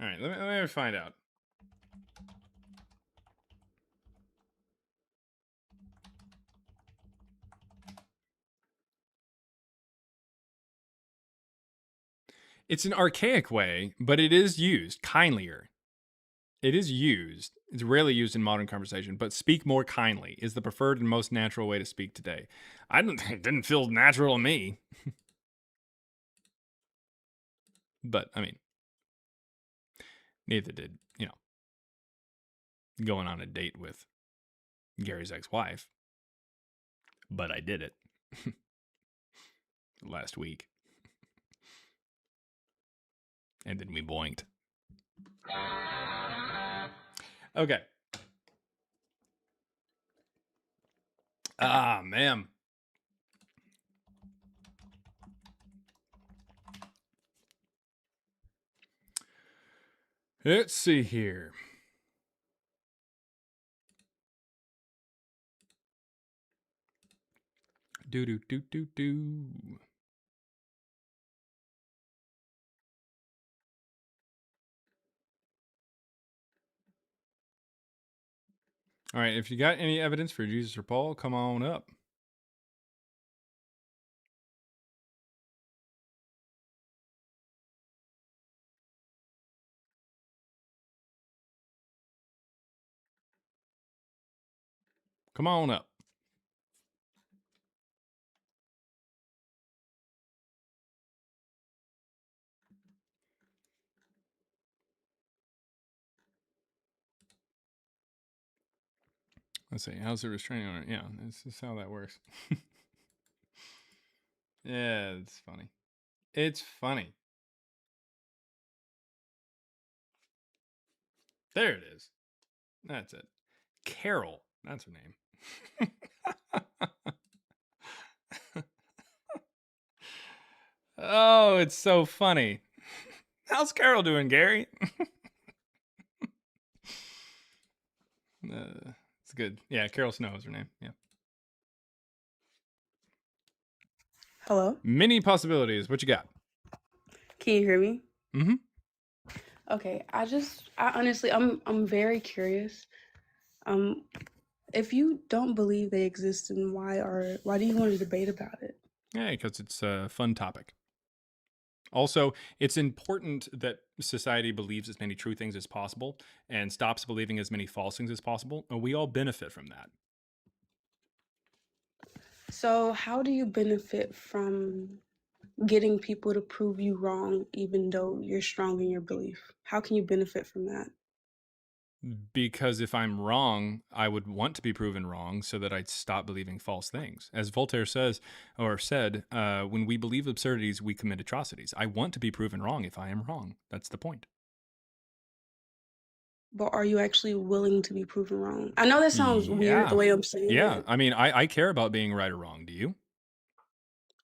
All right, let me find out. It's an archaic way, but it is used. Kindlier. It is used. It's rarely used in modern conversation, but speak more kindly is the preferred and most natural way to speak today. It didn't feel natural to me. But, I mean, neither did, going on a date with Gary's ex-wife. But I did it. Last week. And then we boinked. Okay. Ah, man. Let's see here. Do. All right, if you got any evidence for Jesus or Paul, come on up. Come on up. Let's see. How's the restraining order? Yeah, this is how that works. Yeah, it's funny. It's funny. There it is. That's it. Carol. That's her name. Oh, it's so funny. How's Carol doing, Gary? It's good. Yeah, Carol Snow is her name. Yeah. Hello? Many possibilities. What you got? Can you hear me? Mm-hmm. Okay, I honestly, I'm very curious. If you don't believe they exist, then why do you want to debate about it? Yeah, because it's a fun topic. Also, it's important that society believes as many true things as possible and stops believing as many false things as possible. And we all benefit from that. So, how do you benefit from getting people to prove you wrong, even though you're strong in your belief? How can you benefit from that? Because if I'm wrong, I would want to be proven wrong so that I'd stop believing false things. As Voltaire says, or said, when we believe absurdities, we commit atrocities. I want to be proven wrong if I am wrong. That's the point. But are you actually willing to be proven wrong? I know that sounds weird the way I'm saying Yeah. it. I mean, I care about being right or wrong. Do you?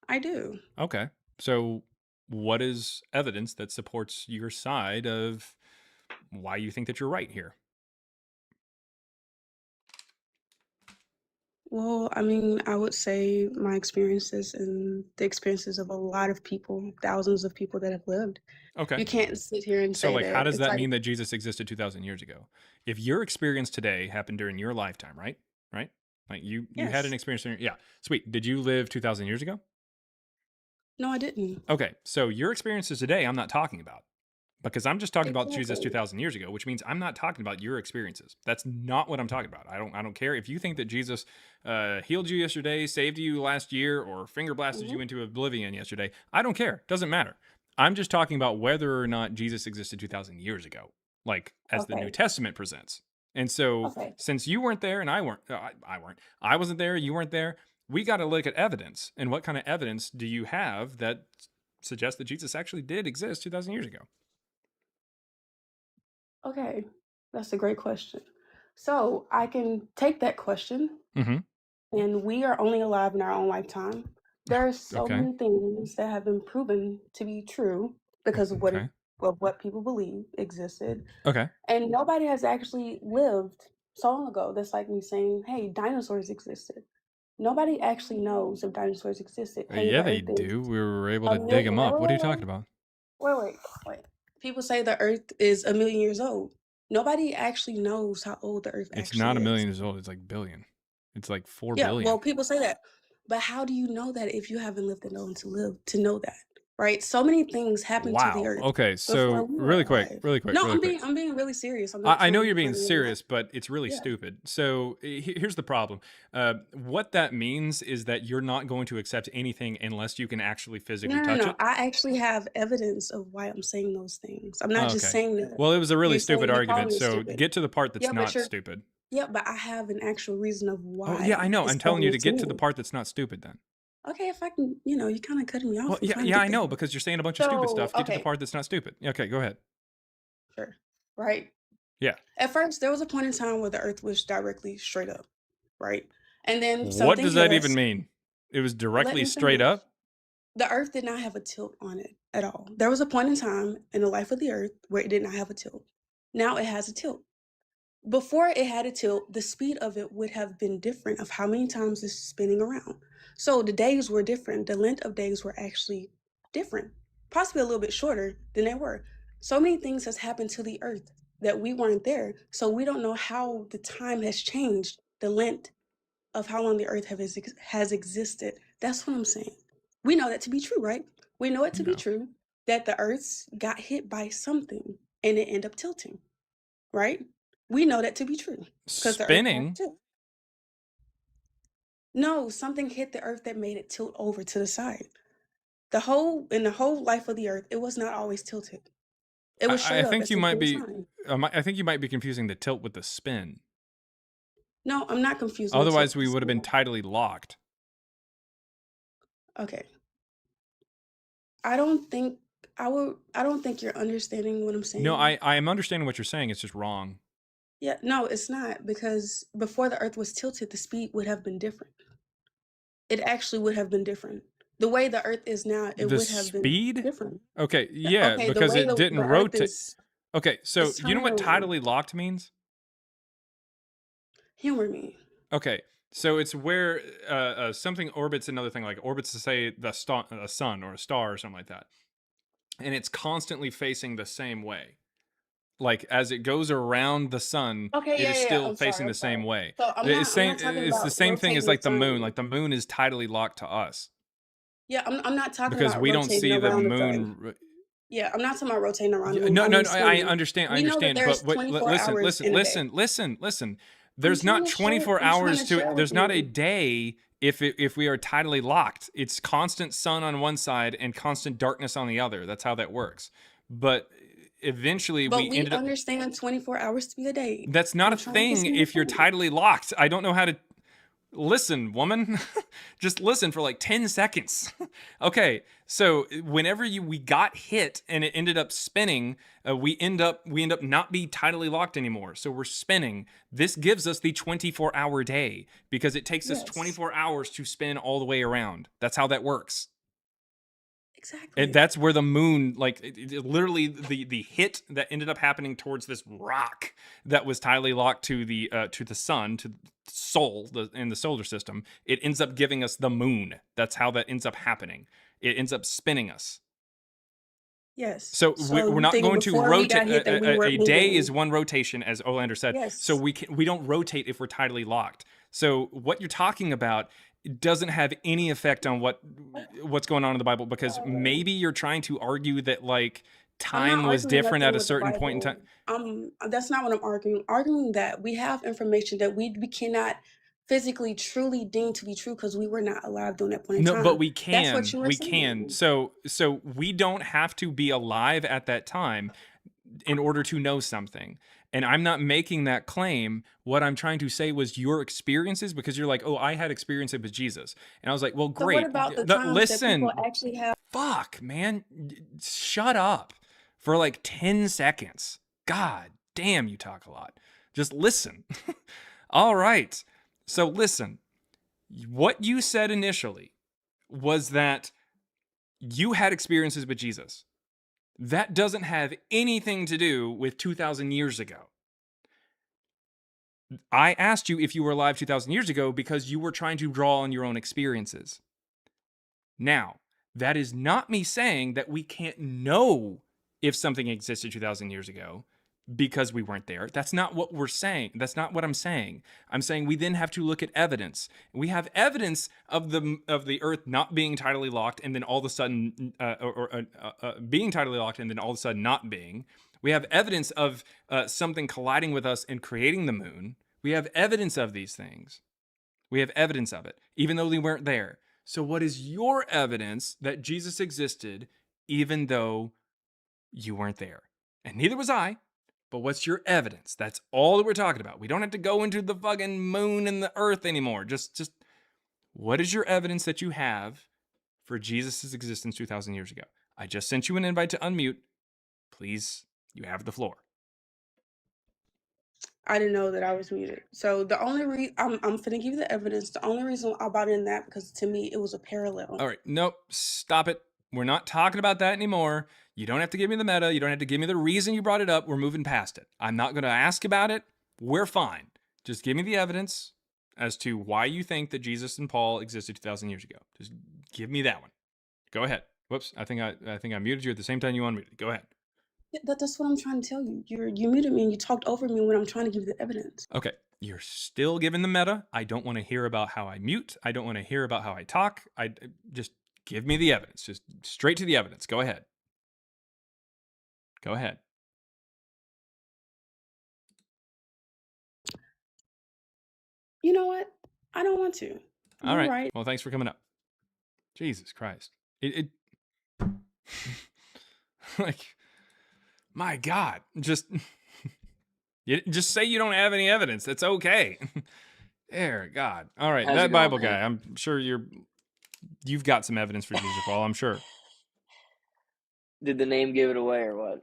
I do. Okay. So, what is evidence that supports your side of why you think that you're right here? Well, I mean, I would say my experiences and the experiences of a lot of people, thousands of people that have lived. Okay. You can't sit here and So, say like, how that does it's that like, mean that Jesus existed 2,000 years ago? If your experience today happened during your lifetime, right? Right? Like you had an yes. experience during, yeah. Sweet. Did you live 2,000 years ago? No, I didn't. Okay. So your experiences today, I'm not talking about. Because I'm just talking about Jesus Exactly. 2,000 years ago, which means I'm not talking about your experiences. That's not what I'm talking about. I don't care if you think that Jesus healed you yesterday, saved you last year, or finger blasted you into oblivion yesterday. I don't care. Doesn't matter. I'm just talking about whether or not Jesus existed 2,000 years ago, like as the New Okay. Testament presents. And so, Okay. since you weren't there and I wasn't there, you weren't there. We got to look at evidence. And what kind of evidence do you have that suggests that Jesus actually did exist 2,000 years ago? Okay. That's a great question. So I can take that question, Mm-hmm. and we are only alive in our own lifetime. There are so Okay. many things that have been proven to be true because of Okay. what people believe existed. Okay. And nobody has actually lived so long ago. That's like me saying, hey, dinosaurs existed. Nobody actually knows if dinosaurs existed. Hey, Yeah, the they Earth is do. We were able a to dig million. them up. What are you talking about? Wait. People say the Earth is 1 million years old. Nobody actually knows how old the Earth It's actually not a is. million years old. It's like billion. It's like 4 Yeah, billion. well, people say that. But how do you know that if you haven't lived and known to know that? Right? So many things happen to the Wow. Earth Okay, before so we were really quick, alive. really quick, No, really quick. I'm being really serious. I'm not I know trying you're to being play any serious, but it's really Yeah. stupid. So here's the problem. What that means is that you're not going to accept anything unless you can actually physically touch No. it. I actually have evidence of why I'm saying those things. I'm not just Okay. saying that. Well, it was a really stupid You're calling argument. me So stupid. get to the part that's Yeah, not stupid. Yeah, but I have an actual reason of Oh, yeah, why I know. it's I'm telling you happening to to get to the me. part that's not stupid then. Okay, if I can, you kind of cutting me off. Well, I'm trying to yeah, get I know, there. because you're saying a bunch of stupid So, stuff. Get to the okay. part that's not stupid. Okay, go ahead. Sure. Right. Yeah. At first, there was a point in time where the Earth was directly straight up, right? And then What something does hit that even us. mean? It was Let directly me straight finish. up? The Earth did not have a tilt on it at all. There was a point in time in the life of the Earth where it did not have a tilt. Now it has a tilt. Before it had a tilt, the speed of it would have been different of how many times it's spinning around. So the days were different. The length of days were actually different, possibly a little bit shorter than they were. So many things has happened to the Earth that we weren't there. So we don't know how the time has changed, the length of how long the Earth has existed. That's what I'm saying. We know that to be true, right? We know it to be No. true that the Earth got hit by something and it ended up tilting, right? We know that to be true because the Earth has Spinning? tilt. No, something hit the Earth that made it tilt over to the side. In the whole life of the Earth, it was not always tilted. It was I straight up think at you some might point in be. time. I think you might be confusing the tilt with the spin. No, I'm not confusing the tilt Otherwise, with we the would have been spin. tidally locked. Okay. I don't think you're understanding what I'm saying. No, I am understanding what you're saying. It's just wrong. Yeah, no, it's not, because before the Earth was tilted, the speed would have been different. It actually would have been different. The way the Earth is now, it The would have been speed? different. Okay, yeah, Okay, the because way it didn't the Earth rotate. Okay, so is you know turning what around. tidally locked means? Humor me. Okay, so it's where something orbits another thing, like orbits to say the sun or a star or something like that, and it's constantly facing the same way. Like as it goes around the sun, Okay, it is yeah. still I'm facing sorry. the I'm same sorry. way. So I'm not talking It's the about same thing as rotating the like the moon. sun. Like the moon is tidally locked to us Yeah, I'm not talking because about we don't rotating see the around the sun. moon. Yeah, I'm not talking about rotating around the Yeah, moon. no, I no, mean no. I spinning. understand. I We know that understand. there's But what? 24 Listen, hours listen, in a day. listen, listen, listen. I'm There's trying not to share. 24 I'm trying hours to to share it. with There's not a you. day if we are tidally locked. It's constant sun on one side and constant darkness on the other. That's how that works. But eventually, But we we ended up. understand 24 hours to be a day. That's not I'm a trying to get thing some if you're understanding. tidally locked. I don't know how to. Listen, woman. Just listen for like 10 seconds. Okay, so whenever we got hit and it ended up spinning, we end up not be tidally locked anymore. So we're spinning. This gives us the 24-hour day because it takes us Yes, 24 hours to spin all the way around. That's how that works. exactly. And that's where the moon, like literally the hit that ended up happening towards this rock that was tidally locked to the sun, to the sol in the solar system, it ends up giving us the moon. That's how that ends up happening. It ends up spinning us. Yes. So So we're you not thinking going to before we rotate. got hit that we A weren't day is moving? one rotation, as Olander said. So Yes. we don't rotate if we're tidally locked. So what you're talking about doesn't have any effect on what's going on in the Bible, because maybe you're trying to argue that like I'm not time was arguing different at nothing a with the certain point in Bible. time. That's not what I'm arguing. I'm arguing that we have information that we cannot physically truly deem to be true because we were not alive during that point in No, but time. That's what you were we can. saying. So we don't have to be alive at that time in order to know something. And I'm not making that claim. What I'm trying to say was your experiences, because you're like, oh, I had experiences with Jesus. And I was like, well, So what great. about the times that people Listen, actually have? fuck, man. Shut up for like 10 seconds. God damn, you talk a lot. Just listen. All right. So listen, what you said initially was that you had experiences with Jesus. That doesn't have anything to do with 2,000 years ago. I asked you if you were alive 2,000 years ago because you were trying to draw on your own experiences. Now, that is not me saying that we can't know if something existed 2,000 years ago because we weren't there. That's not what we're saying. That's not what I'm saying. I'm saying we then have to look at evidence. We have evidence of the Earth not being tidally locked and then all of a sudden, being tidally locked and then all of a sudden not being. We have evidence of something colliding with us and creating the moon. We have evidence of these things. We have evidence of it, even though we weren't there. So what is your evidence that Jesus existed, even though you weren't there? And neither was I. But what's your evidence? That's all that we're talking about. We don't have to go into the fucking moon and the earth anymore. Just what is your evidence that you have for Jesus' existence 2,000 years ago? I just sent you an invite to unmute. Please, you have the floor. I didn't know that I was muted. So the only reason I'm finna give you the evidence. The only reason I brought in that because to me it was a parallel. All right, nope, stop it. We're not talking about that anymore. You don't have to give me the meta. You don't have to give me the reason you brought it up. We're moving past it. I'm not going to ask about it. We're fine. Just give me the evidence as to why you think that Jesus and Paul existed 2,000 years ago. Just give me that one. Go ahead. Whoops, I think I muted you at the same time you unmuted. Go ahead. Yeah, that's what I'm trying to tell you. You muted me and you talked over me when I'm trying to give you the evidence. Okay, you're still giving the meta. I don't want to hear about how I mute. I don't want to hear about how I talk. I just give me the evidence. Just straight to the evidence. Go ahead. Go ahead. You know what? I don't want to. All You're right. right. Well, thanks for coming up. Jesus Christ. It like, my God, just say you don't have any evidence. That's okay. There, God. All right, How's that it going, Bible man? guy. I'm sure you've got some evidence for Jesus Paul. I'm sure. Did the name give it away or what?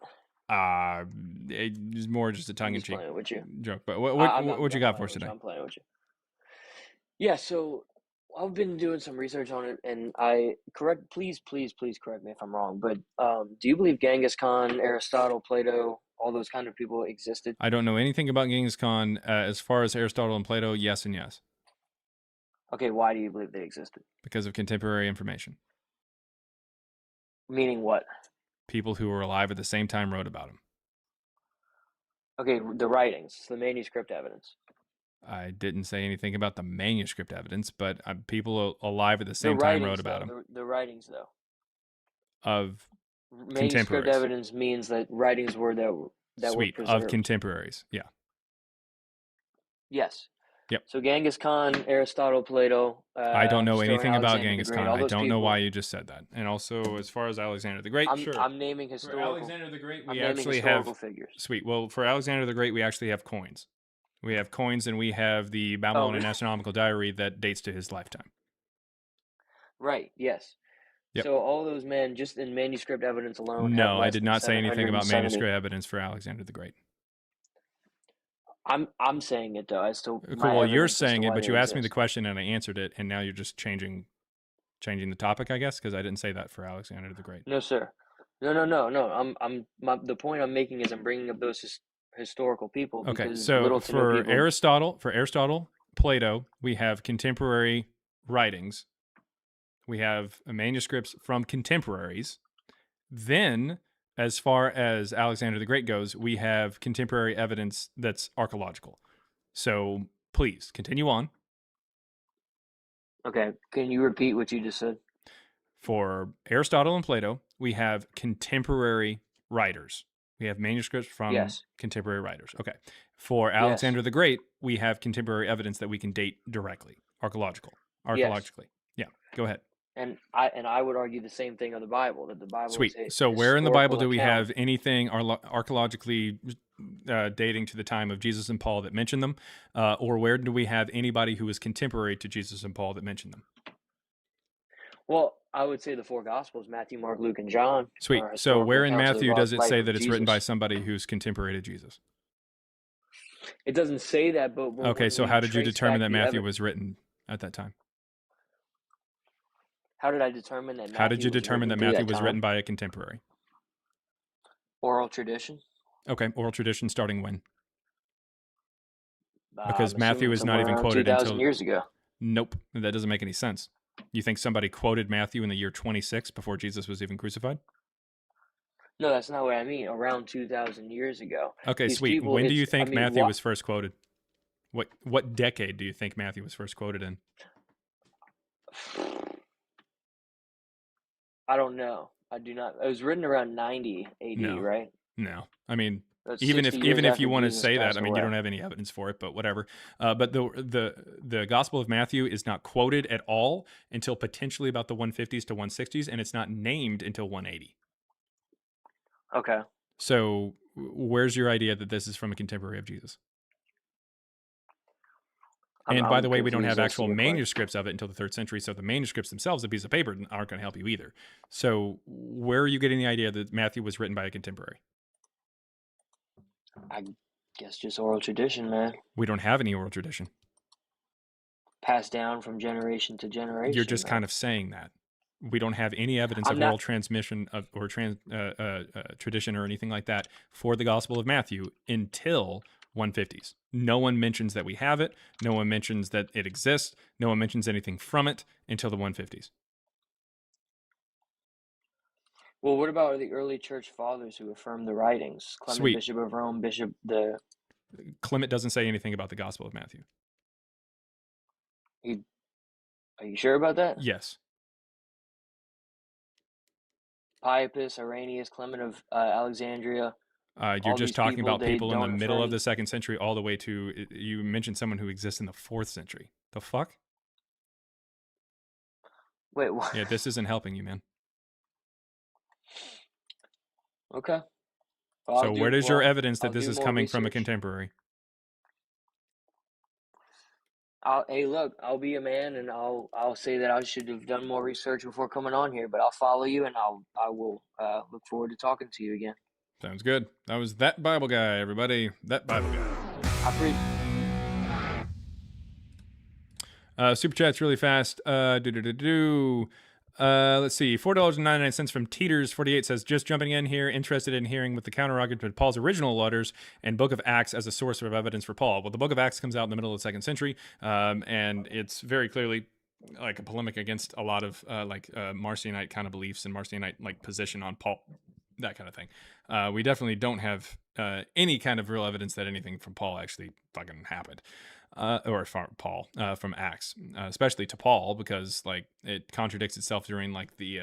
It's more just a tongue-in-cheek playing with you. joke. But I'm what you got for us today? I'm playing with you. Yeah, so I've been doing some research on it, and please correct me if I'm wrong, but do you believe Genghis Khan, Aristotle, Plato, all those kind of people existed? I don't know anything about Genghis Khan. As far as Aristotle and Plato, yes and yes. Okay, why do you believe they existed? Because of contemporary information. Meaning what? People who were alive at the same time wrote about him. Okay, the writings, the manuscript evidence. I didn't say anything about the manuscript evidence, but people alive at the The same time writings, wrote about though. them. The writings, though. Of Manuscript contemporaries. evidence means that writings were that were Sweet. preserved. Of contemporaries. Yeah. Yes. Yep. So Genghis Khan, Aristotle, Plato. I don't know just throwing anything about Alexander the Genghis Great, Khan. all I those don't know people. why you just said that. And also, as far as Alexander the Great, sure. I'm naming For historical. Alexander the Great, I'm we naming actually historical have figures. Sweet. Well, for Alexander the Great, we actually have coins. We have coins, and we have the Babylonian really? astronomical diary that dates to his lifetime. Right. Yes. Yep. So all those men, just in manuscript evidence alone, have No, less I did than not say anything about 770. manuscript evidence for Alexander the Great. I'm saying it though as to Cool. my Well, you're evidence as to saying it, why but they you asked me the exist. question and I answered it, and now you're just changing the topic, I guess, because I didn't say that for Alexander the Great. No, sir. No. The point I'm making is I'm bringing up those historical people Okay, because so little to no for people. Aristotle, Plato, we have contemporary writings. We have manuscripts from contemporaries. Then, as far as Alexander the Great goes, we have contemporary evidence that's archaeological. So please continue on. Okay, can you repeat what you just said? For Aristotle and Plato, we have contemporary writers. We have manuscripts from Yes. contemporary writers. Okay. For Yes. Alexander the Great, we have contemporary evidence that we can date directly, archaeologically. Yeah, go ahead. And I would argue the same thing of the Bible, that the Bible Sweet. is a So where in the Bible do historical we account. have anything archaeologically dating to the time of Jesus and Paul that mention them? Or where do we have anybody who is contemporary to Jesus and Paul that mention them? Well, I would say the four Gospels, Matthew, Mark, Luke, and John. Sweet. are So historical where in accounts of the Matthew does it life say of that it's written by Jesus. somebody who's contemporary to Jesus? It doesn't say that, but Okay, so how did you determine that Matthew was? was written at that time? How did I determine that? How did you was determine that written through Matthew was time? written by a contemporary? Oral tradition. Okay, oral tradition starting when? I'm Because Matthew assuming is not even somewhere around quoted 2,000 until years ago. Nope, that doesn't make any sense. You think somebody quoted Matthew in the year 26 before Jesus was even crucified? No, that's not what I mean. Around 2,000 years ago. Okay, These sweet. people, When do you it's- think I mean, Matthew wha- was first quoted? What decade do you think Matthew was first quoted in? I don't know. I do not. It was written around 90 AD, No. right? No. I mean, That's even 60 if years you after want to Jesus say that, passed I mean, you away. don't have any evidence for it, but whatever. But the Gospel of Matthew is not quoted at all until potentially about the 150s to 160s, and it's not named until 180. Okay. So where's your idea that this is from a contemporary of Jesus? And by the way, we don't have actual manuscripts of it until the 3rd century, so the manuscripts themselves, a piece of paper, aren't going to help you either. So where are you getting the idea that Matthew was written by a contemporary? I guess just oral tradition, man. We don't have any oral tradition. Passed down from generation to generation. You're just man. kind of saying that. We don't have any evidence I'm of not- oral transmission or tradition or anything like that for the Gospel of Matthew until 150s. No one mentions that we have it. No one mentions that it exists. No one mentions anything from it until the 150s. Well, what about the early church fathers who affirmed the writings? Clement, Sweet. Bishop of Rome, Clement doesn't say anything about the Gospel of Matthew. Are you sure about that? Yes. Priapus, Irenaeus, Clement of Alexandria. You're all just these talking about they people in the don't middle of affirm- the 2nd century all the way to, you mentioned someone who exists in the 4th century. The fuck? Wait, what? Yeah, this isn't helping you, man. Okay. Well, So where is your evidence that I'll this do is more coming from a research. contemporary? Hey, look, I'll be a man, and I'll say that I should have done more research before coming on here. But I'll follow you, and I will look forward to talking to you again. Sounds good. That was That Bible Guy, everybody. That Bible Guy. Super chats really fast. Let's see. $4.99 from Teeters48 says, just jumping in here, interested in hearing what the counter argument to Paul's original letters and Book of Acts as a source of evidence for Paul. Well, the Book of Acts comes out in the middle of the 2nd century, and it's very clearly like a polemic against a lot of Marcionite kind of beliefs and Marcionite like position on Paul that kind of thing. We definitely don't have any kind of real evidence that anything from Paul actually fucking happened. Or from Paul, from Acts, especially to Paul, because like it contradicts itself during like the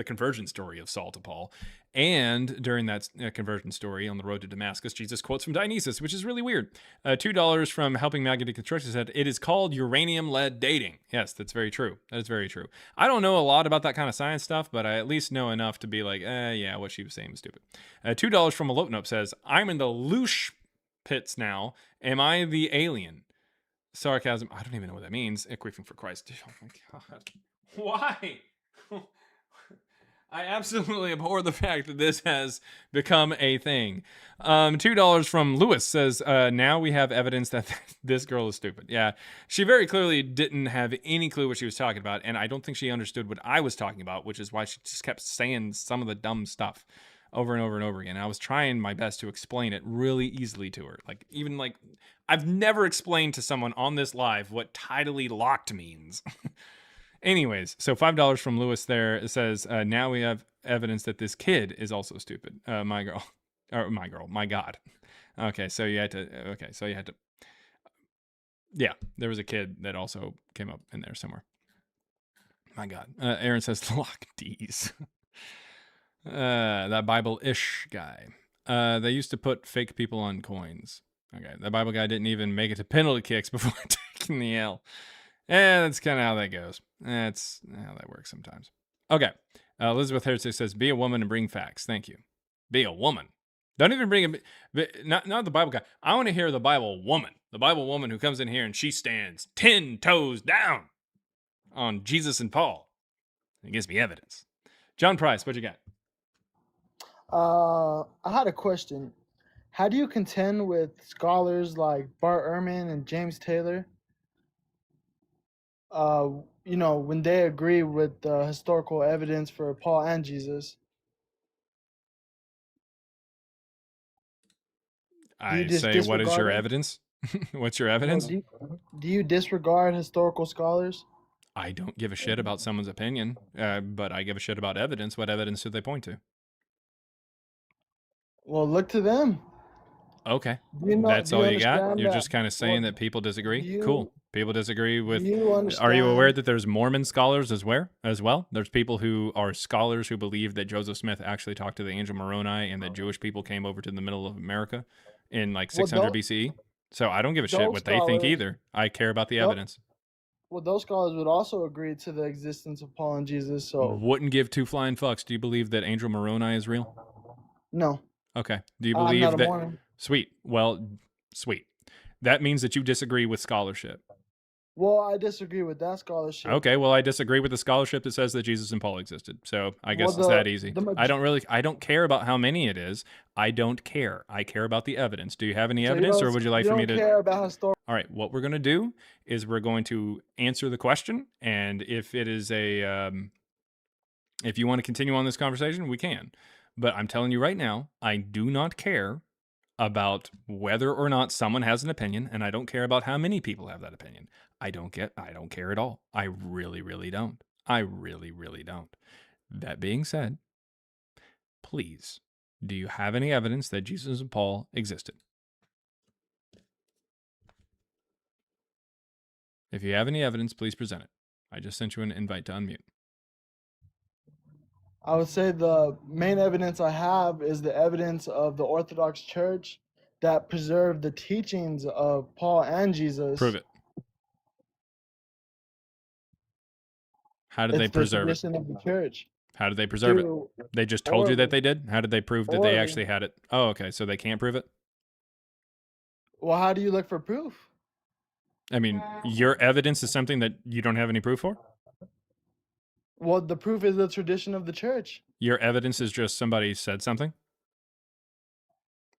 conversion story of Saul to Paul, and during that conversion story on the road to Damascus, Jesus quotes from Dionysus, which is really weird. $2 from Helping Magnetic Construction said it is called uranium-lead dating. Yes, that's very true. That is very true. I don't know a lot about that kind of science stuff, but I at least know enough to be like, yeah, what she was saying was stupid. $2 from Elopenope says, I'm in the loosh pits now. Am I the alien? Sarcasm. I don't even know what that means. Grieving for Christ. Oh my God. Why? I absolutely abhor the fact that this has become a thing. $2 from Lewis says, now we have evidence that this girl is stupid. Yeah, she very clearly didn't have any clue what she was talking about, and I don't think she understood what I was talking about, which is why she just kept saying some of the dumb stuff over and over and over again. I was trying my best to explain it really easily to her. Like, even like, I've never explained to someone on this live what tidally locked means. Anyways, so $5 from Lewis there. It says, now we have evidence that this kid is also stupid. My God. Okay, so you had to, yeah, there was a kid that also came up in there somewhere. My God. Aaron says, lock D's. That Bible-ish guy. They used to put fake people on coins. Okay, the Bible guy didn't even make it to penalty kicks before taking the L. That's kind of how that goes. That's how that works sometimes. Okay, Elizabeth Herzig says, be a woman and bring facts. Thank you. Be a woman. Don't even bring not the Bible guy. I want to hear the Bible woman. The Bible woman who comes in here and she stands 10 toes down on Jesus and Paul. It gives me evidence. John Price, what you got? I had a question. How do you contend with scholars like Bart Ehrman and James Taylor? When they agree with the historical evidence for Paul and Jesus. I say, what is your evidence? What's your evidence? Do you disregard historical scholars? I don't give a shit about someone's opinion, but I give a shit about evidence. What evidence do they point to? Well, look to them. Okay. That's all you got? You're just kind of saying that people disagree? Cool. People disagree with... Are you aware that there's Mormon scholars as well? There's people who are scholars who believe that Joseph Smith actually talked to the angel Moroni and that Jewish people came over to the middle of America in like 600 BCE. So I don't give a shit what they think either. I care about the evidence. Well, those scholars would also agree to the existence of Paul and Jesus, so... Wouldn't give two flying fucks. Do you believe that angel Moroni is real? No. Okay. Do you believe that... Mormon. Sweet. Well, sweet. That means that you disagree with scholarship. Well, I disagree with that scholarship. Okay, well, I disagree with the scholarship that says that Jesus and Paul existed. So I guess it's that easy. I don't care about how many it is. I don't care. I care about the evidence. Do you have any evidence, or would you like for me to... care about historical... All right, what we're going to do is we're going to answer the question, and if it is a... if you want to continue on this conversation, we can. But I'm telling you right now, I do not care about whether or not someone has an opinion, and I don't care about how many people have that opinion. I don't care at all. I really, really don't. I really, really don't. That being said, please, do you have any evidence that Jesus and Paul existed? If you have any evidence, please present it. I just sent you an invite to unmute. I would say the main evidence I have is the evidence of the Orthodox Church that preserved the teachings of Paul and Jesus. Prove it. How did they preserve it? Of the church. How did they preserve it? They just told you that they did? How did they prove that they actually had it? Oh, okay. So they can't prove it? Well, how do you look for proof? I mean, your evidence is something that you don't have any proof for? Well, the proof is the tradition of the church. Your evidence is just somebody said something?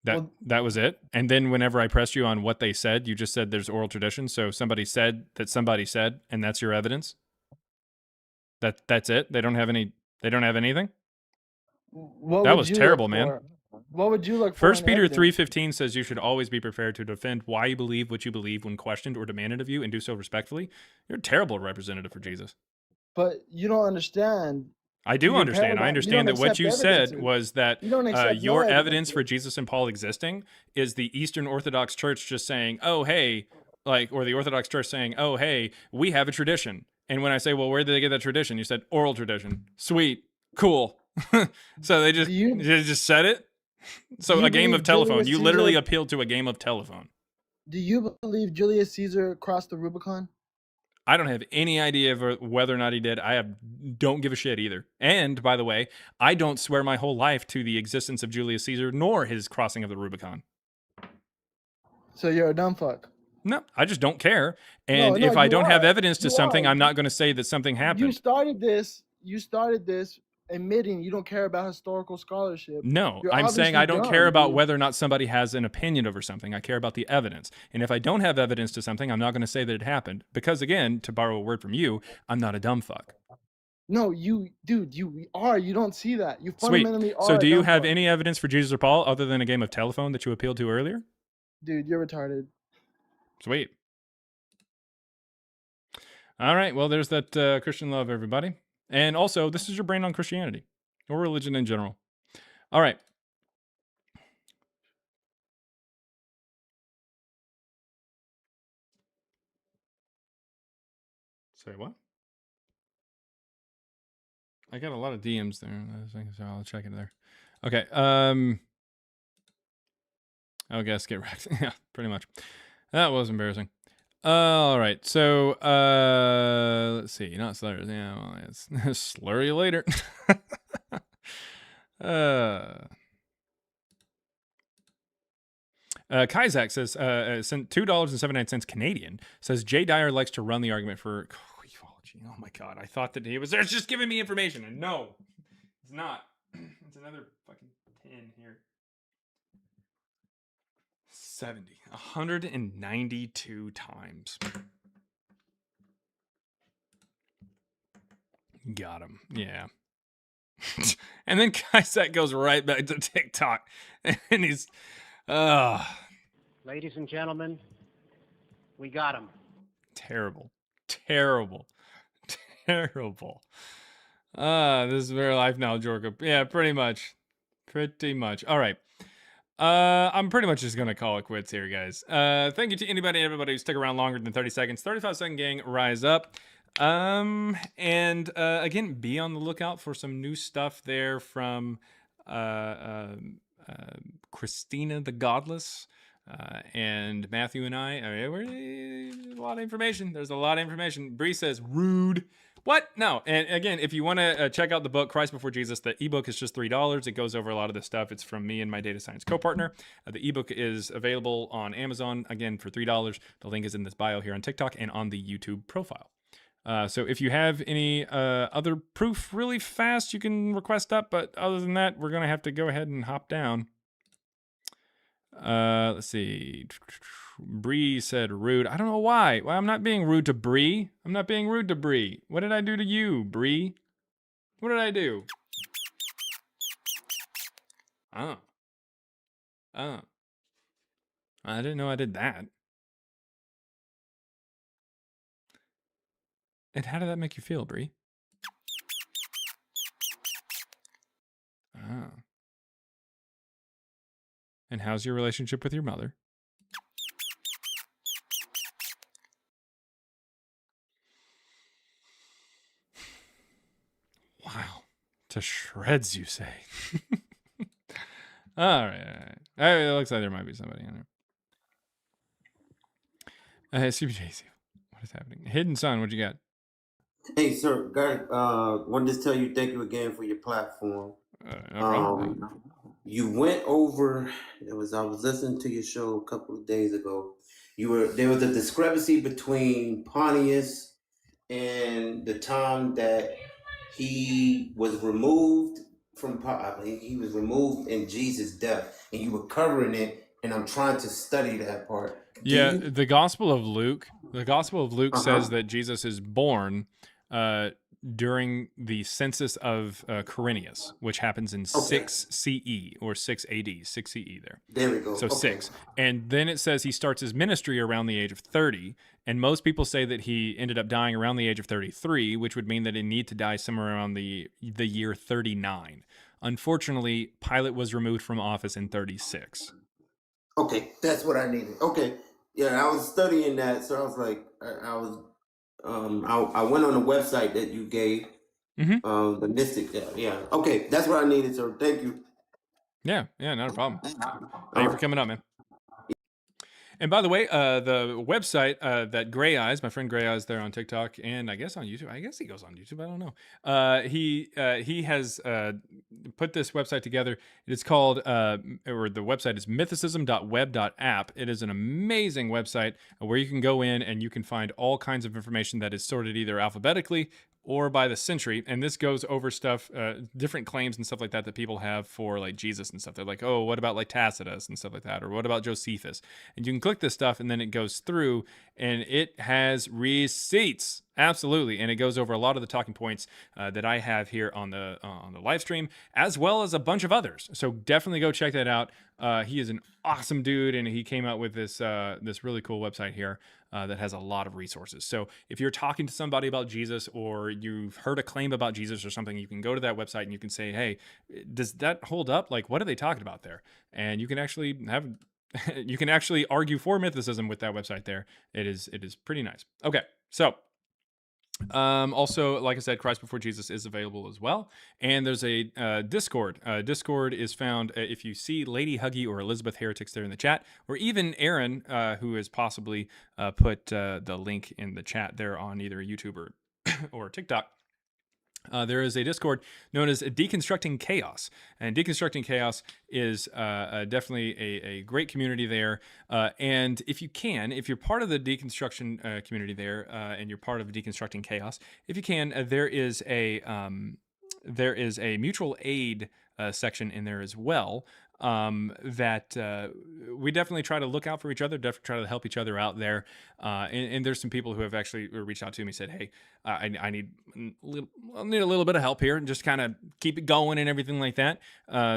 That was it? And then whenever I pressed you on what they said, you just said there's oral tradition. So somebody said that somebody said, and that's your evidence? That's it? They don't have anything? That was terrible, man. What would you look for? 1 Peter 3:15 says you should always be prepared to defend why you believe what you believe when questioned or demanded of you, and do so respectfully. You're a terrible representative for Jesus. But you don't understand. I do your understand. I paradigm. You don't understand that what accept you said evidences. was that You don't accept no your evidence evidences. for Jesus and Paul existing is the Eastern Orthodox Church just saying, "Oh, hey," like, or the Orthodox Church saying, "Oh, hey, we have a tradition." And when I say, "Well, where did they get that tradition?" You said, "Oral tradition." Sweet, cool. So they just said it. So you a game of believe telephone. Julius You literally Caesar- appealed to a game of telephone. Do you believe Julius Caesar crossed the Rubicon? I don't have any idea of whether or not he did. Don't give a shit either. And by the way, I don't swear my whole life to the existence of Julius Caesar nor his crossing of the Rubicon. So you're a dumb fuck. No, I just don't care. And No, if I you don't have are. evidence to You something, are. I'm not going to say that something You happened. started this. You started this admitting you don't care about historical scholarship. No, You're I'm saying obviously I don't care dumb, about dude. whether or not somebody has an opinion over something. I care about the evidence. And if I don't have evidence to something, I'm not going to say that it happened. Because again, to borrow a word from you, I'm not a dumb fuck. No, dude, you are. You don't see that. You Sweet. fundamentally are. So do a you dumb have fuck. any evidence for Jesus or Paul other than a game of telephone that you appealed to earlier? Dude, you're retarded. Sweet. All right. Well, there's that Christian love, everybody. And also, this is your brain on Christianity or religion in general. All right. Sorry, what? I got a lot of DMs there, so I'll check it there. Okay. I guess get wrecked. Yeah, pretty much. That was embarrassing. All right. So, let's see. Not slurs. Yeah, well, it's slur you later. Kazak says, sent $2.79 Canadian, says Jay Dyer likes to run the argument for ufology. Oh my God. I thought that he was just giving me information. And no, it's not. It's another fucking 10 here. 192 times. Got him. Yeah. And then Kaisak goes right back to TikTok. And he's, Ladies and gentlemen, we got him. terrible. Terrible. Terrible. This is real life now, Jorka. Yeah, pretty much. Pretty much. All right. I'm pretty much just gonna call it quits here, guys. Thank you to anybody and everybody who stuck around longer than 30 seconds. 35-second gang, rise up. And again, be on the lookout for some new stuff there from Christina the Godless. And Matthew and I we're a lot of information. There's a lot of information. Bree says rude. What? No. And again, if you want to check out the book Christ Before Jesus, the ebook is just $3. It goes over a lot of this stuff. It's from me and my data science co-partner. The ebook is available on Amazon again for $3. The link is in this bio here on TikTok and on the YouTube profile. So if you have any other proof really fast, you can request up. But other than that, we're gonna have to go ahead and hop down. Let's see. Bree said rude. I don't know why. Well, I'm not being rude to Bree. I'm not being rude to Bree. What did I do to you, Bree? What did I do? Oh. Oh. I didn't know I did that. And how did that make you feel, Bree? Oh. And how's your relationship with your mother? Wow. To shreds, you say. All right. It looks like there might be somebody in there. CBJ, what is happening? Hidden Sun, what you got? Hey, sir, wanted to tell you thank you again for your platform. No problem. You went over. I was listening to your show a couple of days ago. There was a discrepancy between Pontius and the time that he was removed from. He was removed in Jesus' death, and you were covering it. And I'm trying to study that part. The Gospel of Luke. The Gospel of Luke says that Jesus is born during the census of Quirinius, which happens in 6 CE or 6 AD, 6 CE there. There we go. So Okay. 6. And then it says he starts his ministry around the age of 30. And most people say that he ended up dying around the age of 33, which would mean that he need to die somewhere around the year 39. Unfortunately, Pilate was removed from office in 36. Okay, that's what I needed. Okay, yeah, I was studying that, so I was like, I went on the website that you gave, the Mystic. Yeah. Okay, that's what I needed. So thank you. Yeah, not a problem. Thank you for coming up, man. And by the way, the website that Gray Eyes, my friend Gray Eyes there on TikTok and I guess on YouTube, I guess he goes on YouTube, I don't know. He has put this website together. It's called, or the website is mythicism.web.app. It is an amazing website where you can go in and you can find all kinds of information that is sorted either alphabetically or by the century, and this goes over stuff, different claims and stuff like that people have for like Jesus and stuff. They're like, oh, what about like Tacitus and stuff like that, or what about Josephus? And you can click this stuff, and then it goes through, and it has receipts, absolutely, and it goes over a lot of the talking points that I have here on the live stream, as well as a bunch of others. So definitely go check that out. He is an awesome dude, and he came out with this this really cool website here that has a lot of resources. So if you're talking to somebody about Jesus, or you've heard a claim about Jesus or something, you can go to that website and you can say, hey, does that hold up? Like, what are they talking about there? And you can actually have you can actually argue for mythicism with that website there. It is pretty nice. Okay, so also, like I said, Christ Before Jesus is available as well. And there's a Discord. Discord is found if you see Lady Huggy or Elizabeth Heretics there in the chat, or even Aaron, who has possibly put the link in the chat there on either YouTube or TikTok. There is a Discord known as Deconstructing Chaos, and Deconstructing Chaos is definitely a great community there. And if you can, if you're part of the deconstruction community there, and you're part of Deconstructing Chaos, if you can, there is a mutual aid section in there as well. That we definitely try to look out for each other, definitely try to help each other out there. And there's some people who have actually reached out to me and said, hey, I need a little bit of help here and just kind of keep it going and everything like that.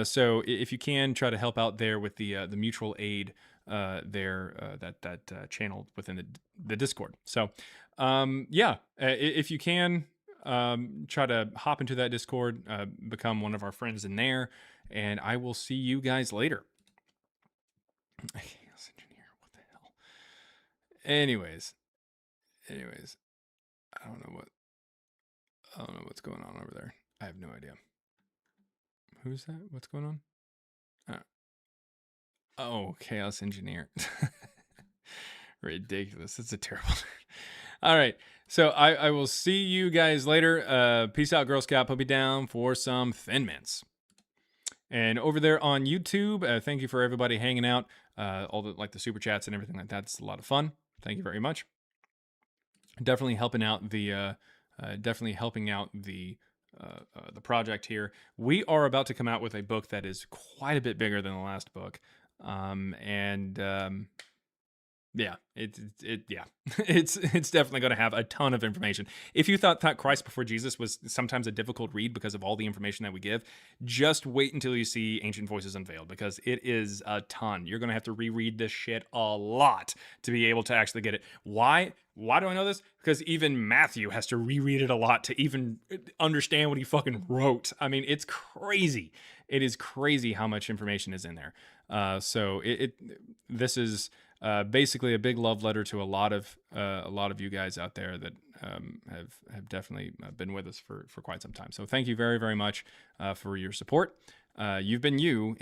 So if you can, try to help out there with the mutual aid there, that channel within the Discord. So if you can, try to hop into that Discord, become one of our friends in there, and I will see you guys later. Chaos Engineer, what the hell? Anyways, I don't know what's going on over there. I have no idea. Who's that? What's going on? Oh, Chaos Engineer. Ridiculous. It's a terrible. All right. So I will see you guys later. Peace out, Girl Scout. Put me down for some Thin Mints. And over there on YouTube, thank you for everybody hanging out. All the super chats and everything like that. It's a lot of fun. Thank you very much. Definitely helping out the project here. We are about to come out with a book that is quite a bit bigger than the last book. It's definitely going to have a ton of information. If you thought Christ Before Jesus was sometimes a difficult read because of all the information that we give, just wait until you see Ancient Voices Unveiled, because it is a ton. You're going to have to reread this shit a lot to be able to actually get it. Why do I know this? Because even Matthew has to reread it a lot to even understand what he fucking wrote. I mean, it's crazy. It is crazy how much information is in there. So this is basically a big love letter to a lot of you guys out there that have definitely been with us for quite some time. So thank you very, very much for your support. You've been you.